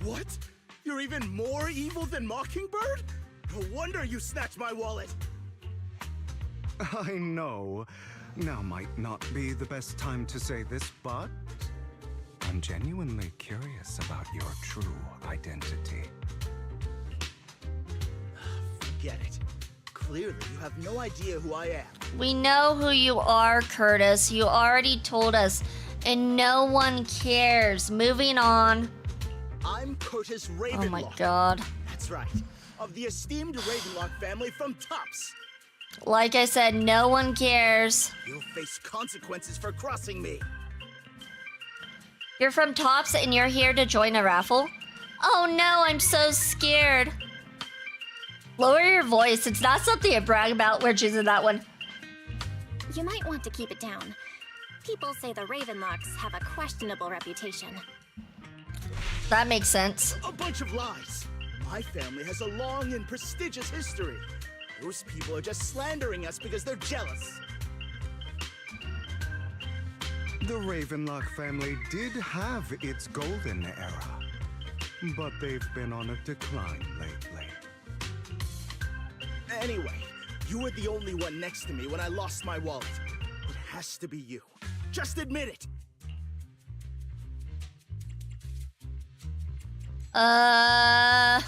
What? You're even more evil than Mockingbird? No wonder you snatched my wallet. I know. Now might not be the best time to say this, but I'm genuinely curious about your true identity. Forget it. Clearly, you have no idea who I am. We know who you are, Curtis. You already told us, and no one cares. Moving on. I'm Curtis Ravenlock. Oh my god. That's right. Of the esteemed Ravenlock family from Tops. Like I said, no one cares. You'll face consequences for crossing me. You're from Tops and you're here to join a raffle? Oh no, I'm so scared. Lower your voice. It's not something to brag about. We're choosing that one. You might want to keep it down. People say the Ravenlocks have a questionable reputation. That makes sense. A bunch of lies. My family has a long and prestigious history. Those people are just slandering us because they're jealous. The Ravenlock family did have its golden era, but they've been on a decline lately. Anyway, you were the only one next to me when I lost my wallet. It has to be you. Just admit it. I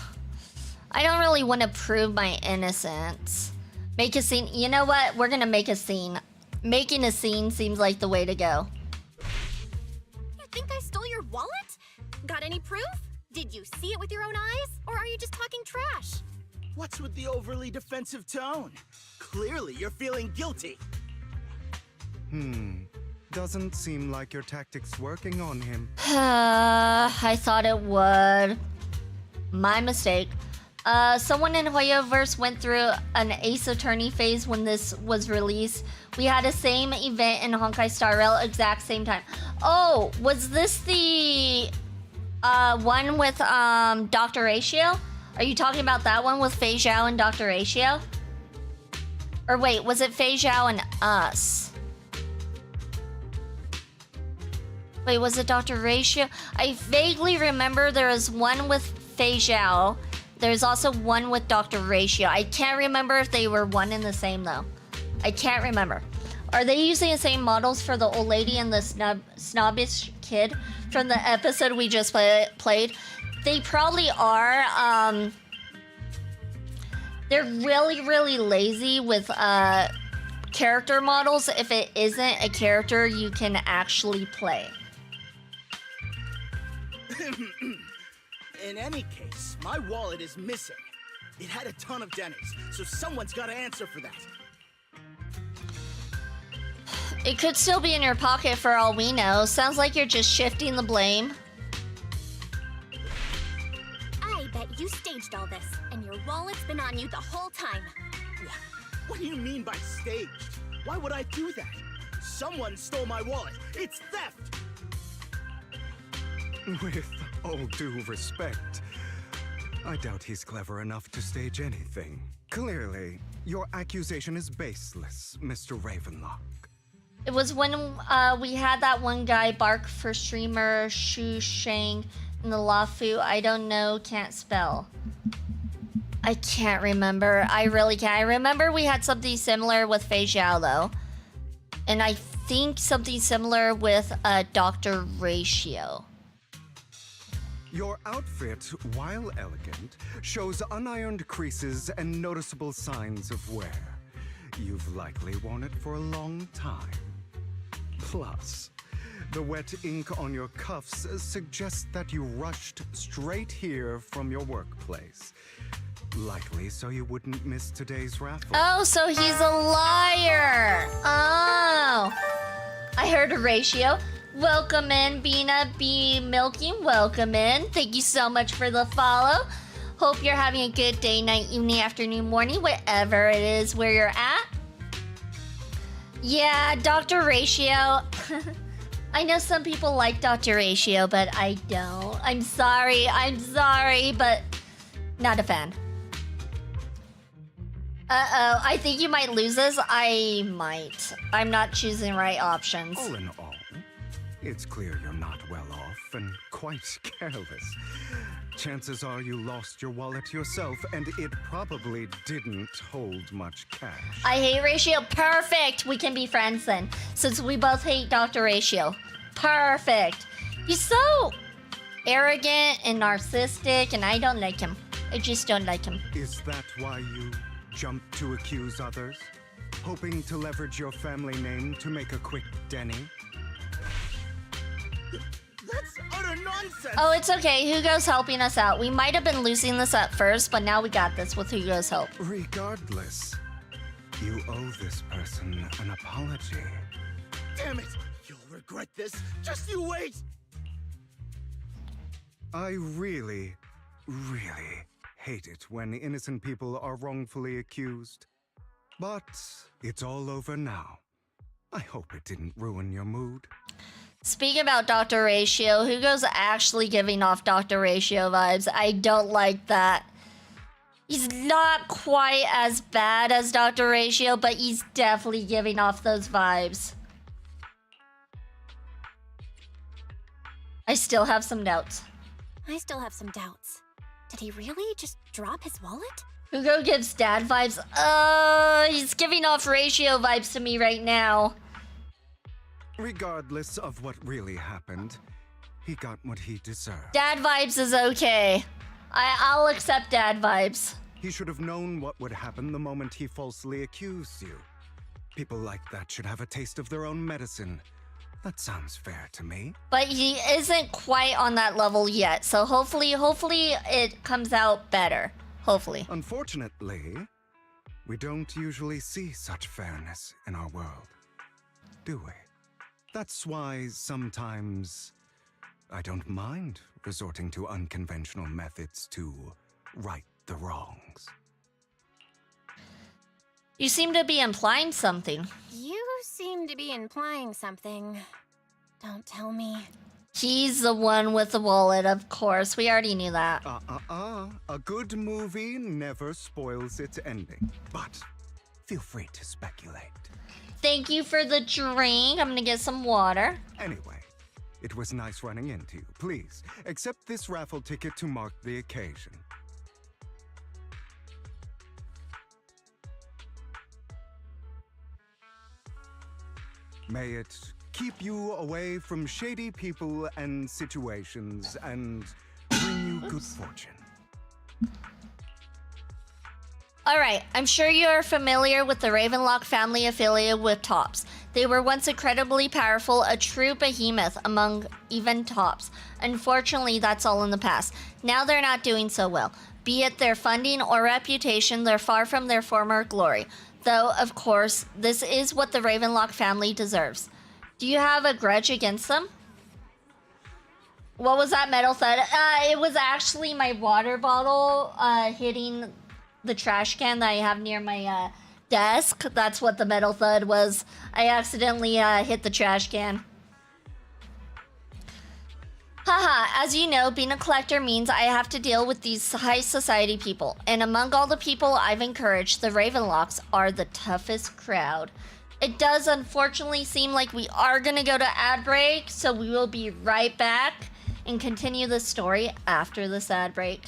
don't really want to prove my innocence. Make a scene. You know what? We're gonna make a scene. Making a scene seems like the way to go. You think I stole your wallet? Got any proof? Did you see it with your own eyes? Or are you just talking trash? What's with the overly defensive tone? Clearly, you're feeling guilty. Doesn't seem like your tactics working on him. I thought it would. My mistake. Someone in Hoyoverse went through an Ace Attorney phase when this was released. We had the same event in Honkai Star Rail, exact same time. Oh, was this the one with Dr. Ratio? Are you talking about that one with Fei Zhao and Dr. Ratio? Or wait, was it Fei Zhao and us? Wait, was it Dr. Ratio? I vaguely remember there was one with Fei Zhao. There's also one with Dr. Ratio. I can't remember if they were one and the same though. I can't remember. Are they using the same models for the old lady and the snobbish kid from the episode we just played? They probably are. They're really lazy with character models if it isn't a character you can actually play. In any case, my wallet is missing. It had a ton of Denny's, so someone's got to answer for that. It could still be in your pocket for all we know. Sounds like you're just shifting the blame. I bet you staged all this, and your wallet's been on you the whole time. What do you mean by staged? Why would I do that? Someone stole my wallet. It's theft! With all due respect, I doubt he's clever enough to stage anything. Clearly, your accusation is baseless, Mr. Ravenlock. It was when we had that one guy bark for streamer Shu Shang in the Lafu. I don't know, can't spell. I can't remember. I really can't. I remember we had something similar with Fei Zhao though. And I think something similar with Dr. Ratio. Your outfit, while elegant, shows unironed creases and noticeable signs of wear. You've likely worn it for a long time. Plus, the wet ink on your cuffs suggests that you rushed straight here from your workplace. Likely so you wouldn't miss today's raffle. Oh, so he's a liar! Oh! I heard a Ratio. Welcome in, Bina B. Milking. Welcome in. Thank you so much for the follow. Hope you're having a good day, night, evening, afternoon, morning, whatever it is where you're at. Yeah, Dr. Ratio. I know some people like Dr. Ratio, but I don't. I'm sorry, but not a fan. Uh-oh, I think you might lose this. I might. I'm not choosing the right options. All in all, it's clear you're not well off and quite careless. Chances are you lost your wallet yourself, and it probably didn't hold much cash. I hate Ratio. Perfect. We can be friends then, since we both hate Dr. Ratio. Perfect. He's so arrogant and narcissistic, and I don't like him. I just don't like him. Is that why you jumped to accuse others? Hoping to leverage your family name to make a quick Denny? That's utter nonsense! Oh, it's okay. Hugo's helping us out. We might have been losing this at first, but now we got this with Hugo's help. Regardless, you owe this person an apology. Damn it! You'll regret this. Just you wait! I really hate it when innocent people are wrongfully accused. But it's all over now. I hope it didn't ruin your mood. Speaking about Dr. Ratio, Hugo's actually giving off Dr. Ratio vibes. I don't like that. He's not quite as bad as Dr. Ratio, but he's definitely giving off those vibes. I still have some doubts. I still have some doubts. Did he really just drop his wallet? Hugo gives dad vibes. He's giving off Ratio vibes to me right now. Regardless of what really happened, he got what he deserved. Dad vibes is okay. I'll accept dad vibes. He should have known what would happen the moment he falsely accused you. People like that should have a taste of their own medicine. That sounds fair to me. But he isn't quite on that level yet, so hopefully it comes out better. Hopefully. Unfortunately, we don't usually see such fairness in our world, do we? That's why sometimes I don't mind resorting to unconventional methods to right the wrongs. You seem to be implying something. You seem to be implying something. Don't tell me. He's the one with the wallet, of course. We already knew that. A good movie never spoils its ending. But Feel free to speculate. Thank you for the drink. I'm gonna get some water. Anyway, it was nice running into you. Please, accept this raffle ticket to mark the occasion. May it keep you away from shady people and situations and bring you good fortune. Alright, I'm sure you are familiar with the Ravenlock family affiliated with Tops. They were once incredibly powerful, a true behemoth among even Tops. Unfortunately, that's all in the past. Now they're not doing so well. Be it their funding or reputation, they're far from their former glory. Though, of course, this is what the Ravenlock family deserves. Do you have a grudge against them? What was that metal thud? It was actually my water bottle hitting the trash can that I have near my desk. That's what the metal thud was. I accidentally hit the trash can. Haha, as you know, being a collector means I have to deal with these high society people. And among all the people I've encouraged, the Ravenlocks are the toughest crowd. It does unfortunately seem like we are gonna go to ad break, so we will be right back and continue the story after this ad break.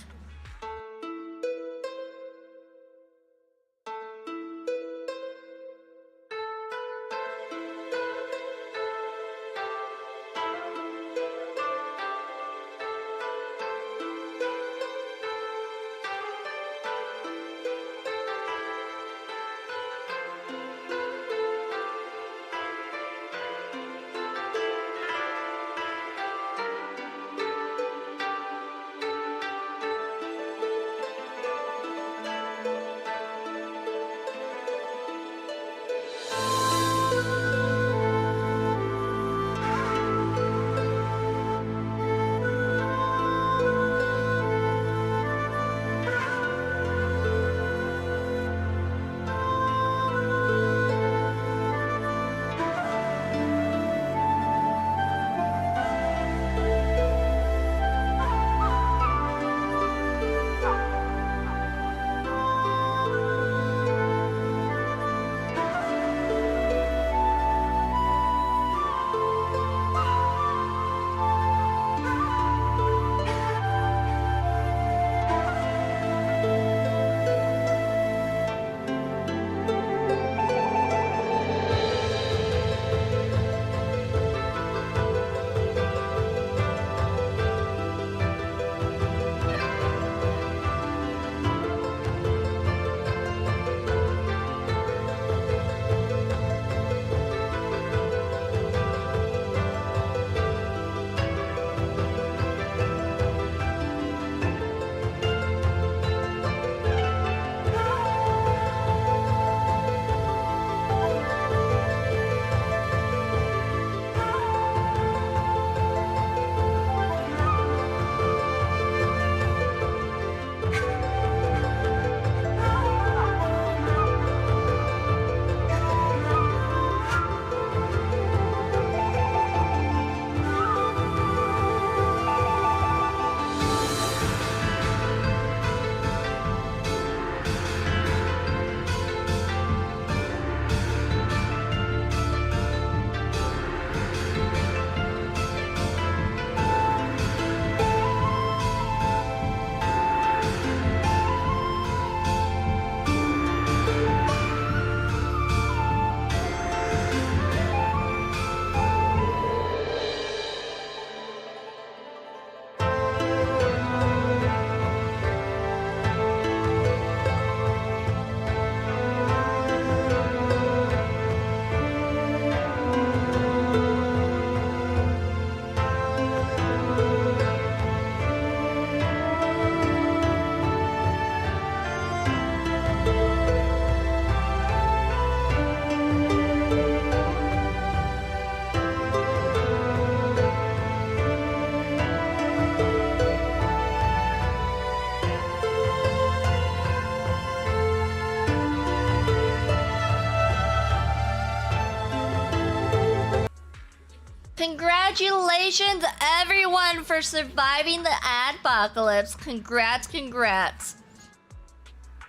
Congratulations, everyone, for surviving the adpocalypse. Congrats, congrats.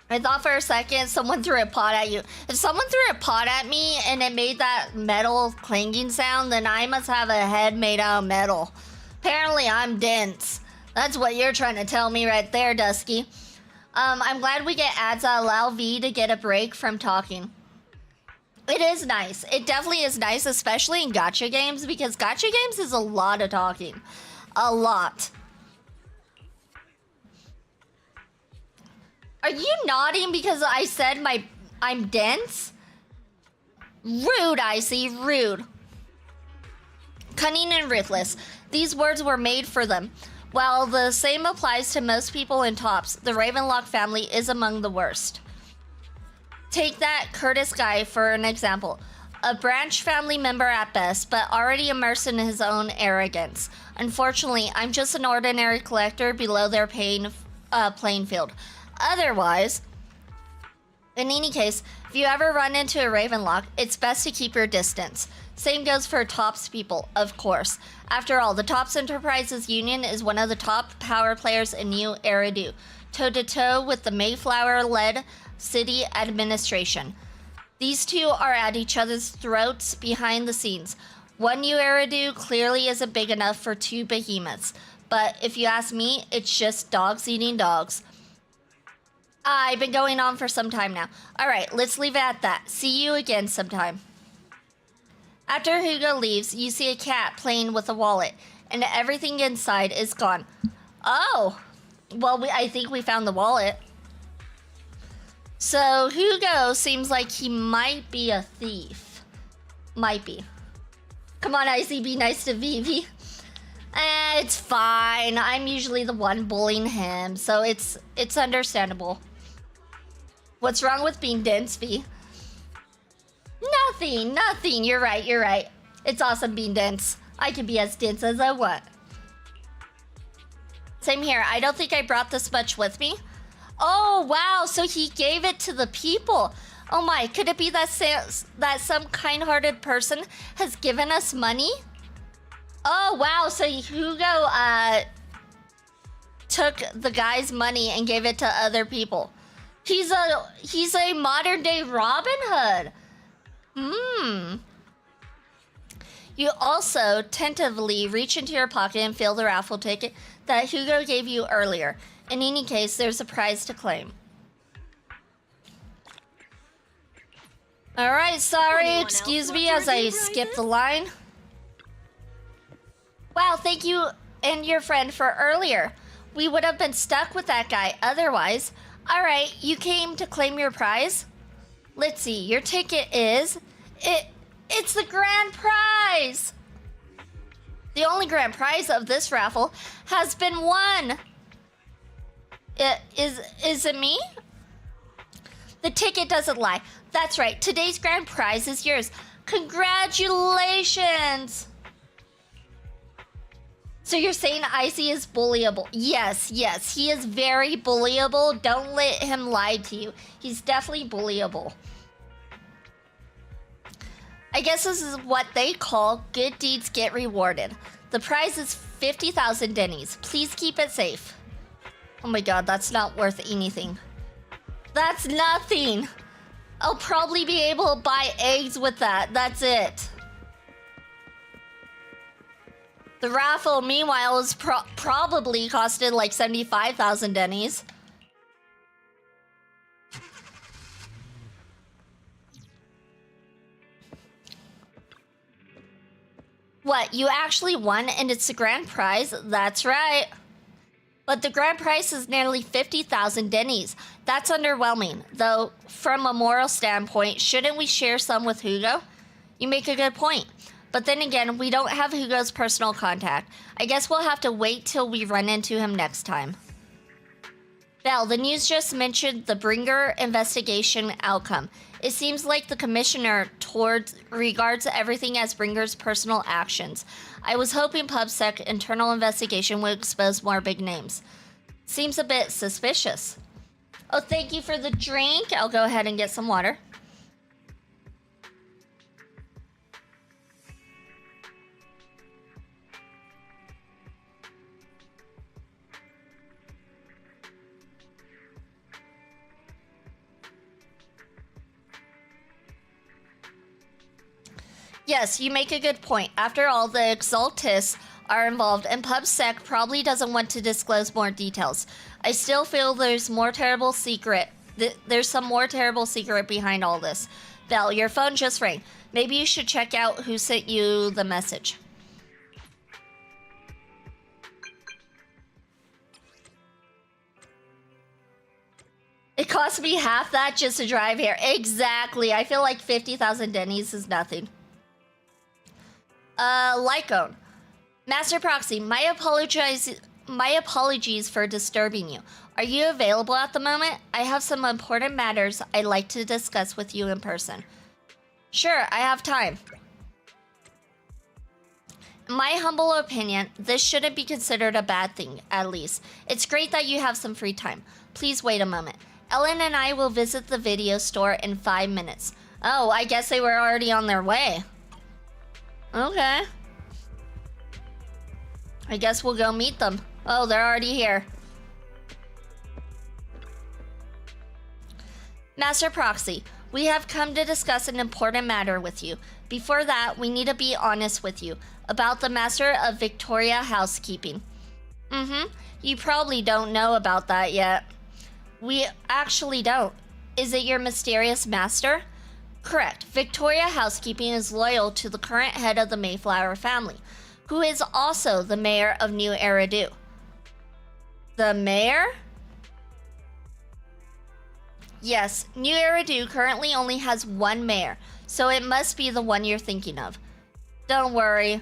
I thought for a second someone threw a pot at you. If someone threw a pot at me and it made that metal clanging sound, then I must have a head made out of metal. Apparently I'm dense. That's what you're trying to tell me right there, Dusky. I'm glad we get ads that allow V to get a break from talking. It is nice. It definitely is nice, especially in gacha games, because gacha games is a lot of talking. A lot. Are you nodding because I said I'm dense? Rude, Icy, rude. Cunning and ruthless. These words were made for them. While the same applies to most people in tops, the Ravenlock family is among the worst. Take that Curtis guy for an example. A branch family member at best, but already immersed in his own arrogance. Unfortunately, I'm just an ordinary collector below their playing field. Otherwise, in any case, if you ever run into a Ravenlock, it's best to keep your distance. Same goes for Tops people, of course. After all, the Tops Enterprises Union is one of the top power players in New Eridu, toe-to-toe with the Mayflower-led city administration. These two are at each other's throats behind the scenes. One New Eridu clearly isn't big enough for two behemoths, but if you ask me, it's just dogs eating dogs. I've been going on for some time now. Alright, let's leave it at that. See you again sometime. After Hugo leaves, you see a cat playing with a wallet, and everything inside is gone. Oh! Well, I think we found the wallet. So, Hugo seems like he might be a thief. Might be. Come on, Icy, be nice to Vivi. It's fine. I'm usually the one bullying him, so it's understandable. What's wrong with being dense, V? Nothing. You're right. It's awesome being dense. I can be as dense as I want. Same here. I don't think I brought this much with me. Oh, wow. So he gave it to the people. Oh my, could it be that some kind-hearted person has given us money? Oh, wow. So Hugo took the guy's money and gave it to other people. He's a modern-day Robin Hood. You also tentatively reach into your pocket and fill the raffle ticket that Hugo gave you earlier. In any case, there's a prize to claim. Alright, sorry, excuse me as I skip the line. Wow, thank you and your friend for earlier. We would have been stuck with that guy otherwise. Alright, you came to claim your prize? Let's see, your ticket is... It's the grand prize! The only grand prize of this raffle has been won. Is it me? The ticket doesn't lie. That's right, today's grand prize is yours. Congratulations! So you're saying Icy is bullyable? Yes, he is very bullyable. Don't let him lie to you. He's definitely bullyable. I guess this is what they call good deeds get rewarded. The prize is 50,000 Dennies. Please keep it safe. Oh my god, that's not worth anything. That's nothing. I'll probably be able to buy eggs with that. That's it. The raffle, meanwhile, is probably costed like 75,000 Dennies. What, you actually won and it's the grand prize? That's right. But the grand prize is nearly 50,000 Dennies. That's underwhelming. Though, from a moral standpoint, shouldn't we share some with Hugo? You make a good point. But then again, we don't have Hugo's personal contact. I guess we'll have to wait till we run into him next time. Belle, the news just mentioned the Bringer investigation outcome. It seems like the commissioner regards everything as Bringer's personal actions. I was hoping PubSec internal investigation would expose more big names. Seems a bit suspicious. Oh, thank you for the drink. I'll go ahead and get some water. Yes, you make a good point. After all, the Exaltists are involved, and PubSec probably doesn't want to disclose more details. I still feel there's some more terrible secret behind all this. Val, your phone just rang. Maybe you should check out who sent you the message. It cost me half that just to drive here. Exactly. I feel like 50,000 Denny's is nothing. Lycone. Master Proxy, my apologies for disturbing you. Are you available at the moment? I have some important matters I'd like to discuss with you in person. Sure, I have time. In my humble opinion, this shouldn't be considered a bad thing, at least. It's great that you have some free time. Please wait a moment. Ellen and I will visit the video store in 5 minutes. Oh, I guess they were already on their way. Okay. I guess we'll go meet them. Oh, they're already here. Master Proxy, we have come to discuss an important matter with you. Before that, we need to be honest with you about the Master of Victoria Housekeeping. You probably don't know about that yet. We actually don't. Is it your mysterious master? Correct. Victoria Housekeeping is loyal to the current head of the Mayflower family, who is also the mayor of New Eridu. The mayor? Yes, New Eridu currently only has one mayor, so it must be the one you're thinking of. Don't worry.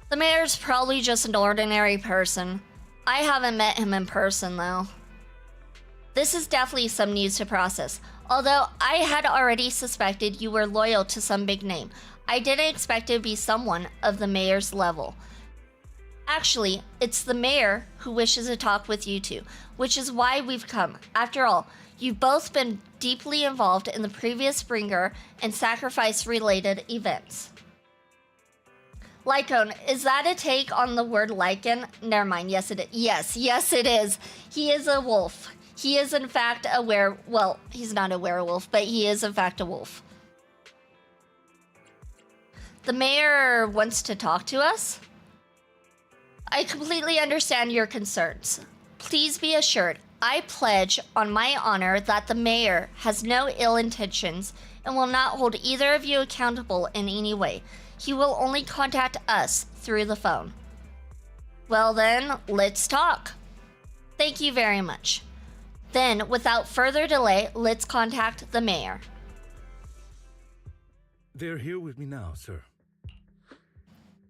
The mayor's probably just an ordinary person. I haven't met him in person, though. This is definitely some news to process. Although I had already suspected you were loyal to some big name, I didn't expect it to be someone of the mayor's level. Actually, it's the mayor who wishes to talk with you two, which is why we've come. After all, you've both been deeply involved in the previous Bringer and sacrifice-related events. Lycone, is that a take on the word lichen? Never mind, yes it is. Yes it is. He is a wolf. He is in fact a well, he's not a werewolf, but he is in fact a wolf. The mayor wants to talk to us? I completely understand your concerns. Please be assured, I pledge on my honor that the mayor has no ill intentions and will not hold either of you accountable in any way. He will only contact us through the phone. Well then, let's talk. Thank you very much. Then, without further delay, let's contact the mayor. They're here with me now, sir.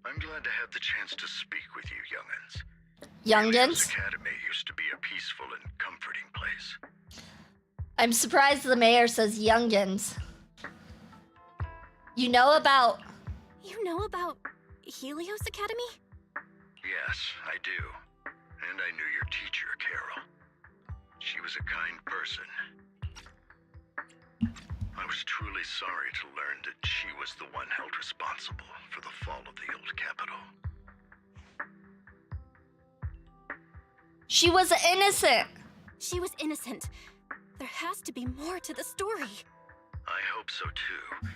I'm glad to have the chance to speak with you, young'uns. Young'uns? Academy used to be a peaceful and comforting place. I'm surprised the mayor says young'uns. You know about Helios Academy? Yes, I do. And I knew your teacher, Carol. She was a kind person. I was truly sorry to learn that she was the one held responsible for the fall of the old capital. She was innocent. She was innocent. There has to be more to the story. I hope so too.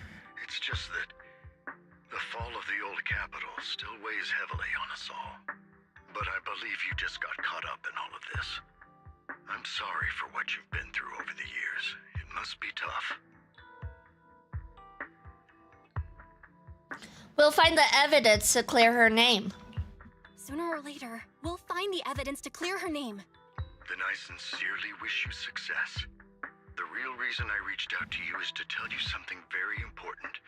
It's just that the fall of the old capital still weighs heavily on us all. But I believe you just got caught up in all of this. I'm sorry for what you've been through over the years. It must be tough. We'll find the evidence to clear her name. Sooner or later, we'll find the evidence to clear her name. Then I sincerely wish you success. The real reason I reached out to you is to tell you something very important.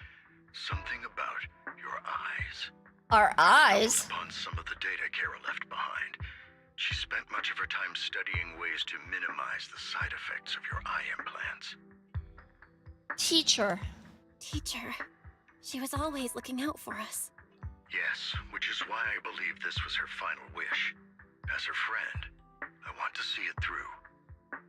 Something about your eyes. Our eyes? Upon some of the data Carol left behind. She spent much of her time studying ways to minimize the side effects of your eye implants. Teacher. She was always looking out for us. Yes, which is why I believe this was her final wish. As her friend, I want to see it through.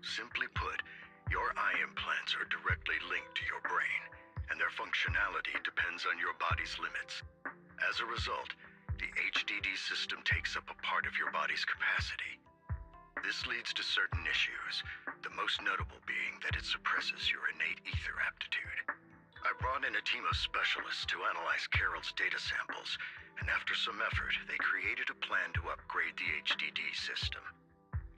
Simply put, your eye implants are directly linked to your brain, and their functionality depends on your body's limits. As a result, the HDD system takes up a part of your body's capacity. This leads to certain issues, the most notable being that it suppresses your innate ether aptitude. I brought brought in a team of specialists to analyze Carol's data samples, and after some effort, they created a plan to upgrade the HDD system.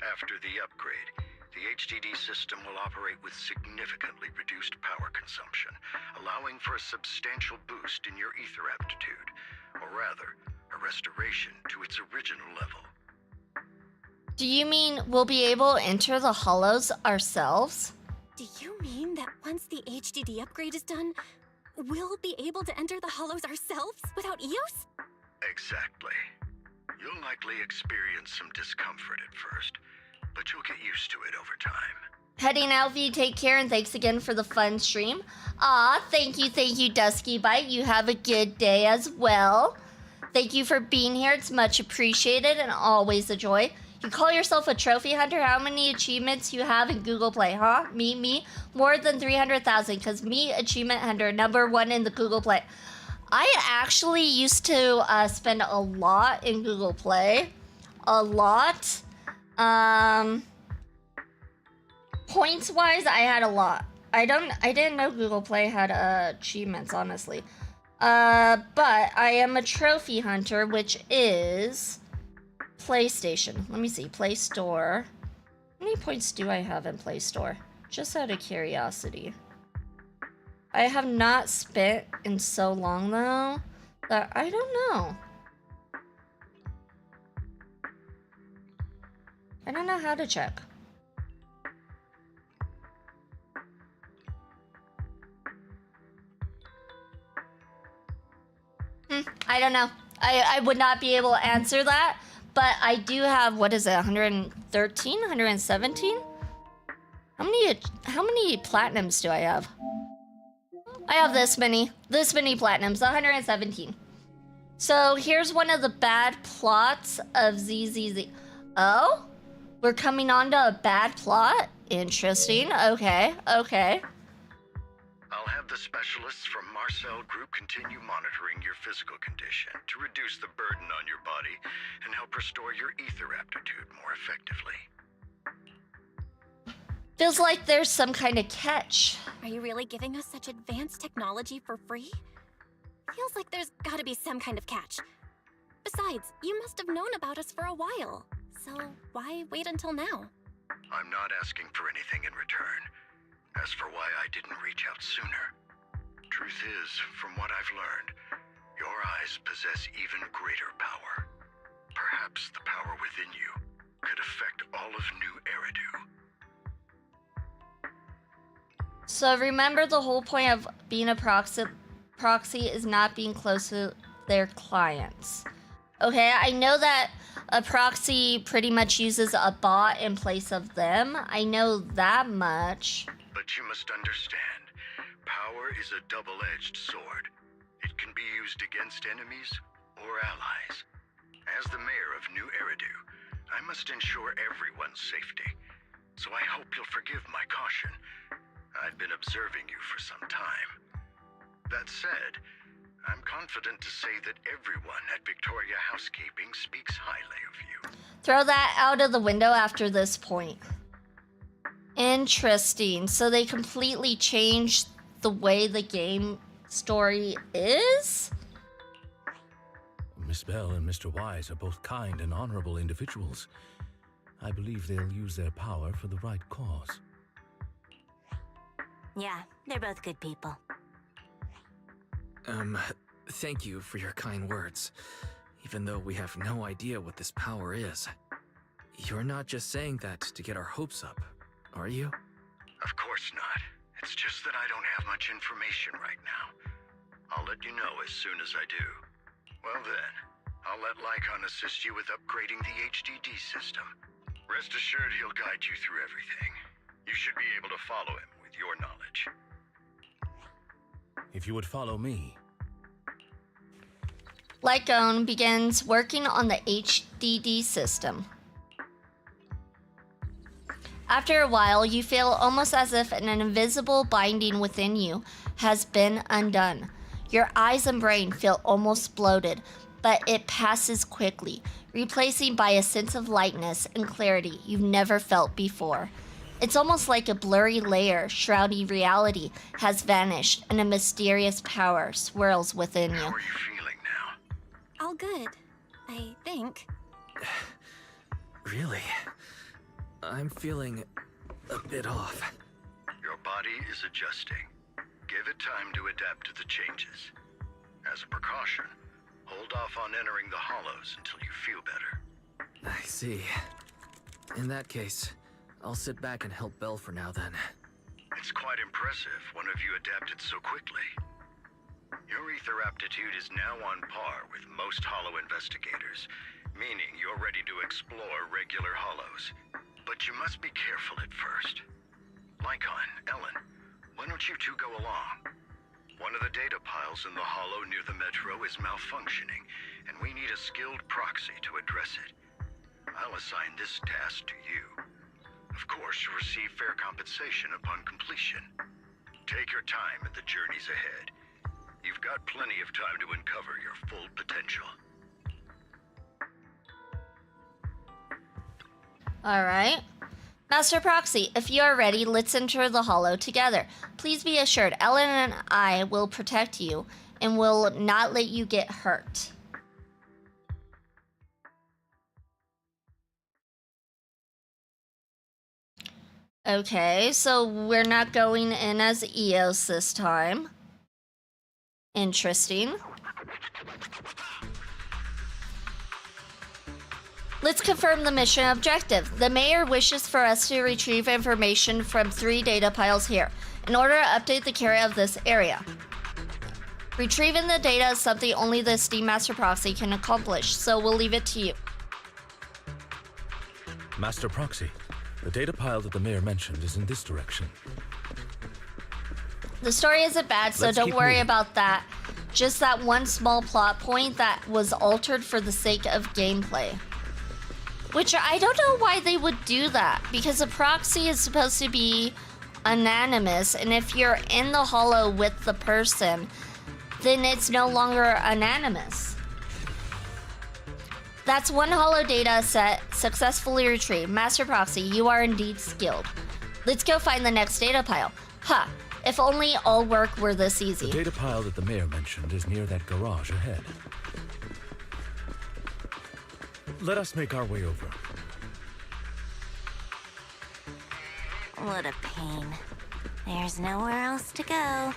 After the upgrade, the HDD system will operate with significantly reduced power consumption, allowing for a substantial boost in your ether aptitude, or rather, a restoration to its original level. Do you mean we'll be able to enter the hollows ourselves? Do you mean that once the HDD upgrade is done, we'll be able to enter the hollows ourselves without EOS? Exactly. You'll likely experience some discomfort at first, but you'll get used to it over time. Heading out, V. Take care, and thanks again for the fun stream. Thank you, Dusky Bite. You have a good day as well. Thank you for being here. It's much appreciated and always a joy. You call yourself a trophy hunter? How many achievements you have in Google Play, huh? Me? More than 300,000, because me, achievement hunter, #1 in the Google Play. I actually used to spend a lot in Google Play. A lot. Points-wise, I had a lot. I didn't know Google Play had achievements, honestly. But I am a trophy hunter, which is PlayStation. Let me see. Play Store. How many points do I have in Play Store? Just out of curiosity. I have not spent in so long, though, that I don't know. I don't know how to check. I don't know. I would not be able to answer that, but I do have, what is it, 113, 117? How many platinums do I have? I have this many platinums, 117. So here's one of the bad plots of ZZZ. Oh, we're coming on to a bad plot? Interesting. Okay. I'll have the specialists from Marcel Group continue monitoring your physical condition to reduce the burden on your body and help restore your ether aptitude more effectively. Feels like there's some kind of catch. Are you really giving us such advanced technology for free? Feels like there's gotta be some kind of catch. Besides, you must have known about us for a while. So why wait until now? I'm not asking for anything in return. As for why I didn't reach out sooner, truth is, from what I've learned, your eyes possess even greater power. Perhaps the power within you could affect all of New Eridu. So remember, the whole point of being a proxy is not being close to their clients. Okay, I know that a proxy pretty much uses a bot in place of them. I know that much. But you must understand, power is a double-edged sword. It can be used against enemies or allies. As the mayor of New Eridu, I must ensure everyone's safety. So I hope you'll forgive my caution. I've been observing you for some time. That said, I'm confident to say that everyone at Victoria Housekeeping speaks highly of you. Throw that out of the window after this point. Interesting. So they completely changed the way the game story is? Miss Bell and Mr. Wise are both kind and honorable individuals. I believe they'll use their power for the right cause. Yeah, they're both good people. Thank you for your kind words. Even though we have no idea what this power is. You're not just saying that to get our hopes up, are you? Of course not. It's just that I don't have much information right now. I'll let you know as soon as I do. Well then, I'll let Lycon assist you with upgrading the HDD system. Rest assured he'll guide you through everything. You should be able to follow him with your knowledge. If you would follow me. Lycon begins working on the HDD system. After a while, you feel almost as if an invisible binding within you has been undone. Your eyes and brain feel almost bloated, but it passes quickly, replacing by a sense of lightness and clarity you've never felt before. It's almost like a blurry layer shrouding reality has vanished and a mysterious power swirls within you. How are you feeling now? All good, I think. Really? I'm feeling a bit off. Your body is adjusting. Give it time to adapt to the changes. As a precaution, hold off on entering the hollows until you feel better. I see. In that case, I'll sit back and help Belle for now then. It's quite impressive one of you adapted so quickly. Your ether aptitude is now on par with most hollow investigators, meaning you're ready to explore regular hollows. But you must be careful at first. Lycon, Ellen, why don't you two go along? One of the data piles in the hollow near the metro is malfunctioning, and we need a skilled proxy to address it. I'll assign this task to you. Of course, you'll receive fair compensation upon completion. Take your time at the journeys ahead. You've got plenty of time to uncover your full potential. Alright. Master Proxy, if you are ready, let's enter the hollow together. Please be assured, Ellen and I will protect you and will not let you get hurt. Okay, so we're not going in as Eos this time. Interesting. Let's confirm the mission objective. The mayor wishes for us to retrieve information from 3 data piles here in order to update the carrier of this area. Retrieving the data is something only the Steam Master Proxy can accomplish, so we'll leave it to you. Master Proxy, the data pile that the mayor mentioned is in this direction. The story isn't bad, so Let's don't keep worry moving. about that. Just that one small plot point that was altered for the sake of gameplay. Which I don't know why they would do that, because a proxy is supposed to be anonymous, and if you're in the hollow with the person, then it's no longer anonymous. That's one hollow data set successfully retrieved. Master Proxy, you are indeed skilled. Let's go find the next data pile. Huh, if only all work were this easy. The data pile that the mayor mentioned is near that garage ahead. Let us make our way over. What a pain. There's nowhere else to go.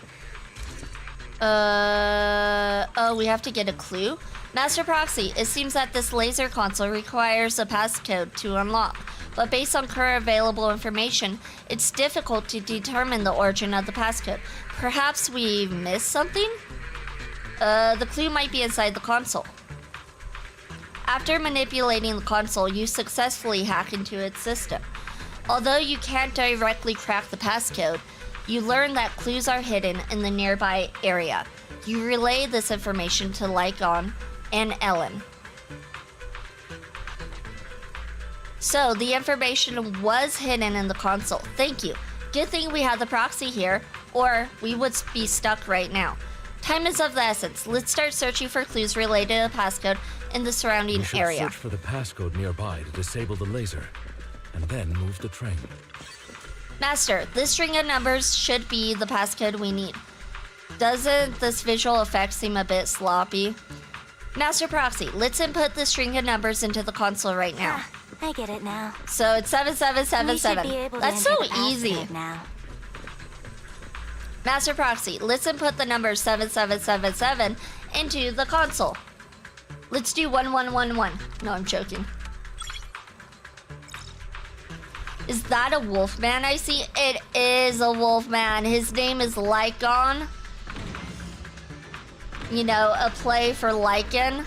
Oh, we have to get a clue? Master Proxy, it seems that this laser console requires a passcode to unlock, but based on current available information, it's difficult to determine the origin of the passcode. Perhaps we missed something? The clue might be inside the console. After manipulating the console, you successfully hack into its system. Although you can't directly crack the passcode, you learn that clues are hidden in the nearby area. You relay this information to Lycon and Ellen. So, the information was hidden in the console. Thank you. Good thing we have the proxy here, or we would be stuck right now. Time is of the essence. Let's start searching for clues related to the passcode in the surrounding We should area. search for the passcode nearby to disable the laser, and then move the train. Master, this string of numbers should be the passcode we need. Doesn't this visual effect seem a bit sloppy? Master Proxy, let's input the string of numbers into the console right now. I get it now. So it's 7777. We should be able to That's so enter the easy. passcode now. Master Proxy, let's input the number 7777 into the console. Let's do 1111. No, I'm joking. Is that a wolfman I see? It is a wolfman. His name is Lycon. You know, a play for Lycan.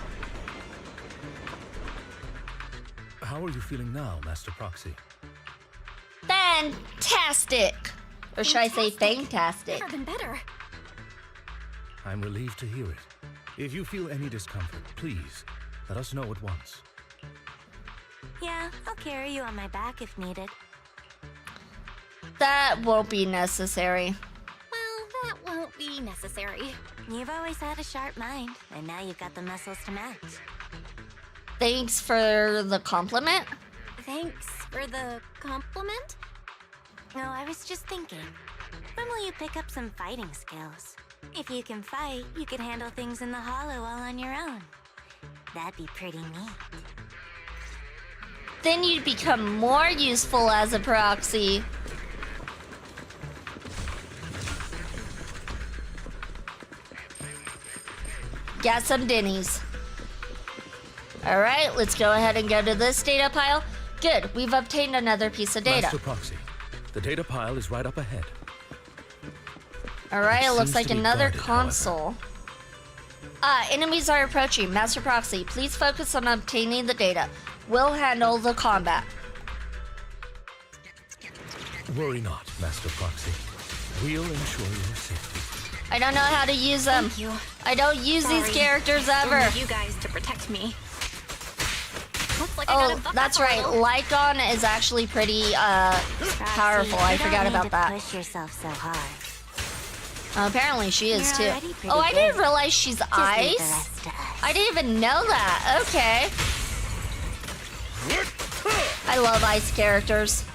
How are you feeling now, Master Proxy? Fantastic! Or should I say fantastic? Never been better. I'm relieved to hear it. If you feel any discomfort, please let us know at once. Yeah, I'll carry you on my back if needed. That won't be necessary. Well, that won't be necessary. You've always had a sharp mind, and now you've got the muscles to match. Thanks for the compliment. Thanks for the compliment. No, I was just thinking. When will you pick up some fighting skills? If you can fight, you can handle things in the hollow all on your own. That'd be pretty neat. Then you'd become more useful as a proxy. Got some Denny's. Alright, let's go ahead and go to this data pile. Good, we've obtained another piece of data. Master Proxy, the data pile is right up ahead. Alright, it looks seems like to be another guarded, console. Enemies are approaching. Master Proxy, please focus on obtaining the data. We'll handle the combat. Worry not, Master Proxy. We'll ensure your safety. I don't know how to use them. Thank you. I don't use these Sorry. characters Don't ever. need you guys to protect me. Looks like I gotta Oh, buck that's up a right. little. Lycon is actually pretty powerful. I forgot about that. Push yourself so hard. Apparently she is You're too. already pretty Oh, I didn't good. realize she's Just leave the ice. rest to us. I didn't even know that. Okay. I love ice characters.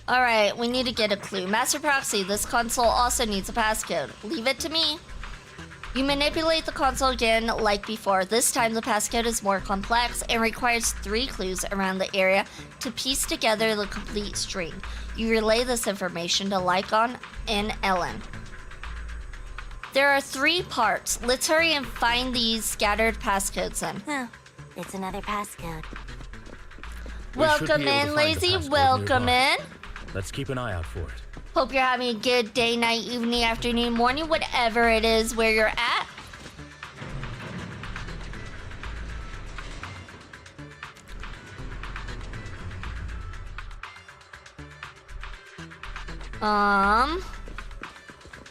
Alright, we need to get a clue. Master Proxy, this console also needs a passcode. Leave it to me. You manipulate the console again like before. This time the passcode is more complex and requires 3 clues around the area to piece together the complete string. You relay this information to Lycon and Ellen. There are 3 parts. Let's hurry and find these scattered passcodes then. Oh, it's another passcode. We should be Welcome able to in, find the Lazy. passcode Welcome nearby. in. Let's keep an eye out for it. Hope you're having a good day, night, evening, afternoon, morning, whatever it is where you're at.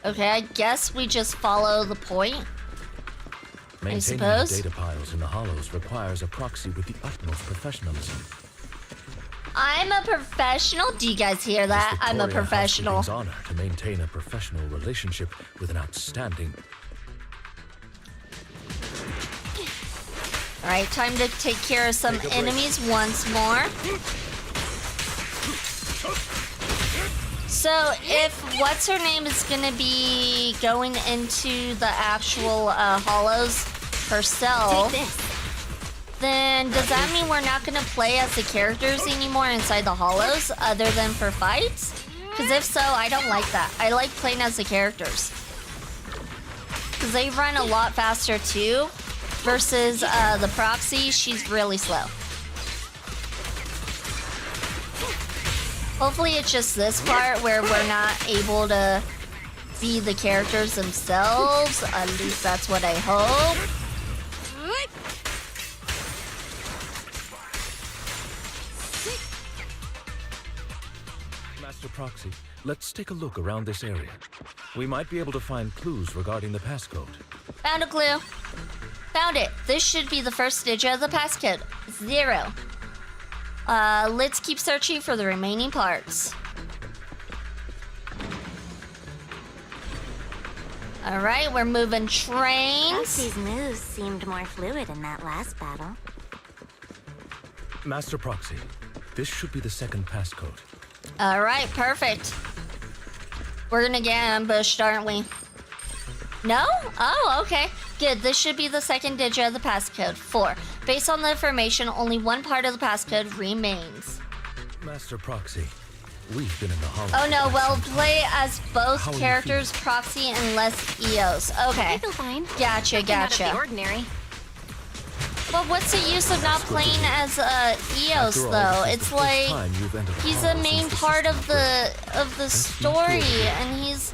Okay, I guess we just follow the point. Maintaining suppose. the data piles in the hollows requires a proxy with the utmost professionalism. I'm a professional. Do you guys hear that? I'm a Victoria professional. Housekeeping's honor to maintain a professional relationship with an outstanding. All right, time to take care of some enemies once more. So if what's her name is gonna be going into the actual hollows herself, then does that mean we're not gonna play as the characters anymore inside the hollows other than for fights? Because if so, I don't like that. I like playing as the characters. Because they run a lot faster too, versus the proxy, she's really slow. Hopefully it's just this part where we're not able to be the characters themselves. At least that's what I hope. Master Proxy, let's take a look around this area. We might be able to find clues regarding the passcode. Found a clue. Found it. This should be the first digit of the passcode. 0. Let's keep searching for the remaining parts. Alright, we're moving trains. Proxy's moves seemed more fluid in that last battle. Master Proxy, this should be the second passcode. Alright, perfect. We're gonna get ambushed, aren't we? No? Oh, okay. Good. This should be the second digit of the passcode. 4. Based on the information, only one part of the passcode remains. Master Proxy, we've been in the hollow. Oh no, well, play as both How are you characters, Proxy and less EOS. Okay. I feel fine. Gotcha, Nothing out of gotcha. the ordinary. Well, what's the use of not playing as EOS After all, though? this is It's the first like time you've entered the he's hollow the main since the part system of the story, and he's.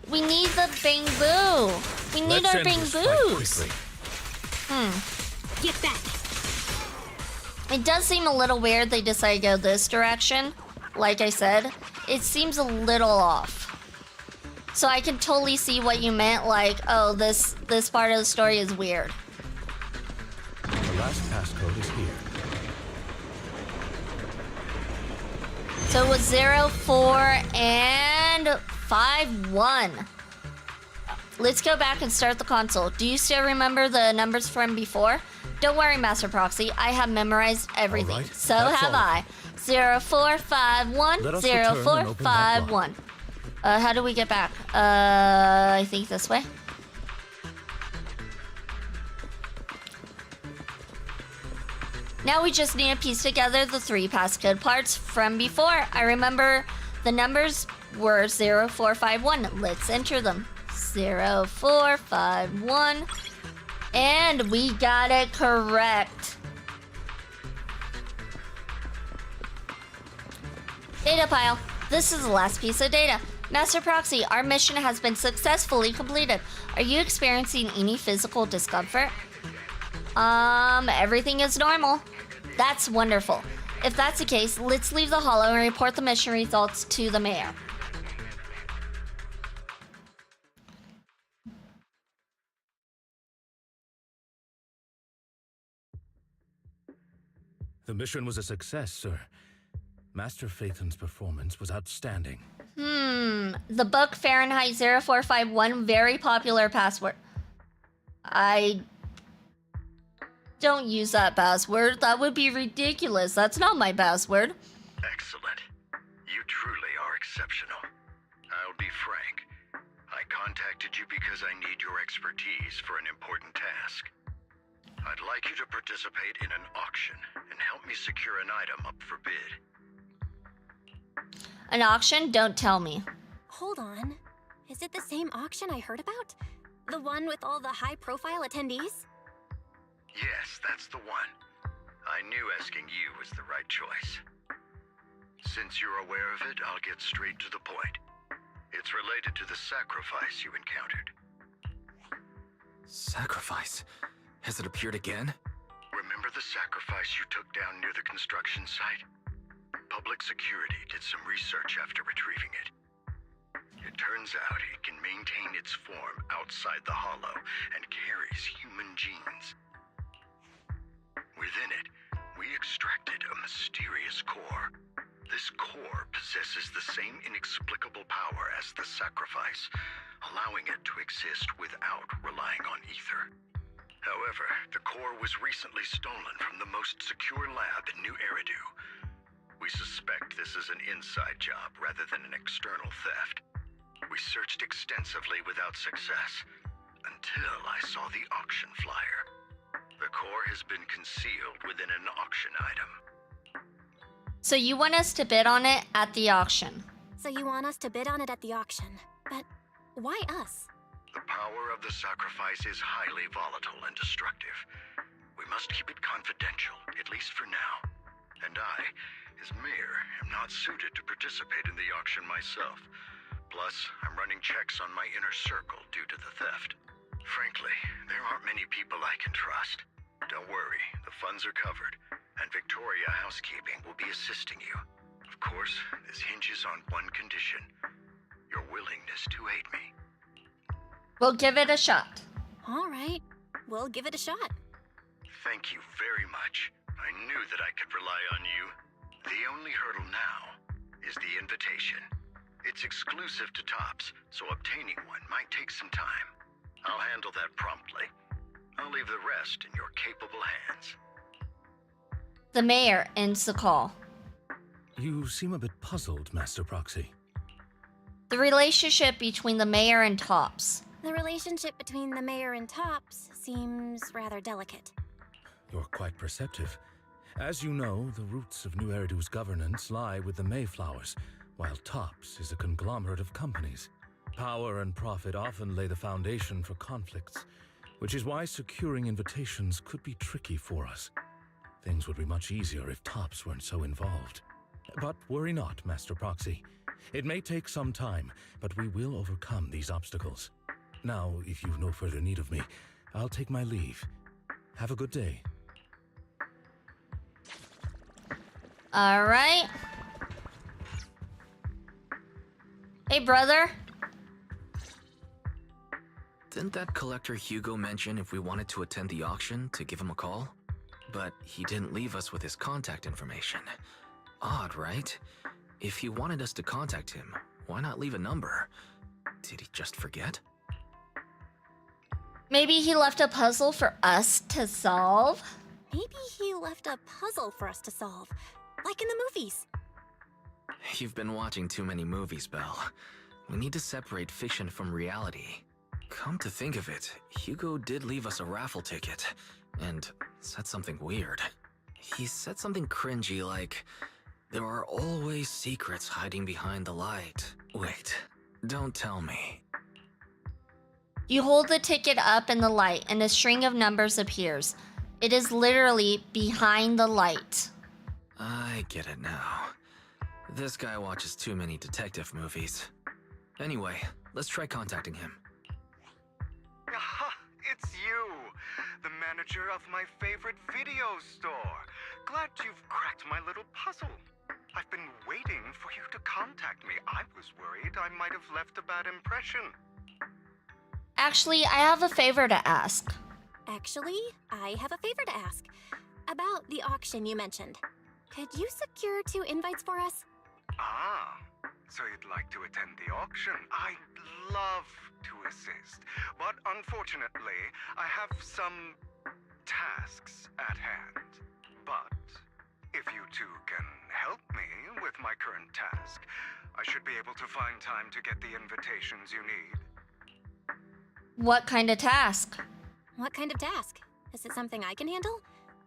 We need the Bang Boo. We need Let's our end Bang this fight Boos. quickly. Get back. It does seem a little weird they decided to go this direction. Like I said, it seems a little off. So I can totally see what you meant, like, oh, this part of the story is weird. The last passcode is here. So it was 0, 4, and 5, 1. Let's go back and start the console. Do you still remember the numbers from before? Don't worry, Master Proxy. I have memorized everything. All right, So that's have all. I. 0451 Let us return and open that 0451. How do we get back? I think this way. Now we just need to piece together the 3 passcode parts from before. I remember the numbers were 0451. Let's enter them. 0451. And we got it correct. Data pile. This is the last piece of data. Master Proxy, our mission has been successfully completed. Are you experiencing any physical discomfort? Everything is normal. That's wonderful. If that's the case, let's leave the holo and report the mission results to the mayor. The mission was a success, sir. Master Phaethon's performance was outstanding. The book Fahrenheit 0451, very popular password. I don't use that password. That would be ridiculous. That's not my password. Excellent. You truly are exceptional. I'll be frank. I contacted you because I need your expertise for an important task. I'd like you to participate in an auction and help me secure an item up for bid. An auction? Don't tell me. Hold on. Is it the same auction I heard about? The one with all the high-profile attendees? Yes, that's the one. I knew asking you was the right choice. Since you're aware of it, I'll get straight to the point. It's related to the sacrifice you encountered. Sacrifice? Has it appeared again? Remember the sacrifice you took down near the construction site? Public security did some research after retrieving it. It turns out it can maintain its form outside the hollow and carries human genes. Within it, we extracted a mysterious core. This core possesses the same inexplicable power as the sacrifice, allowing it to exist without relying on ether. However, the core was recently stolen from the most secure lab in New Eridu. We suspect this is an inside job rather than an external theft. We searched extensively without success, until I saw the auction flyer. The core has been concealed within an auction item. So you want us to bid on it at the auction? So you want us to bid on it at the auction. But why us? The power of the sacrifice is highly volatile and destructive. We must keep it confidential, at least for now. And I, as mayor, am not suited to participate in the auction myself. Plus, I'm running checks on my inner circle due to the theft. Frankly, there aren't many people I can trust. Don't worry, the funds are covered, and Victoria Housekeeping will be assisting you. Of course, this hinges on one condition: your willingness to aid me. We'll give it a shot. All right, we'll give it a shot. Thank you very much. I knew that I could rely on you. The only hurdle now is the invitation. It's exclusive to Tops, so obtaining one might take some time. I'll handle that promptly. I'll leave the rest in your capable hands. The mayor ends the call. You seem a bit puzzled, Master Proxy. The relationship between the mayor and Tops. The relationship between the mayor and Tops seems rather delicate. You're quite perceptive. As you know, the roots of New Eridu's governance lie with the Mayflowers, while Tops is a conglomerate of companies. Power and profit often lay the foundation for conflicts, which is why securing invitations could be tricky for us. Things would be much easier if Tops weren't so involved. But worry not, Master Proxy. It may take some time, but we will overcome these obstacles. Now, if you've no further need of me, I'll take my leave. Have a good day. All right. Hey, brother. Didn't that collector Hugo mention if we wanted to attend the auction to give him a call? But he didn't leave us with his contact information. Odd, right? If he wanted us to contact him, why not leave a number? Did he just forget? Maybe he left a puzzle for us to solve? Maybe he left a puzzle for us to solve, like in the movies. You've been watching too many movies, Belle. We need to separate fiction from reality. Come to think of it, Hugo did leave us a raffle ticket, and said something weird. He said something cringy like, "There are always secrets hiding behind the light." Wait, don't tell me. You hold the ticket up in the light and a string of numbers appears. It is literally behind the light. I get it now. This guy watches too many detective movies. Anyway, let's try contacting him. Aha, it's you! The manager of my favorite video store. Glad you've cracked my little puzzle. I've been waiting for you to contact me. I was worried I might have left a bad impression. Actually, I have a favor to ask. Actually, I have a favor to ask. About the auction you mentioned. Could you secure 2 invites for us? Ah, so you'd like to attend the auction? I'd love to assist, but unfortunately, I have some tasks at hand. But if you two can help me with my current task, I should be able to find time to get the invitations you need. What kind of task? What kind of task? Is it something I can handle?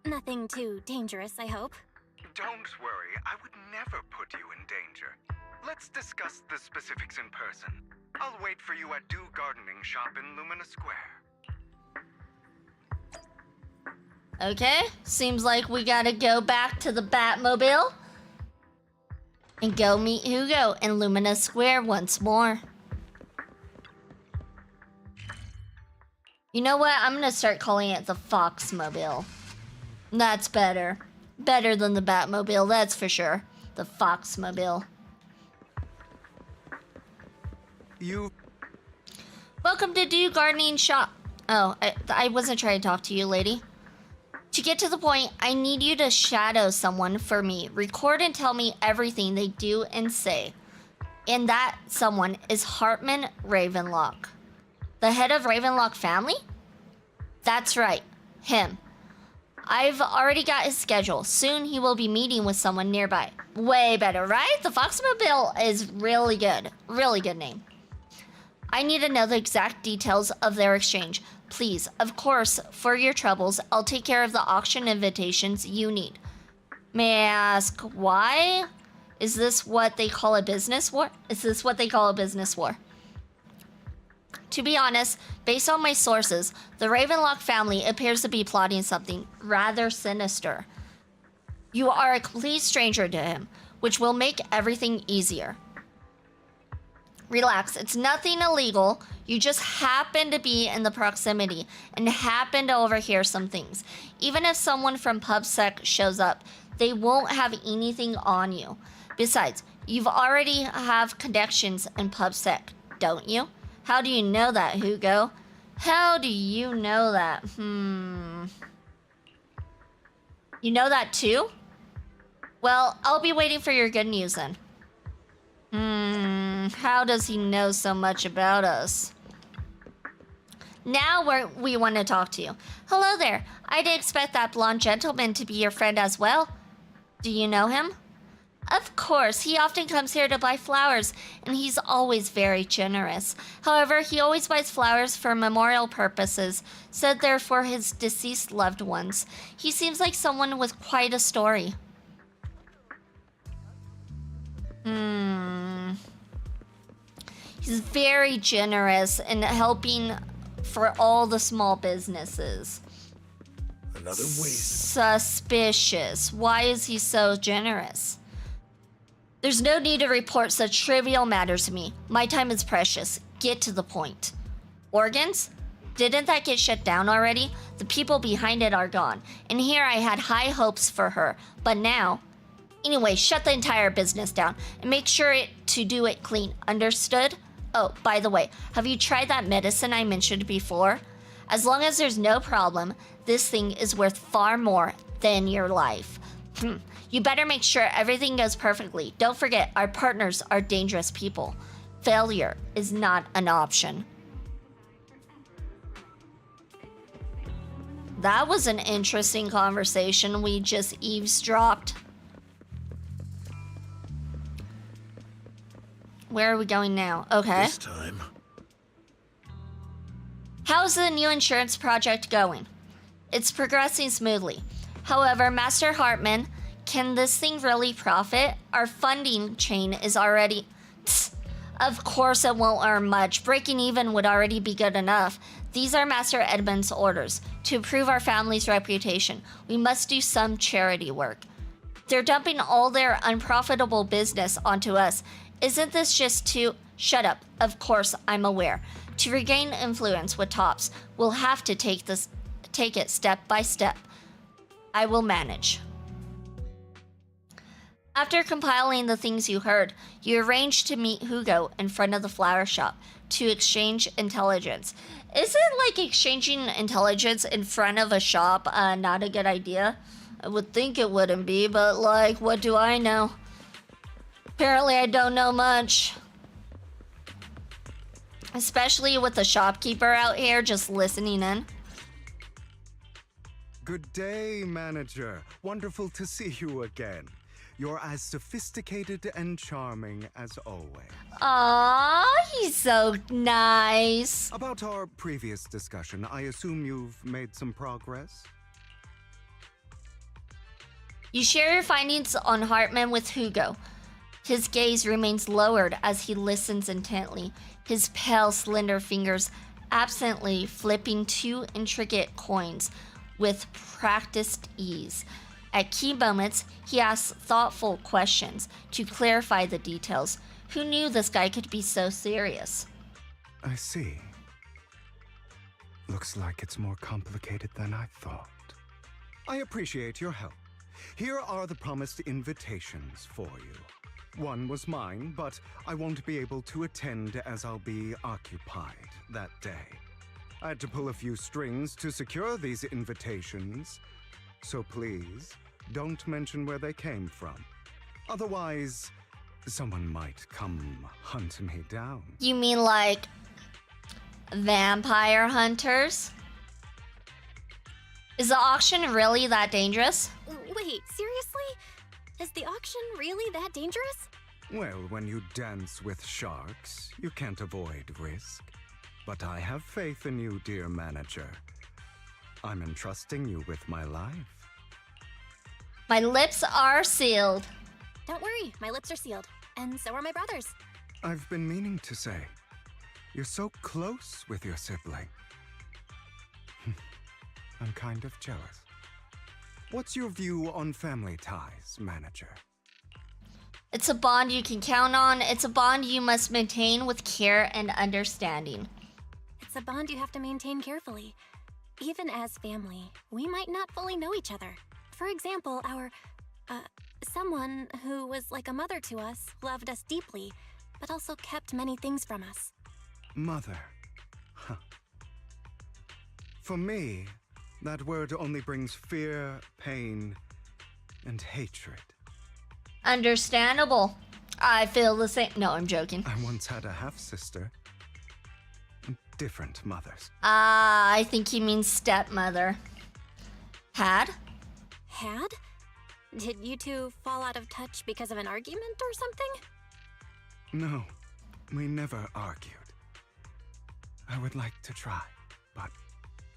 Nothing too dangerous, I hope. Don't worry, I would never put you in danger. Let's discuss the specifics in person. I'll wait for you at Dew Gardening Shop in Lumina Square. Okay, seems like we gotta go back to the Batmobile and go meet Hugo in Lumina Square once more. You know what? I'm gonna start calling it the Foxmobile. That's better. Better than the Batmobile, that's for sure. The Foxmobile. Welcome to Dew Gardening Shop. Oh, I wasn't trying to talk to you, lady. To get to the point, I need you to shadow someone for me. Record and tell me everything they do and say. And that someone is Hartman Ravenlock. The head of Ravenlock family? That's right, him. I've already got his schedule. Soon he will be meeting with someone nearby. Way better, right? The Foxmobile is really good. Really good name. I need to know the exact details of their exchange. Please, of course, for your troubles, I'll take care of the auction invitations you need. May I ask why? Is this what they call a business war? Is this what they call a business war? To be honest, based on my sources, the Ravenlock family appears to be plotting something rather sinister. You are a complete stranger to him, which will make everything easier. Relax, it's nothing illegal. You just happen to be in the proximity and happen to overhear some things. Even if someone from PubSec shows up, they won't have anything on you. Besides, you've already have connections in PubSec, don't you? How do you know that, Hugo? How do you know that? You know that too? Well, I'll be waiting for your good news then. How does he know so much about us? Now we want to talk to you. Hello there. I'd expect that blonde gentleman to be your friend as well. Do you know him? Of course, he often comes here to buy flowers, and he's always very generous. However, he always buys flowers for memorial purposes, said they're for his deceased loved ones. He seems like someone with quite a story. He's very generous in helping for all the small businesses. Another waste. Suspicious. Why is he so generous? There's no need to report such trivial matters to me. My time is precious. Get to the point. Organs? Didn't that get shut down already? The people behind it are gone. And here I had high hopes for her. But now... Anyway, shut the entire business down. And make sure to do it clean. Understood? Oh, by the way, have you tried that medicine I mentioned before? As long as there's no problem, this thing is worth far more than your life. You better make sure everything goes perfectly. Don't forget, our partners are dangerous people. Failure is not an option. That was an interesting conversation we just eavesdropped. Where are we going now? Okay. This time. How's the new insurance project going? It's progressing smoothly. However, Master Hartman, can this thing really profit? Our funding chain is already... Of course it won't earn much. Breaking even would already be good enough. These are Master Edmund's orders. To improve our family's reputation, we must do some charity work. They're dumping all their unprofitable business onto us. Isn't this just too... Shut up. Of course, I'm aware. To regain influence with Tops, we'll have to take it step by step. I will manage. After compiling the things you heard, you arranged to meet Hugo in front of the flower shop to exchange intelligence. Isn't like exchanging intelligence in front of a shop not a good idea? I would think it wouldn't be, but like, what do I know? Apparently I don't know much. Especially with the shopkeeper out here just listening in. Good day, manager. Wonderful to see you again. You're as sophisticated and charming as always. Aww, he's so nice. About our previous discussion, I assume you've made some progress? You share your findings on Hartman with Hugo. His gaze remains lowered as he listens intently, his pale, slender fingers absently flipping 2 intricate coins with practiced ease. At key moments, he asks thoughtful questions to clarify the details. Who knew this guy could be so serious? I see. Looks like it's more complicated than I thought. I appreciate your help. Here are the promised invitations for you. One was mine, but I won't be able to attend as I'll be occupied that day. I had to pull a few strings to secure these invitations, so please don't mention where they came from. Otherwise, someone might come hunt me down. You mean like vampire hunters? Is the auction really that dangerous? Wait, seriously? Is the auction really that dangerous? Well, when you dance with sharks, you can't avoid risk. But I have faith in you, dear manager. I'm entrusting you with my life. My lips are sealed. Don't worry, my lips are sealed. And so are my brother's. I've been meaning to say, you're so close with your sibling. I'm kind of jealous. What's your view on family ties, manager? It's a bond you can count on. It's a bond you must maintain with care and understanding. It's a bond you have to maintain carefully. Even as family, we might not fully know each other. For example, someone who was like a mother to us loved us deeply, but also kept many things from us. Mother. Huh. For me, that word only brings fear, pain, and hatred. Understandable. I feel the same. No, I'm joking. I once had a half-sister. Different mothers. I think he means stepmother. Had? Had? Did you two fall out of touch because of an argument or something? No, we never argued. I would like to try, but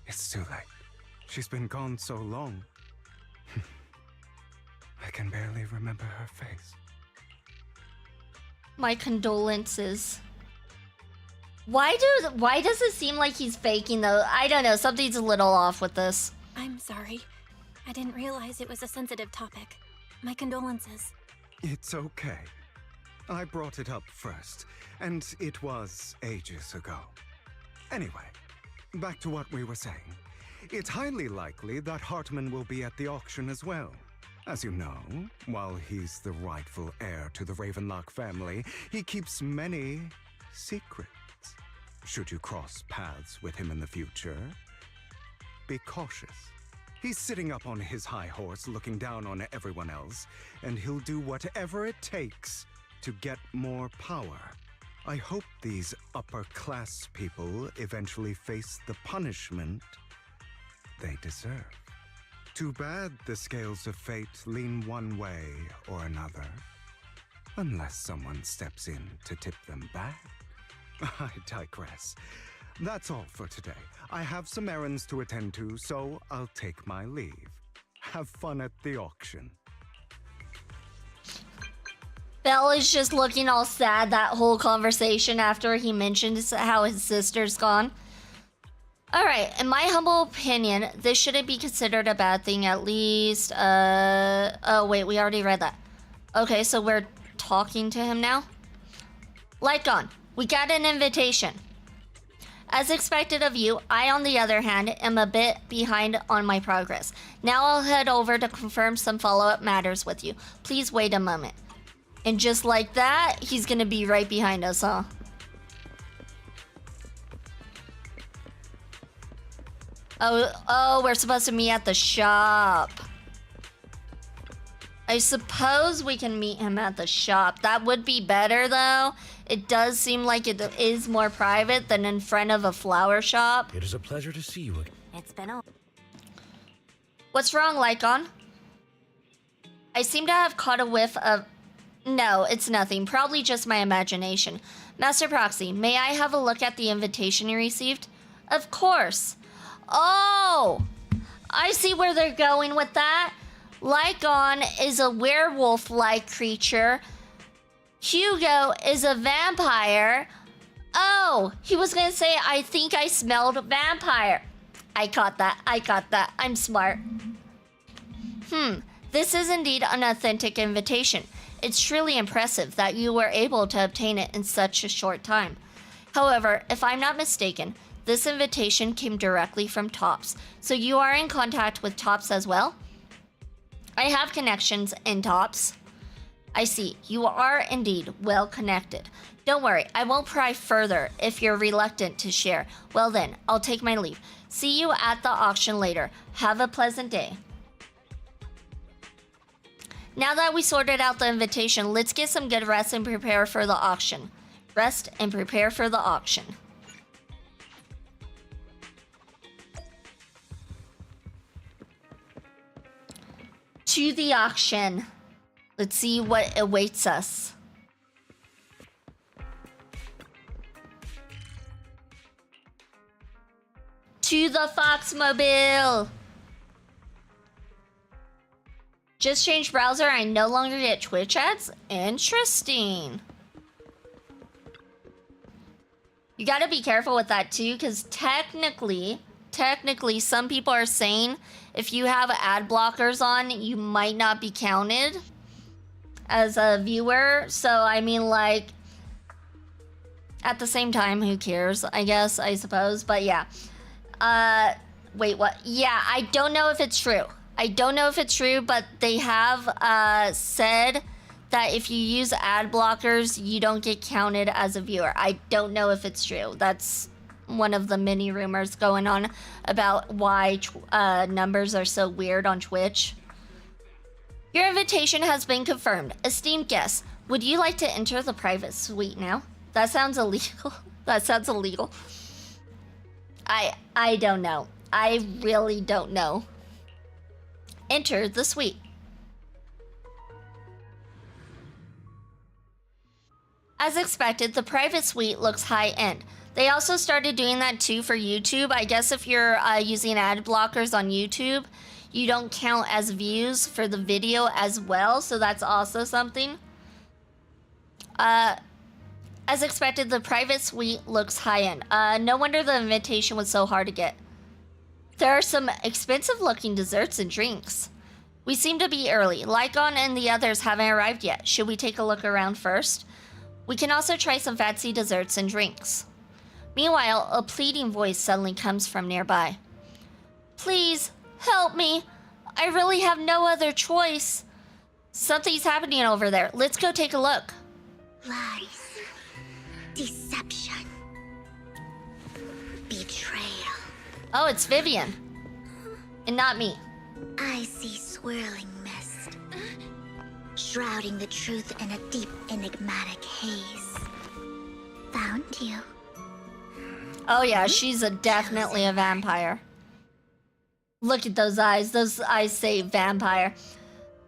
it's too late. She's been gone so long. I can barely remember her face. My condolences. Why does it seem like he's faking though? I don't know, something's a little off with this. I'm sorry. I didn't realize it was a sensitive topic. My condolences. It's okay. I brought it up first, and it was ages ago. Anyway, back to what we were saying. It's highly likely that Hartman will be at the auction as well. As you know, while he's the rightful heir to the Ravenlock family, he keeps many secrets. Should you cross paths with him in the future, be cautious. He's sitting up on his high horse looking down on everyone else, and he'll do whatever it takes to get more power. I hope these upper-class people eventually face the punishment they deserve. Too bad the scales of fate lean one way or another. Unless someone steps in to tip them back. I digress. That's all for today. I have some errands to attend to, so I'll take my leave. Have fun at the auction. Belle is just looking all sad that whole conversation after he mentioned how his sister's gone. Alright, in my humble opinion, this shouldn't be considered a bad thing, at least, oh wait, we already read that. Okay, so we're talking to him now? Lycon, we got an invitation. As expected of you, I, on the other hand, am a bit behind on my progress. Now I'll head over to confirm some follow-up matters with you. Please wait a moment. And just like that, he's gonna be right behind us, huh? Oh, we're supposed to meet at the shop. I suppose we can meet him at the shop. That would be better, though. It does seem like it is more private than in front of a flower shop. It is a pleasure to see you again. It's been a... What's wrong, Lycon? I seem to have caught a whiff of... No, it's nothing. Probably just my imagination. Master Proxy, may I have a look at the invitation you received? Of course. Oh! I see where they're going with that. Lycon is a werewolf-like creature. Hugo is a vampire. Oh, he was gonna say, I think I smelled vampire. I caught that. I'm smart. This is indeed an authentic invitation. It's truly impressive that you were able to obtain it in such a short time. However, if I'm not mistaken, this invitation came directly from Tops. So you are in contact with Tops as well? I have connections in Tops. I see. You are indeed well connected. Don't worry, I won't pry further if you're reluctant to share. Well then, I'll take my leave. See you at the auction later. Have a pleasant day. Now that we sorted out the invitation, let's get some good rest and prepare for the auction. Rest and prepare for the auction. To the auction. Let's see what awaits us. To the Foxmobile. Just changed browser. I no longer get Twitch ads. Interesting. You gotta be careful with that too, because technically, some people are saying if you have ad blockers on, you might not be counted as a viewer. So, I mean, like, at the same time, who cares? I suppose. But yeah. Wait, what? Yeah, I don't know if it's true. But they have said that if you use ad blockers, you don't get counted as a viewer. I don't know if it's true. That's one of the many rumors going on about why numbers are so weird on Twitch. Your invitation has been confirmed. Esteemed guests, would you like to enter the private suite now? That sounds illegal. I don't know. I really don't know. Enter the suite. As expected, the private suite looks high-end. They also started doing that too for YouTube. I guess if you're using ad blockers on YouTube, you don't count as views for the video as well, so that's also something. As expected, the private suite looks high-end. No wonder the invitation was so hard to get. There are some expensive-looking desserts and drinks. We seem to be early. Lycon and the others haven't arrived yet. Should we take a look around first? We can also try some fancy desserts and drinks. Meanwhile, a pleading voice suddenly comes from nearby. Please, help me. I really have no other choice. Something's happening over there. Let's go take a look. Lies. Deception. Betrayal. Oh, it's Vivian. And not me. I see swirling mist, shrouding the truth in a deep, enigmatic haze. Found you. Oh yeah, she's definitely a vampire. Look at those eyes. Those eyes say vampire.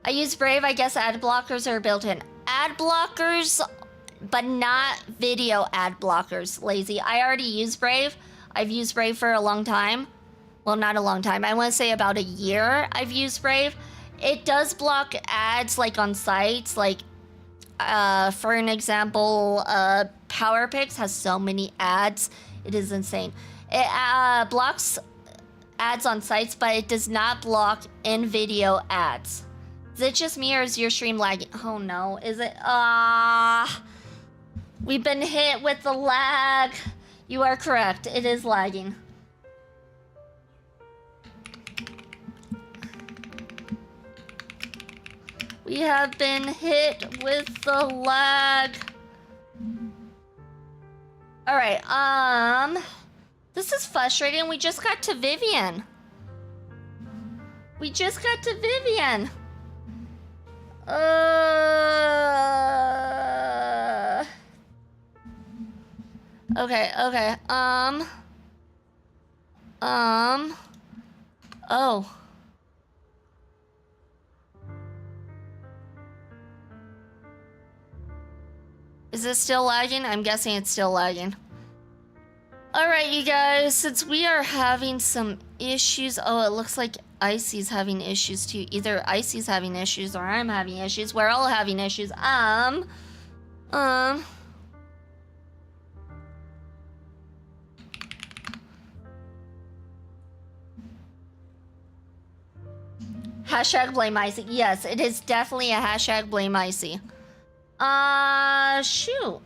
I use Brave. I guess ad blockers are built in. Ad blockers, but not video ad blockers, lazy. I already use Brave. I've used Brave for a long time. Well, not a long time. I want to say about a year I've used Brave. It does block ads like on sites. Like, for an example, PowerPix has so many ads. It is insane. It blocks ads on sites, but it does not block in-video ads. Is it just me or is your stream lagging? Oh no, is it? We've been hit with the lag. You are correct, it is lagging. We have been hit with the lag. Alright, this is frustrating. We just got to Vivian. Okay. Oh. Is it still lagging? I'm guessing it's still lagging. Alright, you guys, since we are having some issues... Oh, it looks like Icy's having issues too. Either Icy's having issues or I'm having issues. We're all having issues. Hashtag blame Icy. Yes, it is definitely a hashtag blame Icy. Shoot.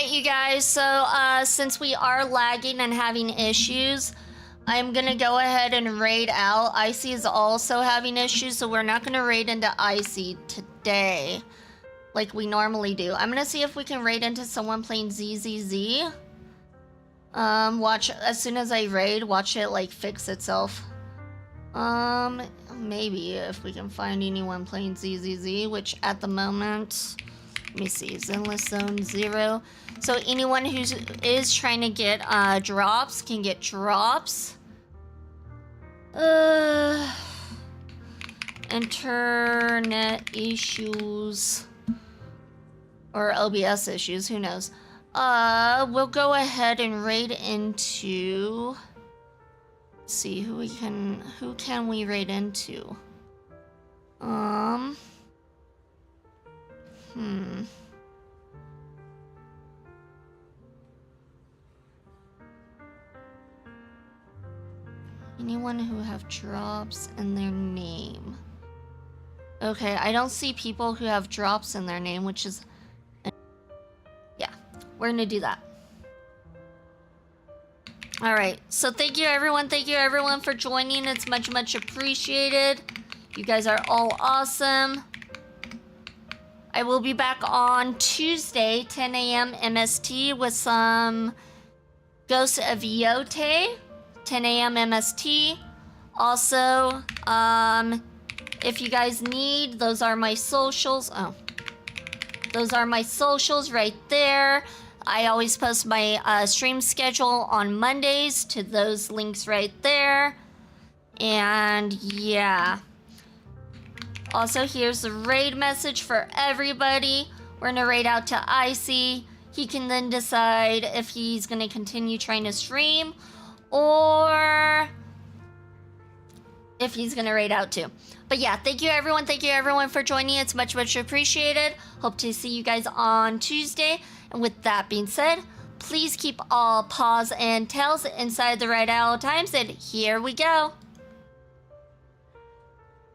You guys, so since we are lagging and having issues, I'm gonna go ahead and raid out. Icy is also having issues, so we're not gonna raid into Icy today like we normally do. I'm gonna see if we can raid into someone playing ZZZ. Watch as soon as I raid, watch it like fix itself. Maybe if we can find anyone playing ZZZ, which at the moment, let me see, Zenless Zone 0. So anyone who is trying to get drops can get drops. Internet issues or OBS issues, who knows? We'll go ahead and raid into. Let's see who can we raid into? Anyone who have drops in their name. Okay, I don't see people who have drops in their name, which is... Yeah, we're gonna do that. Alright, so thank you everyone for joining. It's much, much appreciated. You guys are all awesome. I will be back on Tuesday, 10 a.m. MST with some Ghost of Yote, 10 a.m. MST. Also, if you guys need, those are my socials. Oh, those are my socials right there. I always post my stream schedule on Mondays to those links right there. And yeah. Also, here's the raid message for everybody. We're gonna raid out to Icy. He can then decide if he's gonna continue trying to stream or if he's gonna raid out too. But yeah, thank you everyone for joining. It's much, much appreciated. Hope to see you guys on Tuesday. And with that being said, please keep all paws and tails inside the right at all times. And here we go.